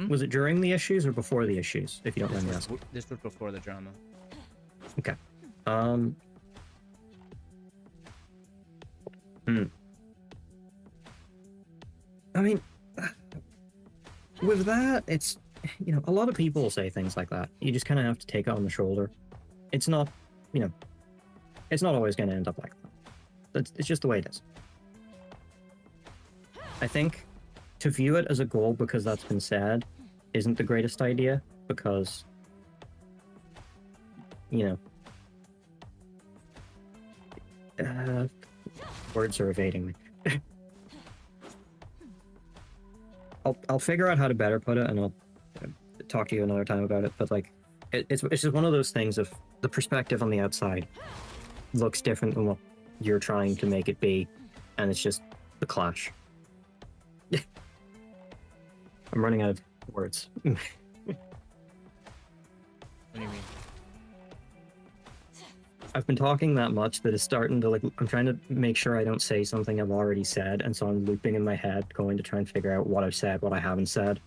Speaker 6: Was it during the issues or before the issues? If you don't mind me asking.
Speaker 3: This was before the drama.
Speaker 6: Okay. I mean, with that, it's, you know, a lot of people say things like that. You just kind of have to take it on the shoulder. It's not you know, it's not always going to end up like that. It's just the way it is. I think to view it as a goal because that's been said isn't the greatest idea, because, you know, words are evading me. I'll figure out how to better put it, and I'll talk to you another time about it. But like, it's just one of those things of the perspective on the outside looks different than what you're trying to make it be, and it's just the clash. I'm running out of words.
Speaker 1: What do you mean?
Speaker 6: I've been talking that much that it's starting to like, I'm trying to make sure I don't say something I've already said, and so I'm looping in my head, going to try and figure out what I've said, what I haven't said.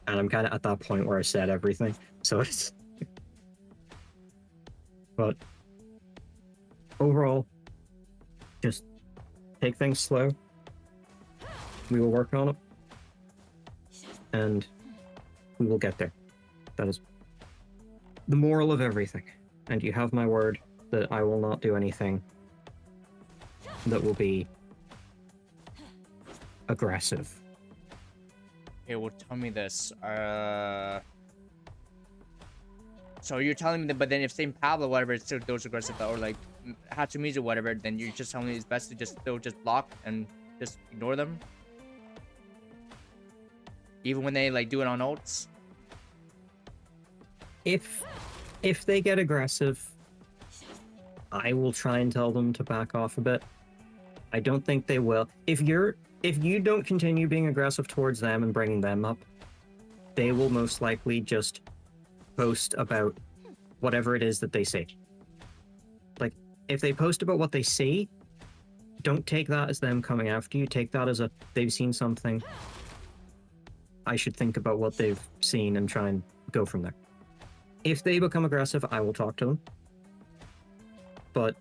Speaker 6: And I'm kind of at that point where I said everything, so it's... But overall, just take things slow. We will work on it, and we will get there. That is the moral of everything. And you have my word that I will not do anything that will be aggressive.
Speaker 1: Okay, well, tell me this. So you're telling me that, but then if St. Pablo, whatever, it's still those aggressive, or like Hatsumizu, whatever, then you're just telling me it's best to just still just block and just ignore them? Even when they like do it on ults?
Speaker 6: If they get aggressive, I will try and tell them to back off a bit. I don't think they will. If you don't continue being aggressive towards them and bringing them up, they will most likely just post about whatever it is that they say. Like, if they post about what they see, don't take that as them coming after you. Take that as they've seen something. I should think about what they've seen and try and go from there. If they become aggressive, I will talk to them. But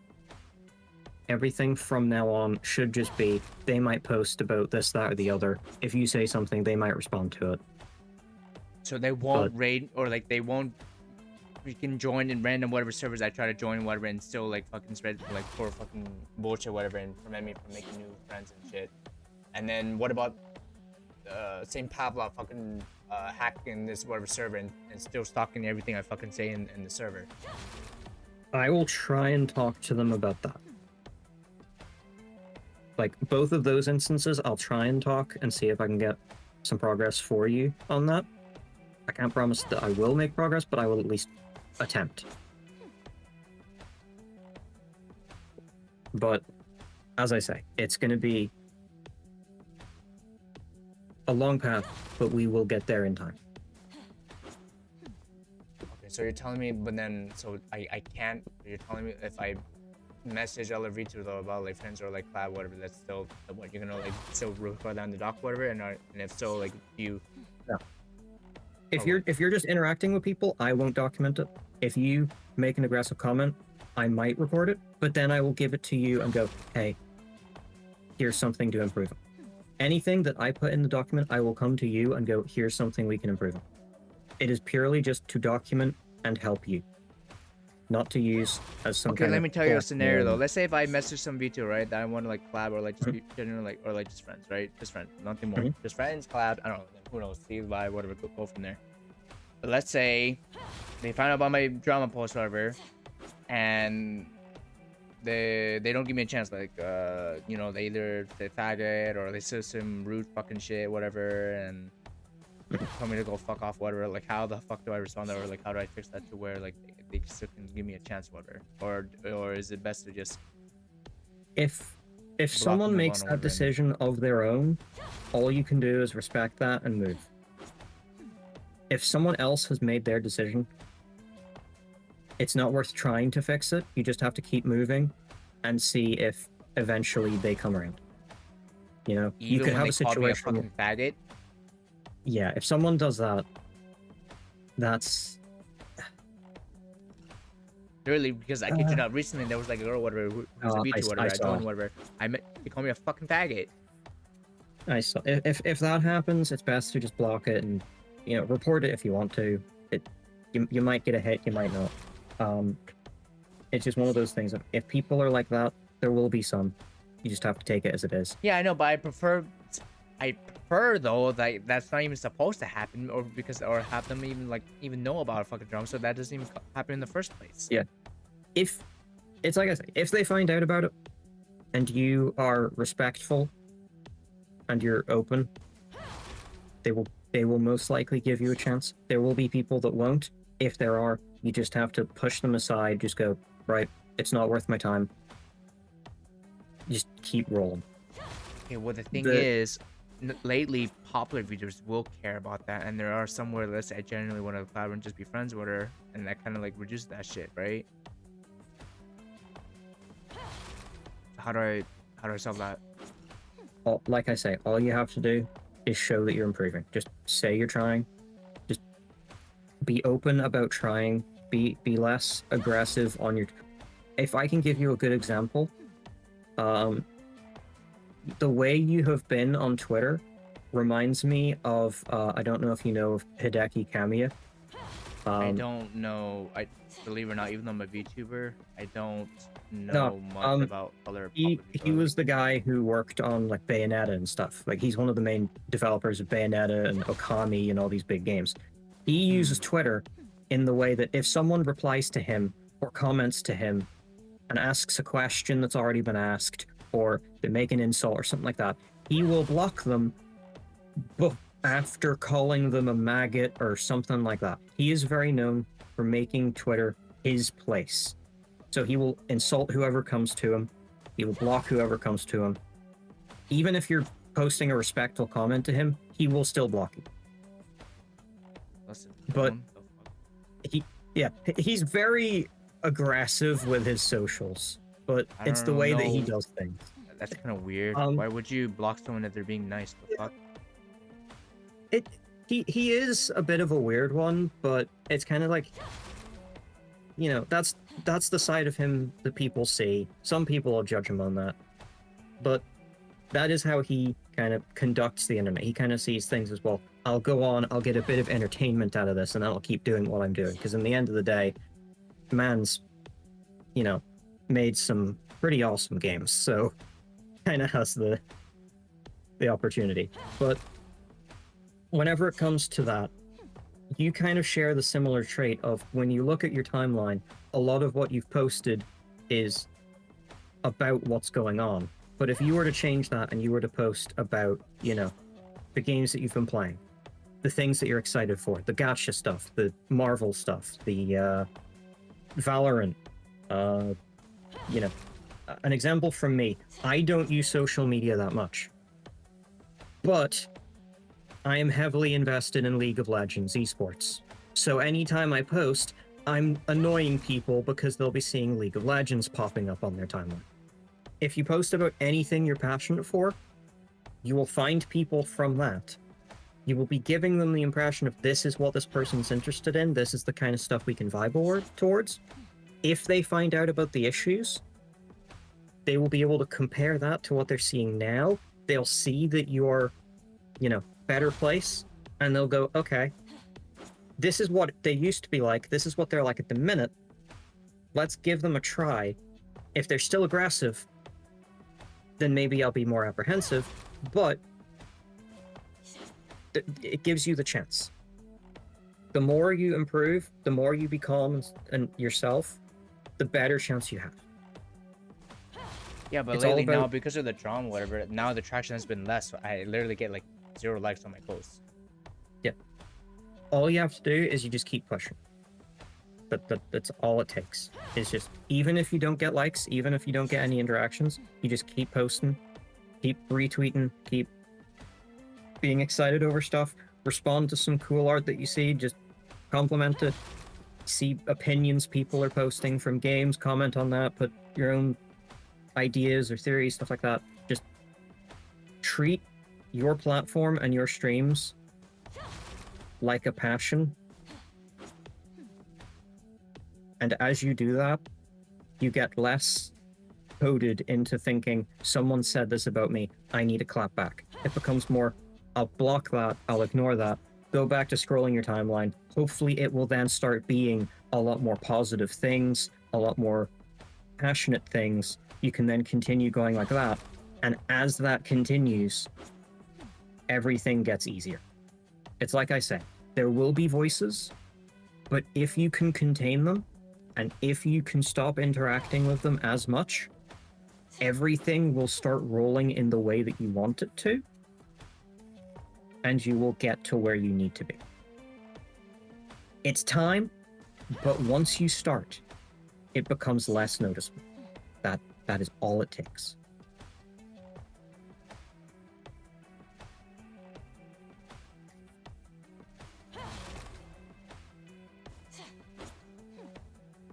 Speaker 6: everything from now on should just be, they might post about this, that, or the other. If you say something, they might respond to it.
Speaker 1: So they won't raid, or like they won't freaking join in random whatever servers I try to join, whatever, and still like fucking spread like poor fucking bullshit, whatever, and prevent me from making new friends and shit. And then what about St. Pablo fucking hacking this whatever server and still stalking everything I fucking say in the server?
Speaker 6: I will try and talk to them about that. Like, both of those instances, I'll try and talk and see if I can get some progress for you on that. I can't promise that I will make progress, but I will at least attempt. But, as I say, it's going to be a long path, but we will get there in time.
Speaker 1: Okay, so you're telling me, but then, so I can't, you're telling me if I message Elevrito though about like friends or like collab, whatever, that's still what you're gonna like still record that on the doc, whatever, and if so, like you...
Speaker 6: Yeah. If you're just interacting with people, I won't document it. If you make an aggressive comment, I might record it, but then I will give it to you and go, hey, here's something to improve on. Anything that I put in the document, I will come to you and go, here's something we can improve on. It is purely just to document and help you, not to use as some
Speaker 1: Okay,
Speaker 6: kind
Speaker 1: let
Speaker 6: of
Speaker 1: me tell you a scenario though.
Speaker 6: platform.
Speaker 1: Let's say if I message some V2, right, that I want to like collab or like just be general, like, or like just friends, right? Just friends, nothing more. Just friends, collab, I don't know, who knows, see the vibe, whatever, go from there. But let's say they find out about my drama post, whatever, and they don't give me a chance, like you know, they either they faggot or they say some rude fucking shit, whatever, and tell me to go fuck off, whatever. Like, how the fuck do I respond to that, or like how do I fix that to where like they still can give me a chance, whatever, or is it best to just
Speaker 6: If
Speaker 1: block
Speaker 6: someone
Speaker 1: them
Speaker 6: makes
Speaker 1: on
Speaker 6: that
Speaker 1: over and-
Speaker 6: decision of their own, all you can do is respect that and move. If someone else has made their decision, it's not worth trying to fix it. You just have to keep moving and see if eventually they come around. You know, you
Speaker 1: even
Speaker 6: could
Speaker 1: when
Speaker 6: have
Speaker 1: they
Speaker 6: a
Speaker 1: call me a
Speaker 6: situation.
Speaker 1: fucking faggot?
Speaker 6: Yeah, if someone does that, that's
Speaker 1: Literally, because I kid you not, recently there was like a girl, whatever, who's a
Speaker 6: I
Speaker 1: V2, whatever, I
Speaker 6: saw.
Speaker 1: joined, whatever. They call me a fucking faggot.
Speaker 6: nice. If that happens, it's best to just block it and, you know, report it if you want to. You might get a hit, you might not. It's just one of those things. If people are like that, there will be some. You just have to take it as it is.
Speaker 3: Yeah, I know, but I prefer though that that's not even supposed to happen, or have them even know about a fucking drum, so that doesn't even happen in the first place.
Speaker 6: Yeah. If it's like I say, if they find out about it and you are respectful and you're open, they will most likely give you a chance. There will be people that won't. If there are, you just have to push them aside. Just go, right, it's not worth my time. Just keep rolling.
Speaker 3: Okay, well the thing is, lately popular VTubers will care about that, and there are somewhere let's say I genuinely want to collab and just be friends with her, and that kind of like reduces that shit, right? How do I solve that?
Speaker 6: Like I say, all you have to do is show that you're improving. Just say you're trying. Just be open about trying. Be less aggressive on your. If I can give you a good example, the way you have been on Twitter reminds me of I don't know if you know of Hideki Kamiya.
Speaker 3: I don't know. I believe it or not, even though I'm a VTuber, I don't know much about other.
Speaker 6: He was the guy who worked on like Bayonetta and stuff. Like he's one of the main developers of Bayonetta and Okami and all these big games. He uses Twitter in the way that if someone replies to him or comments to him and asks a question that's already been asked, or they make an insult or something like that, he will block them after calling them a maggot or something like that. He is very known for making Twitter his place. So he will insult whoever comes to him. He will block whoever comes to him. Even if you're posting a respectful comment to him, he will still block you. But he's very aggressive with his socials, but it's the way that he does things.
Speaker 3: That's kind of weird. Why would you block someone if they're being nice? The fuck?
Speaker 6: He is a bit of a weird one, but it's kind of like, you know, that's the side of him that people see. Some people will judge him on that, but that is how he kind of conducts the internet. He kind of sees things as, well, I'll go on, I'll get a bit of entertainment out of this, and then I'll keep doing what I'm doing. Because in the end of the day, man's, you know, made some pretty awesome games, so kind of has the opportunity. But whenever it comes to that, you kind of share the similar trait of, when you look at your timeline, a lot of what you've posted is about what's going on. But if you were to change that and you were to post about, you know, the games that you've been playing, the things that you're excited for, the gacha stuff, the Marvel stuff, the Valorant, you know, an example from me, I don't use social media that much, but I am heavily invested in League of Legends esports. So anytime I post, I'm annoying people because they'll be seeing League of Legends popping up on their timeline. If you post about anything you're passionate for, you will find people from that. You will be giving them the impression of, this is what this person's interested in, this is the kind of stuff we can vibe towards. If they find out about the issues, they will be able to compare that to what they're seeing now. They'll see that you're, you know, better place, and they'll go, okay, this is what they used to be like, this is what they're like at the minute, let's give them a try. If they're still aggressive, then maybe I'll be more apprehensive, but it gives you the chance. The more you improve, the more you become and yourself, the better chance you have.
Speaker 3: Yeah, but lately now, because of the drama, whatever, now the traction has been less. So I literally get like 0 likes on my posts.
Speaker 6: Yeah. All you have to do is you just keep pushing. That's all it takes. It's just, even if you don't get likes, even if you don't get any interactions, you just keep posting, keep retweeting, keep being excited over stuff, respond to some cool art that you see, just compliment it, see opinions people are posting from games, comment on that, put your own ideas or theories, stuff like that. Just treat your platform and your streams like a passion. And as you do that, you get less coded into thinking, someone said this about me, I need to clap back. It becomes more, I'll block that, I'll ignore that, go back to scrolling your timeline. Hopefully, it will then start being a lot more positive things, a lot more passionate things. You can then continue going like that. And as that continues, everything gets easier. It's like I said, there will be voices, but if you can contain them, and if you can stop interacting with them as much, everything will start rolling in the way that you want it to, and you will get to where you need to be. It's time, but once you start, it becomes less noticeable. That is all it takes.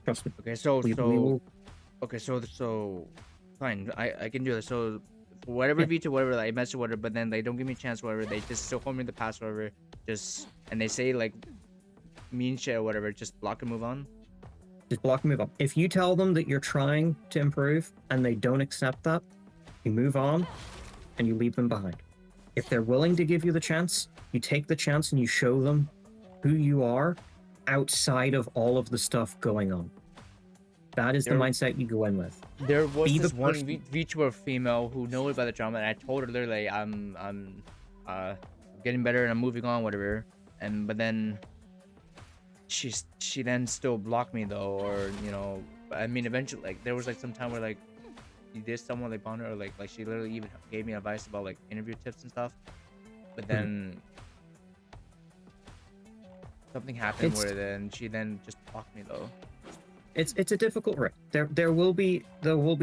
Speaker 6: Trust me.
Speaker 3: Okay, so
Speaker 6: We will.
Speaker 3: okay, so fine. I can do this. So whatever
Speaker 6: Yeah.
Speaker 3: VTube, whatever, like, I message whatever, but then they don't give me a chance, whatever. They just still hold me in the past, whatever. Just and they say like mean shit or whatever. Just block and move on.
Speaker 6: Just block and move on. If you tell them that you're trying to improve and they don't accept that, you move on and you leave them behind. If they're willing to give you the chance, you take the chance and you show them who you are outside of all of the stuff going on. That is the
Speaker 3: There-
Speaker 6: mindset you go in with.
Speaker 3: There was
Speaker 6: Be the
Speaker 3: this one
Speaker 6: person-
Speaker 3: VTuber female who knows about the drama, and I told her literally, I'm getting better and I'm moving on, whatever. And but then she then still blocked me though, or I mean, eventually, like there was like some time where like you did someone like on her, or like she literally even gave me advice about like interview tips and stuff. But then something happened
Speaker 6: It's-
Speaker 3: where then she then just blocked me though.
Speaker 6: It's a difficult route. There will be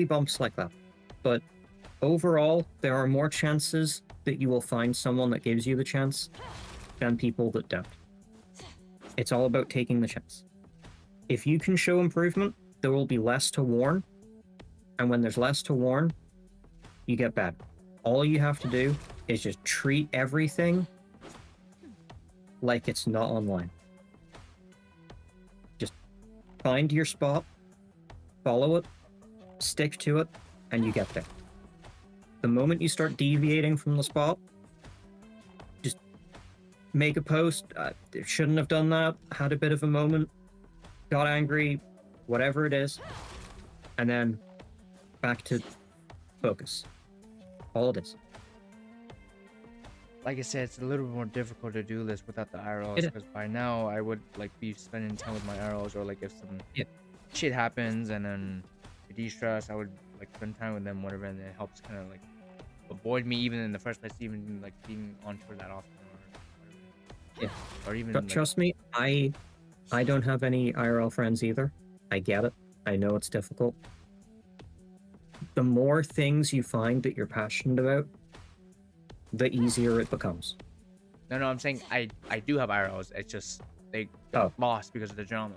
Speaker 6: bumps like that, but overall, there are more chances that you will find someone that gives you the chance than people that don't. It's all about taking the chance. If you can show improvement, there will be less to warn, and when there's less to warn, you get better. All you have to do is just treat everything like it's not online. Just find your spot, follow it, stick to it, and you get there. The moment you start deviating from the spot, just make a post. Shouldn't have done that. Had a bit of a moment, got angry, whatever it is, and then back to focus. All it is.
Speaker 3: Like I said, it's a little bit more difficult to do this without the IRLs,
Speaker 6: It is.
Speaker 3: because by now I would like be spending time with my IRLs, or like if some
Speaker 6: Yeah.
Speaker 3: shit happens and then to de-stress, I would like spend time with them, whatever, and it helps kind of like avoid me even in the first place, even like being on tour that often, or whatever. Or even like,
Speaker 6: Trust me, I don't have any IRL friends either. I get it. I know it's difficult. The more things you find that you're passionate about, the easier it becomes.
Speaker 3: no, I'm saying I do have IRLs. It's just they
Speaker 6: Oh.
Speaker 3: got lost because of the drama.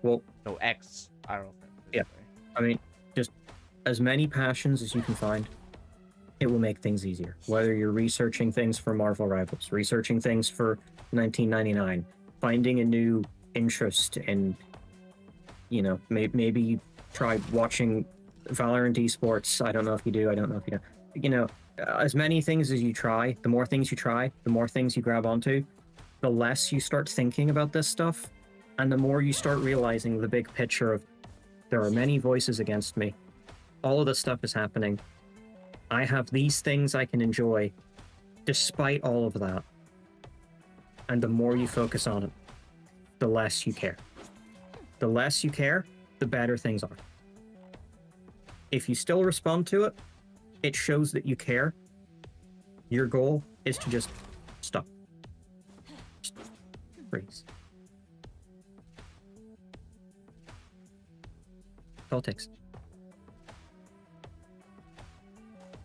Speaker 6: Well,
Speaker 3: So ex IRL friends.
Speaker 6: Yeah. I mean, just as many passions as you can find, it will make things easier. Whether you're researching things for Marvel Rivals, researching things for 1999, finding a new interest in, maybe you try watching Valorant esports. I don't know if you do. I don't know if you know. As many things as you try, the more things you try, the more things you grab onto, the less you start thinking about this stuff, and the more you start realizing the big picture of there are many voices against me. All of this stuff is happening. I have these things I can enjoy despite all of that. And the more you focus on it, the less you care. The less you care, the better things are. If you still respond to it, it shows that you care. Your goal is to just stop. Just freeze. That's all it takes.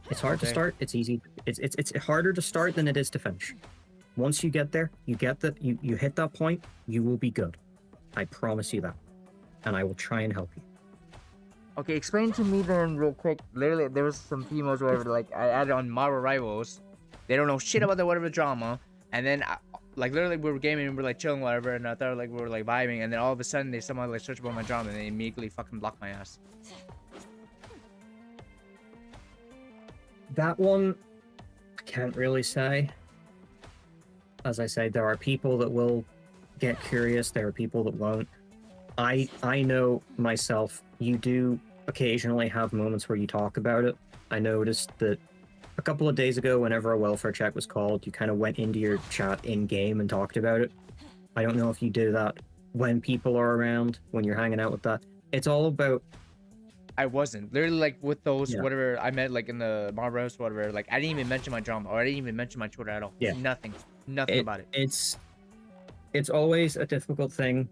Speaker 6: It's hard to
Speaker 3: Okay.
Speaker 6: start. It's easy. It's harder to start than it is to finish. Once you get there, you hit that point, you will be good. I promise you that. And I will try and help you.
Speaker 3: Okay, explain to me then real quick. Literally, there was some females, whatever, like I added on Marvel Rivals. They don't know shit about the whatever drama, and then like literally we were gaming and we were like chilling, whatever, and I thought like we were like vibing, and then all of a sudden they somehow like search about my drama and they immediately fucking block my ass.
Speaker 6: That one, I can't really say. as I say, there are people that will get curious. There are people that won't. I know myself. You do occasionally have moments where you talk about it. I noticed that a couple of days ago, whenever a welfare check was called, you kind of went into your chat in game and talked about it. I don't know if you do that when people are around, when you're hanging out with that. It's all about
Speaker 1: I wasn't literally like with those
Speaker 6: Yeah.
Speaker 1: whatever I met like in the Marvel House, whatever. Like I didn't even mention my drama, or I didn't even mention my Twitter at all.
Speaker 6: Yeah.
Speaker 1: Nothing about it.
Speaker 6: It's always a difficult thing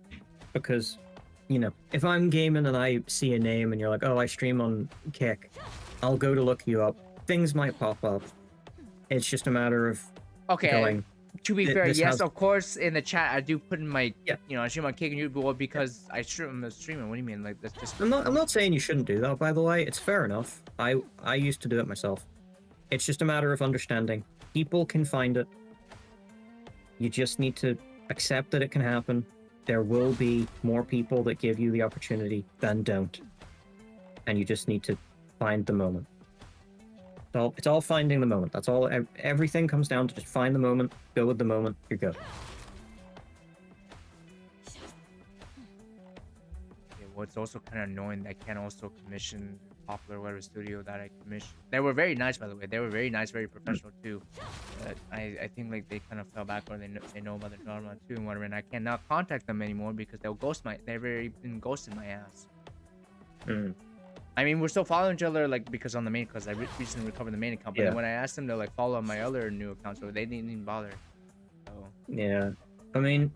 Speaker 6: because, you know, if I'm gaming and I see a name and you're like, oh, I stream on Kick, I'll go to look you up. Things might pop up. It's just a matter of
Speaker 1: Okay.
Speaker 6: going.
Speaker 1: To be
Speaker 6: Th-
Speaker 1: fair,
Speaker 6: this
Speaker 1: yes,
Speaker 6: has-
Speaker 1: of course, in the chat I do put in my,
Speaker 6: Yeah.
Speaker 1: you know, I stream on Kick and YouTube, well, because I stream streaming. What do you mean? Like that's just.
Speaker 6: I'm not saying you shouldn't do that, by the way. It's fair enough. I used to do it myself. It's just a matter of understanding. People can find it. You just need to accept that it can happen. There will be more people that give you the opportunity than don't. And you just need to find the moment. It's all finding the moment. That's all. Everything comes down to just find the moment, go with the moment, you're good.
Speaker 1: Yeah, well, it's also kind of annoying that I can't also commission popular whatever studio that I commissioned. They were very nice, by the way. They were very nice, very professional too. But I think like they kind of fell back, or they know about the drama too and whatever. And I cannot contact them anymore because they'll ghost my. They've already been ghosting my ass.
Speaker 6: Mm.
Speaker 1: I mean, we're still following each other, like, because on the main, because I recently recovered the main account. But
Speaker 6: Yeah.
Speaker 1: then when I asked them to, like, follow on my other new account, so they didn't even bother. So,
Speaker 6: Yeah. I mean,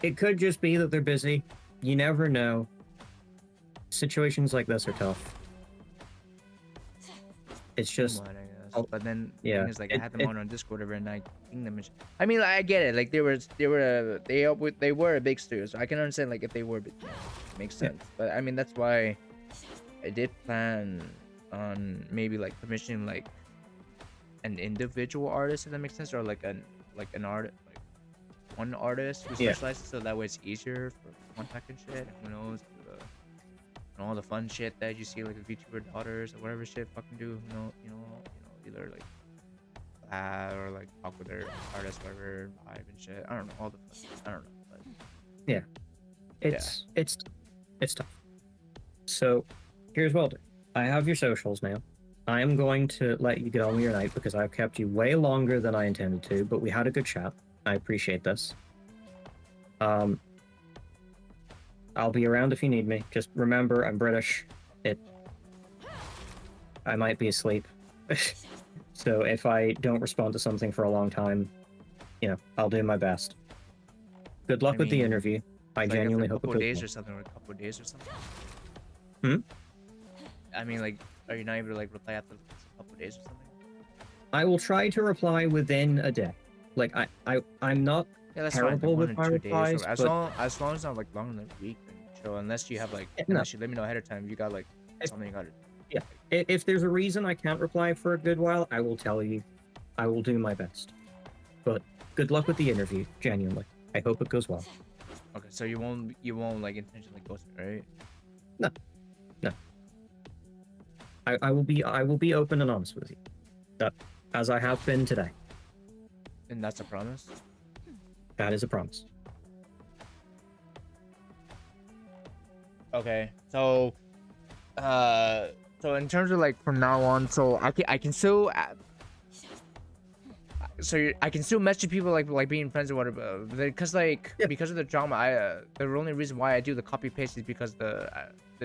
Speaker 6: it could just be that they're busy. You never know. Situations like this are tough. It's just,
Speaker 1: come on, I guess.
Speaker 6: oh,
Speaker 1: But then, the
Speaker 6: yeah,
Speaker 1: thing is, like, I
Speaker 6: it-
Speaker 1: had them
Speaker 6: it-
Speaker 1: on Discord over and I pinged them. I mean, like, I get it. Like, they were a big studio, so I can understand, like, if they were, it makes
Speaker 6: Yeah.
Speaker 1: sense. But I mean, that's why I did plan on maybe like commissioning like an individual artist, if that makes sense, or like an artist, like one artist who
Speaker 6: Yeah.
Speaker 1: specializes, so that way it's easier for contact and shit. Who knows? And all the fun shit that you see like the VTuber daughters or whatever shit fucking do. You know, either like or like talk with their artist, whatever vibe and shit. I don't know all the fun shit. I don't know. But
Speaker 6: it's tough. So, here's what I'll do. I have your socials now. I am going to let you get on with your night because I've kept you way longer than I intended to, but we had a good chat. I appreciate this. I'll be around if you need me. Just remember, I'm British. I might be asleep. So if I don't respond to something for a long time, you know, I'll do my best. Good luck
Speaker 1: I
Speaker 6: with the
Speaker 1: mean,
Speaker 6: interview. I
Speaker 1: like,
Speaker 6: genuinely
Speaker 1: after a
Speaker 6: hope it
Speaker 1: couple
Speaker 6: goes
Speaker 1: days
Speaker 6: well.
Speaker 1: or something, or a couple of days or something.
Speaker 6: Hmm?
Speaker 1: I mean, like, are you not able to like reply after a couple of days or something?
Speaker 6: I will try to reply within a day. Like I'm not
Speaker 1: Yeah, that's
Speaker 6: terrible
Speaker 1: fine.
Speaker 6: with
Speaker 1: Like
Speaker 6: my
Speaker 1: 1 or 2 days.
Speaker 6: replies,
Speaker 1: Or as
Speaker 6: but-
Speaker 1: long as it's not like longer than a week, then chill. Unless you have like,
Speaker 6: Yeah, no.
Speaker 1: unless you let me know ahead of time. If you got like
Speaker 6: If-
Speaker 1: something you got to.
Speaker 6: If there's a reason I can't reply for a good while, I will tell you. I will do my best. But good luck with the interview, genuinely. I hope it goes well.
Speaker 1: Okay, so you won't like intentionally ghost me, right?
Speaker 6: I will be open and honest with you. That as I have been today.
Speaker 1: And that's a promise.
Speaker 6: That is a promise.
Speaker 1: Okay, so in terms of like from now on, so I can still I can still message people like being friends or whatever, because like
Speaker 6: Yeah.
Speaker 1: because of the drama, the only reason why I do the copy paste is because the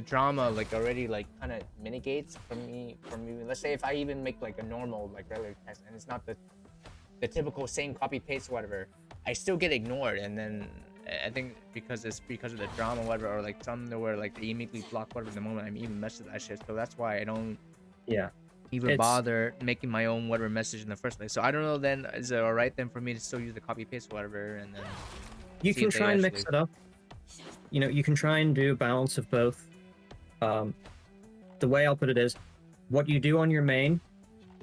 Speaker 1: drama like already like kind of mitigates from me. Let's say if I even make like a normal like regular text and it's not the typical same copy paste or whatever, I still get ignored, and then I think because of the drama, whatever, or like something where like they immediately block whatever the moment I'm even messing that shit. So that's why I don't
Speaker 6: Yeah.
Speaker 1: even
Speaker 6: It's-
Speaker 1: bother making my own whatever message in the first place. So I don't know. Then is it all right then for me to still use the copy paste or whatever, and then
Speaker 6: You
Speaker 1: see
Speaker 6: can
Speaker 1: if they
Speaker 6: try and mix
Speaker 1: actually-
Speaker 6: it up. You know, you can try and do a balance of both. The way I'll put it is, what you do on your main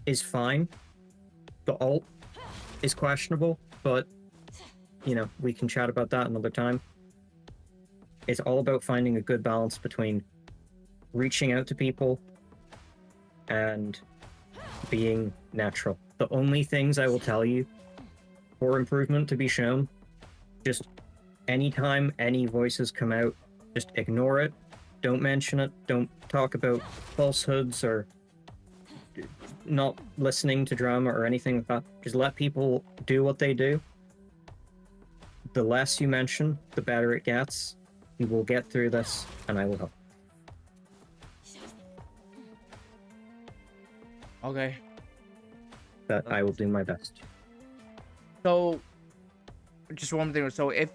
Speaker 6: is fine. The alt is questionable, but you know, we can chat about that another time. It's all about finding a good balance between reaching out to people and being natural. The only things I will tell you for improvement to be shown, just anytime any voices come out, just ignore it. Don't mention it. Don't talk about falsehoods or not listening to drama or anything like that. Just let people do what they do. The less you mention, the better it gets. You will get through this, and I will help.
Speaker 1: Okay.
Speaker 6: But I will do my best.
Speaker 1: So, just one thing. So, if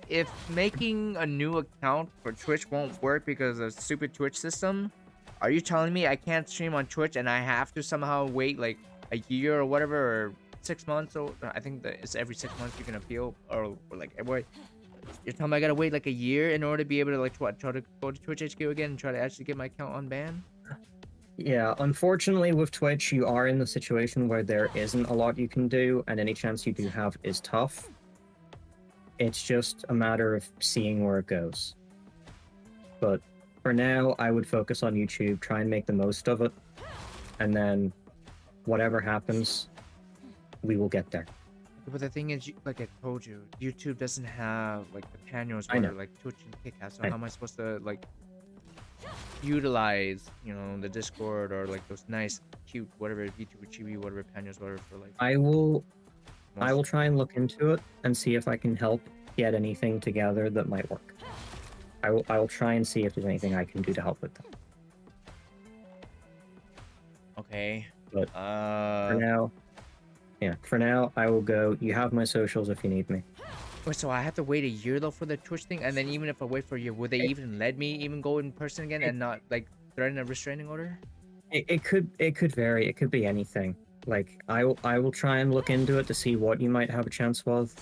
Speaker 1: making a new account for Twitch won't work because of the stupid Twitch system, are you telling me I can't stream on Twitch and I have to somehow wait like a year or whatever, or 6 months? Or I think that it's every 6 months you can appeal, or like wait. You're telling me I gotta wait like a year in order to be able to like try to go to Twitch HQ again and try to actually get my account unbanned?
Speaker 6: Yeah, unfortunately with Twitch, you are in the situation where there isn't a lot you can do, and any chance you do have is tough. It's just a matter of seeing where it goes. But for now, I would focus on YouTube, try and make the most of it, and then whatever happens, we will get there.
Speaker 1: But the thing is, like I told you, YouTube doesn't have like the panels
Speaker 6: I know.
Speaker 1: where like Twitch and Kick has. So how am I supposed to like utilize, you know, the Discord or like those nice, cute, whatever VTuber Chibi, whatever panels, whatever for like?
Speaker 6: I will try and look into it and see if I can help get anything together that might work. I will try and see if there's anything I can do to help with that.
Speaker 1: Okay.
Speaker 6: But for now, I will go. You have my socials if you need me.
Speaker 1: Wait, so I have to wait a year though for the Twitch thing, and then even if I wait for a year, would they even let me even go in person again and not like threaten a restraining order?
Speaker 6: It could vary. It could be anything. Like I will try and look into it to see what you might have a chance with.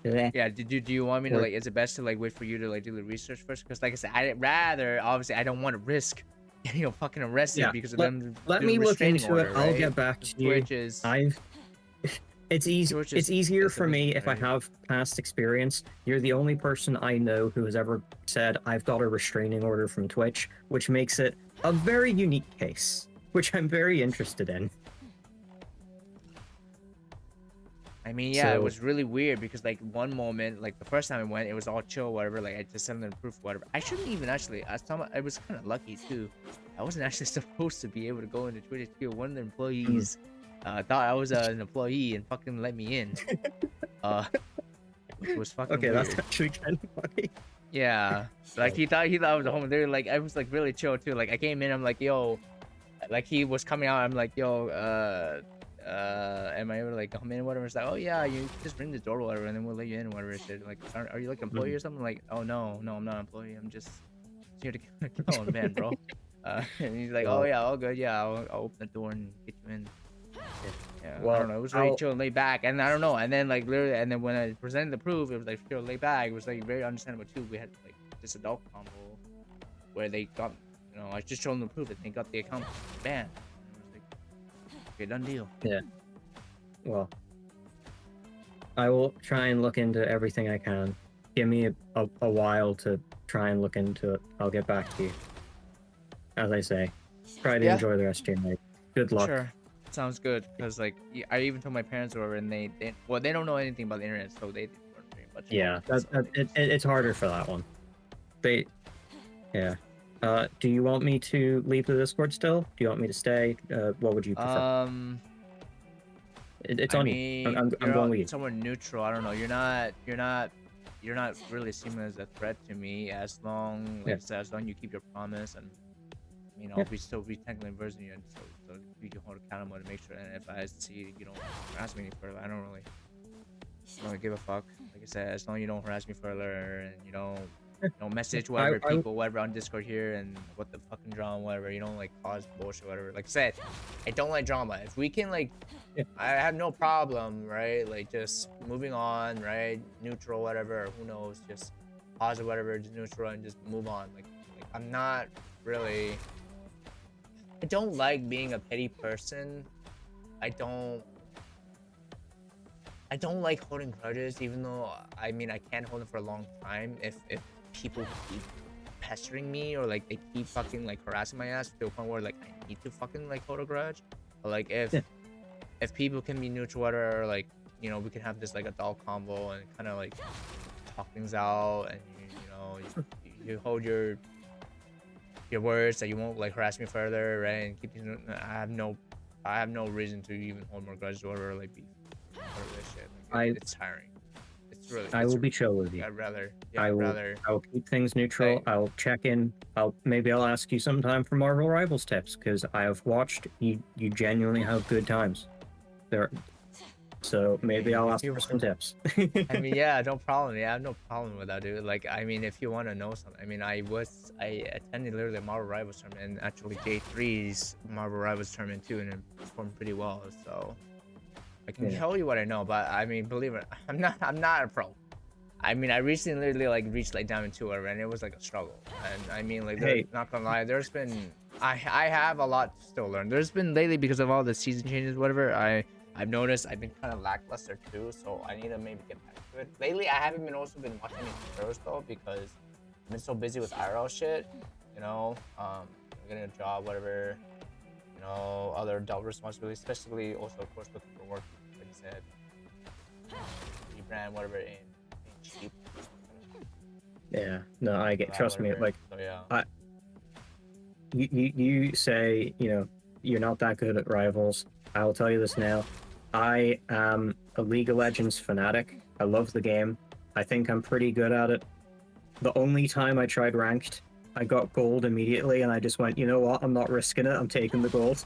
Speaker 1: Yeah. Do you want me to like? Is it best to like wait for you to like do the research first? Because like I said, I'd rather obviously I don't want to risk getting fucking arrested because of them.
Speaker 6: Let me look into it. I'll get back to you.
Speaker 1: Twitch is.
Speaker 6: It's easy.
Speaker 1: Twitch
Speaker 6: It's
Speaker 1: is
Speaker 6: easier for me
Speaker 1: isolated,
Speaker 6: if I
Speaker 1: right?
Speaker 6: have past experience. You're the only person I know who has ever said I've got a restraining order from Twitch, which makes it a very unique case, which I'm very interested in.
Speaker 1: I mean, yeah, it
Speaker 6: So-
Speaker 1: was really weird because like one moment, like the first time I went, it was all chill, whatever. Like I just sent them the proof, whatever. I shouldn't even actually. I was kind of lucky too. I wasn't actually supposed to be able to go into Twitch HQ. One of the employees thought I was an employee and fucking let me in. Which was fucking
Speaker 6: Okay,
Speaker 1: weird.
Speaker 6: that's actually kind of funny.
Speaker 1: Yeah, like he thought I was a home. They're like, I was like really chill too. Like I came in, I'm like, yo, like he was coming out. I'm like, yo, am I able to like come in? Whatever. It's like, oh yeah, you just ring the door, or whatever, and then we'll let you in, whatever. It said, like, are you like an employee or something? Like, oh no, I'm not an employee. I'm just here to kill him, man, bro. And he's like, oh yeah, all good. Yeah, I'll open the door and get you in. Yeah, I
Speaker 6: Well,
Speaker 1: don't know. It was really
Speaker 6: I'll-
Speaker 1: chill and laid back, and I don't know. And then like literally, and then when I presented the proof, it was like chill, laid back. It was like very understandable too. We had like this adult combo where they got, you know, I just showed them the proof that they got the account banned. And it was like, okay, done deal.
Speaker 6: Well, I will try and look into everything I can. Give me a while to try and look into it. I'll get back to you. As I say, try to
Speaker 1: Yeah.
Speaker 6: enjoy the rest of your night. Good luck.
Speaker 1: Sure, sounds good. Because like I even told my parents over, and they don't know anything about the internet, so they weren't very much.
Speaker 6: Yeah,
Speaker 1: involved, so-
Speaker 6: it's harder for that one. Yeah. Do you want me to leave the Discord still? Do you want me to stay? What would you prefer? It's
Speaker 1: I
Speaker 6: on
Speaker 1: mean,
Speaker 6: you. I'm
Speaker 1: you're
Speaker 6: going with you.
Speaker 1: somewhere neutral. I don't know. You're not really seeming as a threat to me as long, like I said, as long you keep your promise, and you know, we still be technically versing you, and so we can hold accountable to make sure. And if I see you don't harass me any further, I don't really give a fuck. Like I said, as long as you don't harass me further, and you don't message whatever
Speaker 6: I-
Speaker 1: people, whatever on Discord here, and what the fucking drama, whatever. You don't like cause bullshit, whatever. Like I said, I don't like drama. If we can like.
Speaker 6: Yeah.
Speaker 1: I have no problem, right? Like just moving on, right? Neutral, whatever. Who knows? Just pause or whatever, just neutral, and just move on. Like I'm not really. I don't like being a petty person. I don't like holding grudges, even though I mean I can't hold them for a long time. If people keep pestering me or like they keep fucking like harassing my ass to a point where like I need to fucking like hold a grudge, or like if people can be neutral or like
Speaker 5: you know, we can have this like adult convo and kind of like talk things out, and you know, you hold your words that you won't like harass me further, right? And keep things. I have no reason to even hold more grudges or like beef or this shit. Like, it's tiring. It's really.
Speaker 6: I will be chill with you.
Speaker 5: I'd rather.
Speaker 6: I will keep things neutral.
Speaker 5: Right.
Speaker 6: I'll check in. Maybe I'll ask you sometime for Marvel Rivals tips, because I have watched you. You genuinely have good times there. So maybe I'll ask for some tips.
Speaker 5: I mean, yeah, no problem. Yeah, I have no problem with that, dude. Like, I mean, if you want to know something, I mean, I attended literally a Marvel Rivals tournament, and actually J3's Marvel Rivals tournament too, and it performed pretty well. So I can tell you what I know, but I mean, believe it, I'm not a pro. I mean, I recently literally like reached like Diamond 2 already, and it was like a struggle. And I mean, like, not gonna lie, there's been I have a lot to still learn. There's been lately, because of all the season changes, whatever. I've noticed I've been kind of lackluster too, so I need to maybe get back to it. Lately, I haven't been watching any shows though, because I've been so busy with IRL shit, you know, getting a job, whatever, you know, other adult responsibilities, especially also, of course, looking for work, like I said, rebrand, whatever, ain't cheap.
Speaker 6: Yeah, no, I get. Trust me, like,
Speaker 5: so, yeah.
Speaker 6: You say, you know, you're not that good at Rivals. I will tell you this now. I am a League of Legends fanatic. I love the game. I think I'm pretty good at it. The only time I tried ranked, I got gold immediately, and I just went, you know what? I'm not risking it. I'm taking the gold.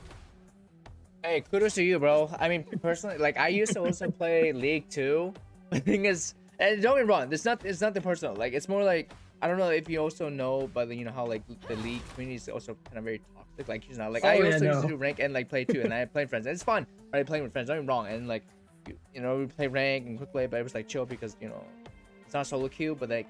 Speaker 1: Hey, kudos to you, bro. I mean, personally, like, I used to also play League too. The thing is, and don't get me wrong, it's not the personal. Like, it's more like, I don't know if you also know, but you know how like the League community is also kind of very toxic. Like, you know, like I also used to do rank and like play too, and I played friends. And it's fun, right? Playing with friends, don't get me wrong. And like, you know, we play rank and quick play, but it was like chill because, you know, it's not solo queue, but like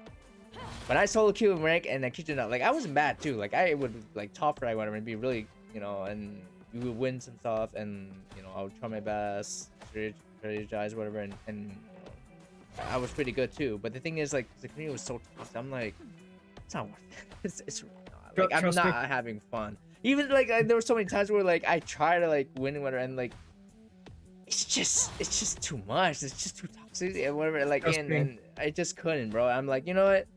Speaker 1: when I solo queue and rank and I kid you not, like I wasn't bad too. Like I would like top frag whatever and be really, you know, and we would win some stuff, and you know I would try my best, strategize whatever, and you know, I was pretty good too. But the thing is, like, the community was so toxic. I'm like, it's not worth it. It's really not. Like, I'm not having fun. Even like there were so many times where like I try to like win whatever, and like it's just too much. It's just too toxic and whatever. Like, and I just couldn't, bro. I'm like, you know what?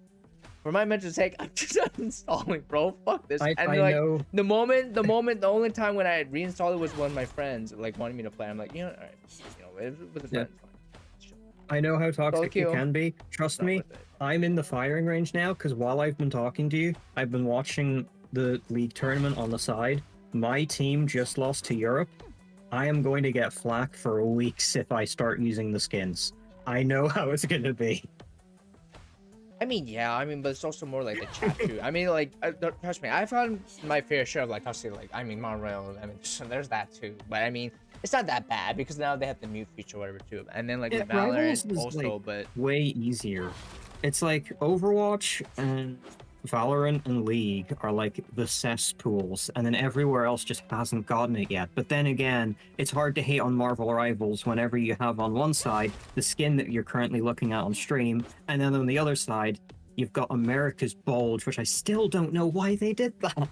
Speaker 1: For my mental sake, I'm just uninstalling, bro. Fuck this.
Speaker 6: I
Speaker 1: like
Speaker 6: know.
Speaker 1: the only time when I reinstalled it was when my friends like wanted me to play. I'm like, you know, all right, you know, with the friends.
Speaker 6: I know how toxic it can be. Trust me, I'm in the firing range now, because while I've been talking to you, I've been watching the league tournament on the side. My team just lost to Europe. I am going to get flack for weeks if I start using the skins. I know how it's going to be.
Speaker 1: I mean, yeah, I mean, but it's also more like the chat too. I mean, like, trust me, I found my fair share of like, obviously, like, I mean, Monorail, I mean, there's that too. But I mean, it's not that bad because now they have the mute feature or whatever too. And then like with Valorant also,
Speaker 6: like,
Speaker 1: but
Speaker 6: way easier. It's like Overwatch and Valorant and League are like the cesspools, and then everywhere else just hasn't gotten it yet. But then again, it's hard to hate on Marvel Rivals whenever you have on one side the skin that you're currently looking at on stream, and then on the other side you've got America's Bulge, which I still don't know why they did that.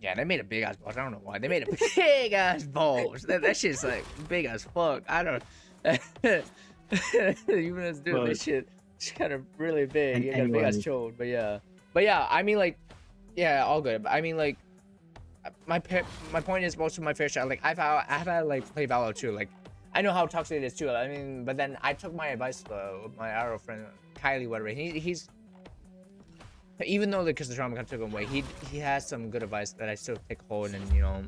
Speaker 1: Yeah, they made a big ass bulge. I don't know why. They made a big ass bulge. That shit's like big as fuck. I don't. You guys do this shit. It's kind of really big. You got a big ass chode, but yeah. I mean, like, yeah, all good. But I mean, like, my point is most of my fair share. Like, I've had like play Valor too. Like, I know how toxic it is too. I mean, but then I took my advice with my Arrow friend Kylie, whatever. He's even though because the trauma kind of took him away, he has some good advice that I still take hold and you know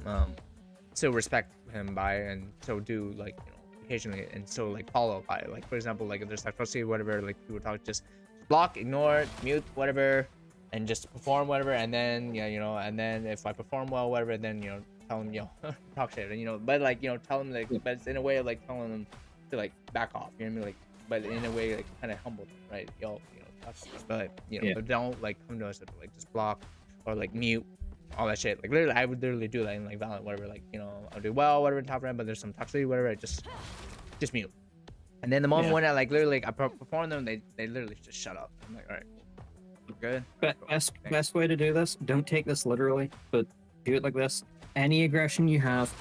Speaker 1: still respect him by and still do like you know occasionally and still like follow by. Like for example, like if there's toxicity whatever, like people talk, just block, ignore, mute, whatever, and just perform whatever. And then yeah, you know, and then if I perform well, whatever, then you know tell him talk shit, and you know, but like you know tell him like, but it's in a way of like telling them to like back off. You know what I mean? Like, but in a way like kind of humble them, right? You know. But you know, but don't like come to us and like just block or like mute all that shit. Like literally, I would literally do that in like Valorant, whatever. Like you know, I'll do well, whatever in top rank, but there's some toxicity, whatever. I just mute. And then the moment when I like literally like, I perform them, they literally just shut up. I'm like, all right, good.
Speaker 6: Best way to do this. Don't take this literally, but do it like this. Any aggression you have,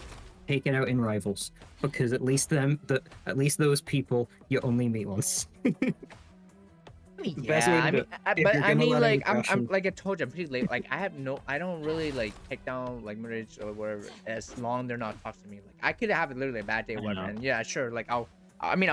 Speaker 6: take it out in rivals, because at least those people you only meet once. The best way to do it. If
Speaker 5: but
Speaker 6: you're
Speaker 5: I
Speaker 6: gonna
Speaker 5: mean,
Speaker 6: let an
Speaker 5: like, I'm
Speaker 6: impression-
Speaker 5: like I told you, I'm pretty late. Like, I don't really like take down like marriage or whatever as long they're not talking to me. Like, I could have literally a bad day, or
Speaker 6: I
Speaker 5: whatever,
Speaker 6: know.
Speaker 5: and yeah, sure, like I'll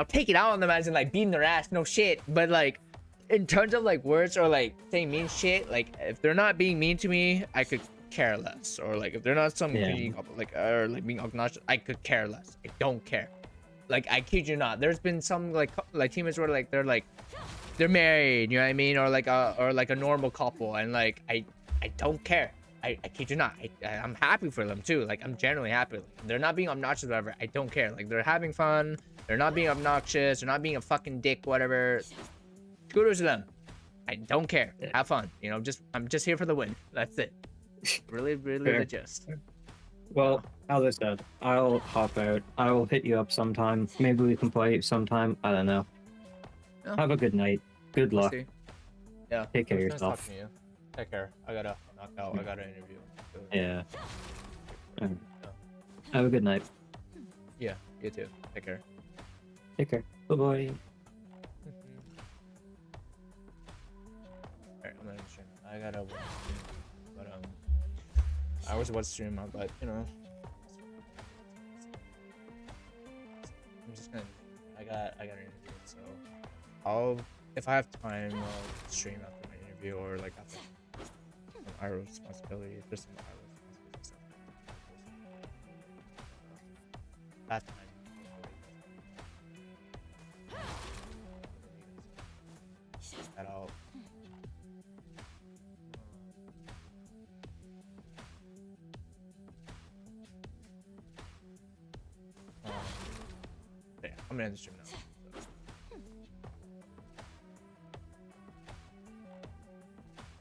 Speaker 5: take it out on them as in like beating their ass, no shit. But like, in terms of like words or like saying mean shit, like if they're not being mean to me, I could care less. Or like if they're not some
Speaker 6: Yeah.
Speaker 5: cringy couple, like or like being obnoxious, I could care less. I don't care. Like I kid you not, there's been some like teammates where like they're married, you know what I mean, or like a normal couple, and like I don't care. I kid you not. I'm happy for them too. Like I'm genuinely happy. Like, they're not being obnoxious, whatever. I don't care. Like they're having fun. They're not being obnoxious. They're not being a fucking dick, whatever. Kudos to them. I don't care.
Speaker 6: Yeah.
Speaker 5: Have fun. You know, I'm just here for the win. That's it. Really, really
Speaker 6: Fair.
Speaker 5: the gist.
Speaker 6: Well, as I said, I'll hop out. I will hit you up sometime. Maybe we can play sometime. I don't know.
Speaker 5: Yeah.
Speaker 6: Have a good night. Good
Speaker 5: We'll
Speaker 6: luck.
Speaker 5: see. Yeah.
Speaker 6: Take care of
Speaker 5: It was nice
Speaker 6: yourself.
Speaker 5: talking to you. Take care. I gotta knock out. I gotta interview. So,
Speaker 6: Yeah. Have a good night.
Speaker 5: yeah. You too. Take care.
Speaker 6: Take care. Bye bye.
Speaker 5: Alright, I'm gonna stream. I gotta watch stream, but I was about to stream, but you know, I'm just gonna. I got an interview, so if I have time, I'll stream after my interview or like after some IRL responsibility. If there's some IRL responsibility stuff. That time. That out. Yeah, I'm gonna end the stream now.